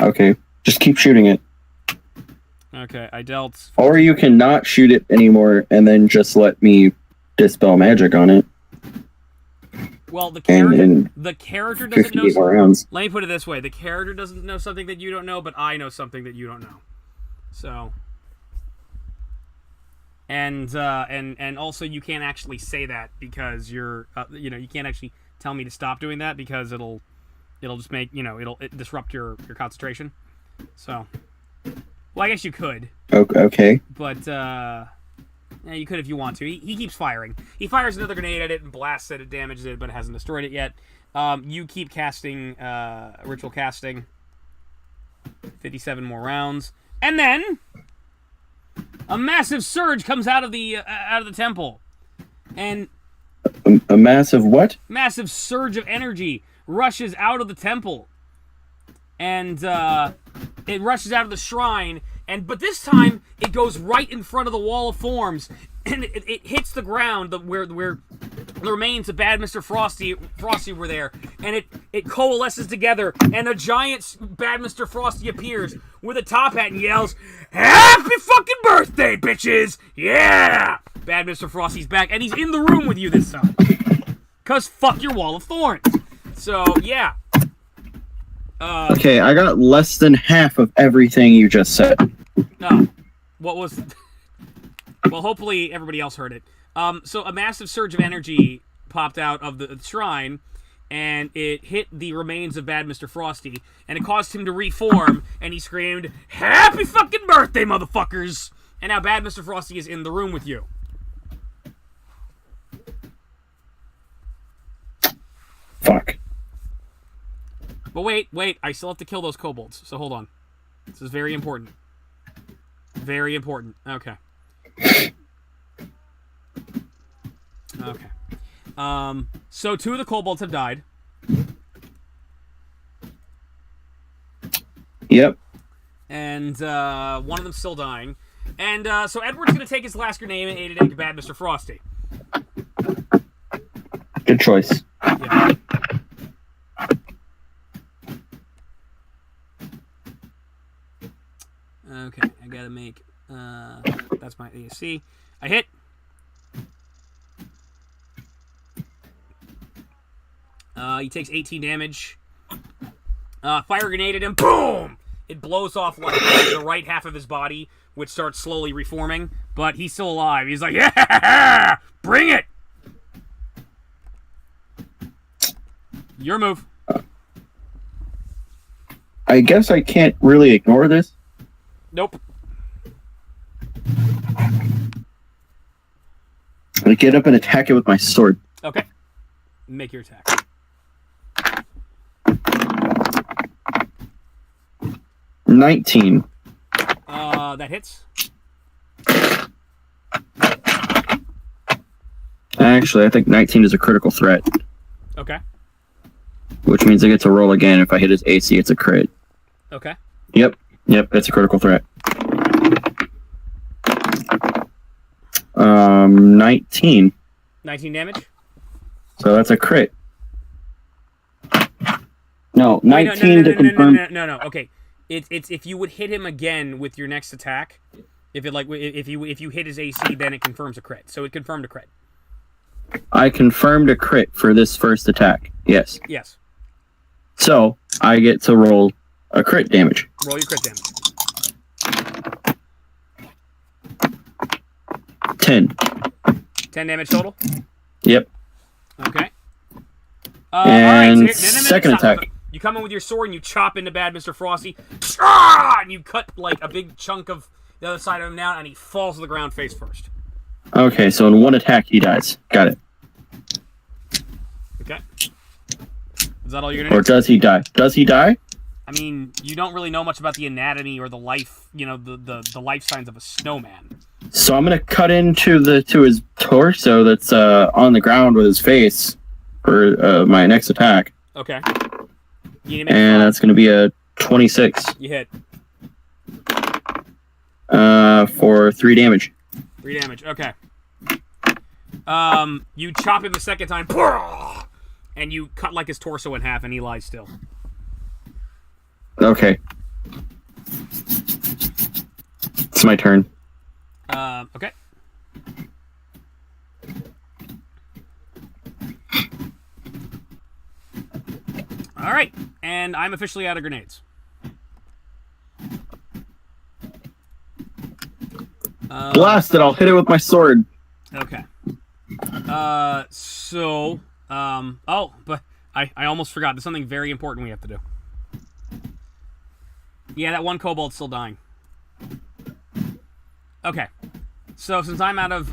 Okay. Just keep shooting it. Okay, I dealt... Or you can not shoot it anymore and then just let me dispel magic on it. Well, the And character doesn't know. 58 more rounds. Let me put it this way: the character doesn't know something that you don't know, but I know something that you don't know. So, and also you can't actually say that because you're, you can't actually tell me to stop doing that because it'll just make it'll disrupt your concentration. So, well, I guess you could. Okay. But yeah, you could if you want to. He keeps firing. He fires another grenade at it and blasts it. It damages it, but it hasn't destroyed it yet. You keep casting ritual casting. 57 more rounds, and then a massive surge comes out of the temple, and A massive what? massive surge of energy rushes out of the temple, and it rushes out of the shrine. But this time it goes right in front of the wall of forms, and it hits the ground where the remains of Bad Mr. Frosty were there, and it coalesces together, and a giant Bad Mr. Frosty appears with a top hat and yells, "Happy fucking birthday, bitches! Yeah!" Bad Mr. Frosty's back, and he's in the room with you this time. 'Cause fuck your wall of thorns. So, yeah. Okay, I got less than half of everything you just said. No. What was... Well, hopefully everybody else heard it. So a massive surge of energy popped out of the shrine, and it hit the remains of Bad Mr. Frosty, and it caused him to reform, and he screamed, "Happy fucking birthday, motherfuckers!" And now Bad Mr. Frosty is in the room with you. Fuck. But wait, I still have to kill those kobolds, so hold on. This is very important. Very important. Okay. Okay. So 2 of the kobolds have died. Yep. And one of them's still dying. And so Edward's going to take his last grenade and aid it into Bad Mr. Frosty. Good choice. Yeah. Okay, I gotta make... that's my ASC. I hit. He takes 18 damage. Fire grenade at him. Boom! It blows off like the right half of his body, which starts slowly reforming. But he's still alive. He's like, yeah! Bring it! Your move. I guess I can't really ignore this. Nope. I get up and attack it with my sword. Okay. Make your attack. 19. That hits. Actually, I think 19 is a critical threat, Okay. which means I get to roll again. If I hit his AC, it's a crit. Okay. Yep, it's a critical threat. 19. 19 damage. So that's a crit. No, Wait, 19 to confirm. No. Okay. It's if you would hit him again with your next attack, if you hit his AC, then it confirms a crit. So it confirmed a crit. I confirmed a crit for this first attack. Yes. Yes. So I get to roll a crit damage. Roll your crit damage. 10. 10 damage total. Yep. Okay. And all right, second stop. attack. You come in with your sword and you chop into Bad Mr. Frosty. And you cut like a big chunk of the other side of him down, and he falls to the ground face first. Okay, so in one attack he dies. Got it. Okay. Is that all you're gonna Or do? does he die? Does he die? I mean, you don't really know much about the anatomy or the life, the life signs of a snowman. So I'm gonna cut into his torso that's on the ground with his face for my next attack. Okay. You need to make And that's gonna be a 26. You hit. For 3 damage. 3 damage. Okay. You chop him a second time, and you cut like his torso in half, and he lies still. Okay. It's my turn. All right, and I'm officially out of grenades. Blast it! I'll hit it with my sword. Okay. Oh, but I almost forgot. There's something very important we have to do. Yeah, that one kobold's still dying. Okay. So since I'm out of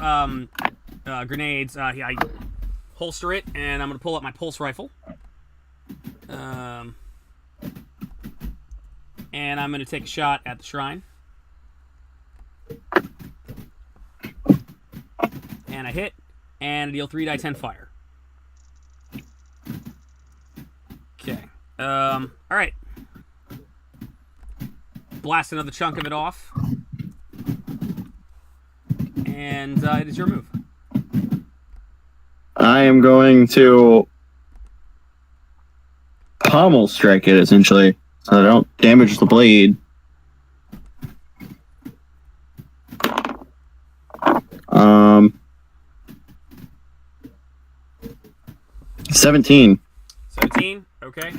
grenades, I holster it, and I'm going to pull up my pulse rifle. And I'm going to take a shot at the shrine. And I hit, and I deal 3 die 10 fire. Okay. Alright. Blast another chunk of it off. And it is your move. I am going to pommel strike it, essentially, so I don't damage the blade. 17. 17? Okay.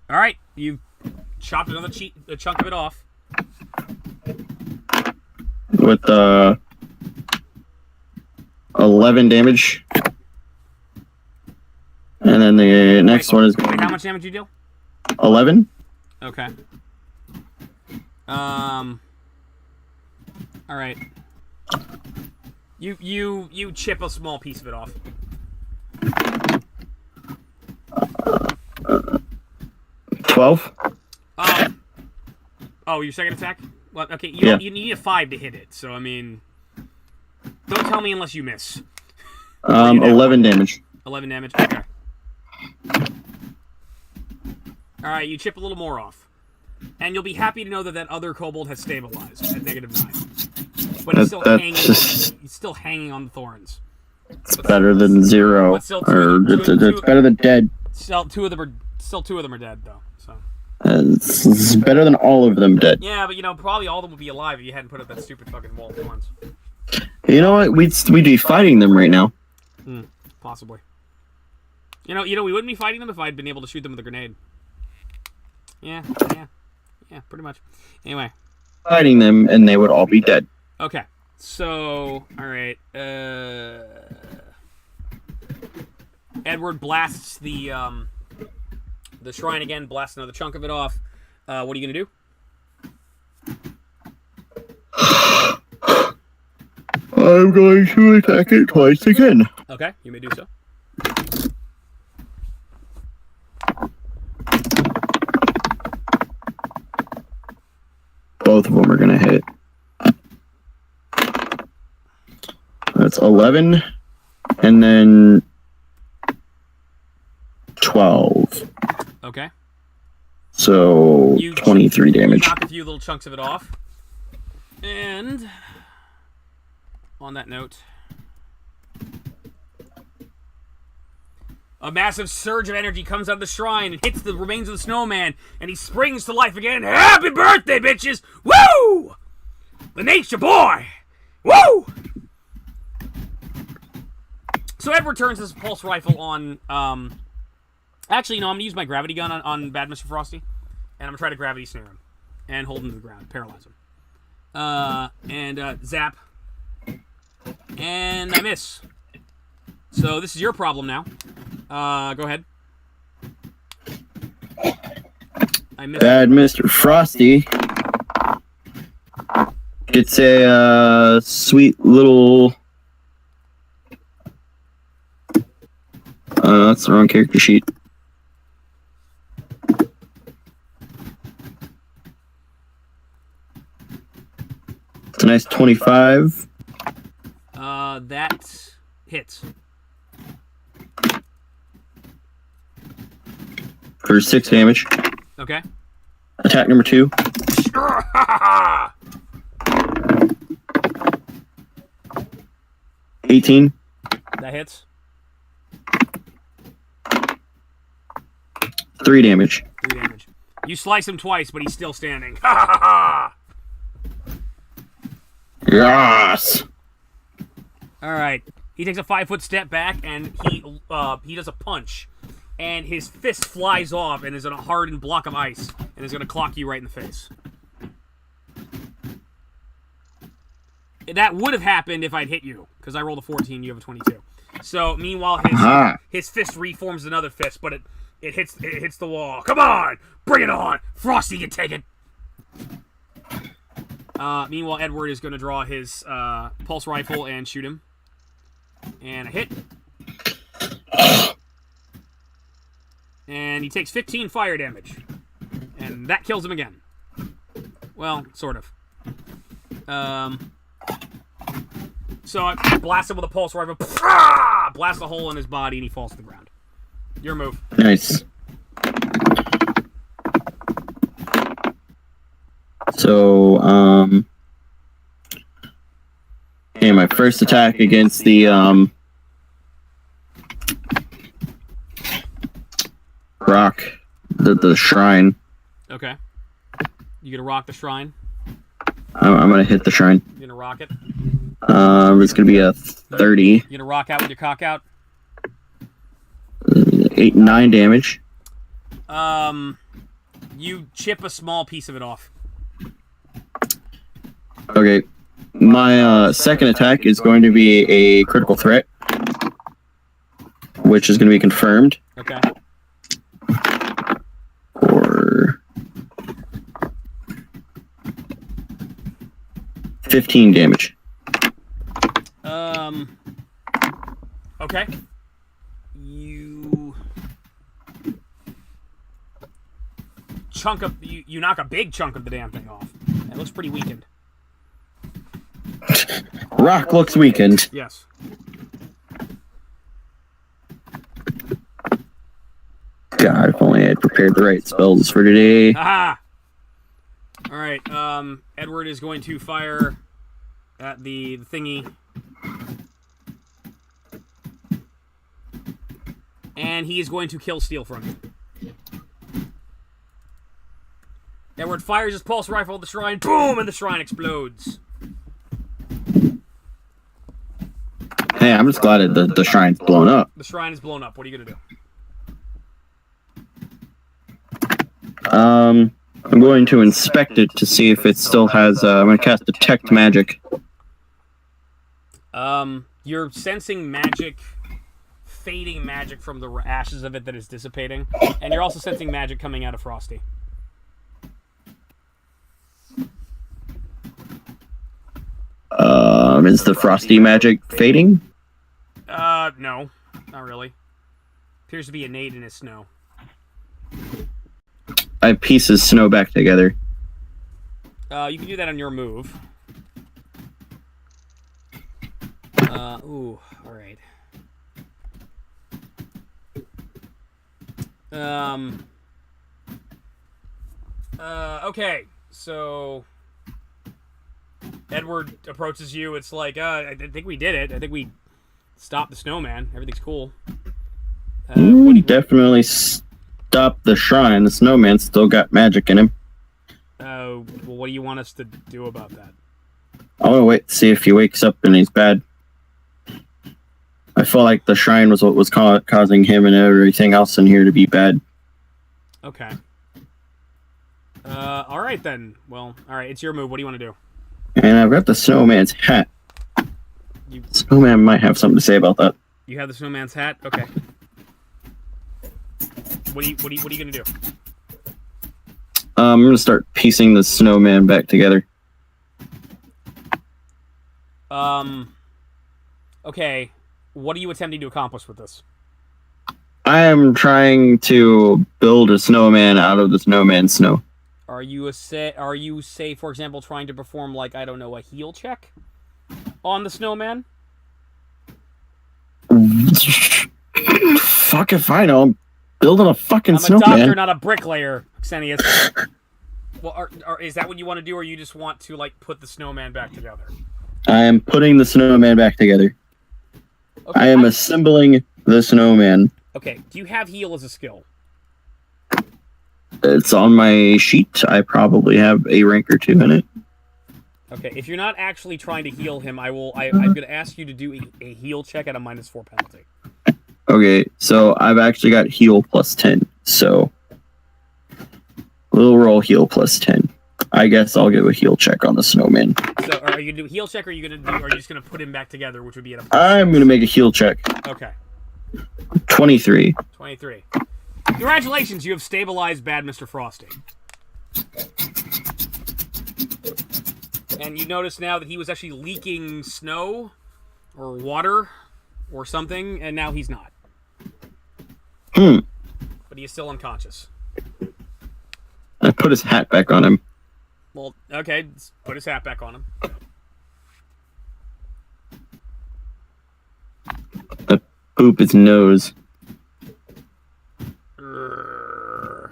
Alright, you chopped another chunk of it off. With 11 damage. And then the next one is Wait, how much damage you deal? 11. Okay. Alright. You chip a small piece of it off. 12. Oh, your second attack? Well, okay, Yeah. you need a 5 to hit it, so I mean... Don't tell me unless you miss. 11 damage. 11 damage, okay. Alright, you chip a little more off. And you'll be happy to know that that other kobold has stabilized at -9. But he's still hanging on the thorns. It's better than 0. But still It's better than dead. Still two of them are dead, though, so... It's better than all of them dead. Yeah, but probably all of them would be alive if you hadn't put up that stupid fucking wall of thorns. You know what? We'd be fighting them right now. Possibly. We wouldn't be fighting them if I'd been able to shoot them with a grenade. Yeah, pretty much. Anyway. Fighting them, and they would all be dead. Okay, so, alright, Edward blasts the shrine again, blasts another chunk of it off. What are you gonna do? I'm going to attack it twice again. Okay, you may do so. Both of them are going to hit. That's 11, and then 12. Okay. So, 23 damage. You knock a few little chunks of it off. And... on that note... a massive surge of energy comes out of the shrine and hits the remains of the snowman, and he springs to life again. Happy birthday, bitches! Woo! The nature boy! Woo! So Edward turns his pulse rifle on, actually, I'm going to use my gravity gun on Bad Mr. Frosty, and I'm going to try to gravity snare him, and hold him to the ground, paralyze him. And zap. And I miss. So this is your problem now. Go ahead. I missed. Bad Mr. Frosty gets a sweet little... that's the wrong character sheet. It's a nice 25. That hits. For 6 damage. Okay. Attack number 2. 18. That hits. 3 damage. 3 damage. You slice him twice, but he's still standing. Ha ha ha! Yes! All right. He takes a 5-foot step back, and he does a punch. And his fist flies off and is in a hardened block of ice and is going to clock you right in the face. That would have happened if I'd hit you, because I rolled a 14, you have a 22. So, meanwhile, his fist reforms another fist, but it hits the wall. Come on! Bring it on! Frosty can take it! Meanwhile, Edward is going to draw his pulse rifle and shoot him. And a hit. And he takes 15 fire damage. And that kills him again. Well, sort of. So I blast him with a pulse rifle. Blast a hole in his body, and he falls to the ground. Your move. Nice. So, okay, my first attack against the, rock, the shrine. Okay. You gonna rock the shrine? I'm gonna hit the shrine. You gonna rock it? It's gonna be a 30. You gonna rock out with your cock out? 9 damage. You chip a small piece of it off. Okay. My second attack is going to be a critical threat, which is going to be confirmed. Okay. For 15 damage. Okay. You knock a big chunk of the damn thing off. It looks pretty weakened. Rock looks weakened. Yes. God, if only I had prepared the right spells for today. Aha! Alright, Edward is going to fire at the thingy. And he is going to kill Steel from you. Edward fires his pulse rifle at the shrine. Boom! And the shrine explodes. Hey, I'm just glad that the shrine's blown up. The shrine is blown up. What are you going to do? I'm going to inspect it to see if it still has, I'm going to cast Detect Magic. You're sensing magic, fading magic from the ashes of it that is dissipating. And you're also sensing magic coming out of Frosty. Is the Frosty magic fading? No. Not really. Appears to be innate in his snow. I piece his snow back together. You can do that on your move. Alright. Okay, so Edward approaches you. It's like, I think we did it. I think we stopped the snowman. Everything's cool. Definitely stopped the shrine. The snowman still got magic in him. Well, what do you want us to do about that? I want to wait to see if he wakes up and he's bad. I feel like the shrine was what was causing him and everything else in here to be bad. Okay. Alright then. Well, alright, it's your move. What do you want to do? And I've got the snowman's hat. Snowman might have something to say about that. You have the snowman's hat? Okay. What are you gonna do? I'm gonna start piecing the snowman back together. Okay. What are you attempting to accomplish with this? I am trying to build a snowman out of the snowman's snow. Are you say for example trying to perform like, I don't know, a heal check on the snowman? Fuck if I know. I'm building a fucking I'm snowman. a doctor, not a bricklayer, Xenius. Well, is that what you want to do, or you just want to like put the snowman back together? I am putting the snowman back together. Okay, I am assembling the snowman. Okay, do you have heal as a skill? It's on my sheet. I probably have a rank or two in it. Okay, if you're not actually trying to heal him, I'm going to ask you to do a heal check at a -4 penalty. Okay, so I've actually got heal plus 10, so we'll roll heal plus 10. I guess I'll give a heal check on the snowman. So, are you going to do a heal check, or are you just going to put him back together, which would be at a... I'm going to make a heal check. Okay. 23. 23. Congratulations, you have stabilized Bad Mr. Frosty. And you notice now that he was actually leaking snow or water or something, and now he's not. But he is still unconscious. I put his hat back on him. Well, okay, let's put his hat back on him. Poop his nose.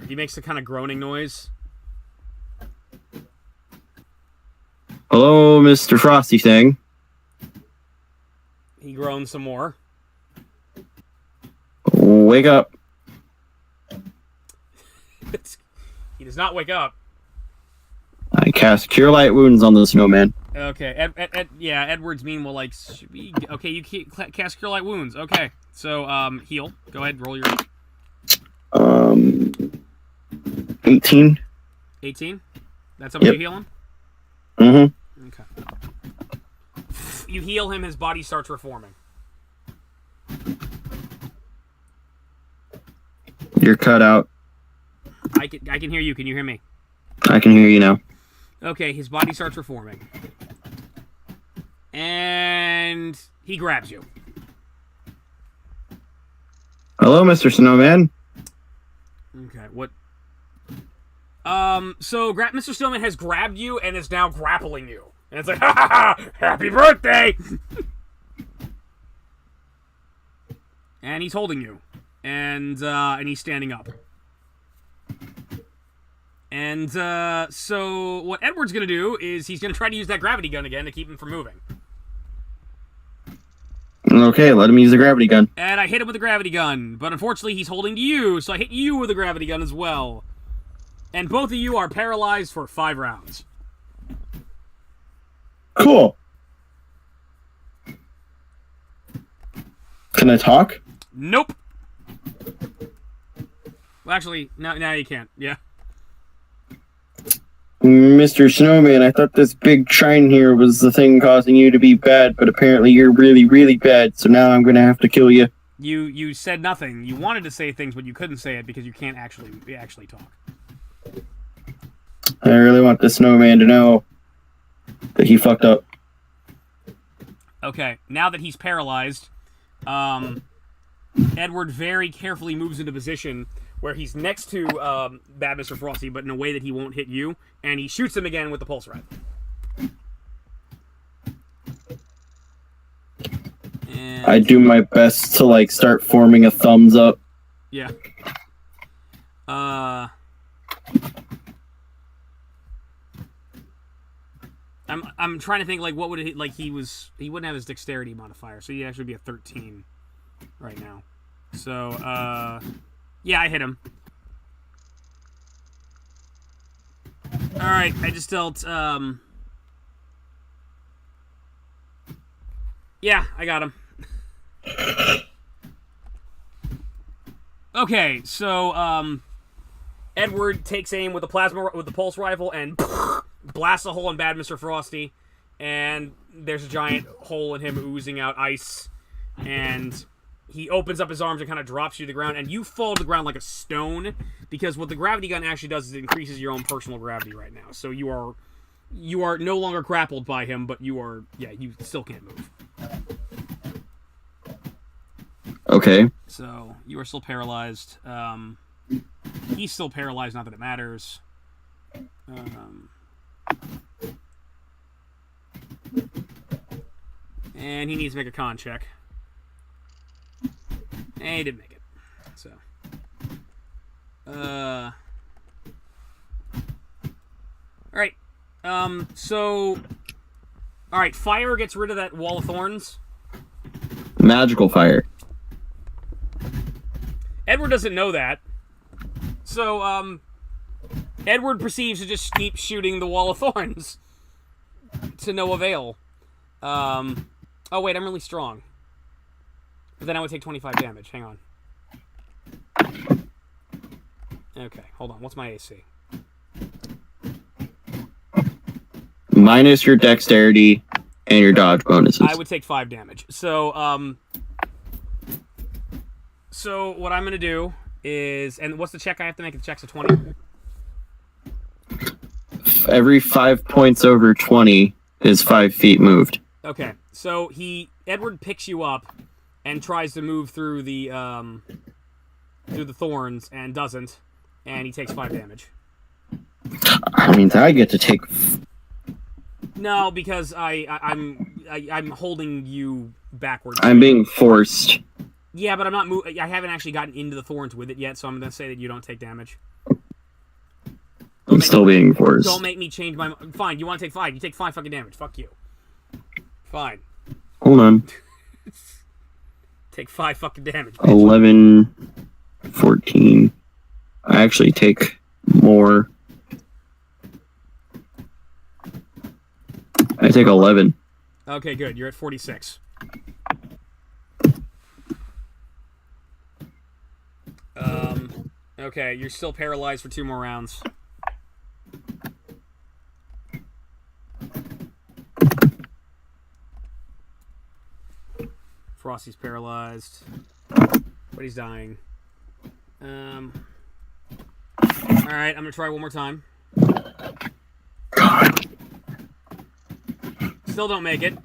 He makes a kind of groaning noise. Hello, Mr. Frosty thing. He groans some more. Wake up. He does not wake up. I cast Cure Light Wounds on the snowman. Okay, Edward's meanwhile, like, okay, you cast Cure Light Wounds. Okay, so, heal. Go ahead, roll your... 18. 18? That's how much you heal him? Mm-hmm. Okay. You heal him, his body starts reforming. You're cut out. I can hear you. Can you hear me? I can hear you now. Okay, his body starts reforming. And he grabs you. Hello, Mr. Snowman. Okay, what? So Mr. Snowman has grabbed you and is now grappling you. And it's like, ha ha ha! Happy birthday! And he's holding you. And he's standing up. And, so what Edward's gonna do is he's gonna try to use that gravity gun again to keep him from moving. Okay, let him use the gravity gun. And I hit him with the gravity gun, but unfortunately he's holding to you, so I hit you with a gravity gun as well. And both of you are paralyzed for 5 rounds. Cool. Can I talk? Nope. Well, actually, now you can't. Yeah. Mr. Snowman, I thought this big shrine here was the thing causing you to be bad, but apparently you're really, really bad, so now I'm gonna have to kill you. You said nothing. You wanted to say things, but you couldn't say it because you can't actually talk. I really want the snowman to know that he fucked up. Okay, now that he's paralyzed, Edward very carefully moves into position where he's next to Bad Mr. Frosty, but in a way that he won't hit you, and he shoots him again with the pulse rifle. And I do my best to, like, start forming a thumbs up. yeah. I'm trying to think, like, what would it, like, he wouldn't have his dexterity modifier, so he'd actually be a 13 right now. So, yeah, I hit him. Alright, I just dealt, yeah, I got him. Okay, so, Edward takes aim with the pulse rifle and blasts a hole in Bad Mr. Frosty, and there's a giant hole in him oozing out ice, and he opens up his arms and kind of drops you to the ground, and you fall to the ground like a stone, because what the gravity gun actually does is it increases your own personal gravity right now. So you are no longer grappled by him, but you still can't move. Okay. So you are still paralyzed. He's still paralyzed, not that it matters. And he needs to make a con check. And he didn't make it. So. Alright. Alright, fire gets rid of that wall of thorns. Magical fire. Edward doesn't know that. So, Edward proceeds to just keep shooting the wall of thorns. to no avail. Oh wait, I'm really strong. But then I would take 25 damage. Hang on. Okay, hold on. What's my AC? Minus your dexterity and your dodge bonuses. I would take 5 damage. So, so what I'm gonna do is, and what's the check I have to make? The check's a 20. Every 5 points over 20 is 5 feet moved. Okay, so Edward picks you up and tries to move through the thorns and doesn't, and he takes 5 damage. I mean, I get to take. No, because I'm holding you backwards. I'm being forced. Yeah, but I'm not. I haven't actually gotten into the thorns with it yet, so I'm gonna say that you don't take damage. I'm still being forced. Don't make me change my. Fine, you want to take 5? You take 5 fucking damage. Fuck you. Fine. Hold on. Take 5 fucking damage. Bitch. 11, 14. I actually take more. I take 11. Okay, good. You're at 46. Okay, you're still paralyzed for 2 more rounds. Frosty's paralyzed, but he's dying. All right, I'm gonna try one more time. God. Still don't make it.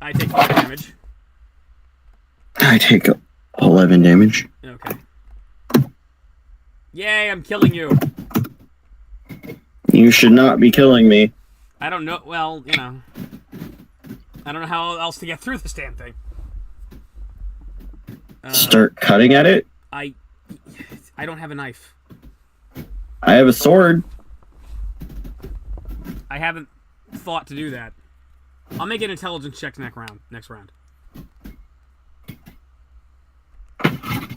I take 5 damage. I take 11 damage. Okay. Yay, I'm killing you. You should not be killing me. I don't know. Well, you know. I don't know how else to get through this damn thing. Start cutting at it? I don't have a knife. I have a sword. I haven't thought to do that. I'll make an intelligence check next round.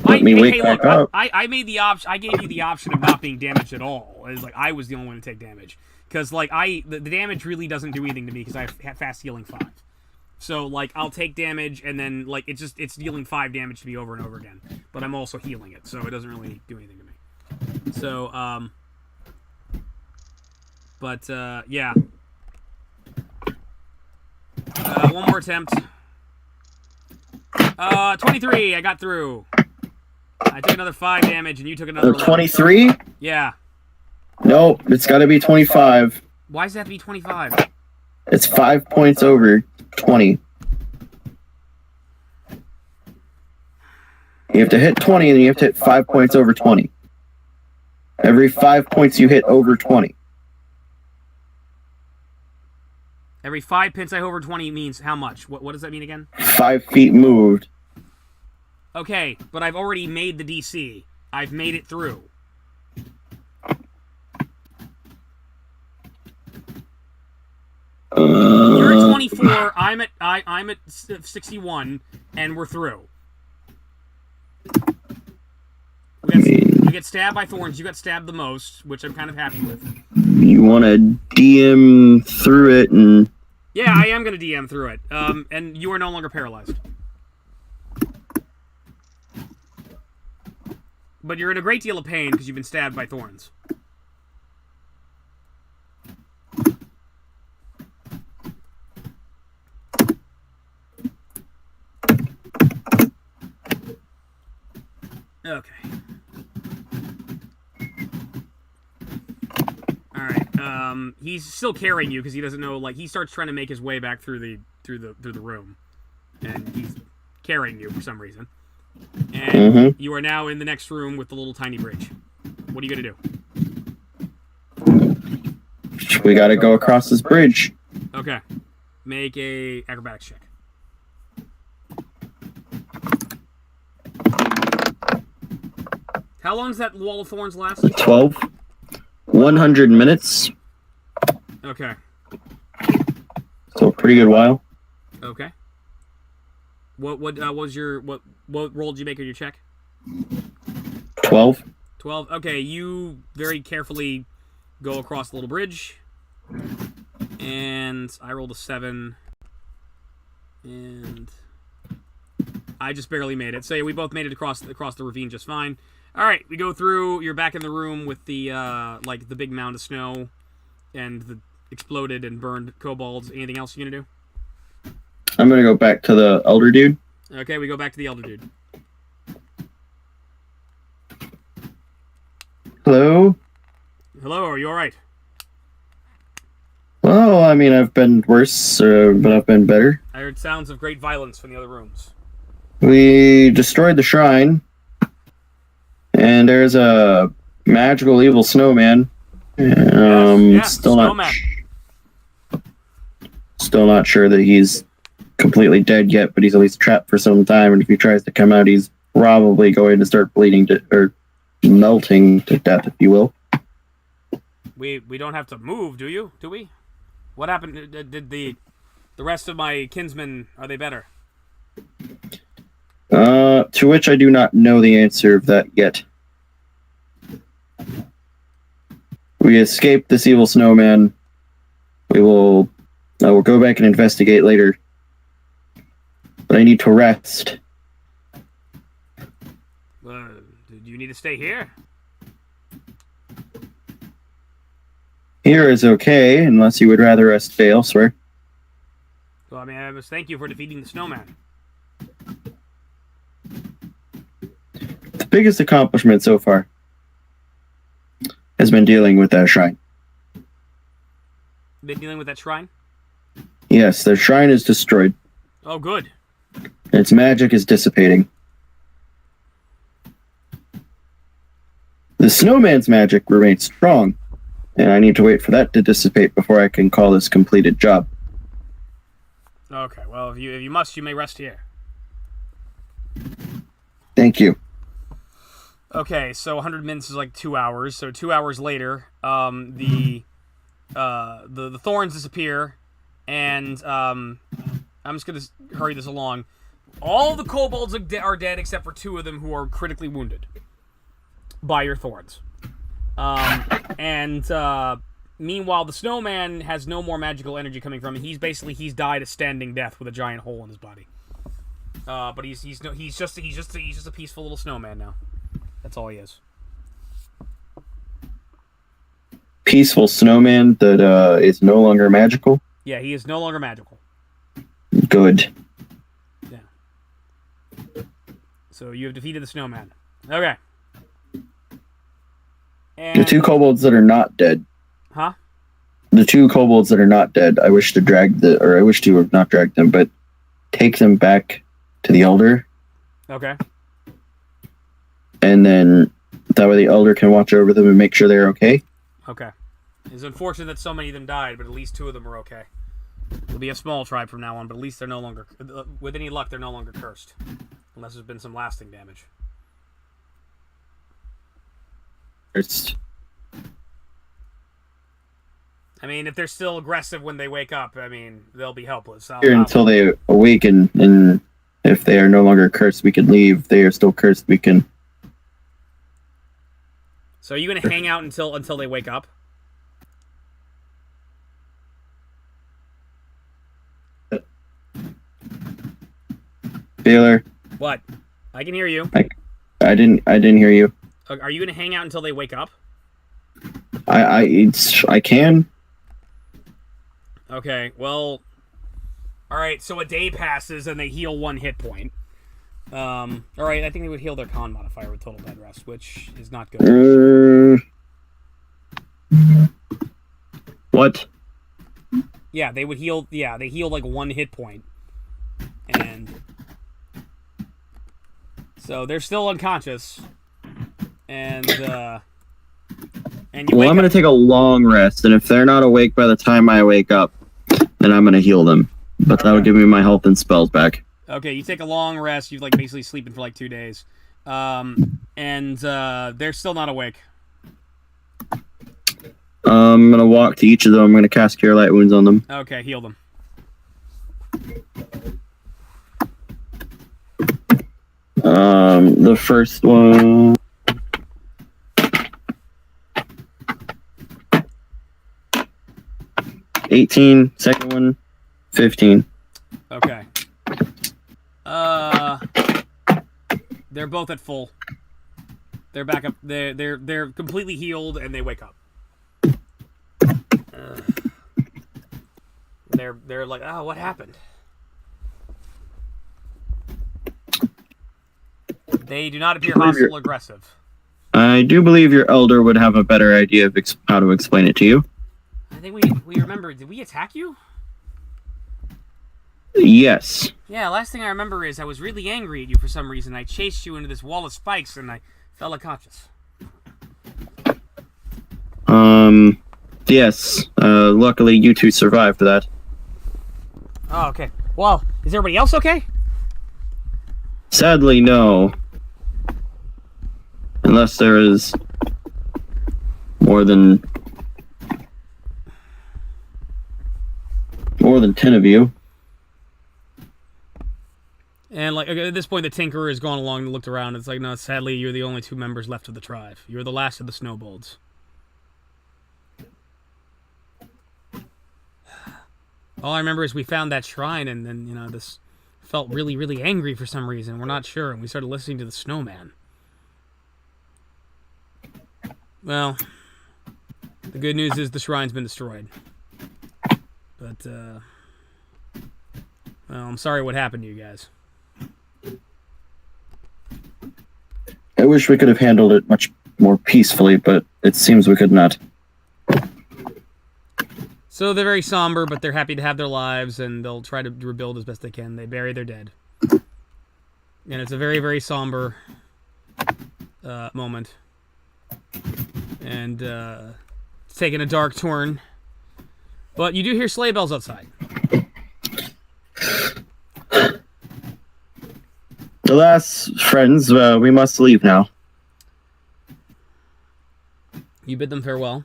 Let me wake back up. I made the option. I gave you the option of not being damaged at all. It's like I was the only one to take damage because like the damage really doesn't do anything to me because I have fast healing 5. So like I'll take damage and then like it's dealing 5 damage to me over and over again. But I'm also healing it, so it doesn't really do anything to me. So yeah. One more attempt. 23. I got through. I took another 5 damage, and you took another 23? Yeah. Nope, it's got to be 25. Why does that have to be 25? It's 5 points over 20. You have to hit 20, and then you have to hit 5 points over 20. Every 5 points you hit over 20. Every 5 points I hit over 20 means how much? What does that mean again? 5 feet moved. Okay, but I've already made the DC. I've made it through. You're at 24. I'm at 61, and we're through. We get stabbed by thorns. You got stabbed the most, which I'm kind of happy with. You want to DM through it and... Yeah, I am going to DM through it. And you are no longer paralyzed. But you're in a great deal of pain because you've been stabbed by thorns. Okay. Alright, he's still carrying you because he doesn't know, like, he starts trying to make his way back through the room. And he's carrying you for some reason. And you are now in the next room with the little tiny bridge. What are you gonna do? We gotta go across this bridge. Okay. Make a acrobatics check. How long does that wall of thorns last? 12. 100 minutes. Okay. So a pretty good while. Okay. What was your what roll did you make on your check? 12. 12. Okay, you very carefully go across the little bridge, And I rolled a 7. And I just barely made it. So yeah, we both made it across the ravine just fine. All right, we go through. You're back in the room with the like the big mound of snow and the exploded and burned kobolds. Anything else you're gonna do? I'm gonna go back to the elder dude. Okay, we go back to the elder dude. Hello? Hello, are you all right? Well, I mean, I've been worse, but I've been better. I heard sounds of great violence from the other rooms. We destroyed the shrine, and there's a magical evil snowman. Yes, still snowman. still not sure that he's completely dead yet, but he's at least trapped for some time. And if he tries to come out, he's probably going to start bleeding or melting to death, if you will. We don't have to move, do you? Do we? What happened? Did the rest of my kinsmen, are they better? To which I do not know the answer of that yet. We escaped this evil snowman. I will go back and investigate later. But I need to rest. Do you need to stay here? Here is okay, unless you would rather us stay elsewhere. Well, I mean, I must thank you for defeating the snowman. The biggest accomplishment so far has been dealing with that shrine. Been dealing with that shrine? Yes, the shrine is destroyed. Oh, good. Its magic is dissipating. The snowman's magic remains strong, and I need to wait for that to dissipate before I can call this completed job. Okay, well, if you must, you may rest here. Thank you. Okay, so 100 minutes is like 2 hours. So 2 hours later, the thorns disappear, and I'm just gonna hurry this along. All the kobolds are dead except for 2 of them who are critically wounded by your thorns. Meanwhile, the snowman has no more magical energy coming from him. He's died a standing death with a giant hole in his body. But he's just a peaceful little snowman now. That's all he is. Peaceful snowman that is no longer magical. Yeah, he is no longer magical. Good. Yeah. So you have defeated the snowman. Okay. And... The 2 kobolds that are not dead. Huh? The 2 kobolds that are not dead, I wish to not drag them, but take them back to the elder. Okay. And then that way the elder can watch over them and make sure they're okay. Okay. It's unfortunate that so many of them died, but at least 2 of them are okay. It'll be a small tribe from now on, but at least they're no longer... With any luck, they're no longer cursed. Unless there's been some lasting damage. I mean, if they're still aggressive when they wake up, I mean, they'll be helpless. Until they awaken, and if they are no longer cursed, we can leave. If they are still cursed, we can... So are you going to hang out until they wake up? Baylor. What? I can hear you. I didn't hear you. Are you going to hang out until they wake up? I can. Okay, well... Alright, so a day passes and they heal 1 hit point. Alright, I think they would heal their con modifier with total bed rest, which is not good. What? Yeah, they would heal... Yeah, they heal like 1 hit point. And... So they're still unconscious. And you I'm going to take a long rest, and if they're not awake by the time I wake up, then I'm going to heal them. But that'll give me my health and spells back. Okay, you take a long rest. You've like basically sleeping for like 2 days. And they're still not awake. I'm going to walk to each of them. I'm going to cast Cure Light Wounds on them. Okay, heal them. The first one... 18. Second one, 15. Okay. They're both at full. They're back up. They're completely healed, and they wake up. They're like, oh, what happened? They do not appear hostile or aggressive. I do believe your elder would have a better idea of how to explain it to you. I think we remember. Did we attack you? Yes. Yeah, last thing I remember is I was really angry at you for some reason. I chased you into this wall of spikes, and I fell unconscious. Yes. Luckily, you two survived that. Oh, okay. Well, is everybody else okay? Sadly, no. Unless there is more than 10 of you. And like at this point, the Tinkerer has gone along and looked around. It's like, no, sadly, you're the only 2 members left of the tribe. You're the last of the Snowbolts. All I remember is we found that shrine, and then this felt really, really angry for some reason. We're not sure, and we started listening to the Snowman. Well, the good news is the shrine's been destroyed. But well, I'm sorry what happened to you guys. I wish we could have handled it much more peacefully, but it seems we could not. So they're very somber, but they're happy to have their lives, and they'll try to rebuild as best they can. They bury their dead. And it's a very, very somber moment. And it's taking a dark turn. But you do hear sleigh bells outside. Alas, friends, we must leave now. You bid them farewell.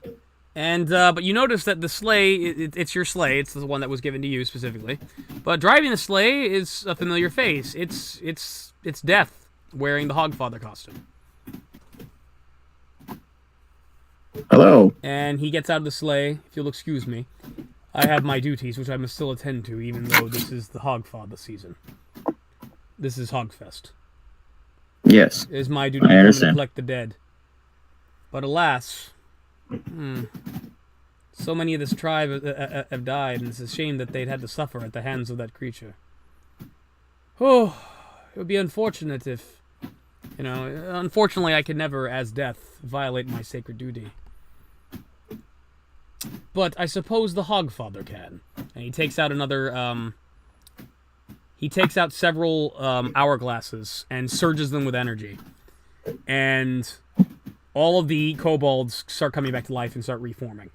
And but you notice that the sleigh, it's your sleigh. It's the one that was given to you specifically. But driving the sleigh is a familiar face. It's Death wearing the Hogfather costume. Hello. And he gets out of the sleigh. If you'll excuse me, I have my duties, which I must still attend to, even though this is the Hogfather season. This is Hogfest. Yes. It is my duty I to understand. collect the dead. But alas, so many of this tribe have died, and it's a shame that they'd had to suffer at the hands of that creature. Oh, it would be unfortunate if, unfortunately I could never, as Death, violate my sacred duty. But I suppose the Hogfather can. And he takes out another, he takes out several hourglasses and surges them with energy. And all of the kobolds start coming back to life and start reforming.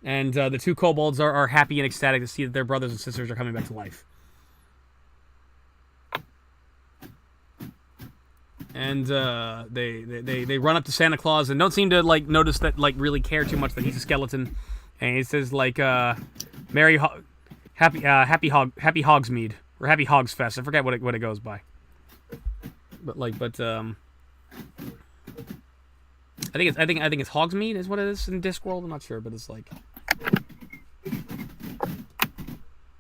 And the 2 kobolds are happy and ecstatic to see that their brothers and sisters are coming back to life. And they run up to Santa Claus and don't seem to notice that really care too much that he's a skeleton. And he says Happy Hogsmeade or Happy Hogsfest. I forget what it goes by. But I think it's Hogsmeade is what it is in Discworld. I'm not sure, but it's like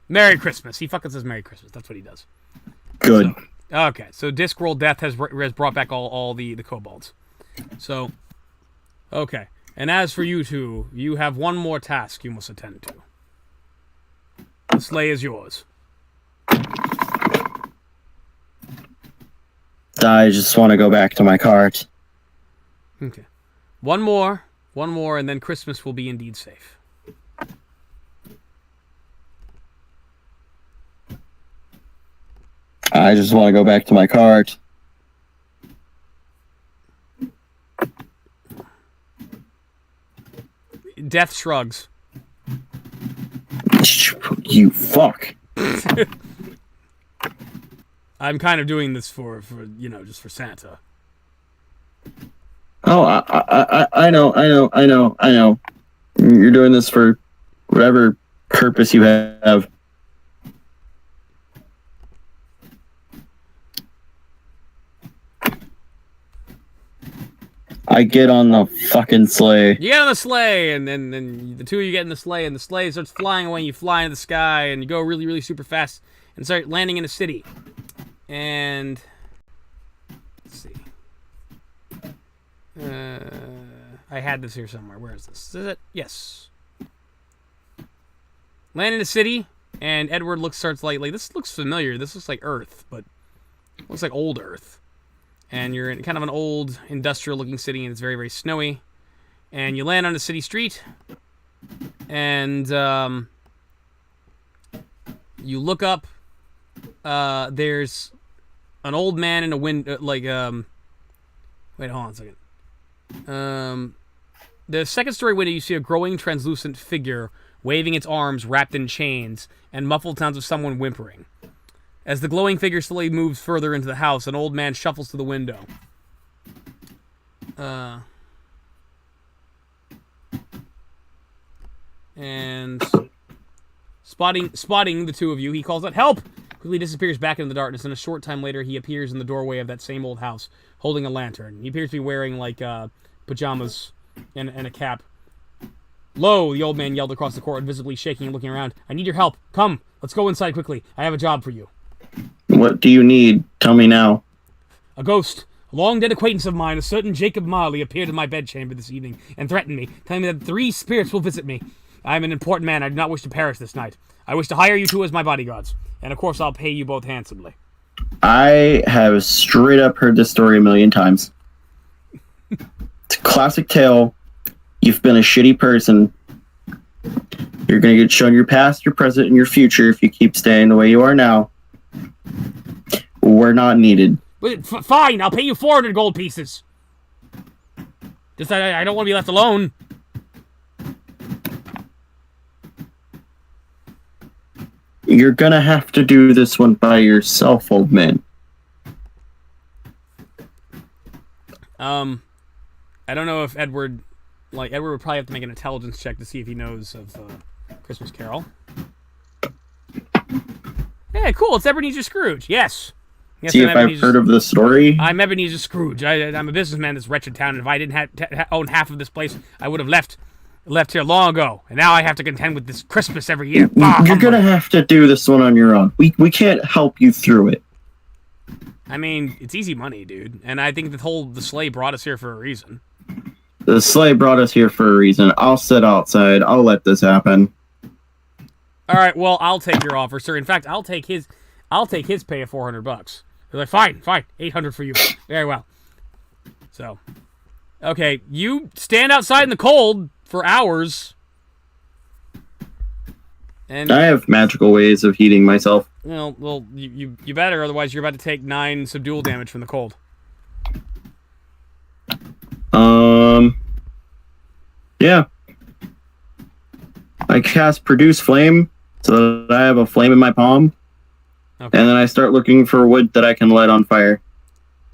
Merry Christmas. He fucking says Merry Christmas. That's what he does. Good. Okay, so Discworld Death has brought back all the kobolds. So, okay. And as for you two, you have one more task you must attend to. The sleigh is yours. I just want to go back to my cart. Okay. One more, and then Christmas will be indeed safe. I just want to go back to my cart. Death shrugs. You fuck. I'm kind of doing this for just for Santa. Oh, I know. You're doing this for whatever purpose you have. I get on the fucking sleigh. You get on the sleigh, and then the two of you get in the sleigh, and the sleigh starts flying away, and you fly into the sky, and you go really, really super fast, and start landing in a city. And... let's see. I had this here somewhere. Where is this? Is it? Yes. Land in a city, and Edward starts like, this looks familiar. This looks like Earth, but it looks like old Earth. And you're in kind of an old industrial-looking city, and it's very, very snowy. And you land on a city street, and you look up. There's an old man in a window, wait, hold on a second. The second-story window, you see a growing, translucent figure waving its arms wrapped in chains, and muffled sounds of someone whimpering. As the glowing figure slowly moves further into the house, an old man shuffles to the window. And spotting the two of you, he calls out, "Help!" Quickly disappears back into the darkness, and a short time later, he appears in the doorway of that same old house, holding a lantern. He appears to be wearing, pajamas and a cap. "Lo!" the old man yelled across the court, visibly shaking and looking around. "I need your help. Come, let's go inside quickly. I have a job for you." What do you need? Tell me now. "A ghost. A long-dead acquaintance of mine, a certain Jacob Marley, appeared in my bedchamber this evening and threatened me, telling me that 3 spirits will visit me. I am an important man. I do not wish to perish this night. I wish to hire you two as my bodyguards. And, of course, I'll pay you both handsomely." I have straight up heard this story a million times. It's a classic tale. You've been a shitty person. You're going to get shown your past, your present, and your future if you keep staying the way you are now. We're not needed. Fine, I'll pay you 400 gold pieces. Just I don't want to be left alone. You're going to have to do this one by yourself, old man. I don't know if Edward would probably have to make an intelligence check to see if he knows of Christmas Carol. Yeah, cool. It's Ebenezer Scrooge. Yes. See if I've heard of the story. I'm Ebenezer Scrooge. I'm a businessman in this wretched town, and if I didn't own half of this place, I would have left here long ago. And now I have to contend with this Christmas every year. You're going to have to do this one on your own. We can't help you through it. I mean, it's easy money, dude. And I think the sleigh brought us here for a reason. The sleigh brought us here for a reason. I'll sit outside. I'll let this happen. All right, well, I'll take your offer, sir. In fact, I'll take his pay of $400. They're like, fine, 800 for you. Very well. So, okay, you stand outside in the cold for hours. And I have magical ways of heating myself. Well, you better, otherwise you're about to take 9 subdual damage from the cold. Yeah. I cast Produce Flame so that I have a flame in my palm. Okay. And then I start looking for wood that I can light on fire.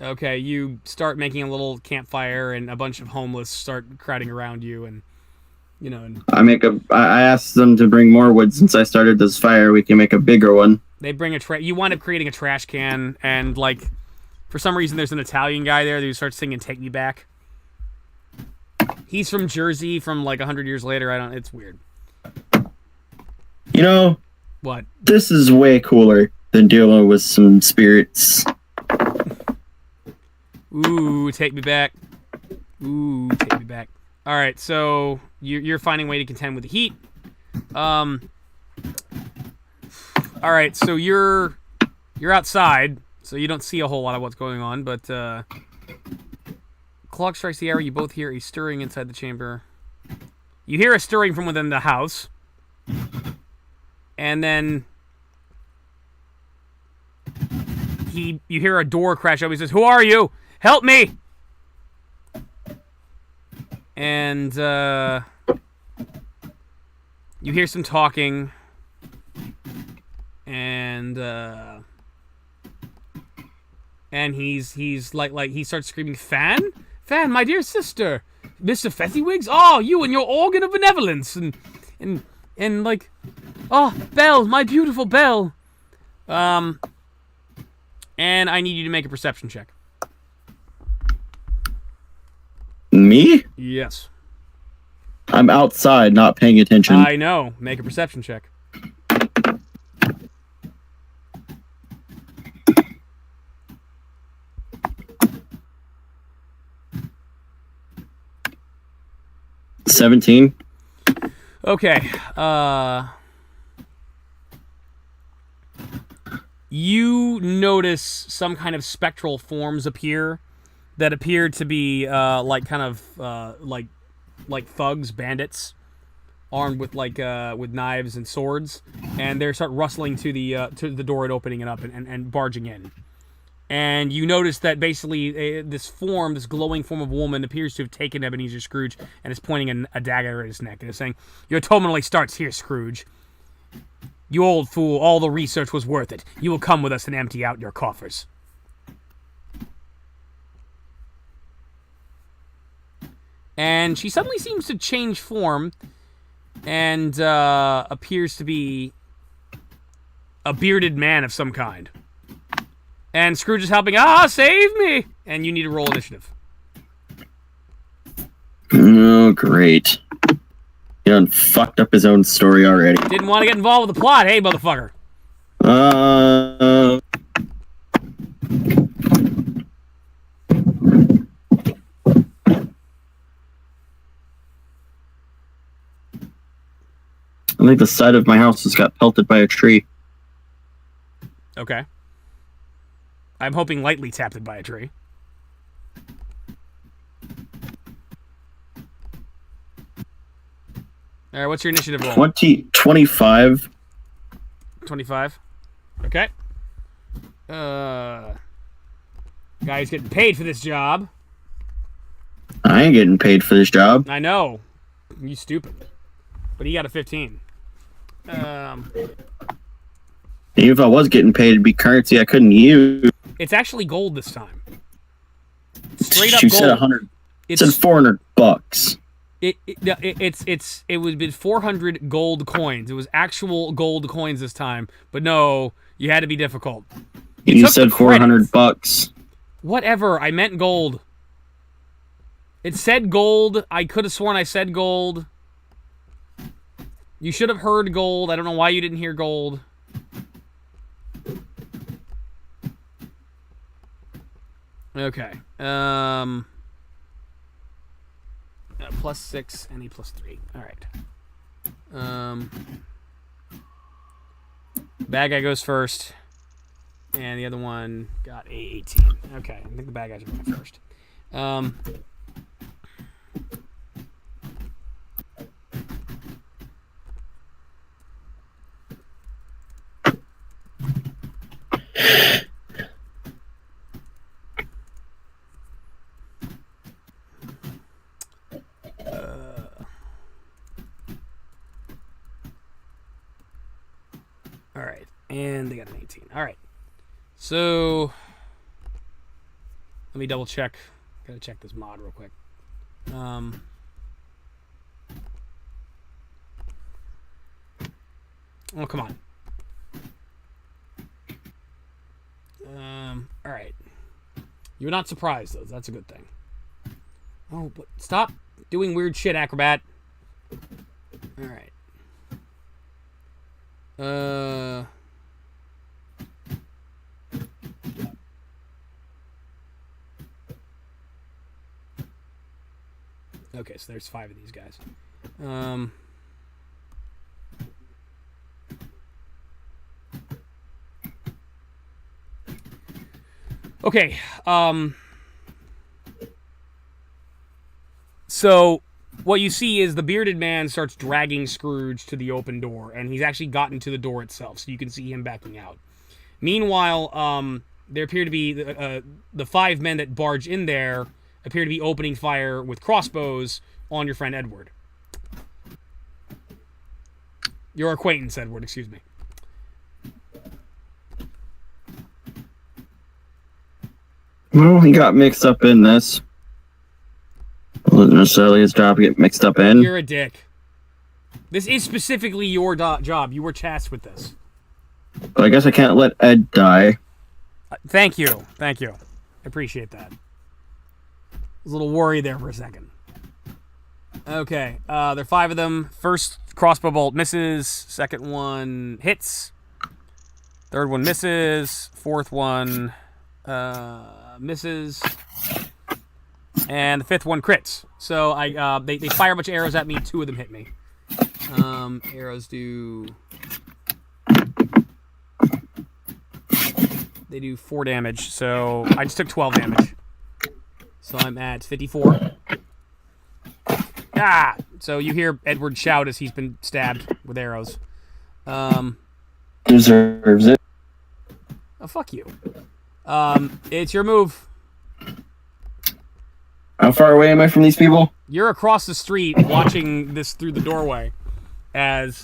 Okay, you start making a little campfire, and a bunch of homeless start crowding around you, and I asked them to bring more wood since I started this fire. We can make a bigger one. They bring you wind up creating a trash can, and for some reason there's an Italian guy there who starts singing "Take Me Back." He's from Jersey from 100 years later. It's weird. You know, what? This is way cooler than dealing with some spirits. Ooh, take me back. Ooh, take me back. All right, so you're finding a way to contend with the heat. All right, so you're outside, so you don't see a whole lot of what's going on, but clock strikes the hour. You both hear a stirring inside the chamber. You hear a stirring from within the house, and then you hear a door crash open. He says, "Who are you? Help me!" And you hear some talking, and he's like he starts screaming, Fan, my dear sister, Mr. Fezziwigs, oh, you and your organ of benevolence, and like, oh, Belle, my beautiful Belle, and I need you to make a perception check. Me? Yes. I'm outside, not paying attention. I know. Make a perception check. $17. Okay. You notice some kind of spectral forms appear that appear to be like thugs, bandits, armed with with knives and swords, and they start rustling to the door and opening it up and barging in. And you notice that basically this glowing form of woman appears to have taken Ebenezer Scrooge and is pointing a dagger at his neck and is saying, "Your atonement starts here, Scrooge. You old fool, all the research was worth it. You will come with us and empty out your coffers." And she suddenly seems to change form and appears to be a bearded man of some kind. And Scrooge is helping, save me! And you need to roll initiative. Oh, great. He done fucked up his own story already. Didn't want to get involved with the plot, hey, motherfucker? I think the side of my house just got pelted by a tree. Okay. I'm hoping lightly tapped it by a tree. All right, what's your initiative roll? 25. 25. Okay. Guy's getting paid for this job. I ain't getting paid for this job. I know. You stupid. But he got a 15. Even if I was getting paid, it'd be currency I couldn't use. It's actually gold this time. Straight up You gold. said 100. It's It said $400. it would have been 400 gold coins. It was actual gold coins this time, but no, you had to be difficult. You said $400. Whatever, I meant gold. It said gold. I could have sworn I said gold. You should have heard gold. I don't know why you didn't hear gold. Okay. +6 and a +3. All right. Bad guy goes first, and the other one got a 18. Okay, I think the bad guys are going first. All right, and they got an 18. All right, so let me double check. Gotta check this mod real quick. Oh, come on. All right. You're not surprised, though. That's a good thing. Oh, but stop doing weird shit, Acrobat. All right. Okay, so there's 5 of these guys. Okay, so what you see is the bearded man starts dragging Scrooge to the open door, and he's actually gotten to the door itself, so you can see him backing out. Meanwhile, there appear to be the 5 men that barge in there appear to be opening fire with crossbows on your friend Edward. Your acquaintance, Edward, excuse me. Well, he got mixed up in this. It wasn't necessarily his job to get mixed up in. You're a dick. This is specifically your job. You were tasked with this. But I guess I can't let Ed die. Thank you. Thank you. I appreciate that. was a little worried there for a second. Okay, there are 5 of them. First crossbow bolt misses. Second one hits. Third one misses. Fourth one misses. And the 5th one crits. So they fire a bunch of arrows at me. 2 of them hit me. Arrows do... They do 4 damage. So I just took 12 damage. So I'm at 54. Ah! So you hear Edward shout as he's been stabbed with arrows. Deserves it. Oh, fuck you. It's your move. How far away am I from these people? You're across the street watching this through the doorway as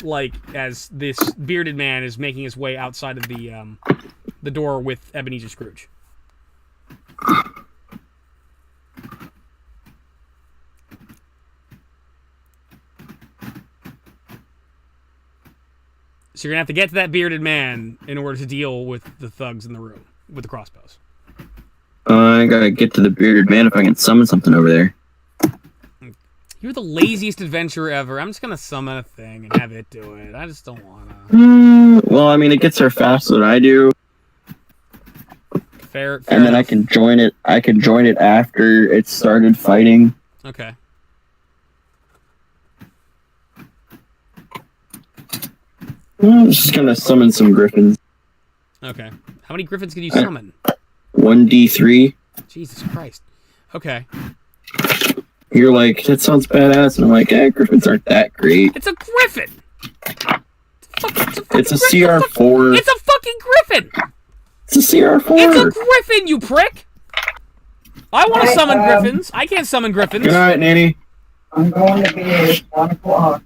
this bearded man is making his way outside of the door with Ebenezer Scrooge. So you're going to have to get to that bearded man in order to deal with the thugs in the room with the crossbows. I gotta get to the bearded man if I can summon something over there. You're the laziest adventurer ever. I'm just going to summon a thing and have it do it. I just don't want to. Well, I mean, it gets there faster than I do. Fair and then enough. I can join it. I can join it after it started fighting. Okay. I'm just gonna summon some griffins. Okay. How many griffins can you summon? 1d3. Jesus Christ. Okay. You're like, that sounds badass, and I'm like, griffins aren't that great. It's a griffin! It's a CR4. It's a fucking griffin! It's a CR4. It's a griffin, you prick! I want to summon griffins. I can't summon griffins. Good night, Nanny. I'm going to bed. 1 o'clock.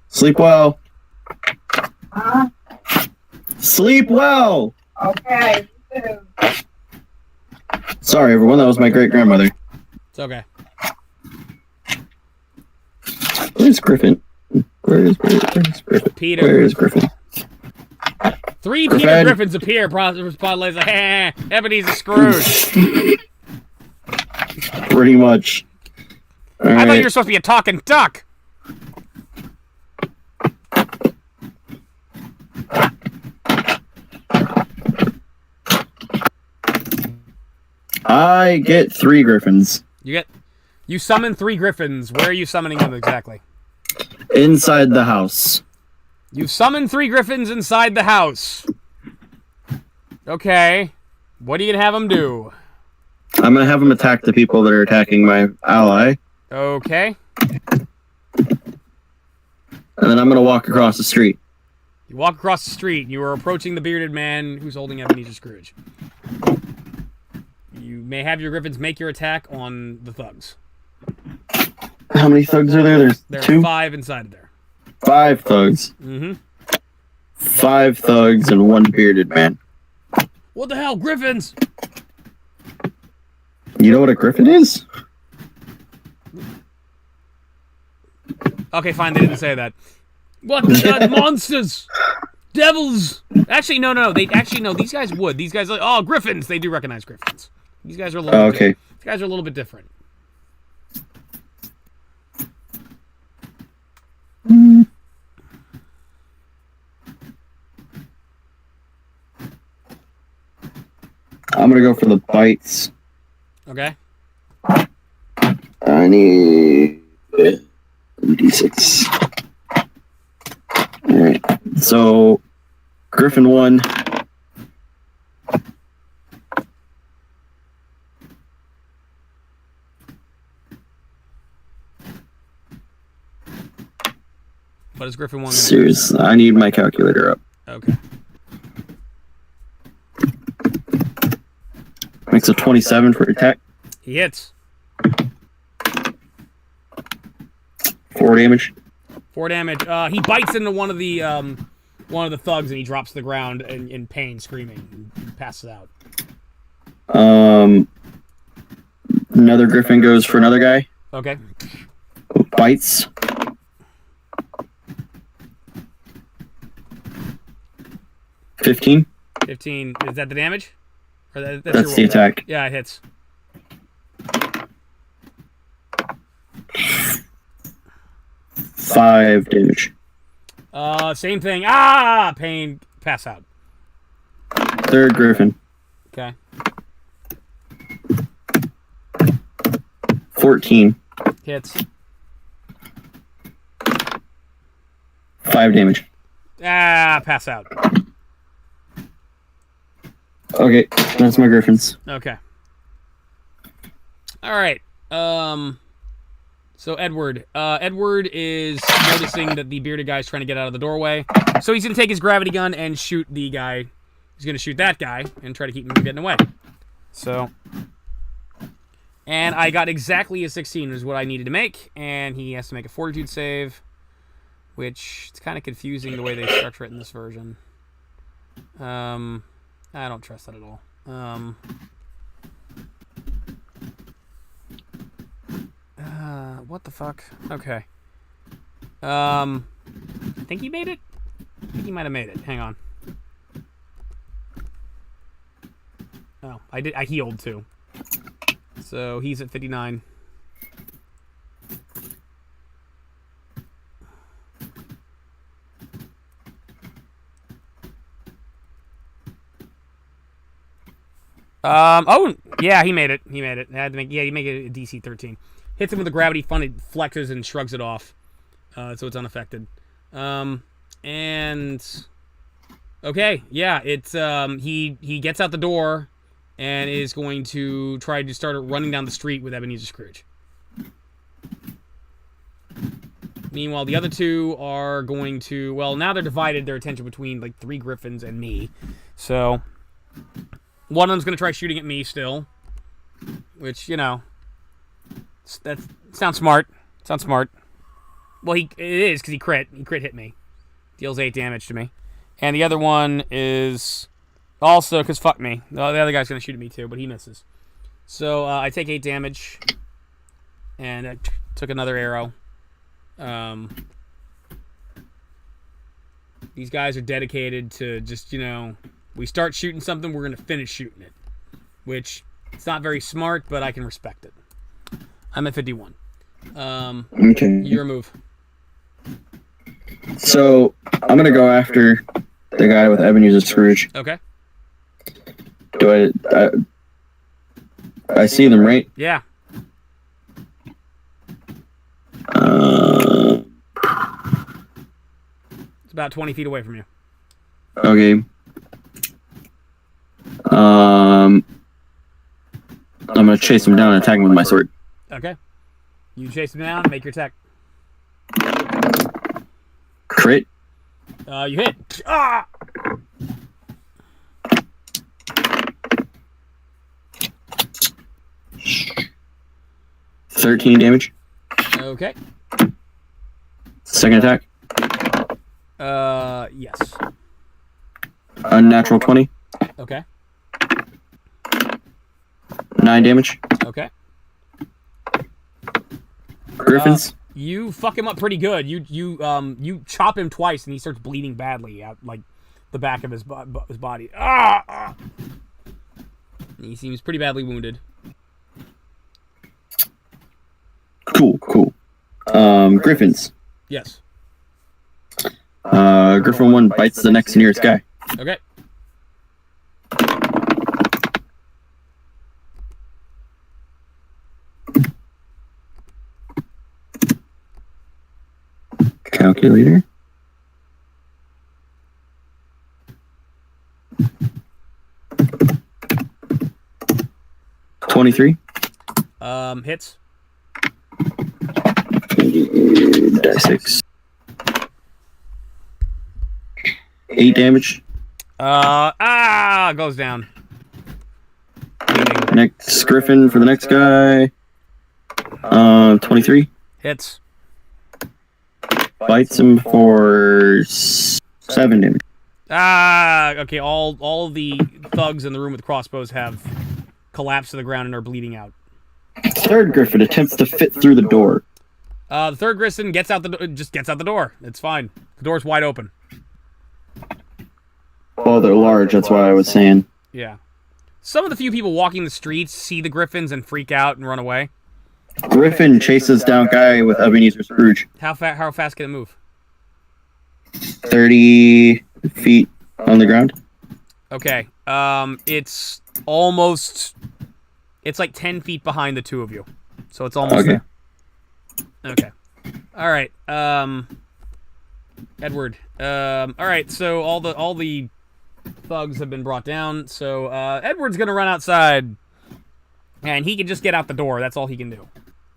Sleep well. Huh? Sleep well. Okay. You too. Sorry, everyone. That was my great grandmother. It's okay. Where's Griffin? Where's Griffin? Peter. Where is Griffin? 3 Griffin. Peter Griffins appear. Spotlight's like, Ebenezer Scrooge. Pretty much. All I thought right. you were supposed to be a talking duck. I get 3 griffins. You summon 3 griffins. Where are you summoning them exactly? Inside the house. You summon 3 griffins inside the house. Okay. What are you gonna have them do? I'm gonna have them attack the people that are attacking my ally. Okay. And then I'm gonna walk across the street. You walk across the street. You are approaching the bearded man who's holding Ebenezer Scrooge. You may have your griffins make your attack on the thugs. How many thugs are there? There are 2? 5 inside of there. 5 thugs. Mm-hmm. 5 thugs and 1 bearded man. What the hell, griffins? You know what a griffin is? Okay, fine. They didn't say that. What monsters? Devils? Actually, no. These guys would. These guys are like, oh, griffins. They do recognize griffins. These guys are a little. Okay. These guys are a little bit different. I'm gonna go for the bites. Okay. I need D6. Alright. So Griffin 1. What is Griffin 1 gonna do? Seriously, I need my calculator up. Okay. Makes a 27 for attack. He hits. 4 damage. 4 damage. He bites into one of the thugs and he drops to the ground in pain, screaming, and passes out. Another Griffin goes for another guy. Okay. Bites. $15. 15. Is that the damage? Or that's That's your the roll? attack. Yeah, it hits. 5 damage. Same thing. Ah, pain. Pass out. Third Griffin. Okay. 14. Hits. 5 damage. Ah, pass out. Okay, that's my Griffins. Okay. All right. So Edward. Edward is noticing that the bearded guy is trying to get out of the doorway. So he's going to take his gravity gun and shoot the guy. He's going to shoot that guy and try to keep him from getting away. So. And I got exactly a 16 is what I needed to make. And he has to make a fortitude save. Which, it's kind of confusing the way they structure it in this version. I don't trust that at all. What the fuck? Okay. I think he made it? I think he might have made it. Hang on. Oh, I healed too. So he's at 59. Oh, yeah, he made it. He made it. He made it a DC 13. Hits him with a gravity fun, it flexes and shrugs it off. So it's unaffected. And okay, yeah, it's he gets out the door and is going to try to start running down the street with Ebenezer Scrooge. Meanwhile, the other two are going to, well, now they're divided their attention between like 3 Griffins and me. So one of them's going to try shooting at me still, which, you know, that sounds smart. Sounds smart. Well, it is because he crit. He crit hit me. Deals 8 damage to me. And the other one is also because fuck me. The other guy's going to shoot at me too, but he misses. So I take 8 damage. And I took another arrow. These guys are dedicated to just, you know, we start shooting something, we're going to finish shooting it. Which, it's not very smart, but I can respect it. I'm at 51. Okay. Your move. So, I'm going to go after the guy with Ebenezer Scrooge. Okay. Do I see them, right? Yeah. It's about 20 feet away from you. Okay. I'm going to chase him down and attack him with my sword. Okay. You chase him down, make your attack. Crit. You hit. Ah! $13 damage. Okay. Second attack. Yes. Unnatural 20. Okay. 9 damage. Okay. Griffins. You fuck him up pretty good. You chop him twice and he starts bleeding badly out like the back of his body. Ah! He seems pretty badly wounded. Cool. Griffins. Yes. Griffin 1 bites the next nearest guy. Okay. Calculator. $23. Hits. Die 6. 8 damage. Goes down. Next Griffin for the next guy. 23. Hits. Bites him for 7 damage. Okay, all the thugs in the room with crossbows have collapsed to the ground and are bleeding out. Third Griffin attempts to fit through the door. The third Griffin gets out the door. It's fine. The door's wide open. Oh, they're large, that's why I was saying. Yeah. Some of the few people walking the streets see the Griffins and freak out and run away. Griffin chases down guy with Ebenezer Scrooge. How fast can it move? 30 feet on the ground. Okay. It's almost. It's like 10 feet behind the two of you, so it's almost Okay. there. Okay. All right. Edward. All right. So all the thugs have been brought down. So Edward's gonna run outside, and he can just get out the door. That's all he can do.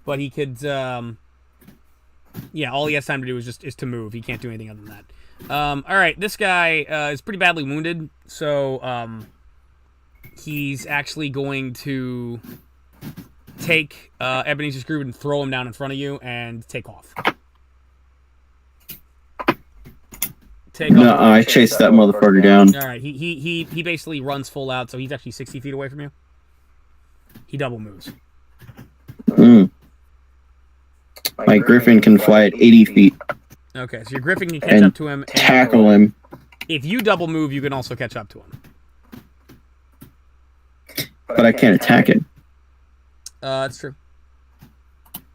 But he could. Yeah. All he has time to do is to move. He can't do anything other than that. All right. This guy is pretty badly wounded. So he's actually going to take Ebenezer Scrooge and throw him down in front of you and take off. No, I chased that motherfucker down. All right, he basically runs full out, so he's actually 60 feet away from you. He double moves. My Griffin can fly at 80 feet. Okay, so your Griffin can catch up to him. And tackle him. If you double move, you can also catch up to him. But I can't attack it. That's true.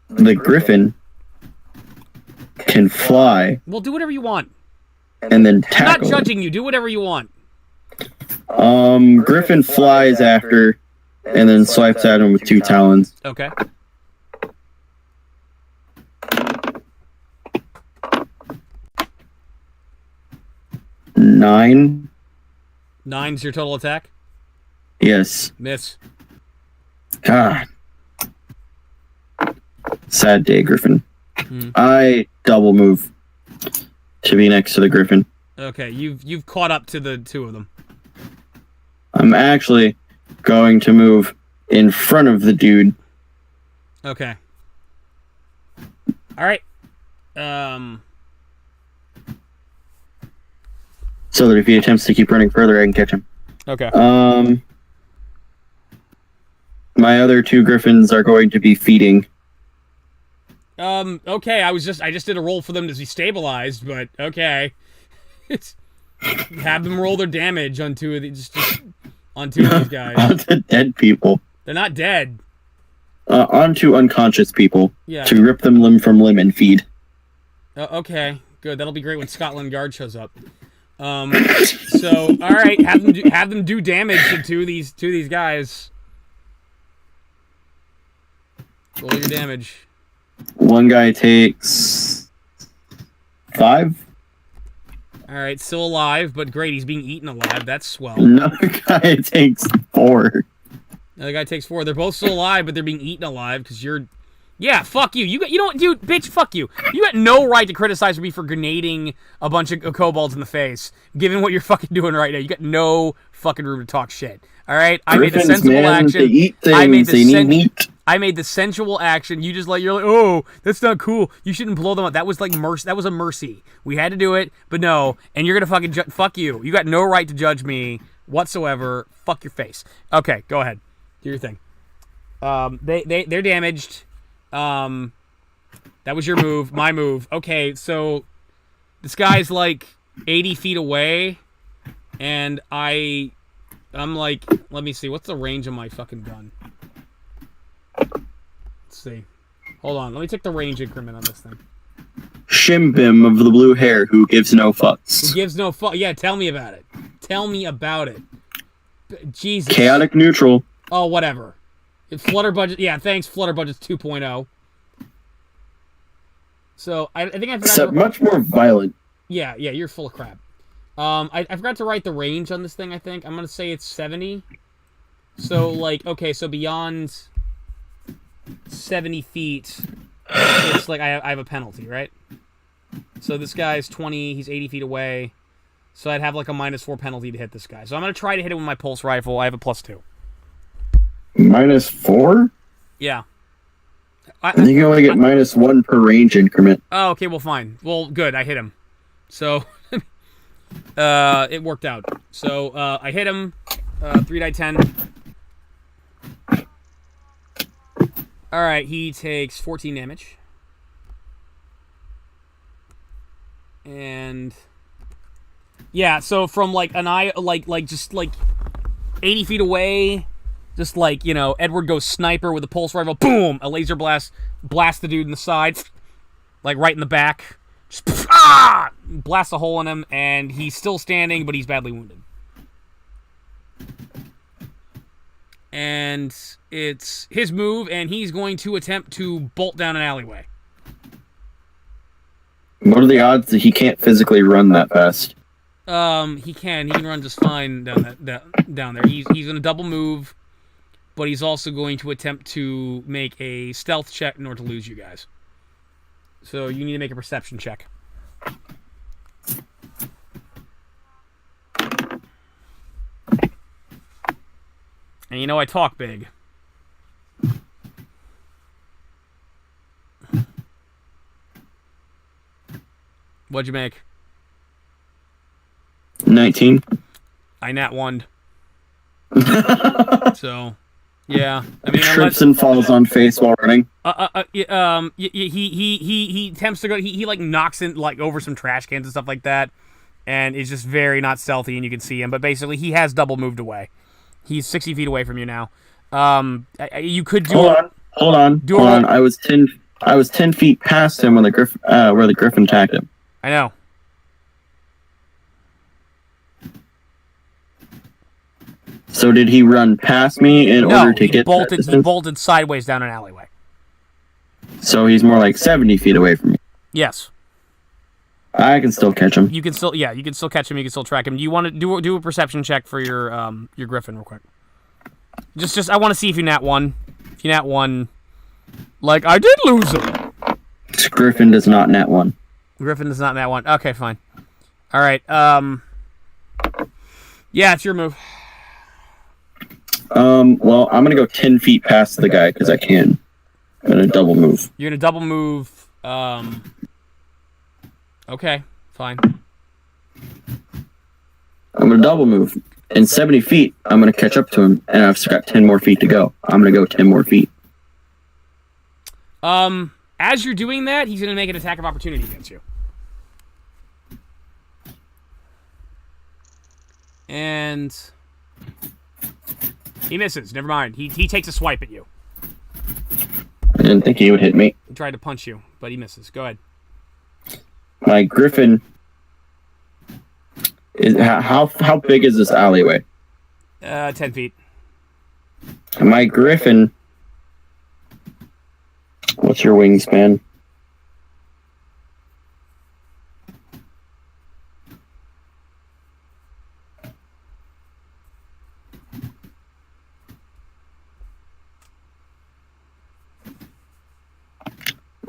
The Griffin can fly Well, do whatever you want. and then I'm tackle not judging you. Do whatever you want. it. Griffin flies after and then swipes at him with 2 talons. Okay. Nine. 9's your total attack. Yes. Miss. God. Sad day, Griffin. I double move to be next to the Griffin. Okay, you've caught up to the two of them. I'm actually going to move in front of the dude. Okay. All right. So that if he attempts to keep running further, I can catch him. Okay. My other 2 Griffins are going to be feeding. Okay, I just did a roll for them to be stabilized, but okay. Have them roll their damage on 2 of these, just on 2 of these guys. Onto dead people. They're not dead. Onto unconscious people. Yeah. To rip them limb from limb and feed. Okay, good. That'll be great when Scotland Yard shows up. So all right, have them do damage to two of these guys. Roll your damage. One guy takes 5. All right, still alive, but great. He's being eaten alive. That's swell. Another guy takes 4. Another guy takes 4. They're both still alive, but they're being eaten alive because you're. Yeah, fuck you. You know what, dude, bitch, fuck you. You got no right to criticize me for grenading a bunch of kobolds in the face, given what you're fucking doing right now. You got no fucking room to talk shit. All right, I made the sensible action. They eat things. I made They need meat. I made the sensual action. You just you're like, oh, that's not cool. You shouldn't blow them up. That was like mercy. That was a mercy. We had to do it, but no. And you're gonna fucking fuck you. You got no right to judge me whatsoever. Fuck your face. Okay, go ahead. Do your thing. They're damaged. That was your move. My move. Okay, so this guy's like 80 feet away, and I'm like, let me see. What's the range of my fucking gun? Let's see. Hold on. Let me take the range increment on this thing. Shimbim of the blue hair who gives no fucks. Who gives no fuck? Yeah, tell me about it. Tell me about it. Jesus. Chaotic neutral. Oh, whatever. Flutter budget. Yeah, thanks. Flutter budget's 2.0. So I think I forgot. Except much more violent. Yeah, you're full of crap. I forgot to write the range on this thing. I think I'm gonna say it's 70. So like, okay, so beyond 70 feet, it's like I have a penalty, right? So this guy's 20. He's 80 feet away. So I'd have like a -4 penalty to hit this guy. So I'm gonna try to hit him with my pulse rifle. I have a +2. -4? Yeah. I think you only get -1 per range increment. Oh, okay, well, fine. Well, good, I hit him. So, it worked out. So, I hit him, 3 die 10. Alright, he takes 14 damage. And, yeah, so from, like, an eye, like just, like, 80 feet away, Just like, Edward goes sniper with a pulse rifle, boom, a laser blast, blast the dude in the side, like right in the back. Just blast a hole in him, and he's still standing, but he's badly wounded. And it's his move, and he's going to attempt to bolt down an alleyway. What are the odds that he can't physically run that fast? He can run just fine down there. He's going to double move, but he's also going to attempt to make a stealth check in order to lose you guys. So you need to make a perception check. And I talk big. What'd you make? 19. I nat 1. So, yeah. I mean, Trips and falls on face while running. He attempts to go. He like knocks in like over some trash cans and stuff like that, and is just very not stealthy, and you can see him. But basically, he has double moved away. He's 60 feet away from you now. You could do. Hold on. I was 10 feet past him when where the griffin attacked him. I know. So did he run past me in order to get that distance? He bolted sideways down an alleyway. So he's more like 70 feet away from me. Yes. I can still catch him. You can still catch him. You can still track him. Do you want to do a perception check for your griffin real quick? Just I want to see if you nat 1. If you nat 1, like I did lose him. Griffin does not nat 1. Griffin does not nat 1. Okay, fine. All right. Yeah, it's your move. Well, I'm gonna go 10 feet past the guy because I can. I'm gonna double move. You're gonna double move. Okay, fine. I'm gonna double move. In 70 feet, I'm gonna catch up to him, and I've got 10 more feet to go. I'm gonna go 10 more feet. As you're doing that, he's gonna make an attack of opportunity against you. And he misses. Never mind. He takes a swipe at you. I didn't think he would hit me. He tried to punch you, but he misses. Go ahead. My griffin is how big is this alleyway? 10 feet. And my griffin. What's your wingspan?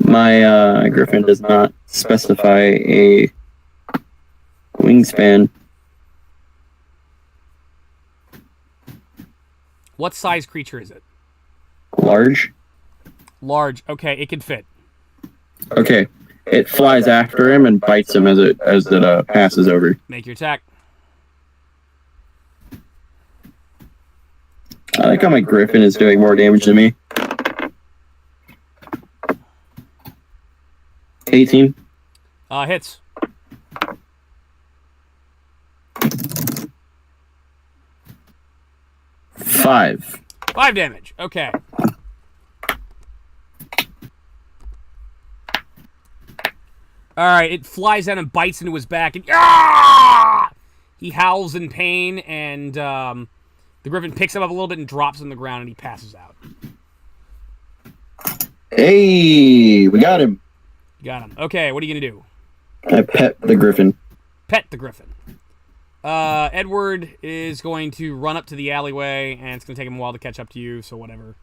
My griffin does not specify a wingspan. What size creature is it? Large. Large. Okay, it can fit. Okay, it flies after him and bites him as it passes over. Make your attack. I like how my griffin is doing more damage than me. 18. Hits. Five damage. Okay. Alright, it flies down and bites into his back, and he howls in pain, and the griffin picks him up a little bit and drops him on the ground, and he passes out. Hey, we got him. Got him. Okay, what are you going to do? I pet the griffin. Pet the griffin. Edward is going to run up to the alleyway, and it's going to take him a while to catch up to you, so whatever.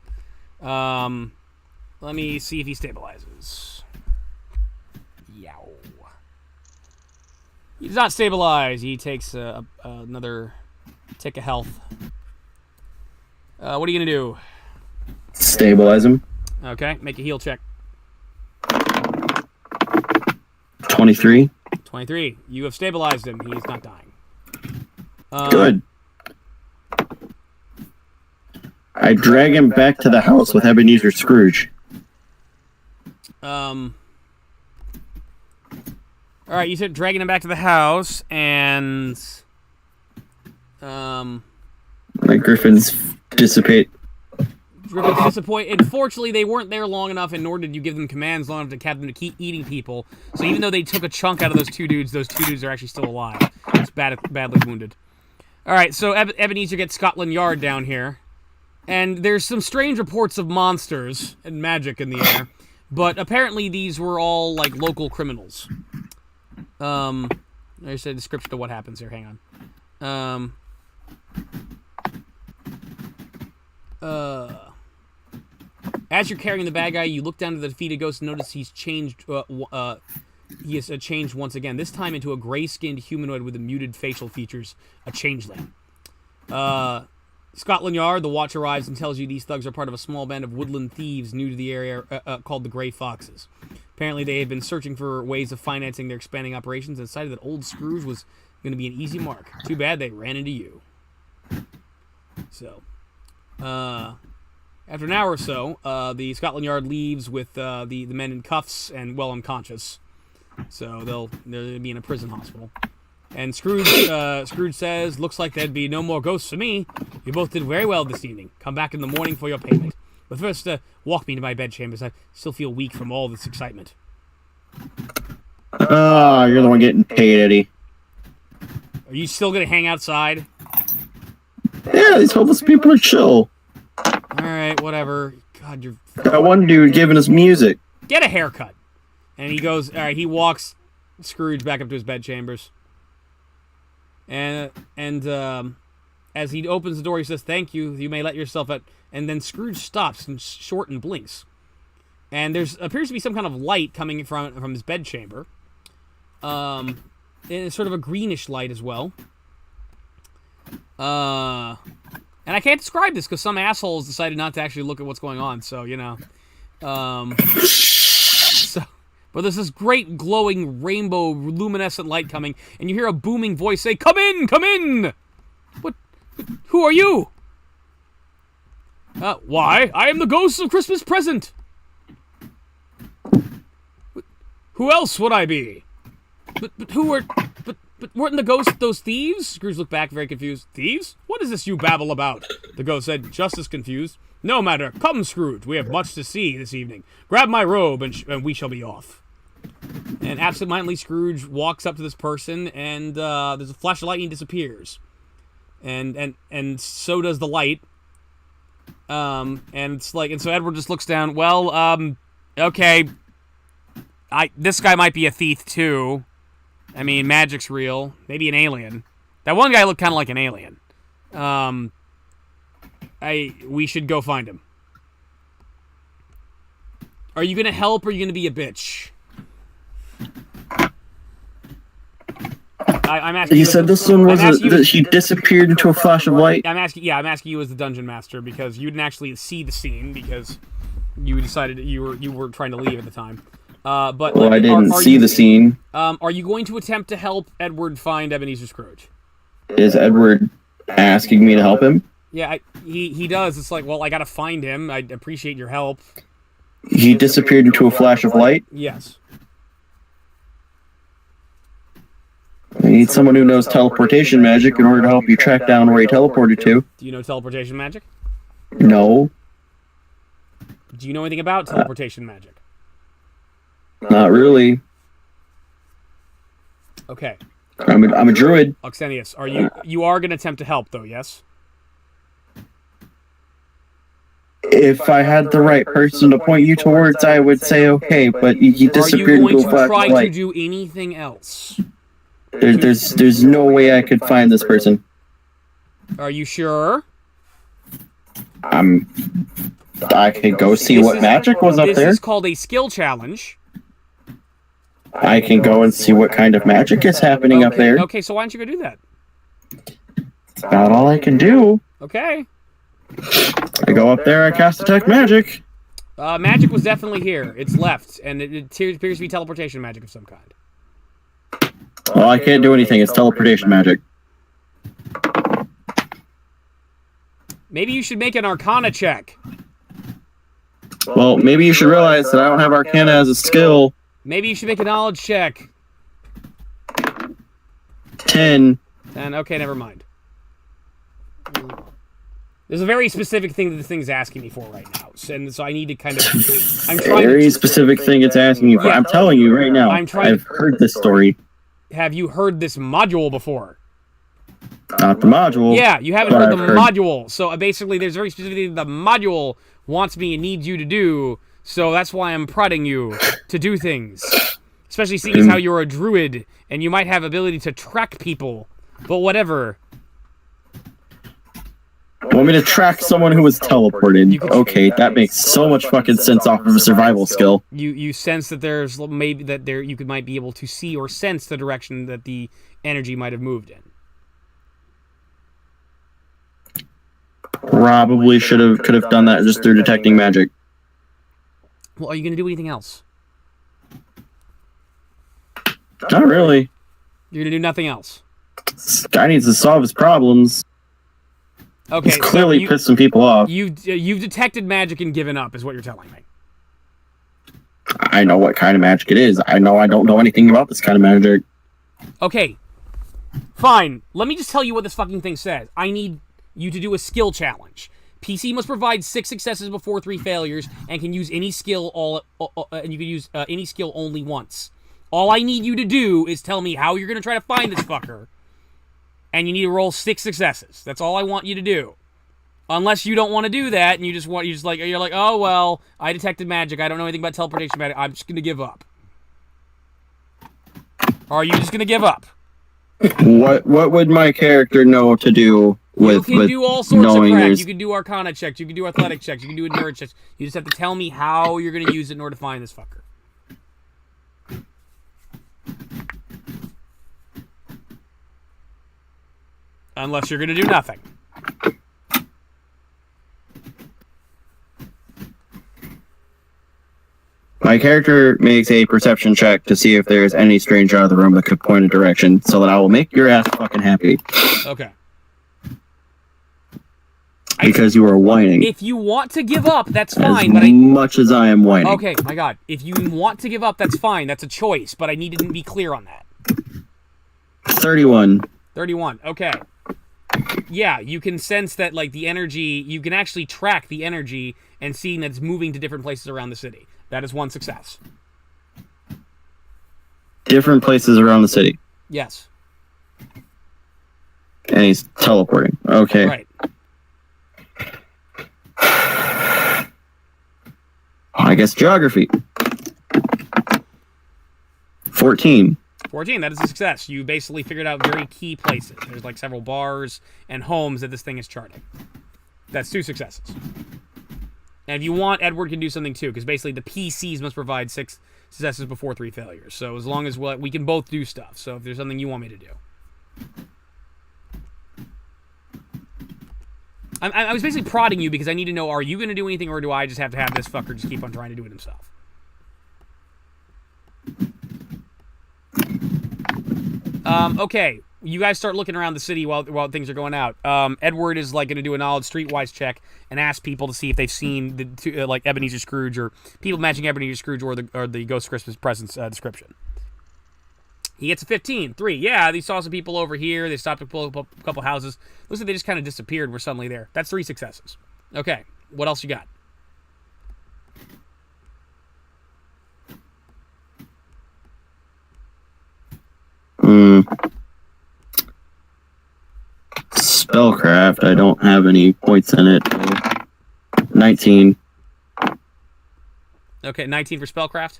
Let me see if he stabilizes. Yow. He does not stabilize. He takes another tick of health. What are you going to do? Stabilize him. Okay, make a heal check. 23. 23. You have stabilized him. He is not dying. Good. I drag him back to the house with Ebenezer Scrooge. Alright, you said dragging him back to the house, and... My griffins dissipate. Griffins disappoint. Unfortunately, they weren't there long enough, and nor did you give them commands long enough to have them to keep eating people. So even though they took a chunk out of those two dudes are actually still alive. Just badly wounded. All right, so Ebenezer gets Scotland Yard down here, and there's some strange reports of monsters and magic in the air, but apparently these were all like local criminals. There's a description of what happens here. Hang on. As you're carrying the bad guy, you look down to the defeated ghost and notice he's changed. He has changed once again. This time into a gray-skinned humanoid with muted facial features, a changeling. Scotland Yard, the watch arrives and tells you these thugs are part of a small band of woodland thieves new to the area called the Grey Foxes. Apparently, they had been searching for ways of financing their expanding operations and decided that old Scrooge was going to be an easy mark. Too bad they ran into you. So, after an hour or so, the Scotland Yard leaves with the men in cuffs and well unconscious. So they'll be in a prison hospital. And Scrooge says, "Looks like there'd be no more ghosts for me. You both did very well this evening. Come back in the morning for your payment. But first, walk me to my bedchambers. I still feel weak from all this excitement." Oh, you're the one getting paid, Eddie. Are you still gonna hang outside? Yeah, these homeless people are chill. Alright, whatever. God, you're... That one dude giving us music. Get a haircut. And he goes... Alright, he walks Scrooge back up to his bedchambers. And as he opens the door, he says, "Thank you. You may let yourself out." And then Scrooge stops and short and blinks. And there appears to be some kind of light coming from his bedchamber. And it's sort of a greenish light as well. And I can't describe this because some assholes decided not to actually look at what's going on. So, you know. But there's this great glowing rainbow luminescent light coming, and you hear a booming voice say, "Come in! Come in!" What? Who are you? Why? I am the ghost of Christmas present. Who else would I be? But who are... But weren't the ghosts those thieves? Scrooge looked back very confused. Thieves? What is this you babble about? The ghost said, just as confused. No matter. Come, Scrooge. We have much to see this evening. Grab my robe and we shall be off. And absentmindedly, Scrooge walks up to this person, and there's a flash of lightning disappears. And so does the light. And it's like, and so Edward just looks down. Well, okay. This guy might be a thief too. I mean, magic's real. Maybe an alien. That one guy looked kind of like an alien. We should go find him. Are you gonna help, or are you gonna be a bitch? I'm asking. You said this one was that he disappeared into a flash of light. I'm asking you as the dungeon master, because you didn't actually see the scene because you decided you were trying to leave at the time. But I didn't see the scene. Are you going to attempt to help Edward find Ebenezer Scrooge? Is Edward asking me to help him? Yeah, he does. It's like, well, I gotta find him. I'd appreciate your help. He disappeared into a flash of light? Yes. I need someone who knows teleportation magic in order to help you track down where he teleported to. Do you know teleportation magic? No. Do you know anything about teleportation magic? Not really. Okay. I'm a druid. Oxenius, you are gonna attempt to help though, yes? If I had the right person to point you towards, I would say okay, but he disappeared into a flash of light. Are you going to try to do anything else? There's no way I could find this person. Are you sure? I can go see what magic was up there. This is called a skill challenge. I can go and see what kind of magic is happening up there. Okay, so why don't you go do that? It's about all I can do. Okay. I go up there, I cast Detect Magic. Magic was definitely here. It's left, and it appears to be teleportation magic of some kind. Well, I can't do anything. It's teleportation magic. Maybe you should make an Arcana check. Well, maybe you should realize that I don't have Arcana as a skill. Maybe you should make a knowledge check. 10. And okay, never mind. There's a very specific thing that this thing's asking me for right now, and so I need to kind of. I'm trying. Very specific thing it's asking you for. Yeah. I'm telling you right now. I've heard this story. Have you heard this module before? Not the module. Yeah, you haven't but heard the I've module. So basically, there's very specific thing the module wants me and needs you to do. So that's why I'm prodding you to do things. Especially seeing as how you're a druid and you might have ability to track people. But whatever. Want me to track someone who was teleported? Okay, that makes so much fucking sense off of a survival skill. You sense that there's maybe that there you might be able to see or sense the direction that the energy might have moved in. Probably could have done that just through detecting magic. Well, are you going to do anything else? Not really. You're going to do nothing else? This guy needs to solve his problems. Okay, He's clearly so pissed some people off. You've detected magic and given up, is what you're telling me. I know what kind of magic it is. I know I don't know anything about this kind of magic. Okay, fine. Let me just tell you what this fucking thing says. I need you to do a skill challenge. PC must provide 6 successes before 3 failures, and can use any skill and you can use any skill only once. All I need you to do is tell me how you're going to try to find this fucker. And you need to roll 6 successes. That's all I want you to do. Unless you don't want to do that, and you're like, oh well, I detected magic. I don't know anything about teleportation magic. I'm just gonna give up. Or are you just gonna give up? What would my character know to do with You can do all sorts of knowing crap. there's... You can do Arcana checks. You can do Athletic checks. You can do Endurance checks. You just have to tell me how you're gonna use it in order to find this fucker. Unless you're going to do nothing. My character makes a perception check to see if there's any stranger out of the room that could point a direction, so that I will make your ass fucking happy. Okay. Because you are whining. If you want to give up, that's as fine. much as I am whining. Okay, my God. If you want to give up, that's fine. That's a choice, but I need to be clear on that. 31. 31. Okay. Yeah, you can sense that, like, the energy... You can actually track the energy and seeing that it's moving to different places around the city. That is 1 success. Different places around the city. Yes. And he's teleporting. Okay. Right. I guess geography. 14. 14, that is a success. You basically figured out very key places. There's like several bars and homes that this thing is charting. That's 2 successes. And if you want, Edward can do something too, because basically the PCs must provide 6 successes before 3 failures. So as long as we can both do stuff. So if there's something you want me to do. I was basically prodding you because I need to know, are you going to do anything, or do I just have to have this fucker just keep on trying to do it himself? Okay, you guys start looking around the city while things are going out. Edward is like going to do a knowledge streetwise check and ask people to see if they've seen the like Ebenezer Scrooge or people matching Ebenezer Scrooge or the Ghost Christmas Presents description. He gets a 15. 3. Yeah, they saw some people over here. They stopped to pull up a couple houses. Looks like they just kind of disappeared. We're suddenly there. That's 3 successes. Okay, what else you got? Spellcraft, I don't have any points in it. 19. Okay, 19 for Spellcraft?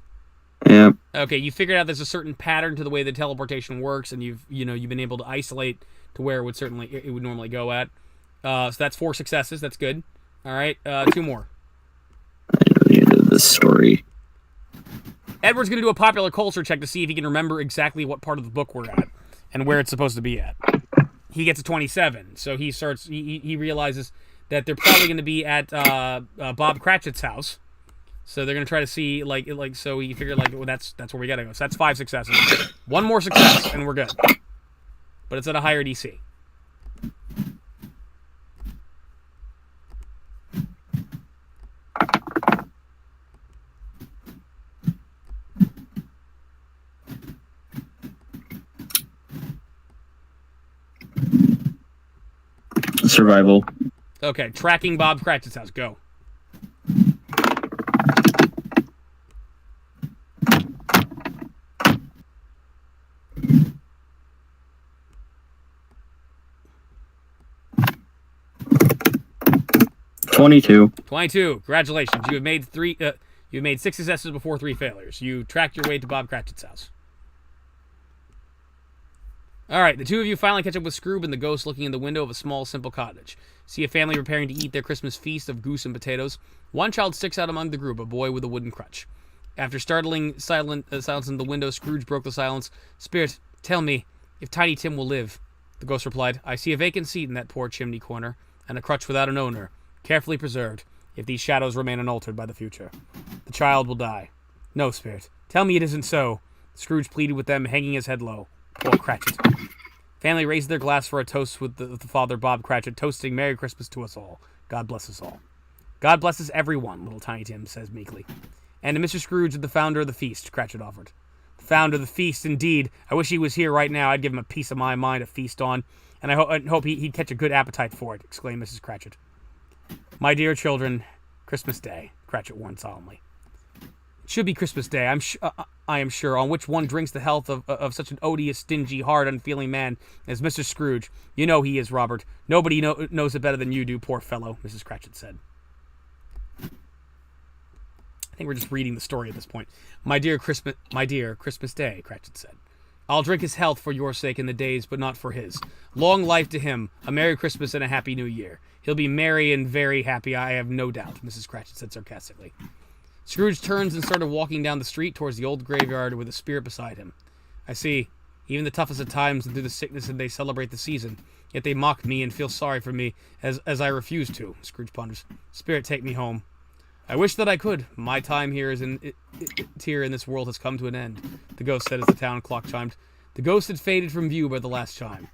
Yeah. Okay, you figured out there's a certain pattern to the way the teleportation works, and you've been able to isolate to where it would normally go at. So that's 4 successes. That's good. All right, 2 more. I know the end of this story. Edward's going to do a popular culture check to see if he can remember exactly what part of the book we're at and where it's supposed to be at. He gets a 27, so he realizes that they're probably going to be at Bob Cratchit's house. So they're going to try to see, so he figured, well, that's where we got to go. So that's 5 successes. 1 more success, and we're good. But it's at a higher DC. Survival. Okay, tracking Bob Cratchit's house. Go. $22. 22. Congratulations. You have made you made 6 successes before 3 failures. You tracked your way to Bob Cratchit's house. All right, the two of you finally catch up with Scrooge and the ghost looking in the window of a small, simple cottage. See a family preparing to eat their Christmas feast of goose and potatoes. One child sticks out among the group, a boy with a wooden crutch. After startling silence in the window, Scrooge broke the silence. Spirit, tell me, if Tiny Tim will live. The ghost replied, I see a vacant seat in that poor chimney corner, and a crutch without an owner, carefully preserved, if these shadows remain unaltered by the future. The child will die. No, Spirit, tell me it isn't so. Scrooge pleaded with them, hanging his head low. Poor Cratchit. Family raised their glass for a toast with the father, Bob Cratchit, toasting Merry Christmas to us all. God bless us all. God blesses everyone, little Tiny Tim says meekly. And to Mr. Scrooge, the founder of the feast, Cratchit offered. The founder of the feast, indeed. I wish he was here right now. I'd give him a piece of my mind to feast on, and I hope he'd catch a good appetite for it, exclaimed Mrs. Cratchit. My dear children, Christmas Day, Cratchit warned solemnly. It should be Christmas Day, I am sure, on which one drinks the health of such an odious, stingy, hard, unfeeling man as Mr. Scrooge. You know he is, Robert. Nobody knows it better than you do, poor fellow, Mrs. Cratchit said. I think we're just reading the story at this point. My dear Christmas Day, Cratchit said. I'll drink his health for your sake in the days, but not for his. Long life to him, a Merry Christmas and a Happy New Year. He'll be merry and very happy, I have no doubt, Mrs. Cratchit said sarcastically. Scrooge turns and started walking down the street towards the old graveyard with the spirit beside him. I see. Even the toughest of times and through the sickness and they celebrate the season. Yet they mock me and feel sorry for me as I refuse to, Scrooge ponders. Spirit, take me home. I wish that I could. My time here here in this world has come to an end, the ghost said as the town clock chimed. The ghost had faded from view by the last chime.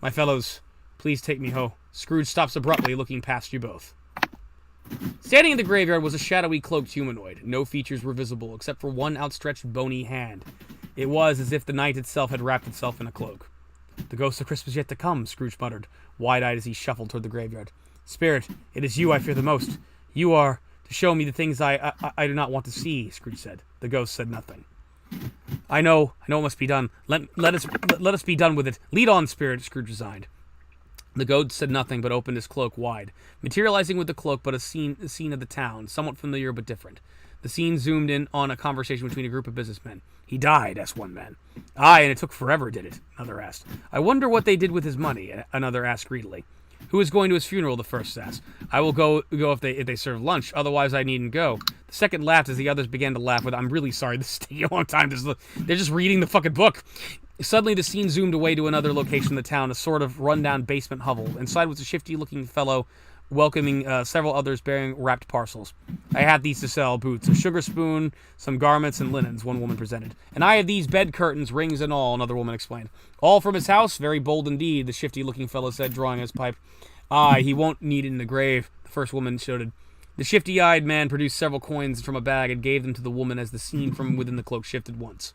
My fellows, please take me home. Scrooge stops abruptly, looking past you both. Standing in the graveyard was a shadowy, cloaked humanoid. No features were visible, except for one outstretched, bony hand. It was as if the night itself had wrapped itself in a cloak. The ghost of Christmas yet to come, Scrooge muttered, wide-eyed as he shuffled toward the graveyard. Spirit, it is you I fear the most. You are to show me the things I do not want to see, Scrooge said. The ghost said nothing. I know it must be done. Let us be done with it. Lead on, Spirit, Scrooge resigned. The ghost said nothing, but opened his cloak wide, materializing with the cloak but a scene of the town, somewhat familiar but different. The scene zoomed in on a conversation between a group of businessmen. He died, asked one man. Aye, and it took forever, did it? Another asked. I wonder what they did with his money, another asked greedily. Who is going to his funeral? The first asked. I will go if they serve lunch, otherwise I needn't go. The second laughed as the others began to laugh with, I'm really sorry, this is taking a long time. They're just reading the fucking book. Suddenly, the scene zoomed away to another location in the town, a sort of run-down basement hovel. Inside was a shifty-looking fellow welcoming several others bearing wrapped parcels. I have these to sell, boots, a sugar spoon, some garments, and linens, one woman presented. And I have these bed curtains, rings and all, another woman explained. All from his house? Very bold indeed, the shifty-looking fellow said, drawing his pipe. Aye, he won't need it in the grave, the first woman shouted. The shifty-eyed man produced several coins from a bag and gave them to the woman as the scene from within the cloak shifted once.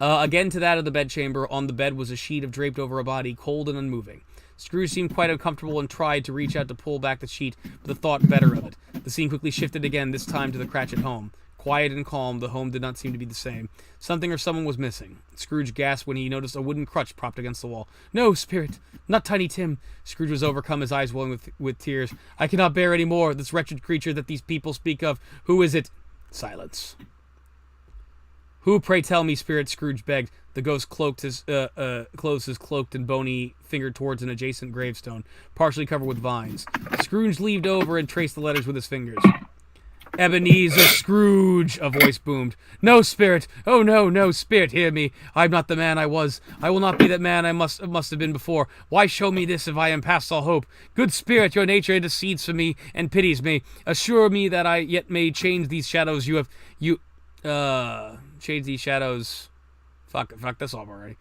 Again to that of the bedchamber. On the bed was a sheet of draped over a body, cold and unmoving. Scrooge seemed quite uncomfortable and tried to reach out to pull back the sheet, but the thought better of it. The scene quickly shifted again, this time to the Cratchit home. Quiet and calm, the home did not seem to be the same. Something or someone was missing. Scrooge gasped when he noticed a wooden crutch propped against the wall. No, Spirit! Not Tiny Tim! Scrooge was overcome, his eyes welling with tears. I cannot bear any more, this wretched creature that these people speak of. Who is it? Silence. Who, pray tell me, Spirit, Scrooge begged. The ghost closed his cloaked and bony finger towards an adjacent gravestone, partially covered with vines. Scrooge leaned over and traced the letters with his fingers. Ebenezer Scrooge, a voice boomed. No, Spirit! Oh, no, Spirit, hear me. I'm not the man I was. I will not be that man I must have been before. Why show me this if I am past all hope? Good Spirit, your nature intercedes for me and pities me. Assure me that I yet may change these shadows change these shadows. Fuck this off already.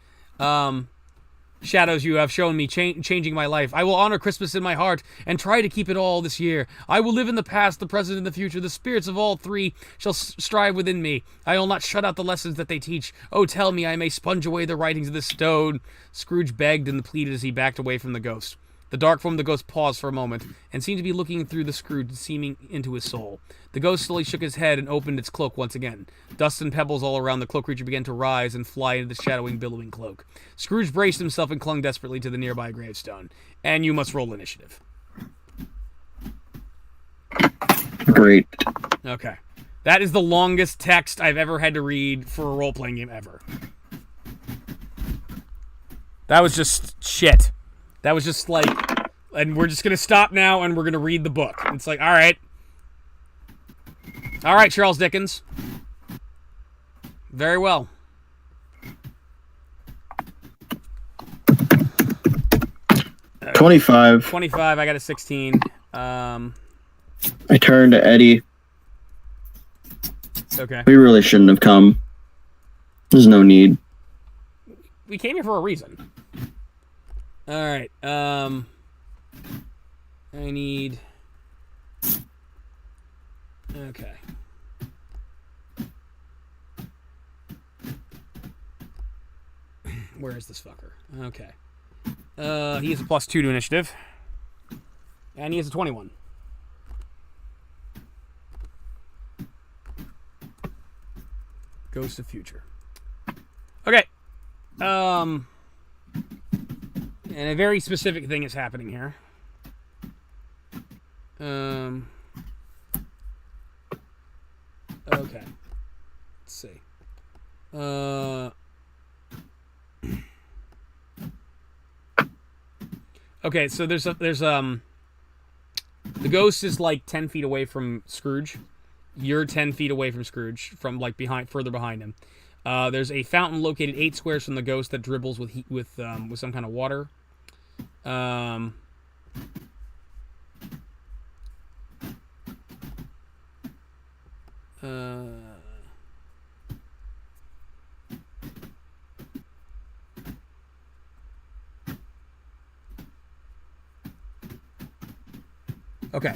Shadows you have shown me, changing my life. I will honor Christmas in my heart and try to keep it all this year. I will live in the past, the present, and the future. The spirits of all three shall strive within me. I will not shut out the lessons that they teach. Oh, tell me I may sponge away the writings of the stone. Scrooge begged and pleaded as he backed away from the ghost. The dark form of the ghost paused for a moment and seemed to be looking through the Scrooge, seeming into his soul. The ghost slowly shook his head and opened its cloak once again. Dust and pebbles all around the cloak creature began to rise and fly into the shadowing, billowing cloak. Scrooge braced himself and clung desperately to the nearby gravestone. And you must roll initiative. Great. Okay. That is the longest text I've ever had to read for a role-playing game ever. That was just shit. That was just like, and we're just going to stop now and we're going to read the book. It's like, all right. All right, Charles Dickens. Very well. Uh, 25. 25, I got a 16. I turned to Eddie. Okay. We really shouldn't have come. There's no need. We came here for a reason. All right. I need... Okay. Where is this fucker? Okay. He has a +2 to initiative. And he has a 21. Ghost of Future. Okay. And a very specific thing is happening here. Okay. Let's see. Okay, so there's the ghost is like 10 feet away from Scrooge. You're 10 feet away from Scrooge, from like further behind him. There's a fountain located 8 squares from the ghost that dribbles with some kind of water. Okay.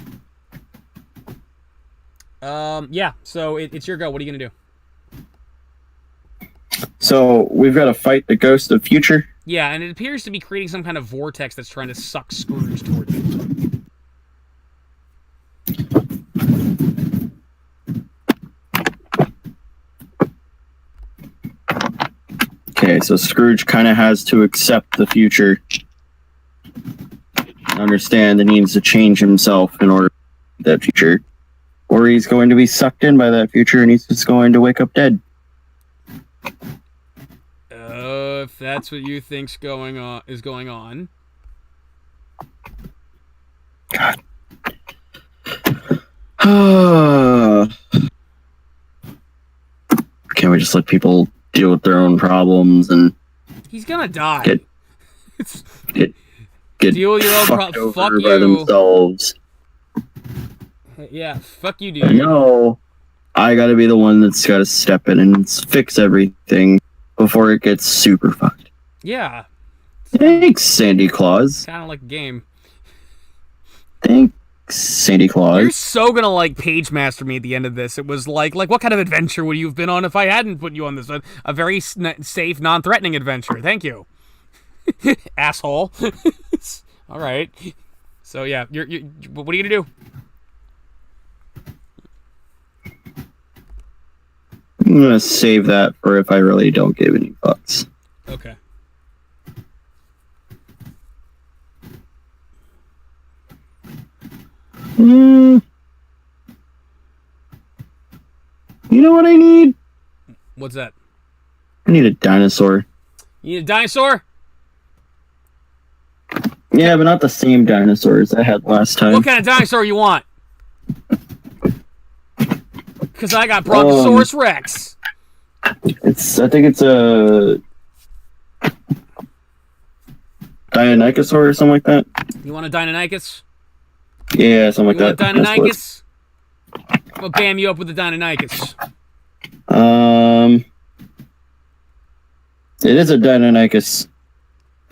Yeah, so it's your go. What are you going to do? So, we've got to fight the Ghost of Future. Yeah, and it appears to be creating some kind of vortex that's trying to suck Scrooge toward you. Okay, so Scrooge kind of has to accept the future. Understand that he needs to change himself in order to that future. Or he's going to be sucked in by that future and he's just going to wake up dead. If that's what you think's going on. God. Can't we just let people deal with their own problems and He's gonna die. get deal with your own fucked problems. over Fuck by you. themselves? Yeah, fuck you, I dude. know. I gotta be the one that's gotta step in and fix everything before it gets super fucked. Yeah, Thanks, Santa Claus. kind of like a game. Thanks, Santa You're Claus. so gonna like page master me at the end of this. It was like what kind of adventure would you have been on if I hadn't put you on this? A very safe, non-threatening adventure. Thank you, asshole. All right. So yeah, you're what are you gonna do? I'm gonna save that for if I really don't give any fucks. Okay. You know what I need? What's that? I need a dinosaur. You need a dinosaur? Yeah, but not the same dinosaurs I had last time. What kind of dinosaur you want? Because I got Brontosaurus Rex. I think it's a Deinonychus or something like that. You want a Deinonychus? Yeah, something You like want a that. Deinonychus? I'll bam you up with a Deinonychus. It is a Deinonychus.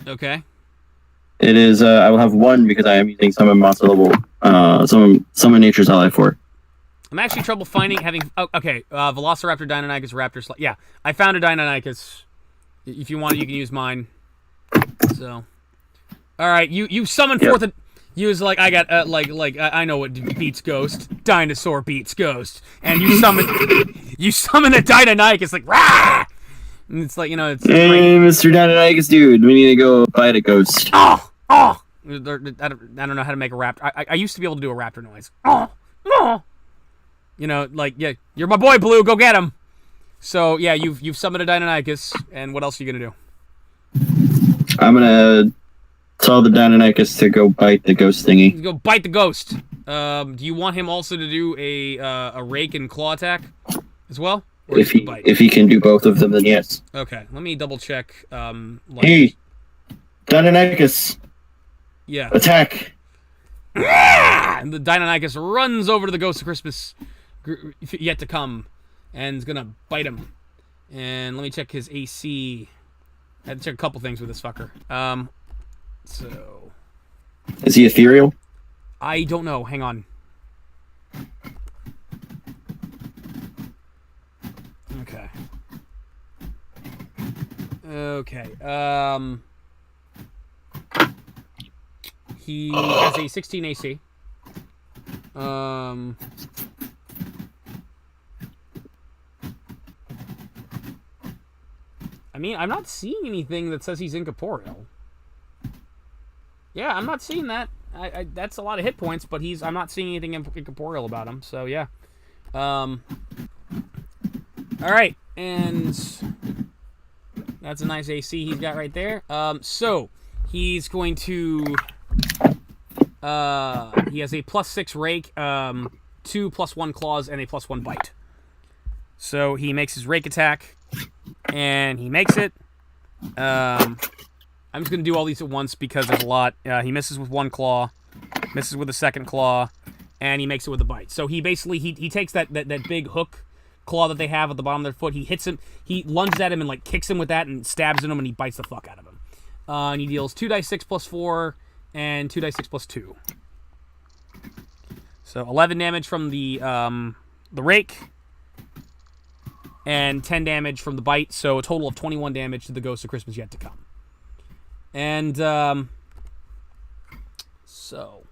Okay. It is. I will have one because I am using some of monster level. Some of nature's ally for. I'm actually trouble having. Oh, okay. Velociraptor, Deinonychus, Raptor. Yeah, I found a Deinonychus. If you want it, you can use mine. So, all All right, you summon forth a. You was like, I got I know what beats Ghost. Dinosaur beats Ghost, and you summon a Deinonychus like rah. And it's like, it's Hey, great. Mr. Deinonychus, dude, we need to go fight a ghost. Oh. I don't know how to make a raptor. I used to be able to do a raptor noise. Oh. You're my boy, Blue. Go get him. So yeah, you've summoned a Deinonychus, and what else are you gonna do? I'm gonna tell the Deinonychus to go bite the ghost thingy. Go bite the ghost. Do you want him also to do a rake and claw attack as well? Or If just the bite? he can do both of them, then yes. Okay, let me double check. Hey, Deinonychus, Yeah. attack! And the Deinonychus runs over to the Ghost of Christmas yet to come, and is gonna bite him. And let me check his AC. I had to check a couple things with this fucker. So Is he ethereal? I don't know. Hang on. Okay. He has a 16 AC. I mean, I'm not seeing anything that says he's incorporeal. Yeah, I'm not seeing that. That's a lot of hit points, but I'm not seeing anything incorporeal about him. So yeah. All right, and that's a nice AC he's got right there. So he's going to. He has a +6 rake, 2 +1 claws, and a +1 bite. So he makes his rake attack, and he makes it. I'm just going to do all these at once because there's a lot. He misses with 1 claw, misses with a 2nd claw, and he makes it with a bite. So he basically, he takes that big hook claw that they have at the bottom of their foot, he hits him, he lunges at him and like kicks him with that and stabs at him, and he bites the fuck out of him. And he deals 2d6 +4 and 2d6 +2. So 11 damage from the rake, and 10 damage from the bite, so a total of 21 damage to the Ghost of Christmas yet to come. And so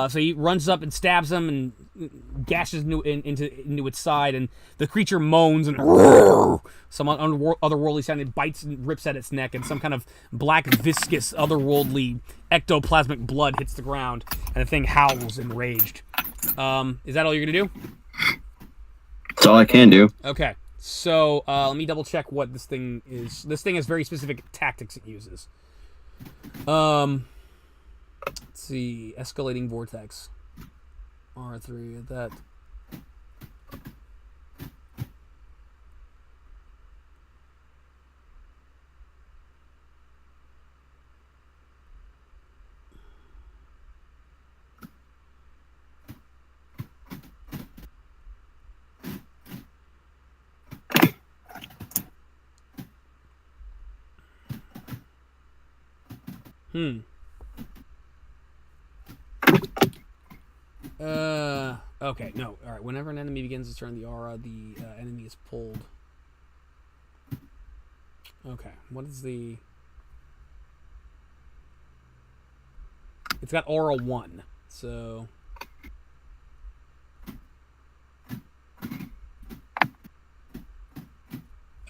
he runs up and stabs him and gashes into its side, and the creature moans and some otherworldly sound. It bites and rips at its neck, and some kind of black, viscous, otherworldly, ectoplasmic blood hits the ground, and the thing howls enraged. Is that all you're gonna do? That's all I can do. Okay, so let me double check what this thing is. This thing has very specific tactics it uses. Let's see, escalating vortex. R3 that. Okay, no. Alright, whenever an enemy begins to turn the aura, the enemy is pulled. Okay, what is the... It's got aura 1, so...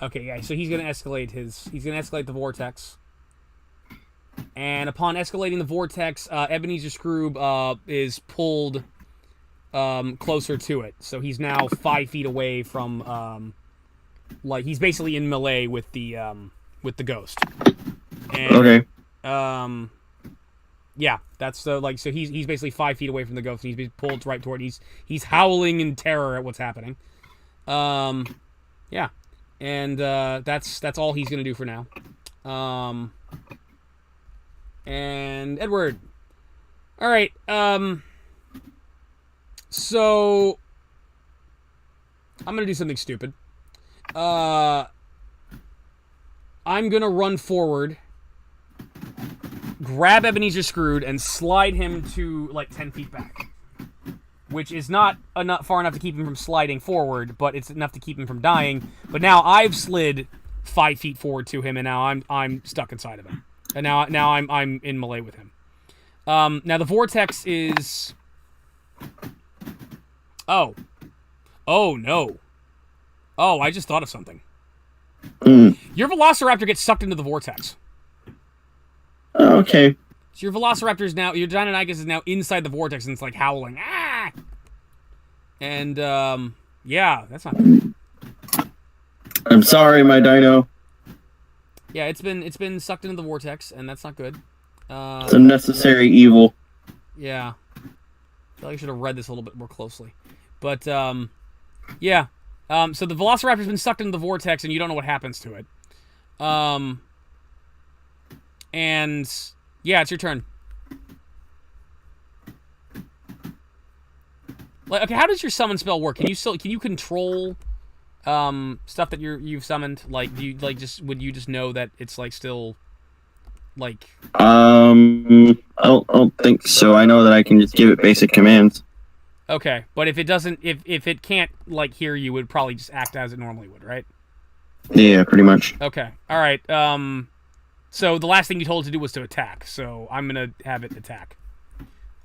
Okay, yeah, so he's gonna escalate the vortex. And upon escalating the vortex, Ebenezer Scrooge is pulled closer to it. So he's now 5 feet away from, he's basically in melee with the ghost. And, Okay. Yeah, that's so he's basically 5 feet away from the ghost, and he's being pulled right toward it. He's howling in terror at what's happening. Yeah. And that's all he's gonna do for now. And Edward. All right. So I'm gonna do something stupid. I'm gonna run forward, grab Ebenezer Scrooge, and slide him to like 10 feet back, which is not far enough to keep him from sliding forward, but it's enough to keep him from dying. But now I've slid 5 feet forward to him, and now I'm stuck inside of him. And now I'm in melee with him. Now the vortex is. Oh no. Oh, I just thought of something. Your Velociraptor gets sucked into the vortex. Okay. So your Velociraptor is now, your Deinonychus is now inside the vortex, and it's like howling. Ah! And yeah, that's not good. I'm sorry, my dino. Yeah, it's been sucked into the vortex, and that's not good. It's a necessary evil. Yeah. I feel like I should have read this a little bit more closely. But, yeah. So the Velociraptor's been sucked into the vortex, and you don't know what happens to it. And, yeah, it's your turn. Like, okay, how does your summon spell work? Can you control stuff that you've summoned? Like, do you would you just know that it's like still like I don't think so. I know that I can just give it basic commands. okay, but if it doesn't, if it can't like hear you, it would probably just act as it normally would, right? Yeah, pretty much. Okay, all right. So the last thing you told it to do was to attack. So I'm gonna have it attack.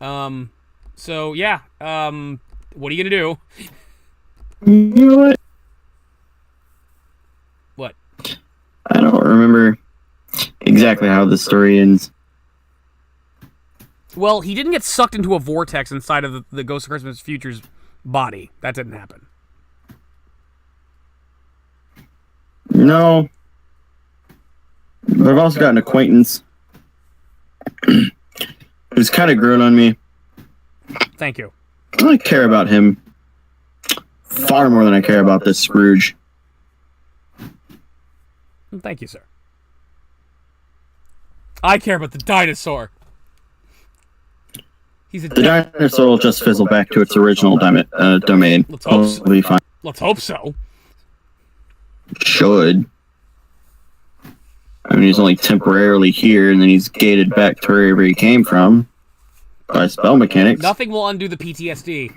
So yeah. What are you gonna do? You know what? What? I don't remember exactly how the story ends. Well, he didn't get sucked into a vortex inside of the Ghost of Christmas Future's body. That didn't happen. No. But I've also got an acquaintance who's kind of grown on me. Thank you. I care about him far more than I care about this Scrooge. Thank you, sir. I care about the dinosaur. He's a The dinosaur will just fizzle back to its original domain. Let's hope so. It'll be fine. Let's hope so. Should. I mean, he's only temporarily here, and then he's gated back to wherever he came from by spell mechanics. Nothing will undo the PTSD.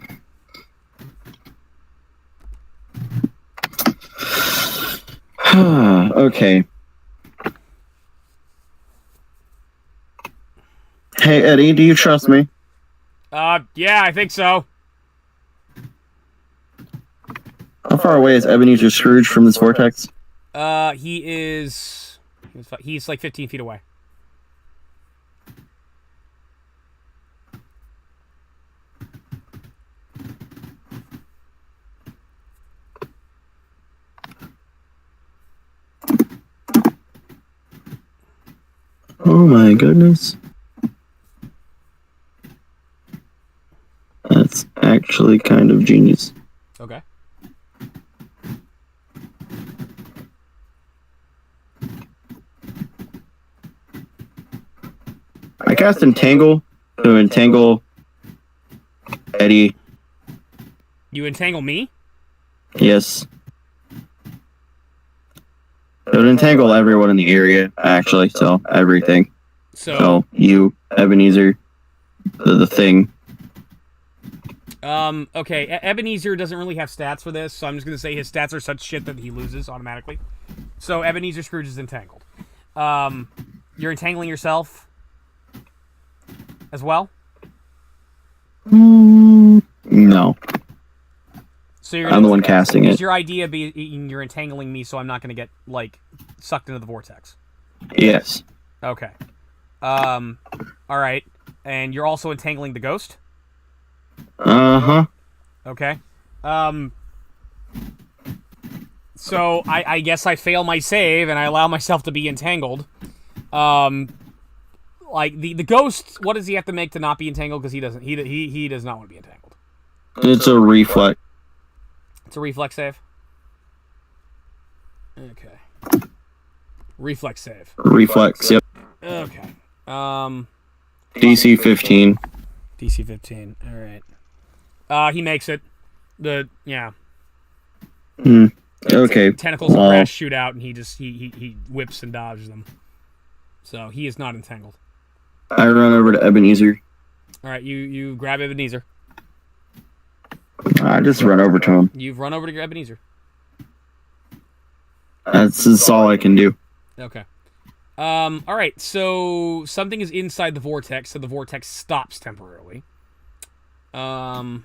Okay. Hey, Eddie, do you trust me? Yeah, I think so. How far away is Ebenezer Scrooge from this vortex? He's like 15 feet away. Oh my goodness. That's actually kind of genius. Okay. I cast Entangle to entangle Eddie. You entangle me? Yes. It would entangle everyone in the area, actually, so everything. So you, Ebenezer, the thing. Okay, Ebenezer doesn't really have stats for this, so I'm just going to say his stats are such shit that he loses automatically. So Ebenezer Scrooge is entangled. You're entangling yourself as well? No. So I'm the one casting it. Is your idea being you're entangling me so I'm not going to get, like, sucked into the vortex? Yes. Okay. Alright. And you're also entangling the ghost? Uh-huh. Okay. So I guess I fail my save and I allow myself to be entangled. Like the ghost, what does he have to make to not be entangled? Because he doesn't. He does not want to be entangled. It's a reflex. It's a reflex save. Okay. Reflex save. Reflex. Yep. Okay. DC 15. DC 15. All right. He makes it. Yeah. Okay. Tentacles of grass shoot out, and he whips and dodges them. So he is not entangled. I run over to Ebenezer. All right, you grab Ebenezer. I just run over to him. You've run over to Ebenezer. That's all I can do. Okay. All right. So something is inside the vortex, so the vortex stops temporarily. And,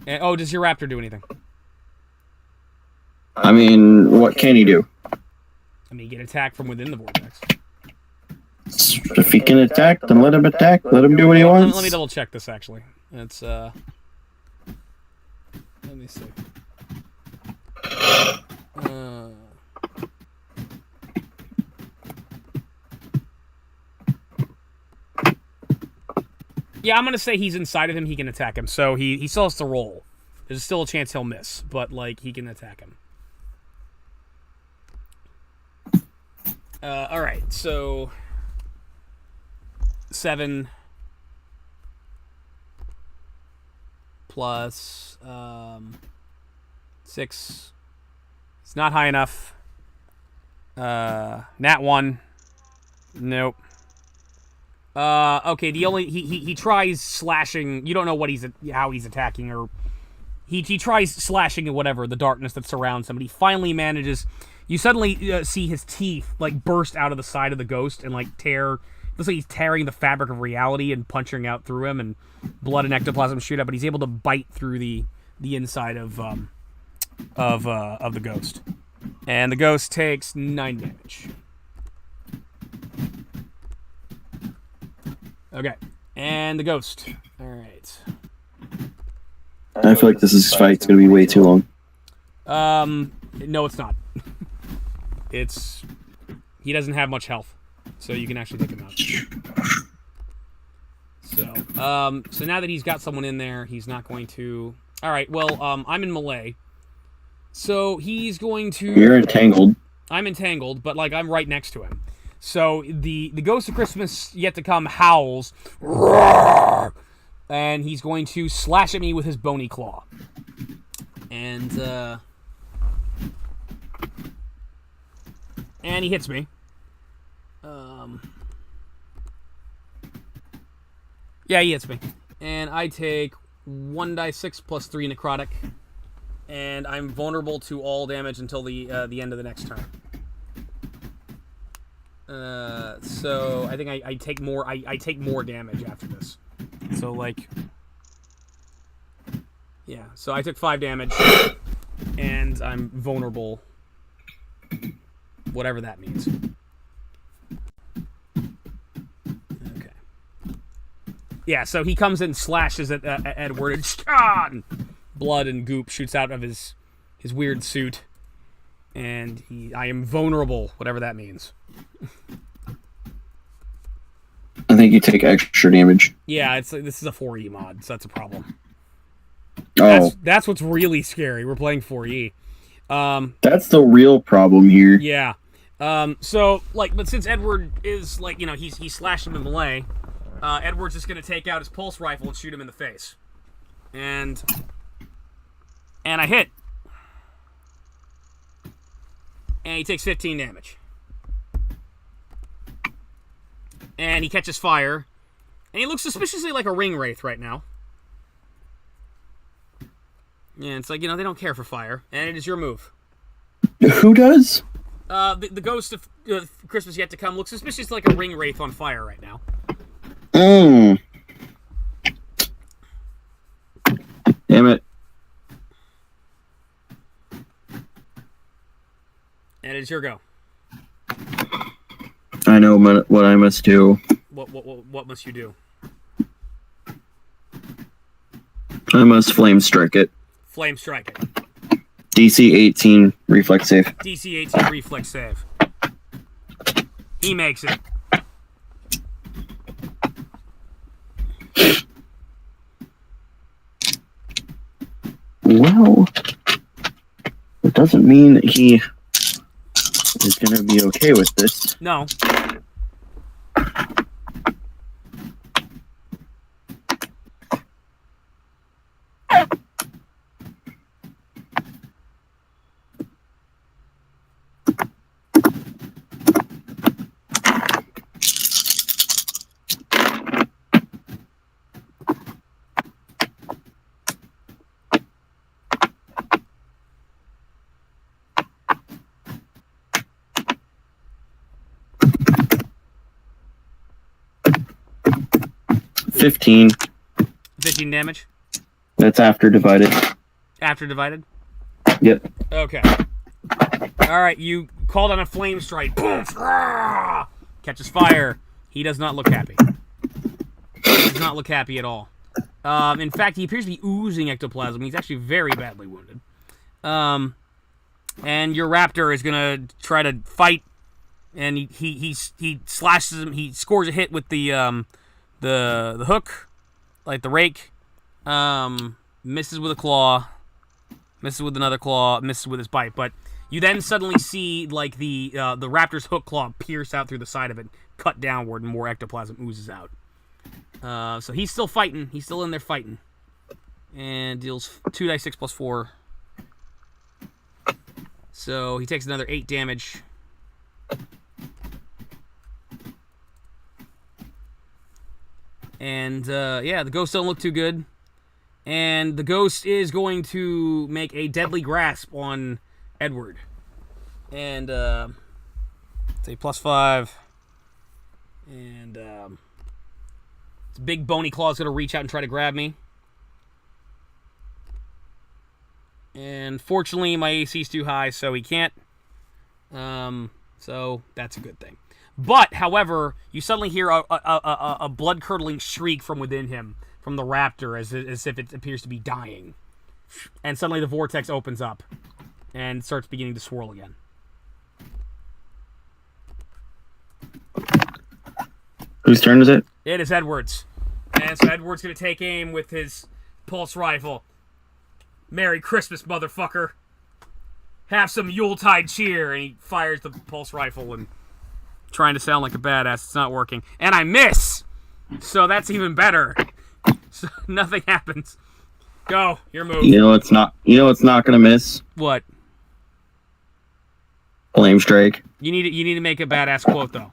does your raptor do anything? I mean, what can he do? I mean, he can attack from within the vortex. If he can attack, then let him attack. Let him do what he wants. Let me double check this, actually. It's, let me see. Yeah, I'm going to say he's inside of him. He can attack him. So he still has to roll. There's still a chance he'll miss, but, like, he can attack him. All right, so 7 plus 6. It's not high enough. Nat 1. Nope. Okay, the only he tries slashing. You don't know what how he's attacking, or he tries slashing at whatever the darkness that surrounds him. But he finally manages. You suddenly see his teeth like burst out of the side of the ghost and like tear. Looks like he's tearing the fabric of reality and punching out through him, and blood and ectoplasm shoot out. But he's able to bite through the inside of the ghost, and the ghost takes 9 damage. Okay, and the ghost. All right. I feel like this fight's gonna be way too long. No, it's not. He doesn't have much health, so you can actually take him out. So now that he's got someone in there, he's not going to. All right. Well, I'm in melee, so he's going to. You're entangled. I'm entangled, but like I'm right next to him. So the Ghost of Christmas Yet to Come howls, roar, and he's going to slash at me with his bony claw. And he hits me. Yeah, he hits me. And I take 1d6 plus 3 necrotic. And I'm vulnerable to all damage until the end of the next turn. So I think I take more. I take more damage after this. So like, yeah. So I took 5 damage, and I'm vulnerable. Whatever that means. Okay. Yeah. So he comes in, and slashes at Edward, and blood and goop shoots out of his weird suit, and I am vulnerable. Whatever that means. I think you take extra damage. Yeah, this is a 4E mod, so that's a problem. Oh, that's what's really scary. We're playing 4E. That's the real problem here. Yeah. So like, but since Edward is like, he slashed him in melee, Edward's just gonna take out his pulse rifle and shoot him in the face, and I hit, and he takes 15 damage. And he catches fire. And he looks suspiciously like a ring wraith right now. Yeah, it's like, they don't care for fire. And it is your move. Who does? The ghost of Christmas Yet to Come looks suspiciously like a ring wraith on fire right now. Damn it. And it is your go. I know what I must do. What must you do? I must flame strike it. Flame strike it. DC 18 reflex save. DC 18 reflex save. He makes it. Well, it doesn't mean that he is going to be okay with this. No. 15. 15 damage. That's after divided. After divided? Yep. Okay. Alright, you call down a flame strike. Boom! Catches fire. He does not look happy. He does not look happy at all. In fact, he appears to be oozing ectoplasm. He's actually very badly wounded. And your raptor is gonna try to fight, and he slashes him. He scores a hit with the hook, like the rake. Misses with a claw, misses with another claw, misses with his bite. But you then suddenly see like the raptor's hook claw pierce out through the side of it, cut downward, and more ectoplasm oozes out. So he's still fighting. He's still in there fighting, and deals 2d6 plus 4. So he takes another 8 damage. And yeah, the ghosts don't look too good. And the ghost is going to make a deadly grasp on Edward. And say plus 5. And this big bony claw is going to reach out and try to grab me. And fortunately, my AC is too high, so he can't. So that's a good thing. But, however, you suddenly hear a blood-curdling shriek from within him, from the raptor, as if it appears to be dying. And suddenly the vortex opens up and starts beginning to swirl again. Whose turn is it? It is Edward's. And so Edward's going to take aim with his pulse rifle. Merry Christmas, motherfucker. Have some Yuletide cheer. And he fires the pulse rifle and trying to sound like a badass. It's not working. And I miss! So that's even better. So nothing happens. Go. Your move. You know it's not gonna miss? What? Flame strike. You need to make a badass quote, though.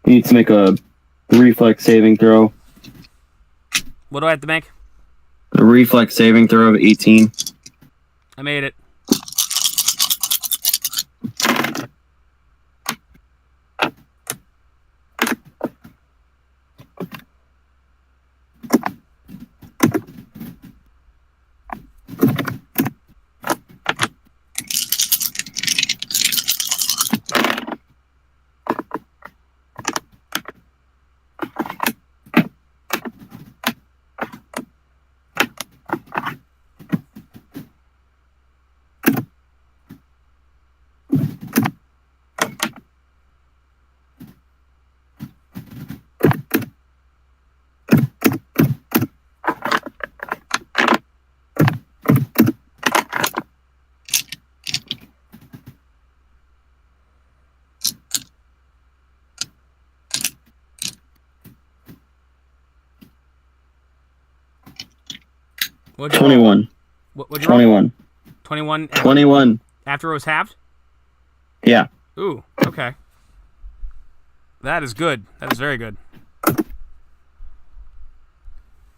You need to make a reflex saving throw. What do I have to make? A reflex saving throw of 18. I made it. What'd you roll? 21. What'd you roll? 21. 21? 21. After it was halved? Yeah. Ooh, okay. That is good. That is very good.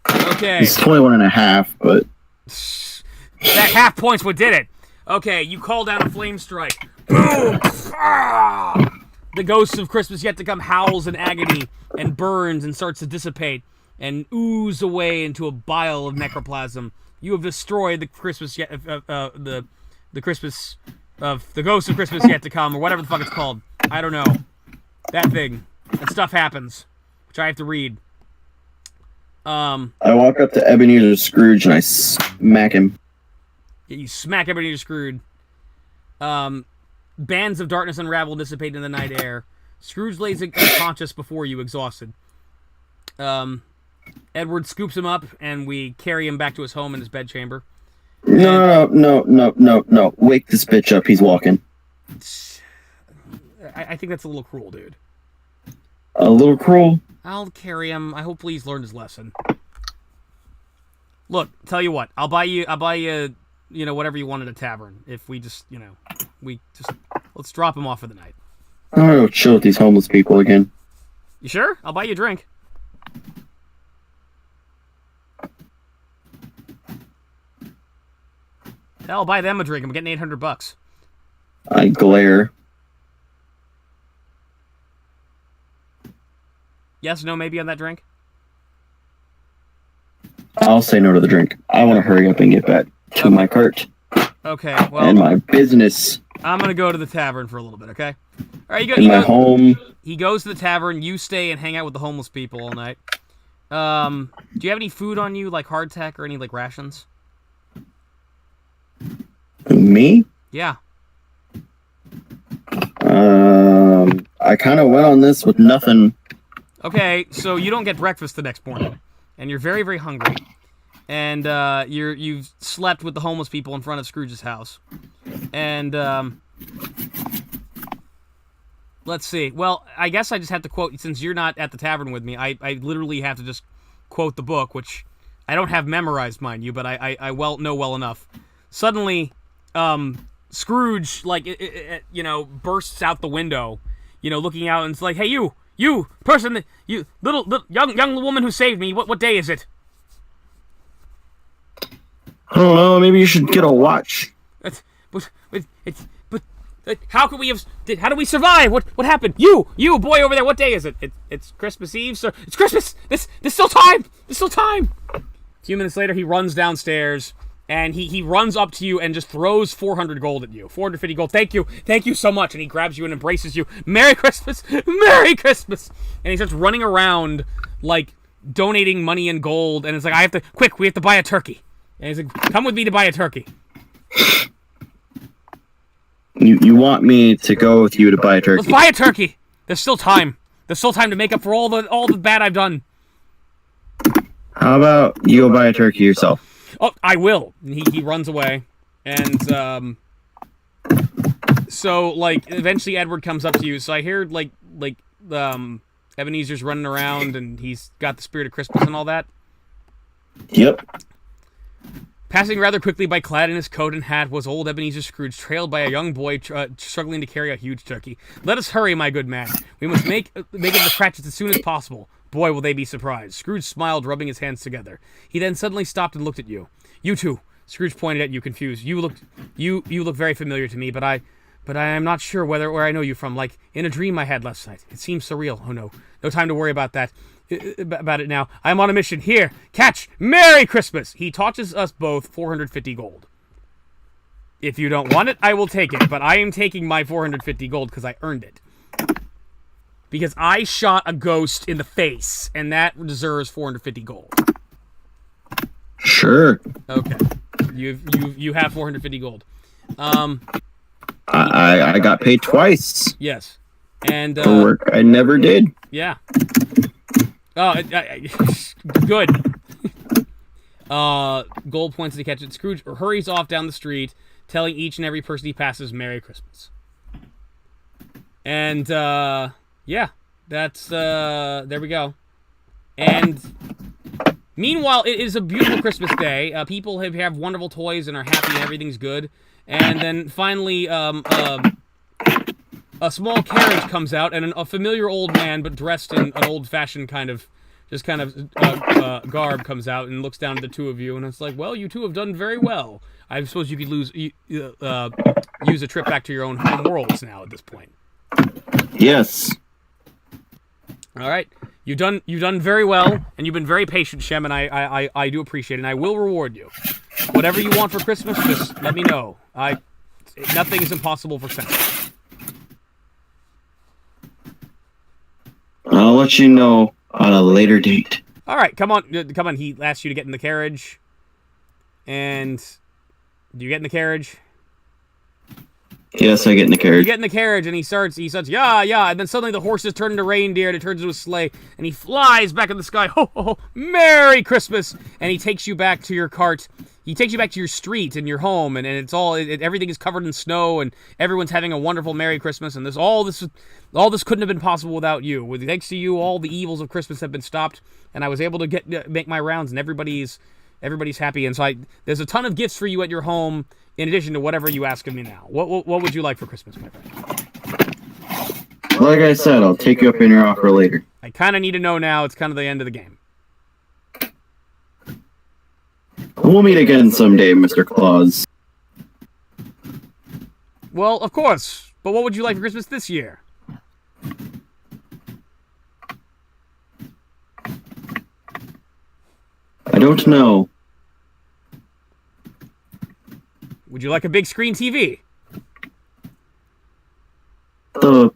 Okay. It's 21 and a half, but... That half point's what did it. Okay, you call down a flame strike. Boom! Ah! The ghost of Christmas yet to come howls in agony and burns and starts to dissipate and ooze away into a bile of necroplasm. You have destroyed the Christmas yet the Christmas of the ghost of Christmas yet to come, or whatever the fuck it's called. I don't know. That thing. That stuff happens, which I have to read. I walk up to Ebenezer Scrooge and I smack him. You smack Ebenezer Scrooge. Bands of darkness unravel and dissipate in the night air. Scrooge lays unconscious before you, exhausted. Edward scoops him up, and we carry him back to his home in his bedchamber. No. Wake this bitch up. He's walking. I think that's a little cruel, dude. A little cruel? I'll carry him. I hopefully he's learned his lesson. Look, tell you what. I'll buy you, whatever you want at a tavern. If we just, let's drop him off for the night. I want to go chill with these homeless people again. You sure? I'll buy you a drink. Hell, I'll buy them a drink. I'm getting $800. I glare. Yes, no, maybe on that drink? I'll say no to the drink. I want to hurry up and get back to my cart Okay, and well, my business I'm going to go to the tavern for a little bit, okay? All right, and my home. He goes to the tavern. You stay and hang out with the homeless people all night. Do you have any food on you, like hardtack or any, like, rations? Me? Yeah. I kind of went on this with nothing. Okay, so you don't get breakfast the next morning, and you're very, very hungry, and you've slept with the homeless people in front of Scrooge's house, and let's see. Well, I guess I just have to quote, since you're not at the tavern with me. I literally have to just quote the book, which I don't have memorized, mind you, but I know well enough. Suddenly, Scrooge, like, bursts out the window, looking out, and it's like, hey, you person, you little young woman who saved me. What day is it? I don't know. Maybe you should get a watch. But how could we have? How do we survive? What happened? You boy over there. What day is it? It's Christmas Eve, sir. It's Christmas. There's still time. There's still time. A few minutes later, he runs downstairs. And he runs up to you and just throws 400 gold at you. 450 gold. Thank you so much. And he grabs you and embraces you. Merry Christmas, Merry Christmas. And he starts running around, like, donating money and gold. And it's like, we have to buy a turkey. And he's like, come with me to buy a turkey. You want me to go with you to buy a turkey? Let's buy a turkey. There's still time. There's still time to make up for all the bad I've done. How about you go buy a turkey yourself? Oh, I will. He runs away, and so like eventually Edward comes up to you. So I hear like Ebenezer's running around, and he's got the spirit of Christmas and all that. Yep. Passing rather quickly by, clad in his coat and hat, was old Ebenezer Scrooge, trailed by a young boy struggling to carry a huge turkey. Let us hurry, my good man. We must make it the Cratchits as soon as possible. Boy, will they be surprised. Scrooge smiled, rubbing his hands together. He then suddenly stopped and looked at you. You too. Scrooge pointed at you, confused. You look very familiar to me, but I am not sure where I know you from. Like in a dream I had last night. It seems surreal. Oh no time to worry about that. About it now. I am on a mission. Here, catch. Merry Christmas. He tosses us both 450 gold. If you don't want it, I will take it. But I am taking my 450 gold because I earned it. Because I shot a ghost in the face, and that deserves 450 gold. Sure. Okay. You have 450 gold. I got paid twice. Yes. And for work I never did. Yeah. Oh, good. Gold points to catch it. Scrooge hurries off down the street, telling each and every person he passes Merry Christmas. And yeah, that's there we go. And meanwhile, it is a beautiful Christmas day. People have wonderful toys and are happy and everything's good. And then finally, a small carriage comes out, and a familiar old man, but dressed in an old-fashioned kind of garb, comes out and looks down at the two of you, and it's like, well, you two have done very well. I suppose you could use a trip back to your own home worlds now at this point. Yes. All right, you've done very well, and you've been very patient, Shem, and I do appreciate it, and I will reward you. Whatever you want for Christmas, just let me know. Nothing is impossible for Santa. I'll let you know on a later date. All right, come on. He asks you to get in the carriage, and do you get in the carriage? Yes, I get in the carriage. You get in the carriage, and he starts, yeah, and then suddenly the horses turn into reindeer, and it turns into a sleigh, and he flies back in the sky. Ho, ho, ho, Merry Christmas! And he takes you back to your cart. He takes you back to your street and your home, and it's all everything is covered in snow, and everyone's having a wonderful Merry Christmas. And all this couldn't have been possible without you. Thanks to you, all the evils of Christmas have been stopped, and I was able to make my rounds, and everybody's happy. And so there's a ton of gifts for you at your home, in addition to whatever you ask of me now. What would you like for Christmas, my friend? Like I said, I'll take you up in your offer later. I kind of need to know now. It's kind of the end of the game. We'll meet again someday, Mr. Claus. Well, of course. But what would you like for Christmas this year? I don't know. Would you like a big screen TV? The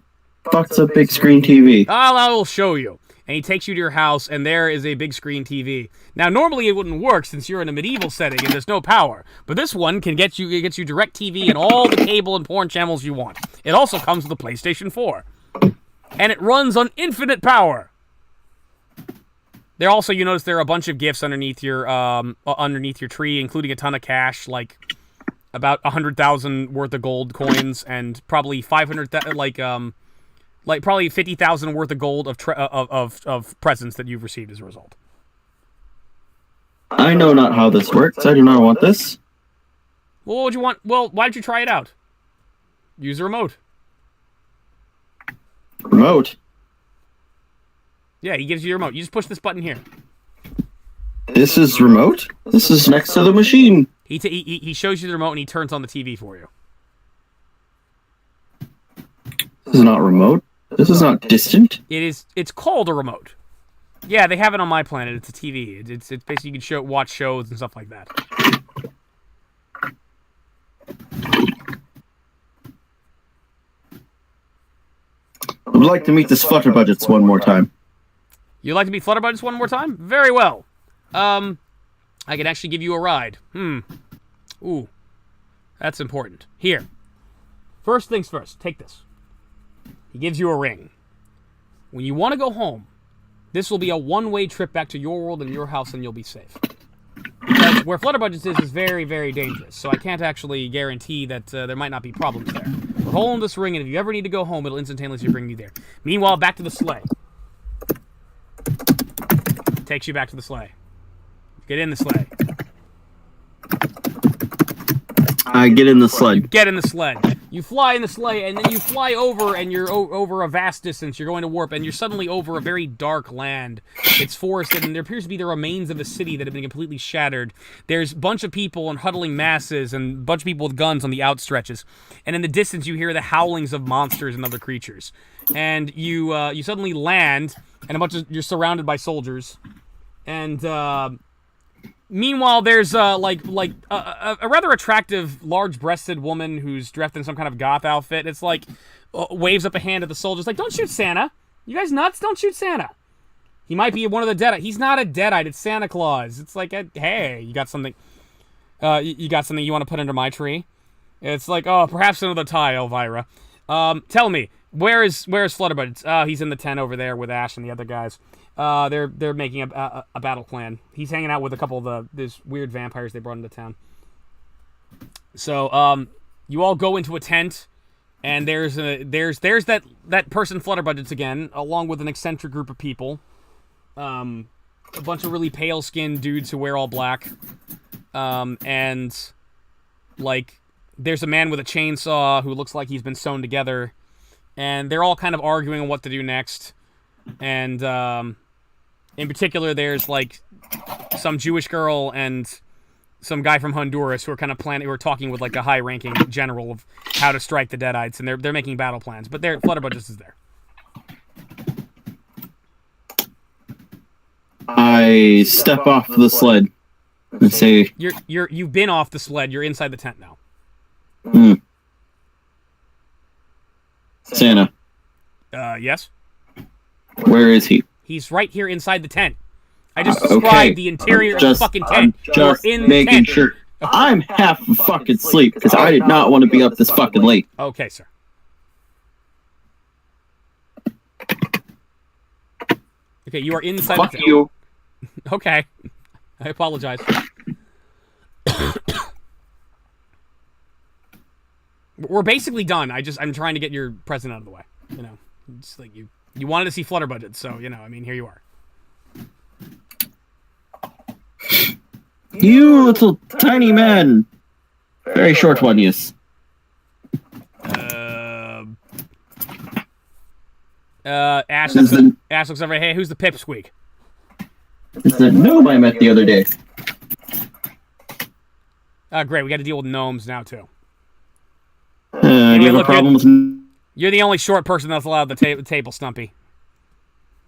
fuck's a big screen TV? I will show you. And he takes you to your house, and there is a big screen TV. Now, normally it wouldn't work since you're in a medieval setting and there's no power. But this one can get you direct TV and all the cable and porn channels you want. It also comes with a PlayStation 4. And it runs on infinite power. There also, you notice there are a bunch of gifts underneath your tree, including a ton of cash, like about 100,000 worth of gold coins and probably 500, like probably 50,000 worth of gold of presents that you've received as a result. I know not how this works. I do not want this. Well, what would you want? Well, why don't you try it out? Use the remote. Remote? Yeah, he gives you your remote. You just push this button here. This is remote? This is next to the machine. He shows you the remote and he turns on the TV for you. This is not remote. This is not distant. It's called a remote. Yeah, they have it on my planet. It's a TV. It's basically you can watch shows and stuff like that. I would like to meet this Flutterbudgets one more time. You'd like to meet Flutterbudgets one more time? Very well. I can actually give you a ride. Ooh. That's important. Here. First things first. Take this. He gives you a ring. When you want to go home, this will be a one-way trip back to your world and your house, and you'll be safe. Because where Flutterbudgets is very, very dangerous, so I can't actually guarantee that there might not be problems there. But hold on this ring, and if you ever need to go home, it'll instantaneously bring you there. Meanwhile, back to the sleigh. Takes you back to the sleigh. Get in the sleigh. I get in the sled. Get in the sled. You fly in the sleigh, and then you fly over, and you're over a vast distance. You're going to warp, and you're suddenly over a very dark land. It's forested, and there appears to be the remains of a city that have been completely shattered. There's a bunch of people and huddling masses, and a bunch of people with guns on the outstretches. And in the distance, you hear the howlings of monsters and other creatures. And you suddenly land, and you're surrounded by soldiers. And meanwhile, there's a rather attractive, large-breasted woman who's dressed in some kind of goth outfit. It's like waves up a hand at the soldiers, like, "Don't shoot Santa! You guys nuts? Don't shoot Santa! He might be one of the Deadites. He's not a Deadite. It's Santa Claus." It's like, "Hey, you got something? You got something you want to put under my tree?" It's like, "Oh, perhaps another tie, Elvira. Tell me, where is Flutterbudgets? He's in the tent over there with Ash and the other guys. They're making a battle plan. He's hanging out with a couple of these weird vampires they brought into town." So, you all go into a tent, and there's that person Flutterbudgets again, along with an eccentric group of people. A bunch of really pale-skinned dudes who wear all black. And, like, there's a man with a chainsaw who looks like he's been sewn together. And they're all kind of arguing on what to do next. And, in particular, there's, like, some Jewish girl and some guy from Honduras who are kind of who are talking with, like, a high-ranking general of how to strike the Deadites, and they're making battle plans. But Flutterbudgets is there. I step off the sled and say, You've been off the sled. You're inside the tent now. Santa. Yes? Where is he? He's right here inside the tent. I just described the interior of the fucking tent. I'm just making sure. I'm half fucking asleep because I did not want to be up this fucking late. Okay, sir. Okay, you are inside Fuck the tent. you. Okay. I apologize. We're basically done. I'm trying to get your present out of the way. You know, just like you wanted to see Flutterbudgets, so I mean, here you are. You little tiny man. Very short one, yes. Ash looks over. Hey, who's the pipsqueak? It's the gnome I met the other day. Great. We got to deal with gnomes now too. I do you way, have a look problem good. with? You're the only short person that's allowed at the table, Stumpy.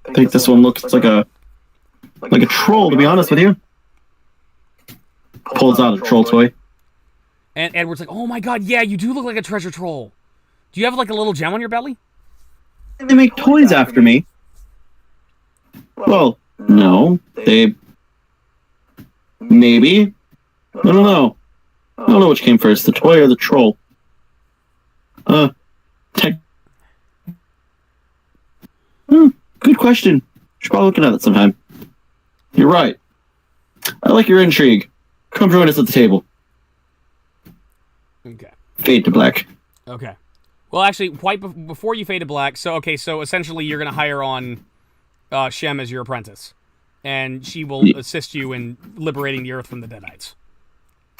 I think this one looks like a troll. To be honest with you, pulls out a troll toy. And Edward's like, oh my god, yeah, you do look like a treasure troll. Do you have like a little gem on your belly? They make toys after me. Well, no, they maybe. I don't know. I don't know which came first, the toy or the troll. Tech. Good question. Should probably look into that sometime. You're right. I like your intrigue. Come join us at the table. Okay. Fade to black. Okay. Well, actually, before you fade to black, so essentially you're going to hire on Shem as your apprentice. And she will assist you in liberating the Earth from the Deadites.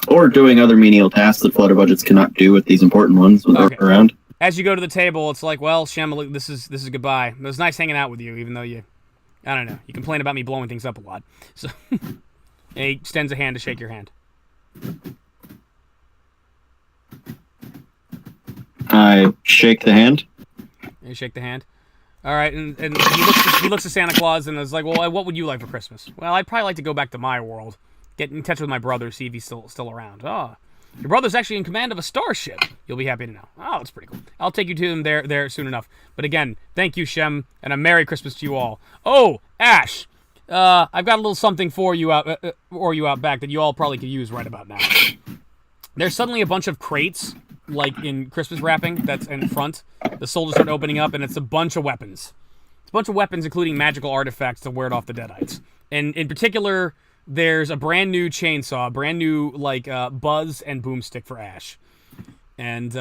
Or doing other menial tasks that flutter budgets cannot do with these important ones when they're around. As you go to the table, it's like, well, Shem, this is goodbye. It was nice hanging out with you, even though you complain about me blowing things up a lot. So, and he extends a hand to shake your hand. I shake the hand. You shake the hand. All right, and he looks at Santa Claus and is like, well, what would you like for Christmas? Well, I'd probably like to go back to my world, get in touch with my brother, see if he's still around. Oh, your brother's actually in command of a starship. You'll be happy to know. Oh, that's pretty cool. I'll take you to him there soon enough. But again, thank you, Shem, and a Merry Christmas to you all. Oh, Ash, I've got a little something for you out back that you all probably could use right about now. There's suddenly a bunch of crates, like in Christmas wrapping, that's in front. The soldiers start opening up, and it's a bunch of weapons. It's a bunch of weapons, including magical artifacts to ward off the Deadites. And in particular, there's a brand new chainsaw, brand new buzz and boomstick for Ash, and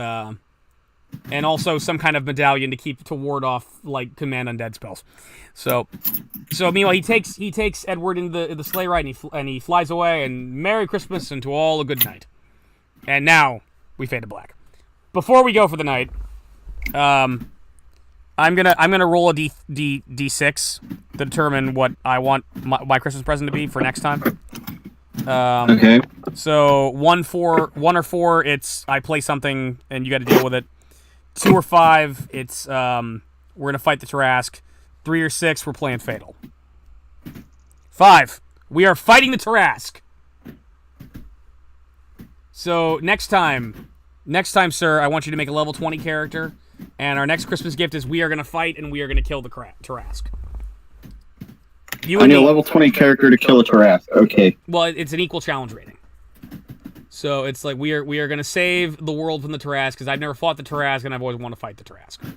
also some kind of medallion to ward off command undead spells. So meanwhile he takes Edward in the sleigh ride and he flies away, and Merry Christmas and to all a good night. And now we fade to black. Before we go for the night, I'm gonna roll a d6 to determine what I want my Christmas present to be for next time. Okay. So 1 or 4, it's I play something and you got to deal with it. 2 or 5, it's we're gonna fight the Tarrasque. 3 or 6, we're playing Fatal. 5, we are fighting the Tarrasque. So next time, sir, I want you to make a level 20 character. And our next Christmas gift is we are going to fight and we are going to kill the Tarrasque. I need a level 20 character to kill a Tarrasque. Okay. Well, it's an equal challenge rating. So it's like we are going to save the world from the Tarrasque because I've never fought the Tarrasque and I've always wanted to fight the Tarrasque.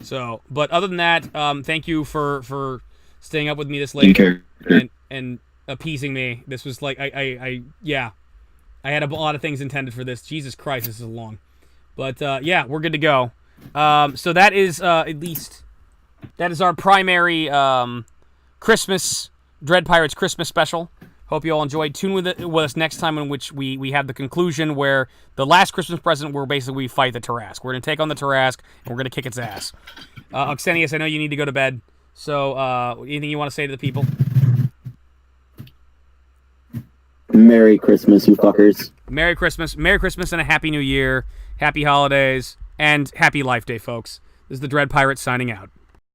So, but other than that, thank you for staying up with me this late and appeasing me. This was like I had a lot of things intended for this. Jesus Christ, this is long. But yeah, we're good to go. So that is that is our primary Christmas Dreadpirates Christmas special. Hope you all enjoyed. Tune with us next time, in which we have the conclusion where the last Christmas present, where basically we fight the Tarrasque. We're gonna take on the Tarrasque and we're gonna kick its ass. Oxenius, I know you need to go to bed. So anything you want to say to the people? Merry Christmas, you fuckers. Merry Christmas and a Happy New Year. Happy holidays. And happy Life Day, folks. This is the Dreadpirate signing out.